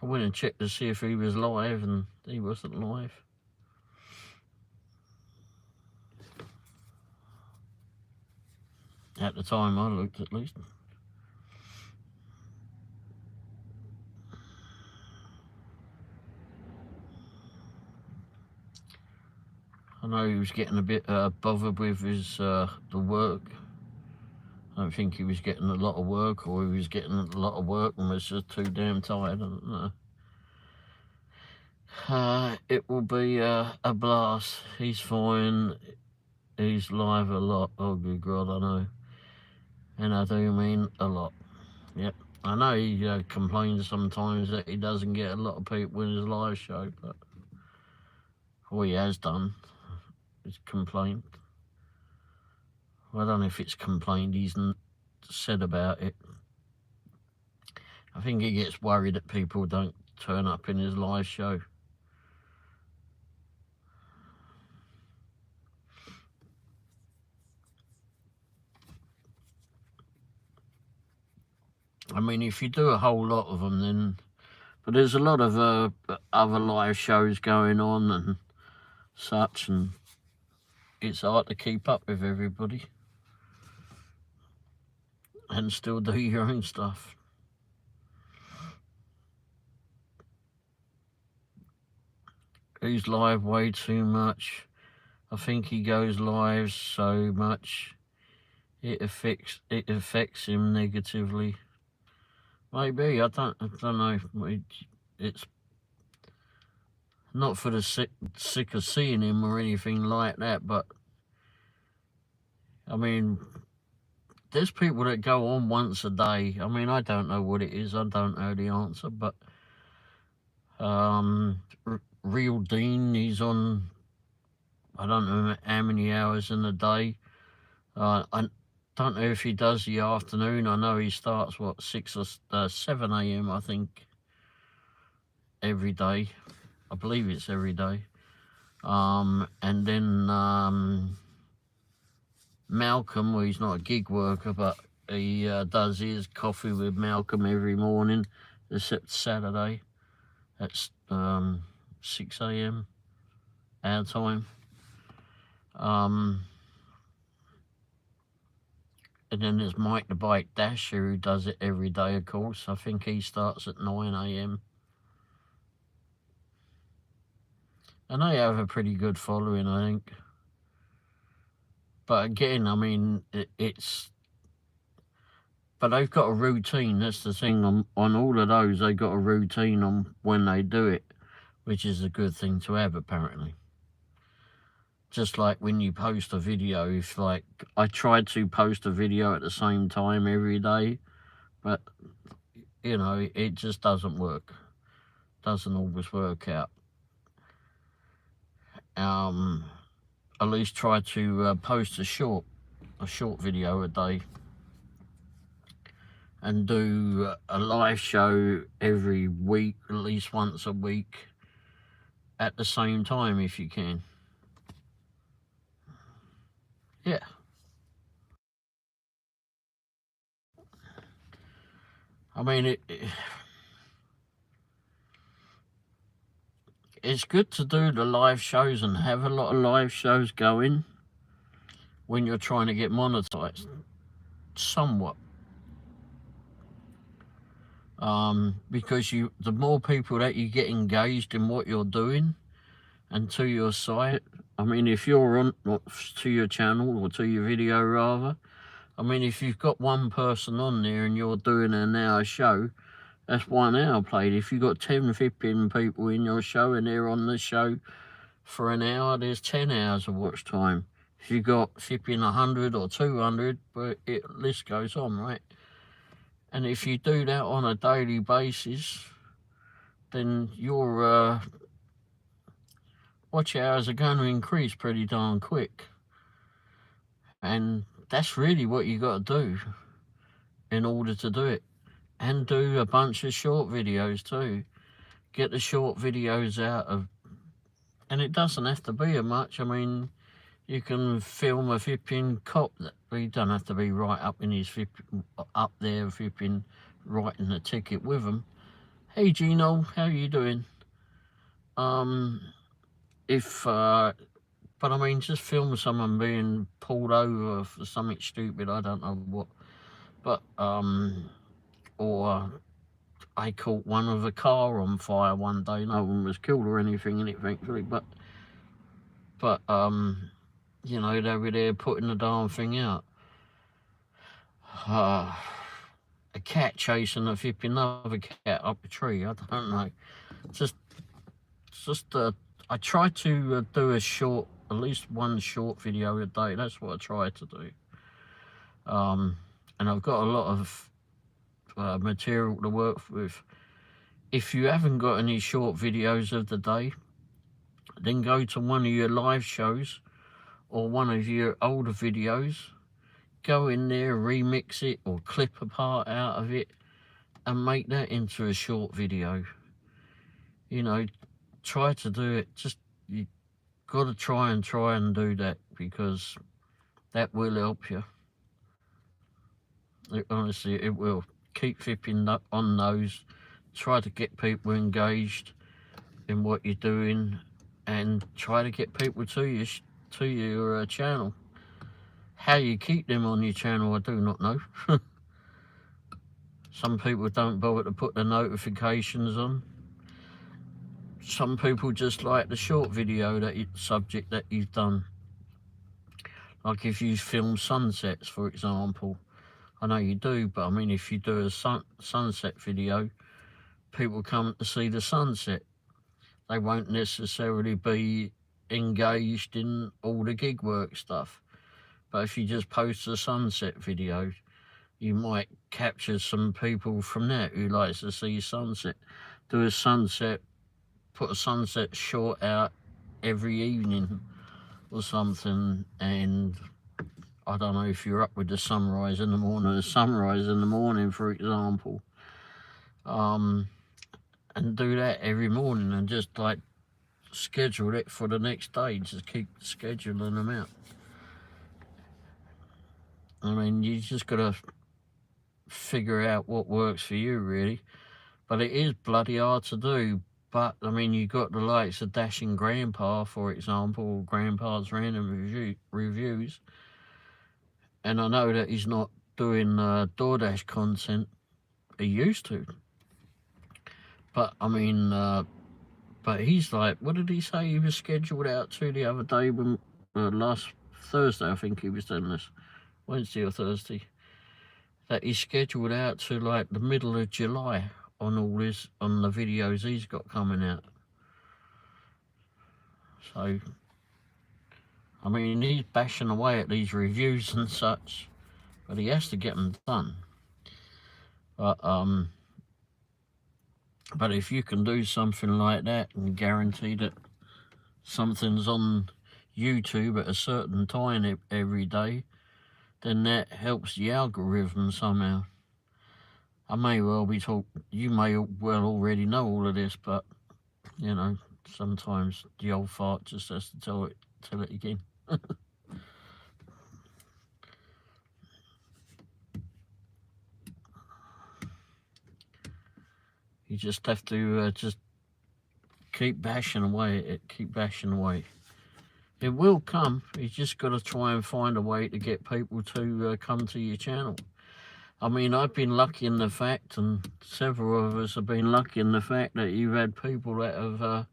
I went and checked to see if he was live, and he wasn't live. At the time I looked, at least. I know he was getting a bit bothered with his the work. I don't think he was getting a lot of work, or he was getting a lot of work and was just too damn tired. I don't know. It will be a blast. He's fine. He's live a lot. Oh, good God, I know. And I do mean a lot. Yep. I know he complains sometimes that he doesn't get a lot of people in his live show, but all he has done is complained. Well, I don't know if it's complained, he's said about it. I think he gets worried that people don't turn up in his live show. I mean, if you do a whole lot of them, then... But there's a lot of other live shows going on and such, and it's hard to keep up with everybody and still do your own stuff. He's live way too much. I think he goes live so much it affects him negatively. Maybe, I don't know. It's not for the sick of seeing him or anything like that, but I mean, there's people that go on once a day. I mean, I don't know what it is. I don't know the answer, but Real Dean, he's on, I don't know how many hours in a day. I don't know if he does the afternoon. I know he starts, 6 or 7 a.m, I think, every day. I believe it's every day. And then Malcolm, well, he's not a gig worker, but he does his coffee with Malcolm every morning, except Saturday at 6 a.m. our time. And then there's Mike the Bike Dasher, who does it every day, of course. I think he starts at 9 a.m. And they have a pretty good following, I think. But again, I mean, but they've got a routine. That's the thing. On all of those, they got a routine on when they do it, which is a good thing to have, apparently. Just like when you post a video, if like I try to post a video at the same time every day, but you know, it just doesn't work. Doesn't always work out. At least try to post a short video a day, and do a live show every week, at least once a week, at the same time if you can. Yeah. I mean, it's good to do the live shows and have a lot of live shows going when you're trying to get monetized, somewhat. Because the more people that you get engaged in what you're doing and to your site, I mean, if you're on to your channel or to your video rather, I mean, if you've got one person on there and you're doing an hour show, that's 1 hour played. If you've got 10, 15 people in your show and they're on the show for an hour, there's 10 hours of watch time. If you've got flipping 100 or 200, but list goes on, right? And if you do that on a daily basis, then your watch hours are going to increase pretty darn quick. And that's really what you got to do in order to do it. And do a bunch of short videos too. Get the short videos out of, and it doesn't have to be a much. I mean, you can film a flipping cop that he don't have to be right up in his up there flipping writing the ticket with him. Hey Gino, how you doing? But I mean, just film someone being pulled over for something stupid, I don't know what. But, or I caught one with a car on fire one day. No one was killed or anything in it, thankfully. But you know, they were there putting the darn thing out. A cat chasing a flipping another cat up a tree. I don't know. I try to do at least one short video a day. That's what I try to do. And I've got a lot of material to work with. If you haven't got any short videos of the day, then go to one of your live shows or one of your older videos, go in there, remix it or clip a part out of it and make that into a short video. You know, try to do it. Just, you got to try and do that, because that will help you. Honestly, it will. Keep flipping on those. Try to get people engaged in what you're doing, and try to get people to your channel. How you keep them on your channel, I do not know. Some people don't bother to put the notifications on. Some people just like the short video subject that you've done. Like if you film sunsets, for example. I know you do, but I mean, if you do a sunset video, people come to see the sunset. They won't necessarily be engaged in all the gig work stuff. But if you just post a sunset video, you might capture some people from that who likes to see sunset. Do a sunset, put a sunset short out every evening or something, and I don't know if you're up with the sunrise in the morning, for example. And do that every morning and just like schedule it for the next day. Just keep scheduling them out. I mean, you just got to figure out what works for you, really. But it is bloody hard to do. But, I mean, you got the likes of Dashing Grandpa, for example, or Grandpa's Random Reviews. And I know that he's not doing DoorDash content. He used to. But, I mean, but he's like, what did he say he was scheduled out to the other day when, last Thursday, I think he was doing this, Wednesday or Thursday, that he's scheduled out to like the middle of July on all this, on the videos he's got coming out. So, I mean, he's bashing away at these reviews and such, but he has to get them done. But if you can do something like that and guarantee that something's on YouTube at a certain time every day, then that helps the algorithm somehow. I may well be you may well already know all of this, but you know, sometimes the old fart just has to tell it again. You just have to just keep bashing away at it, keep bashing away. It will come. You just got to try and find a way to get people to come to your channel. I mean, I've been lucky in the fact, and several of us have been lucky in the fact that you've had people that have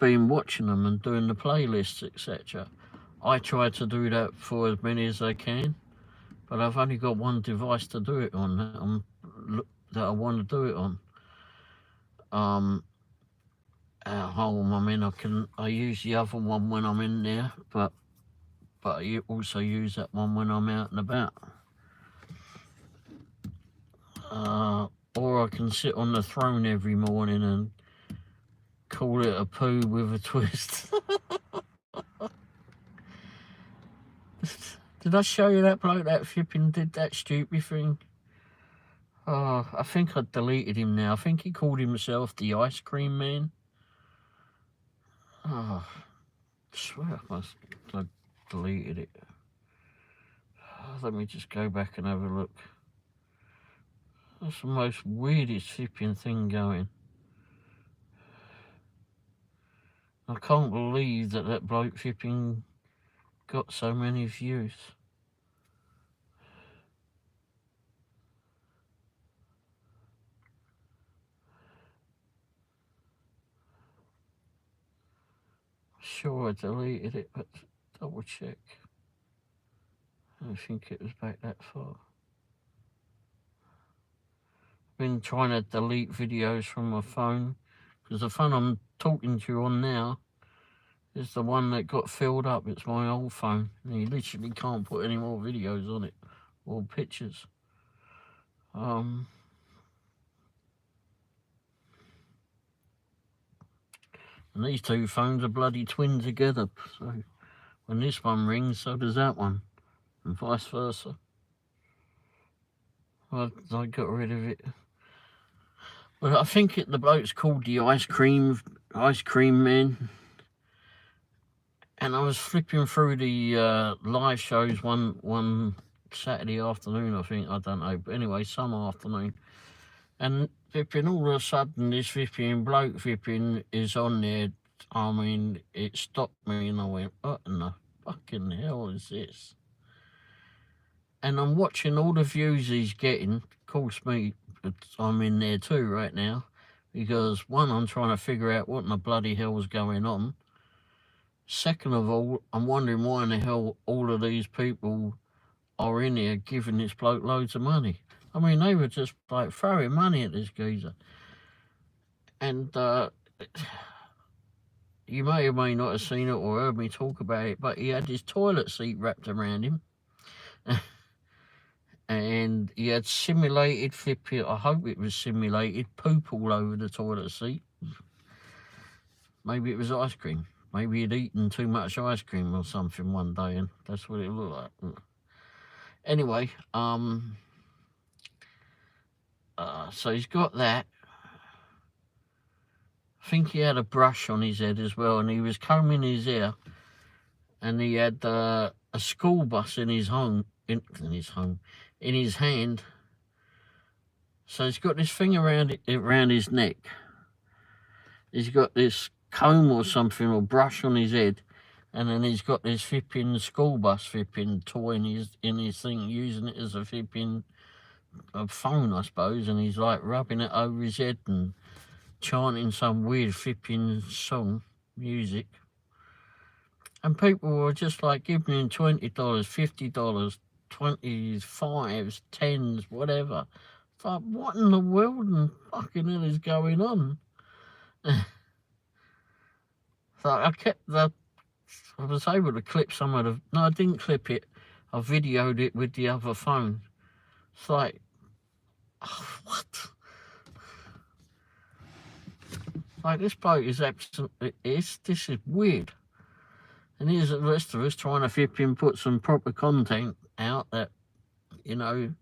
been watching them and doing the playlists, etc. I try to do that for as many as I can, but I've only got one device to do it on that I want to do it on. At home, I mean, I use the other one when I'm in there, but I also use that one when I'm out and about. Or I can sit on the throne every morning and call it a poo with a twist. Did I show you that bloke that flipping did that stupid thing? Oh, I think I deleted him now. I think he called himself the Ice Cream Man. Oh, I swear I deleted it. Let me just go back and have a look. That's the most weirdest flipping thing going. I can't believe that bloke flipping got so many views. Sure, I deleted it, but double check. I don't think it was back that far. I've been trying to delete videos from my phone, because the phone I'm talking to you on now is the one that got filled up. It's my old phone, and you literally can't put any more videos on it or pictures. And these two phones are bloody twin together, so when this one rings, so does that one, and vice versa. I got rid of it. But I think the bloke's called the Ice Cream Man. And I was flipping through the live shows one Saturday afternoon, I think, I don't know. But anyway, some afternoon. And flipping all of a sudden, this flipping bloke flipping is on there. I mean, it stopped me and I went, what in the fucking hell is this? And I'm watching all the views he's getting. Of course, I'm in there too right now. Because one, I'm trying to figure out what in the bloody hell is going on. Second of all, I'm wondering why in the hell all of these people are in here giving this bloke loads of money. I mean, they were just like throwing money at this geezer. And you may or may not have seen it or heard me talk about it, but he had his toilet seat wrapped around him. And he had simulated flipping, I hope it was simulated, poop all over the toilet seat. Maybe it was ice cream. Maybe he'd eaten too much ice cream or something one day, and that's what it looked like. Anyway, so he's got that. I think he had a brush on his head as well, and he was combing his hair, and he had a school bus in his hand. So he's got this thing around his neck. He's got this comb or something or brush on his head, And then he's got this flipping school bus flipping toy in his thing, using it as a flipping phone, I suppose, and he's like rubbing it over his head and chanting some weird flipping song, music. And people were just like giving him $20, $50, 25s, 10s, whatever. It's like, what in the world and fucking hell is going on? So I was able to clip some of the... No, I didn't clip it. I videoed it with the other phone. It's like, oh, what? Like, this bloke is absolutely... This is weird. And here's the rest of us trying to flip him, put some proper content out that, you know...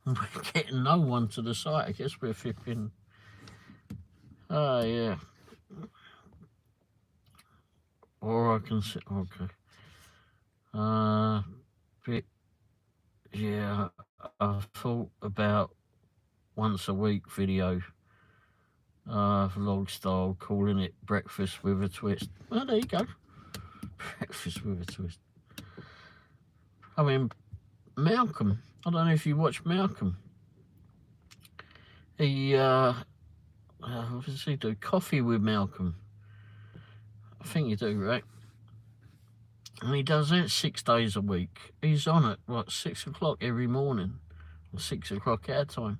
we're getting no one to the site. I guess we're flipping... Oh, yeah. Or I can sit... Okay. But, yeah, I thought about once a week video, vlog style, calling it Breakfast with a Twist. Well, there you go. Breakfast with a Twist. I mean, Malcolm. I don't know if you watch Malcolm. He, what does he do? Coffee with Malcolm. I think you do, right? And he does that 6 days a week. He's on at, what, 6 o'clock every morning. Or 6 o'clock our time.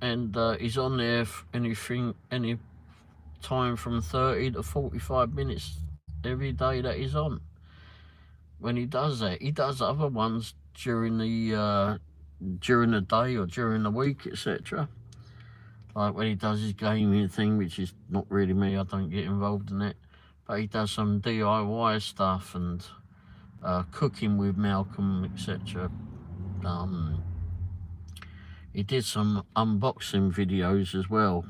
And he's on there any time from 30 to 45 minutes every day that he's on. When he does that, he does other ones during the day or during the week, etc. Like when he does his gaming thing, which is not really me, I don't get involved in it. But he does some DIY stuff and cooking with Malcolm, etc. He did some unboxing videos as well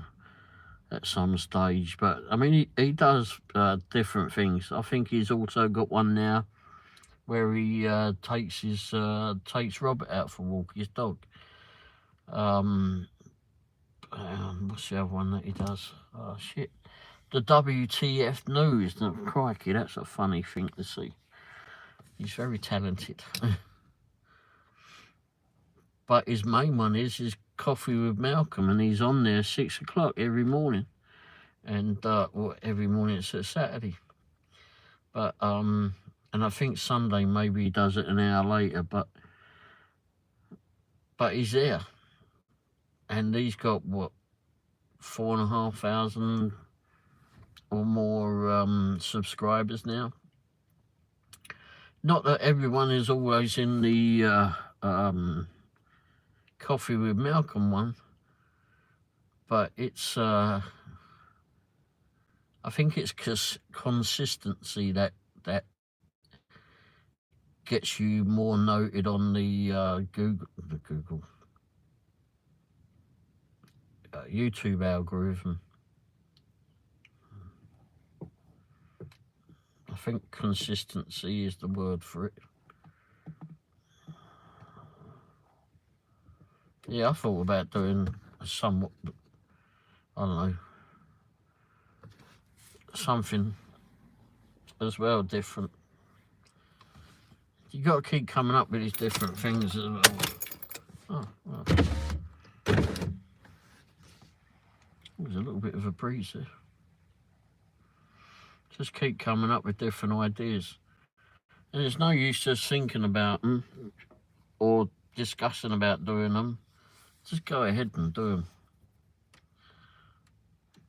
at some stage. But, I mean, he does different things. I think he's also got one now where he takes Robert out for a walk, his dog. What's the other one that he does? Oh, shit. The WTF News. Oh, crikey, that's a funny thing to see. He's very talented. But his main one is Coffee with Malcolm, and he's on there 6 o'clock every morning. And, well, every morning it's a Saturday. But, and I think Sunday maybe he does it an hour later, but he's there. And he's got, what, 4,500 or more subscribers now. Not that everyone is always in the Coffee with Malcolm one, but it's I think it's consistency that gets you more noted on the YouTube algorithm. I think consistency is the word for it. Yeah, I thought about doing a somewhat, I don't know, something as well different. You got to keep coming up with these different things as well. Oh, well. There's a little bit of a breeze there. Just keep coming up with different ideas. And there's no use just thinking about them or discussing about doing them. Just go ahead and do them.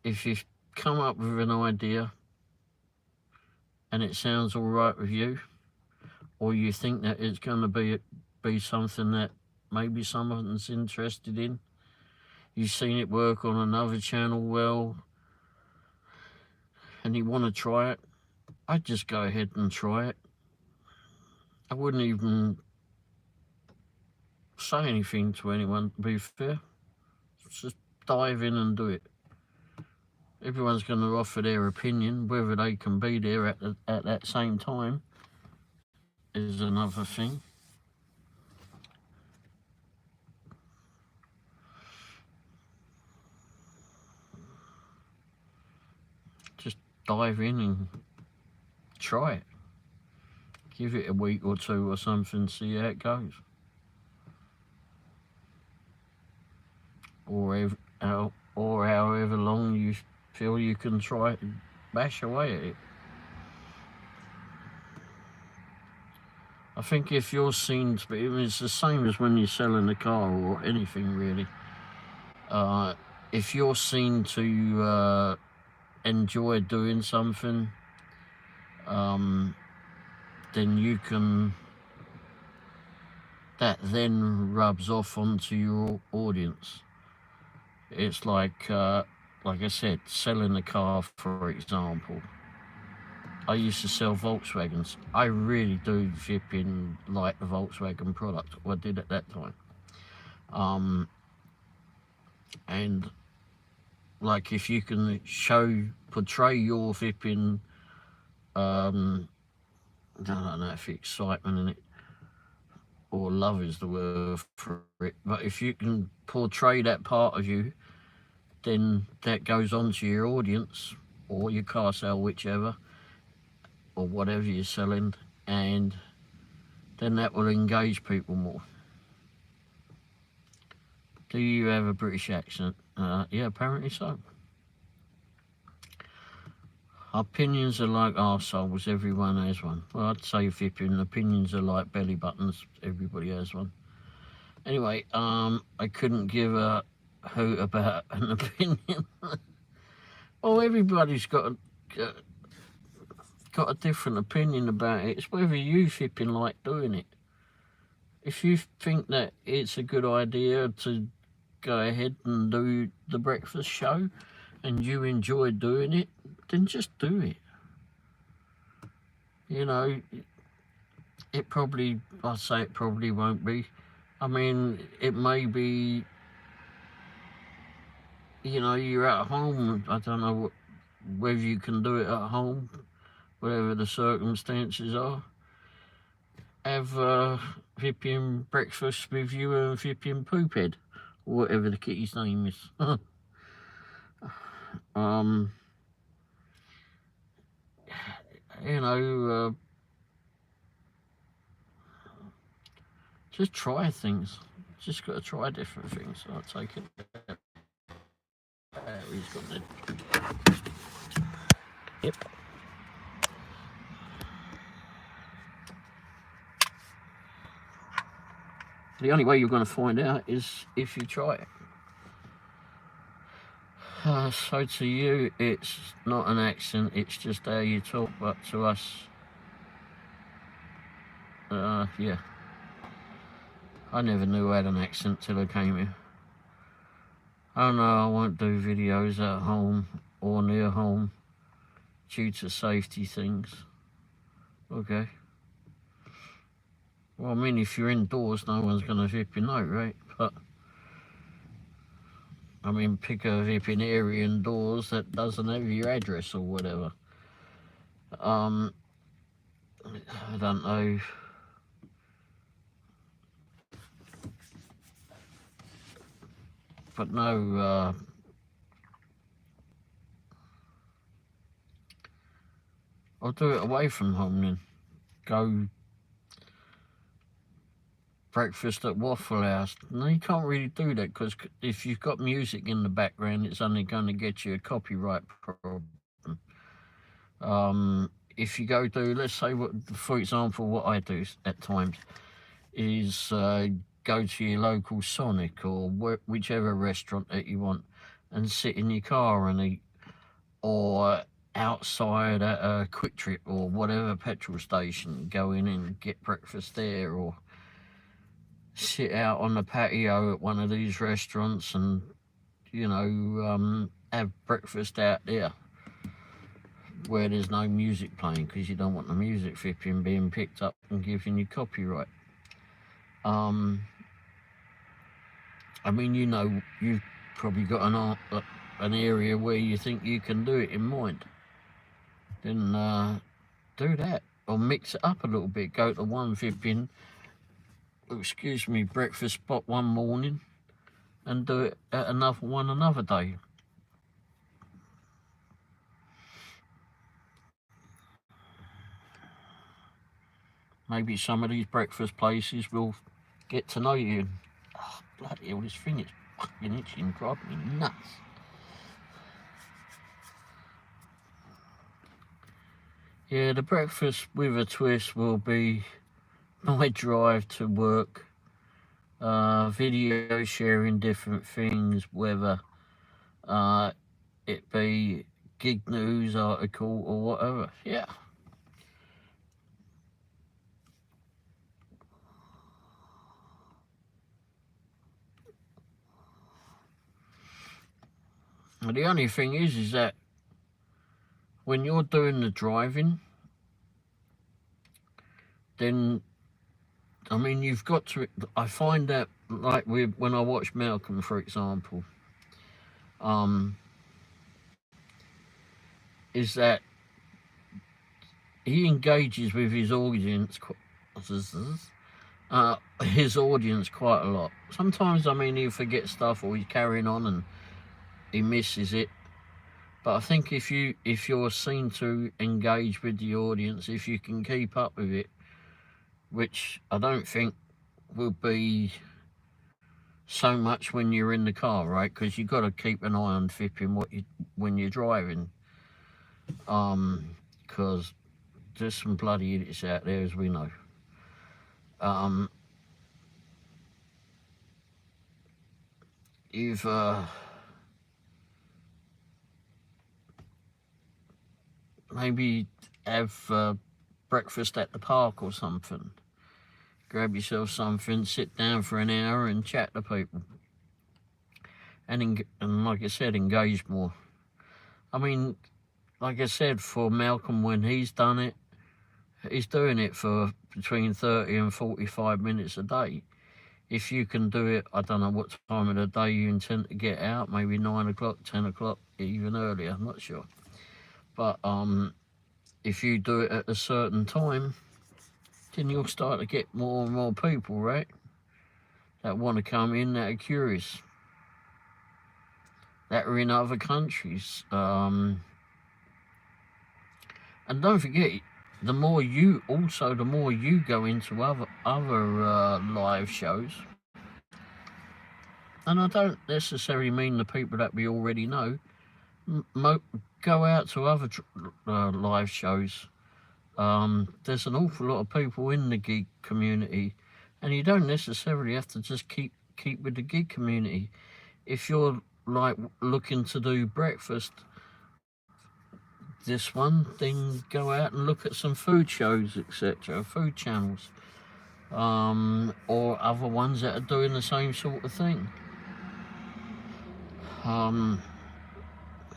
If you've come up with an idea and it sounds all right with you, or you think that it's going to be something that maybe someone's interested in, you've seen it work on another channel well, and you want to try it, I'd just go ahead and try it. I wouldn't even say anything to anyone, to be fair. Just dive in and do it. Everyone's going to offer their opinion. Whether they can be there at that same time is another thing. dive in and try it. Give it a week or two or something, see how it goes. Or however long you feel you can try it and bash away at it. I think if you're seen to be, it's the same as when you're selling a car or anything really. If you're seen to enjoy doing something, then you can, that then rubs off onto your audience. It's like I said, selling a car, for example. I used to sell Volkswagens. I really do flipping like the Volkswagen product, or I did at that time. And like if you can portray your flipping, I don't know if excitement in it, or love is the word for it, but if you can portray that part of you, then that goes on to your audience, or your car sale, whichever, or whatever you're selling, and then that will engage people more. Do you have a British accent? Yeah, apparently so. Opinions are like arseholes, everyone has one. Well, I'd say flipping opinions are like belly buttons, everybody has one. Anyway, I couldn't give a hoot about an opinion. Well, everybody's got a different opinion about it. It's whether you flipping like doing it. If you think that it's a good idea to go ahead and do the breakfast show and you enjoy doing it, then just do it. You know, it probably won't be. I mean, it may be, you know, you're at home. I don't know whether you can do it at home, whatever the circumstances are. Have flipping breakfast with you and flipping Poophead, or whatever the kitty's name is. You know, just try things. Just got to try different things. I'll take it. He's got that. Yep. The only way you're going to find out is if you try it. So to you, it's not an accent, it's just how you talk, but to us, yeah. I never knew I had an accent till I came here. Oh no, I won't do videos at home or near home due to safety things. Okay. Well, I mean, if you're indoors, no one's going to flip you know, right? But I mean, pick a flipping area indoors that doesn't have your address or whatever. I don't know. But no, I'll do it away from home then. Go breakfast at Waffle House. No, you can't really do that because if you've got music in the background, it's only going to get you a copyright problem. If you go to, let's say, for example, what I do at times is go to your local Sonic or whichever restaurant that you want and sit in your car and eat, or outside at a Quick Trip or whatever petrol station, go in and get breakfast there, or sit out on the patio at one of these restaurants and, you know, have breakfast out there where there's no music playing, because you don't want the music flipping being picked up and giving you copyright. I mean, you know, you've probably got an area where you think you can do it in mind. Then do that, or mix it up a little bit. Go to one flipping, breakfast spot one morning and do it at another one another day. maybe some of these breakfast places will get to know you. Oh, bloody hell, this thing is fucking itching, driving me nuts. Yeah, the breakfast with a twist will be my drive to work, video sharing different things, whether it be gig news article or whatever. Yeah. And the only thing is that when you're doing the driving, then I mean you've got to. I find that like when I watch Malcolm, for example, is that he engages with his audience, his audience quite a lot. Sometimes, I mean, he forgets stuff or he's carrying on and he misses it. But I think if you're seen to engage with the audience, if you can keep up with it, which I don't think will be so much when you're in the car, right? Because you've got to keep an eye on flipping when you're driving. Because there's some bloody idiots out there, as we know. You've maybe have breakfast at the park or something. Grab yourself something, sit down for an hour and chat to people. And like I said, engage more. I mean, like I said, for Malcolm, when he's done it, he's doing it for between 30 and 45 minutes a day. If you can do it, I don't know what time of the day you intend to get out, maybe 9 o'clock, 10 o'clock, even earlier, I'm not sure. But if you do it at a certain time, then you'll start to get more and more people, right? That want to come in, that are curious, that are in other countries. And don't forget, the more you go into other live shows, and I don't necessarily mean the people that we already know, go out to other live shows. There's an awful lot of people in the gig community, and you don't necessarily have to just keep with the gig community. If you're like looking to do breakfast, this one, then go out and look at some food shows, etc., food channels, or other ones that are doing the same sort of thing.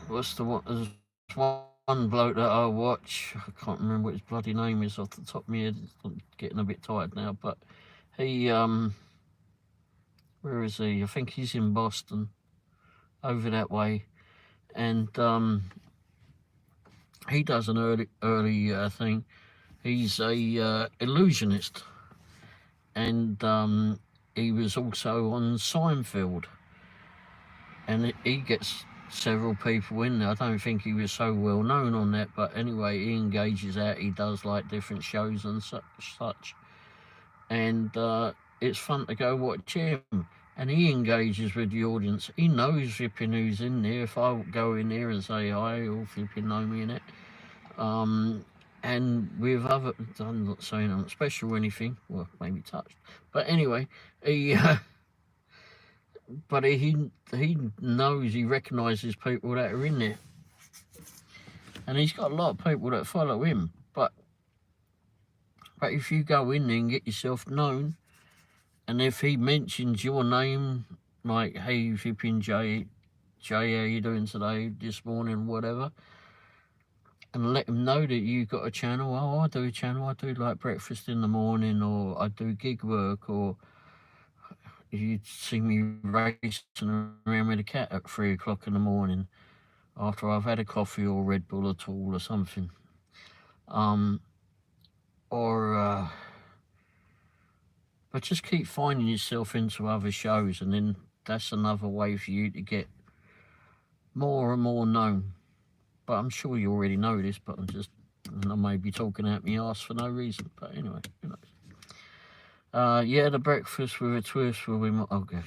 What's the one? There's one bloke that I watch. I can't remember what his bloody name is off the top of my head. I'm getting a bit tired now, but he, where is he? I think he's in Boston, over that way, and he does an early thing. He's a illusionist, and he was also on Seinfeld, and he gets several people in there. I don't think he was so well known on that, but anyway, he engages out. He does like different shows and such, and it's fun to go watch him. And he engages with the audience. He knows flipping who's in there. If I go in there and say hi, he'll flipping know me in it. And with other, I'm not saying I'm special or anything. Well, maybe touched, but anyway, he knows, he recognises people that are in there, and he's got a lot of people that follow him. But if you go in there and get yourself known, and if he mentions your name, like, hey, flipping Jay, how you doing today, this morning, whatever, and let him know that you've got a channel. Oh, I do a channel, I do like breakfast in the morning, or I do gig work, or you'd see me racing around with a cat at 3 o'clock in the morning after I've had a coffee or Red Bull at all or something. But just keep finding yourself into other shows, and then that's another way for you to get more and more known. But I'm sure you already know this, but I'm just And I may be talking out my arse for no reason, but anyway, you know. Yeah, the breakfast with a twist will be more. Okay.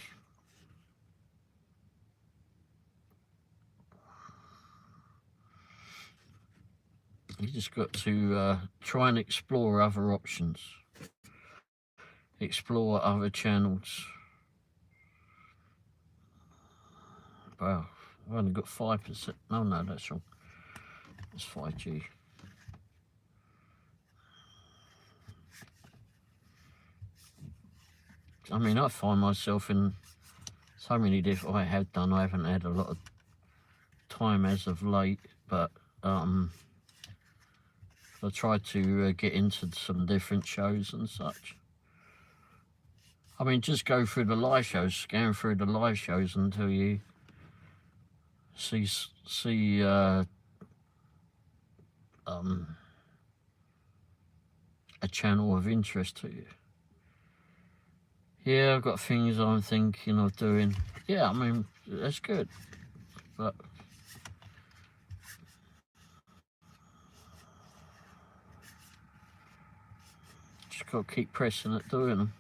You just got to try and explore other options, explore other channels. Wow, I've only got 5%. No, that's wrong. It's 5G. I mean, I find myself in so many different. I haven't had a lot of time as of late, but I tried to get into some different shows and such. I mean, just go through the live shows, scan through the live shows until you see a channel of interest to you. Yeah, I've got things I'm thinking of doing. Yeah, I mean, that's good, but just got to keep pressing at doing them.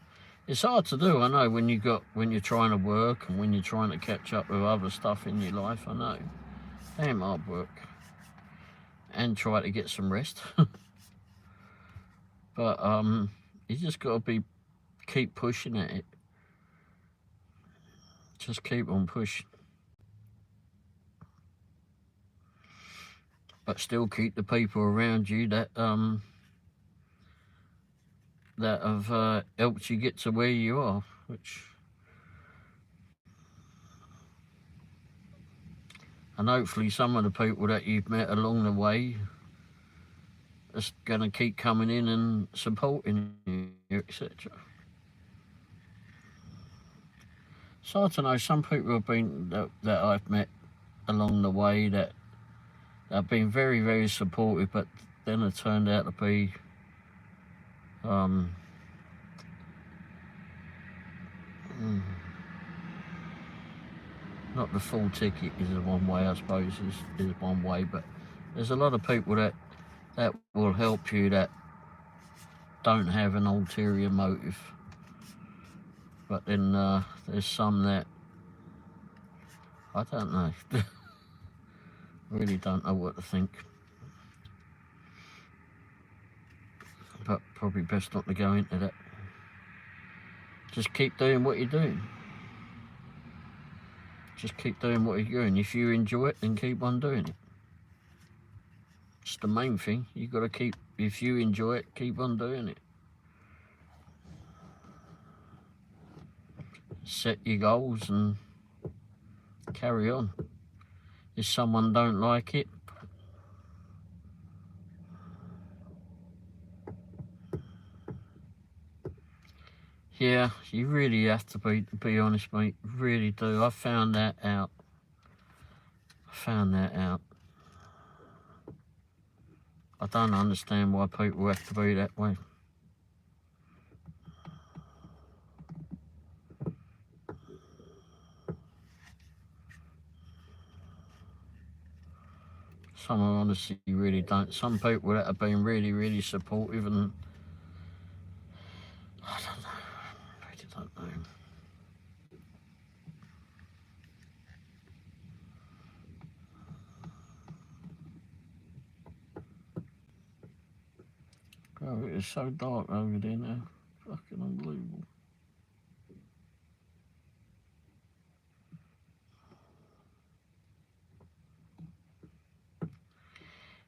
It's hard to do, I know, when you're trying to work and when you're trying to catch up with other stuff in your life. I know, damn hard work, and try to get some rest. But you just got to keep pushing at it. Just keep on pushing, but still keep the people around you that have helped you get to where you are, and hopefully some of the people that you've met along the way are going to keep coming in and supporting you, etc. So I don't know, some people have been that I've met along the way that have been very, very supportive, but then it turned out to be not the full ticket is one way, I suppose, is one way, but there's a lot of people that will help you that don't have an ulterior motive. But then there's some that I don't know. Really don't know what to think. But probably best not to go into that. Just keep doing what you're doing. Just keep doing what you're doing. If you enjoy it, then keep on doing it. It's the main thing. You got to keep. If you enjoy it, keep on doing it. Set your goals and carry on. If someone don't like it, yeah, you really have to be honest, mate. Really do. I found that out. I don't understand why people have to be that way. Some honestly really don't. Some people that have been really, really supportive, and I don't know. I really don't know. Oh, it is so dark over there now. Fucking unbelievable.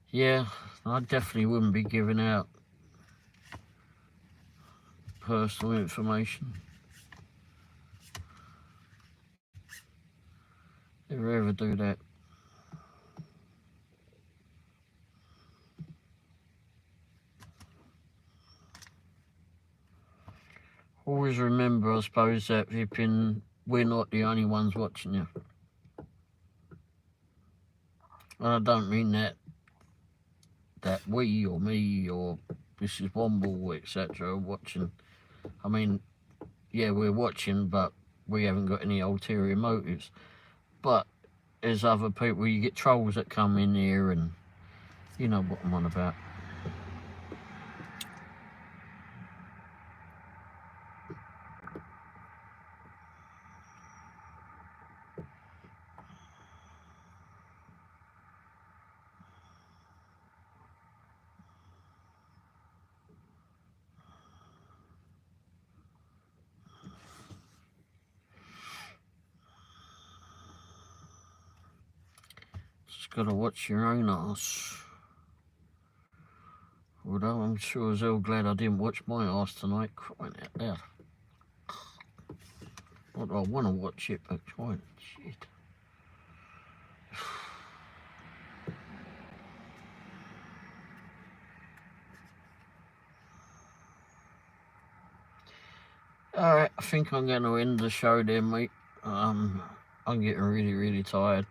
Yeah, I definitely wouldn't be giving out personal information. Never ever do that. Always remember, I suppose, that we're not the only ones watching you. And I don't mean that we or me or this is Womble, etc. are watching. I mean, yeah, we're watching, but we haven't got any ulterior motives. But there's other people, you get trolls that come in here, and you know what I'm on about. gotta watch your own arse. Although I'm sure as hell glad I didn't watch my arse tonight, crying out loud. Not that I want to watch it, but crying, shit. Alright, I think I'm going to end the show there, mate. I'm getting really, really tired.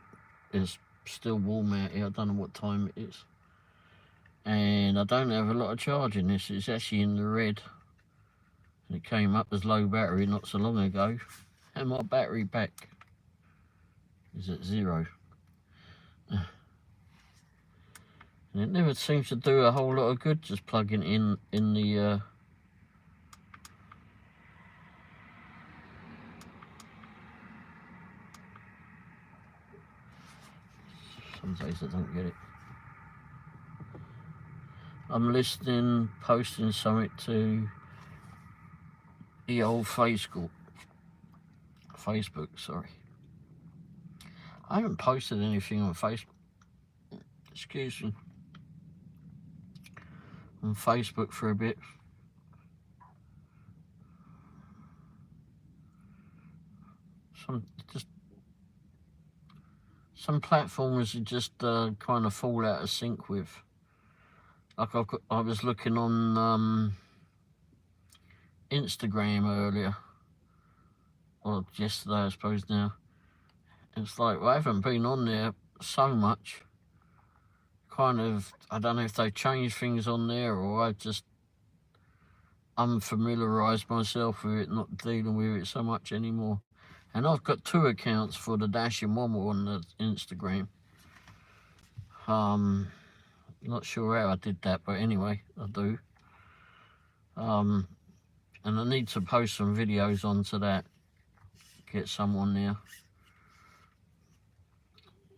It's still warm out here. I don't know what time it is. And I don't have a lot of charge in this. It's actually in the red. And it came up as low battery not so long ago. And my battery pack is at 0. And it never seems to do a whole lot of good just plugging in the some days I don't get it. I'm listening, posting something to the old Facebook, sorry. I haven't posted anything on Facebook, excuse me, on Facebook for a bit. Some platforms are just kind of fall out of sync with. Like I was looking on Instagram earlier, or yesterday I suppose now. It's like, well, I haven't been on there so much. Kind of, I don't know if they changed things on there or I just unfamiliarised myself with it, not dealing with it so much anymore. And I've got 2 accounts for the Dash and Womble on the Instagram. Not sure how I did that, but anyway, I do. And I need to post some videos onto that. Get someone there.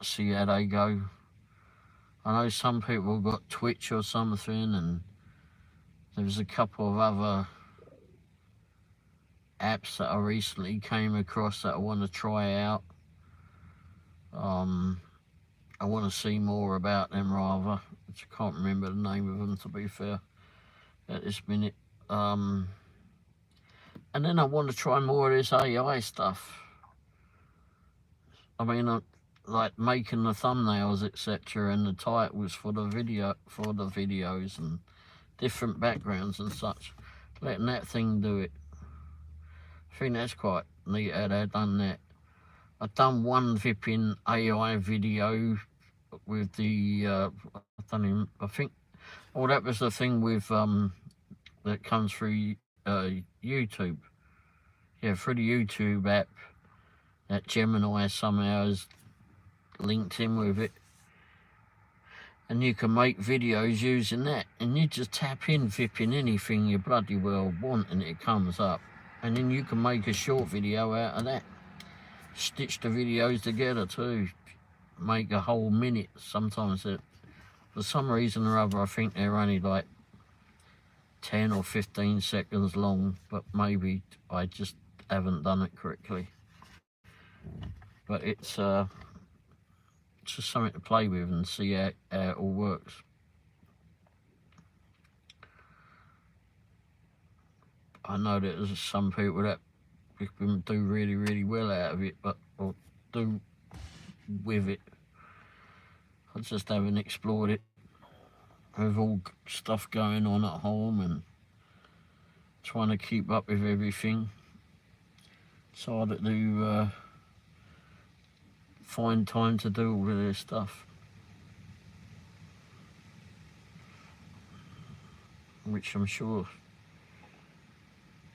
See how they go. I know some people have got Twitch or something, and there's a couple of other apps that I recently came across that I want to try out. I want to see more about them rather, which I can't remember the name of them to be fair at this minute. And then I want to try more of this AI stuff. I mean, like making the thumbnails, etc., and the titles for the videos and different backgrounds and such. Letting that thing do it. I think that's quite neat how they've done that. I've done one Vipping AI video with the I think, oh, that was the thing with that comes through YouTube. Yeah, through the YouTube app that Gemini somehow has linked in with it. And you can make videos using that. And you just tap in Vipping anything you bloody well want and it comes up. And then you can make a short video out of that. Stitch the videos together too. Make a whole minute. Sometimes for some reason or other I think they're only like 10 or 15 seconds long, but maybe I just haven't done it correctly. But it's just something to play with and see how it all works. I know that there's some people that can do really, really well out of it, or do with it. I just haven't explored it. With all stuff going on at home and trying to keep up with everything, it's hard to find time to do all of this stuff. Which I'm sure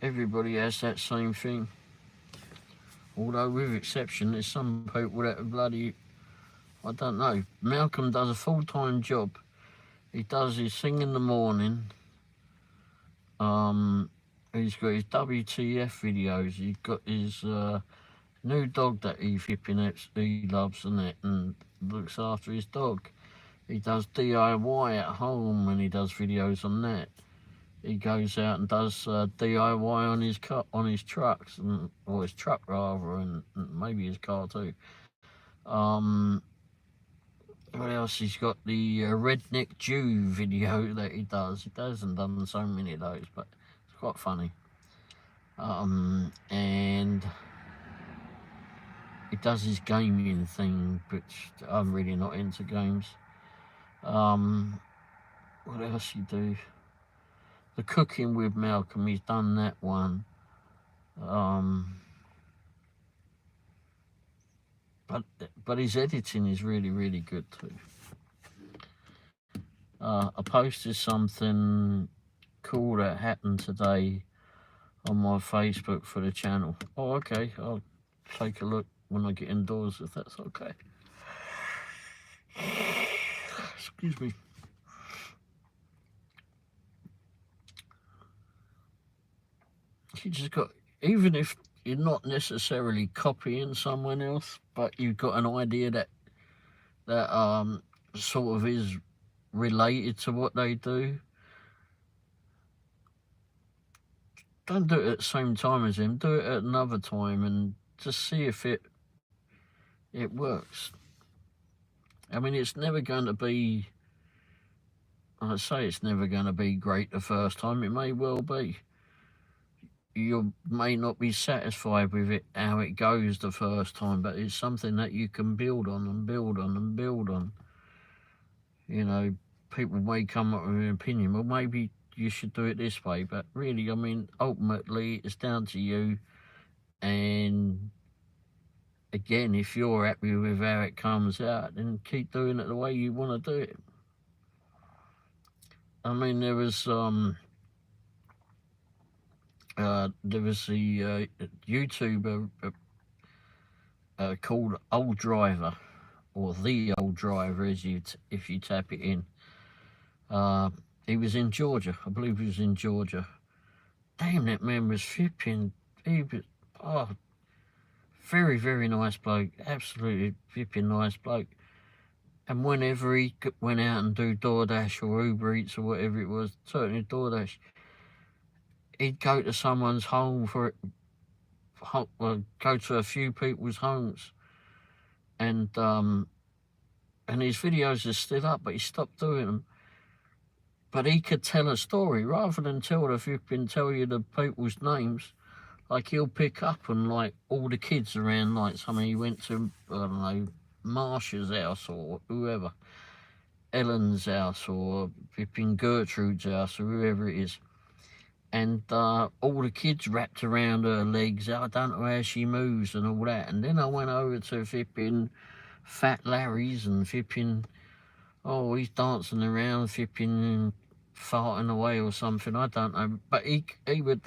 everybody has that same thing. Although with exception, there's some people that are bloody, I don't know. Malcolm does a full-time job. He does his thing in the morning. He's got his WTF videos. He's got his new dog that he loves and that, and looks after his dog. He does DIY at home and he does videos on that. He goes out and does DIY on his trucks, or his truck rather, and maybe his car too. What else? He's got the Redneck Jew video that he does. He hasn't done so many of those, but it's quite funny. And he does his gaming thing, which I'm really not into games. What else he do? The cooking with Malcolm, he's done that one. But his editing is really, really good too. I posted something cool that happened today on my Facebook for the channel. Oh, okay. I'll take a look when I get indoors, if that's okay. Excuse me. You just got, even if you're not necessarily copying someone else, but you've got an idea that sort of is related to what they do, don't do it at the same time as him. Do it at another time and just see if it works. I mean, it's never going to be, I say it's never going to be great the first time. It may well be. You may not be satisfied with it, how it goes the first time, but it's something that you can build on and build on and build on. You know, people may come up with an opinion, well, maybe you should do it this way, but really, I mean, ultimately, it's down to you. And again, if you're happy with how it comes out, then keep doing it the way you want to do it. I mean, there was the YouTuber called Old Driver, or The Old Driver, as if you tap it in. He was in Georgia. I believe he was in Georgia. Damn, that man was flipping. He was, very, very nice bloke. Absolutely flipping nice bloke. And whenever he went out and do DoorDash or Uber Eats or whatever it was, certainly DoorDash, he'd go to someone's home go to a few people's homes. And his videos are still up, but he stopped doing them. But he could tell a story rather than tell you the people's names. Like, he'll pick up and, like, all the kids around, like, he went to, I don't know, Marsha's house or whoever, Ellen's house or flipping Gertrude's house or whoever it is. And all the kids wrapped around her legs. I don't know how she moves and all that. And then I went over to flipping Fat Larry's and flipping, he's dancing around, flipping, farting away or something. I don't know. But he would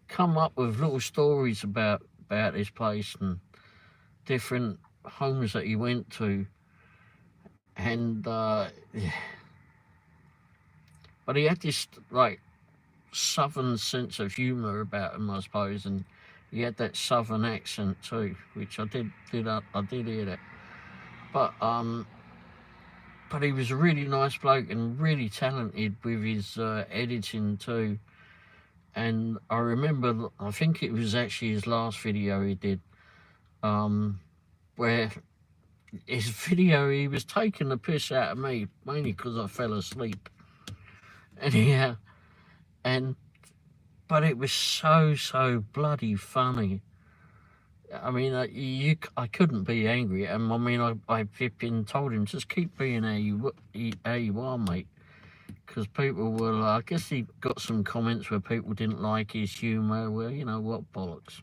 come up with little stories about this place and different homes that he went to. And, but he had this, like, southern sense of humour about him, I suppose, and he had that southern accent too, which I did hear that. But he was a really nice bloke and really talented with his editing too. And I remember, I think it was actually his last video he did, where his video, he was taking the piss out of me, mainly because I fell asleep. Anyhow, but it was so bloody funny. I mean, I couldn't be angry at him. I mean, I flipping told him, just keep being how you are, mate. Because people were, I guess he got some comments where people didn't like his humour. Well, you know what, bollocks.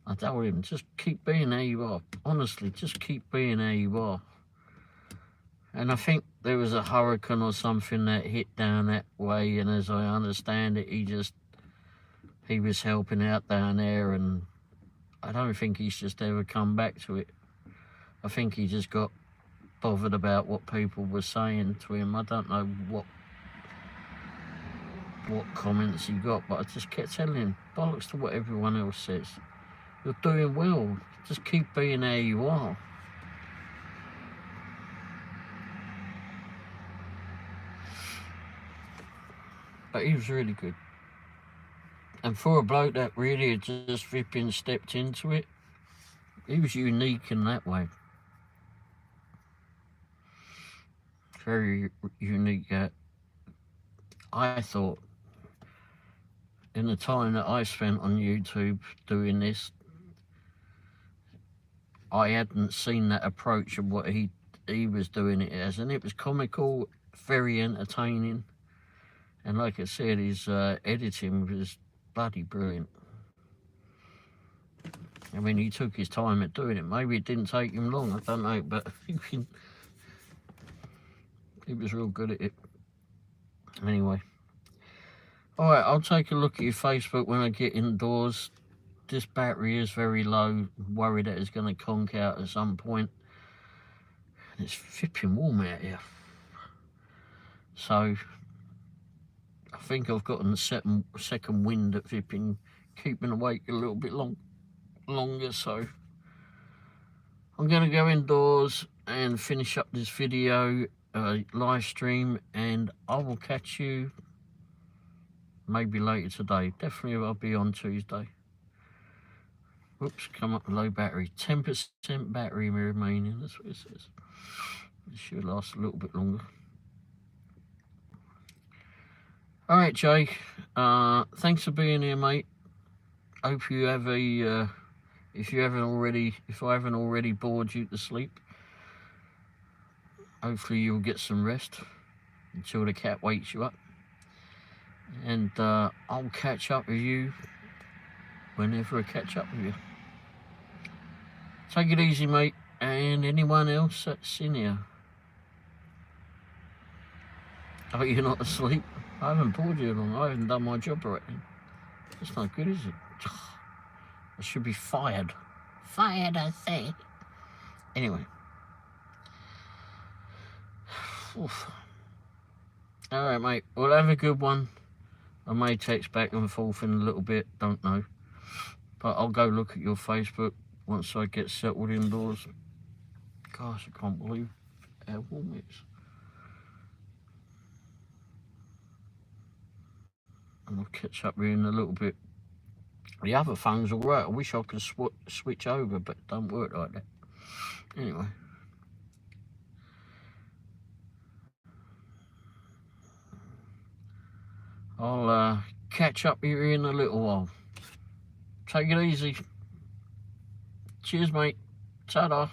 I told him, just keep being how you are. Honestly, just keep being how you are. And I think there was a hurricane or something that hit down that way, and as I understand it, he was helping out down there, and I don't think he's just ever come back to it. I think he just got bothered about what people were saying to him. I don't know what comments he got, but I just kept telling him, bollocks to what everyone else says. You're doing well. Just keep being how you are. But he was really good. And for a bloke that really had just flipping stepped into it, he was unique in that way. very unique. I thought, in the time that I spent on YouTube doing this, I hadn't seen that approach of what he was doing it as, and it was comical, very entertaining, and like I said, his editing was bloody brilliant. I mean, he took his time at doing it. Maybe it didn't take him long, I don't know, but he was real good at it. Anyway, all right, I'll take a look at your Facebook when I get indoors. This battery is very low. I'm worried that it's going to conk out at some point. It's flipping warm out here. So I think I've gotten the second wind at flipping, keeping awake a little bit longer. So I'm going to go indoors and finish up this video live stream, and I will catch you maybe later today. Definitely I'll be on Tuesday. Whoops, come up with low battery. 10% battery remaining, that's what it says. It should last a little bit longer. All right, Jay. Thanks for being here, mate. Hope you have a, if I haven't already bored you to sleep, hopefully you'll get some rest until the cat wakes you up. And I'll catch up with you whenever I catch up with you. Take it easy, mate. And anyone else that's in here. Oh, you're not asleep? I haven't bored you long. I haven't done my job right then. That's not good, is it? I should be fired. Fired, I say. Anyway. Oof. All right, mate. Well, have a good one. I may text back and forth in a little bit. Don't know. But I'll go look at your Facebook once I get settled indoors. Gosh, I can't believe how warm it is. And I'll catch up with you in a little bit. The other phone's all right. I wish I could switch over, but it don't work like that. Anyway. I'll catch up with you in a little while. Take it easy. Cheers, mate. Ta-da.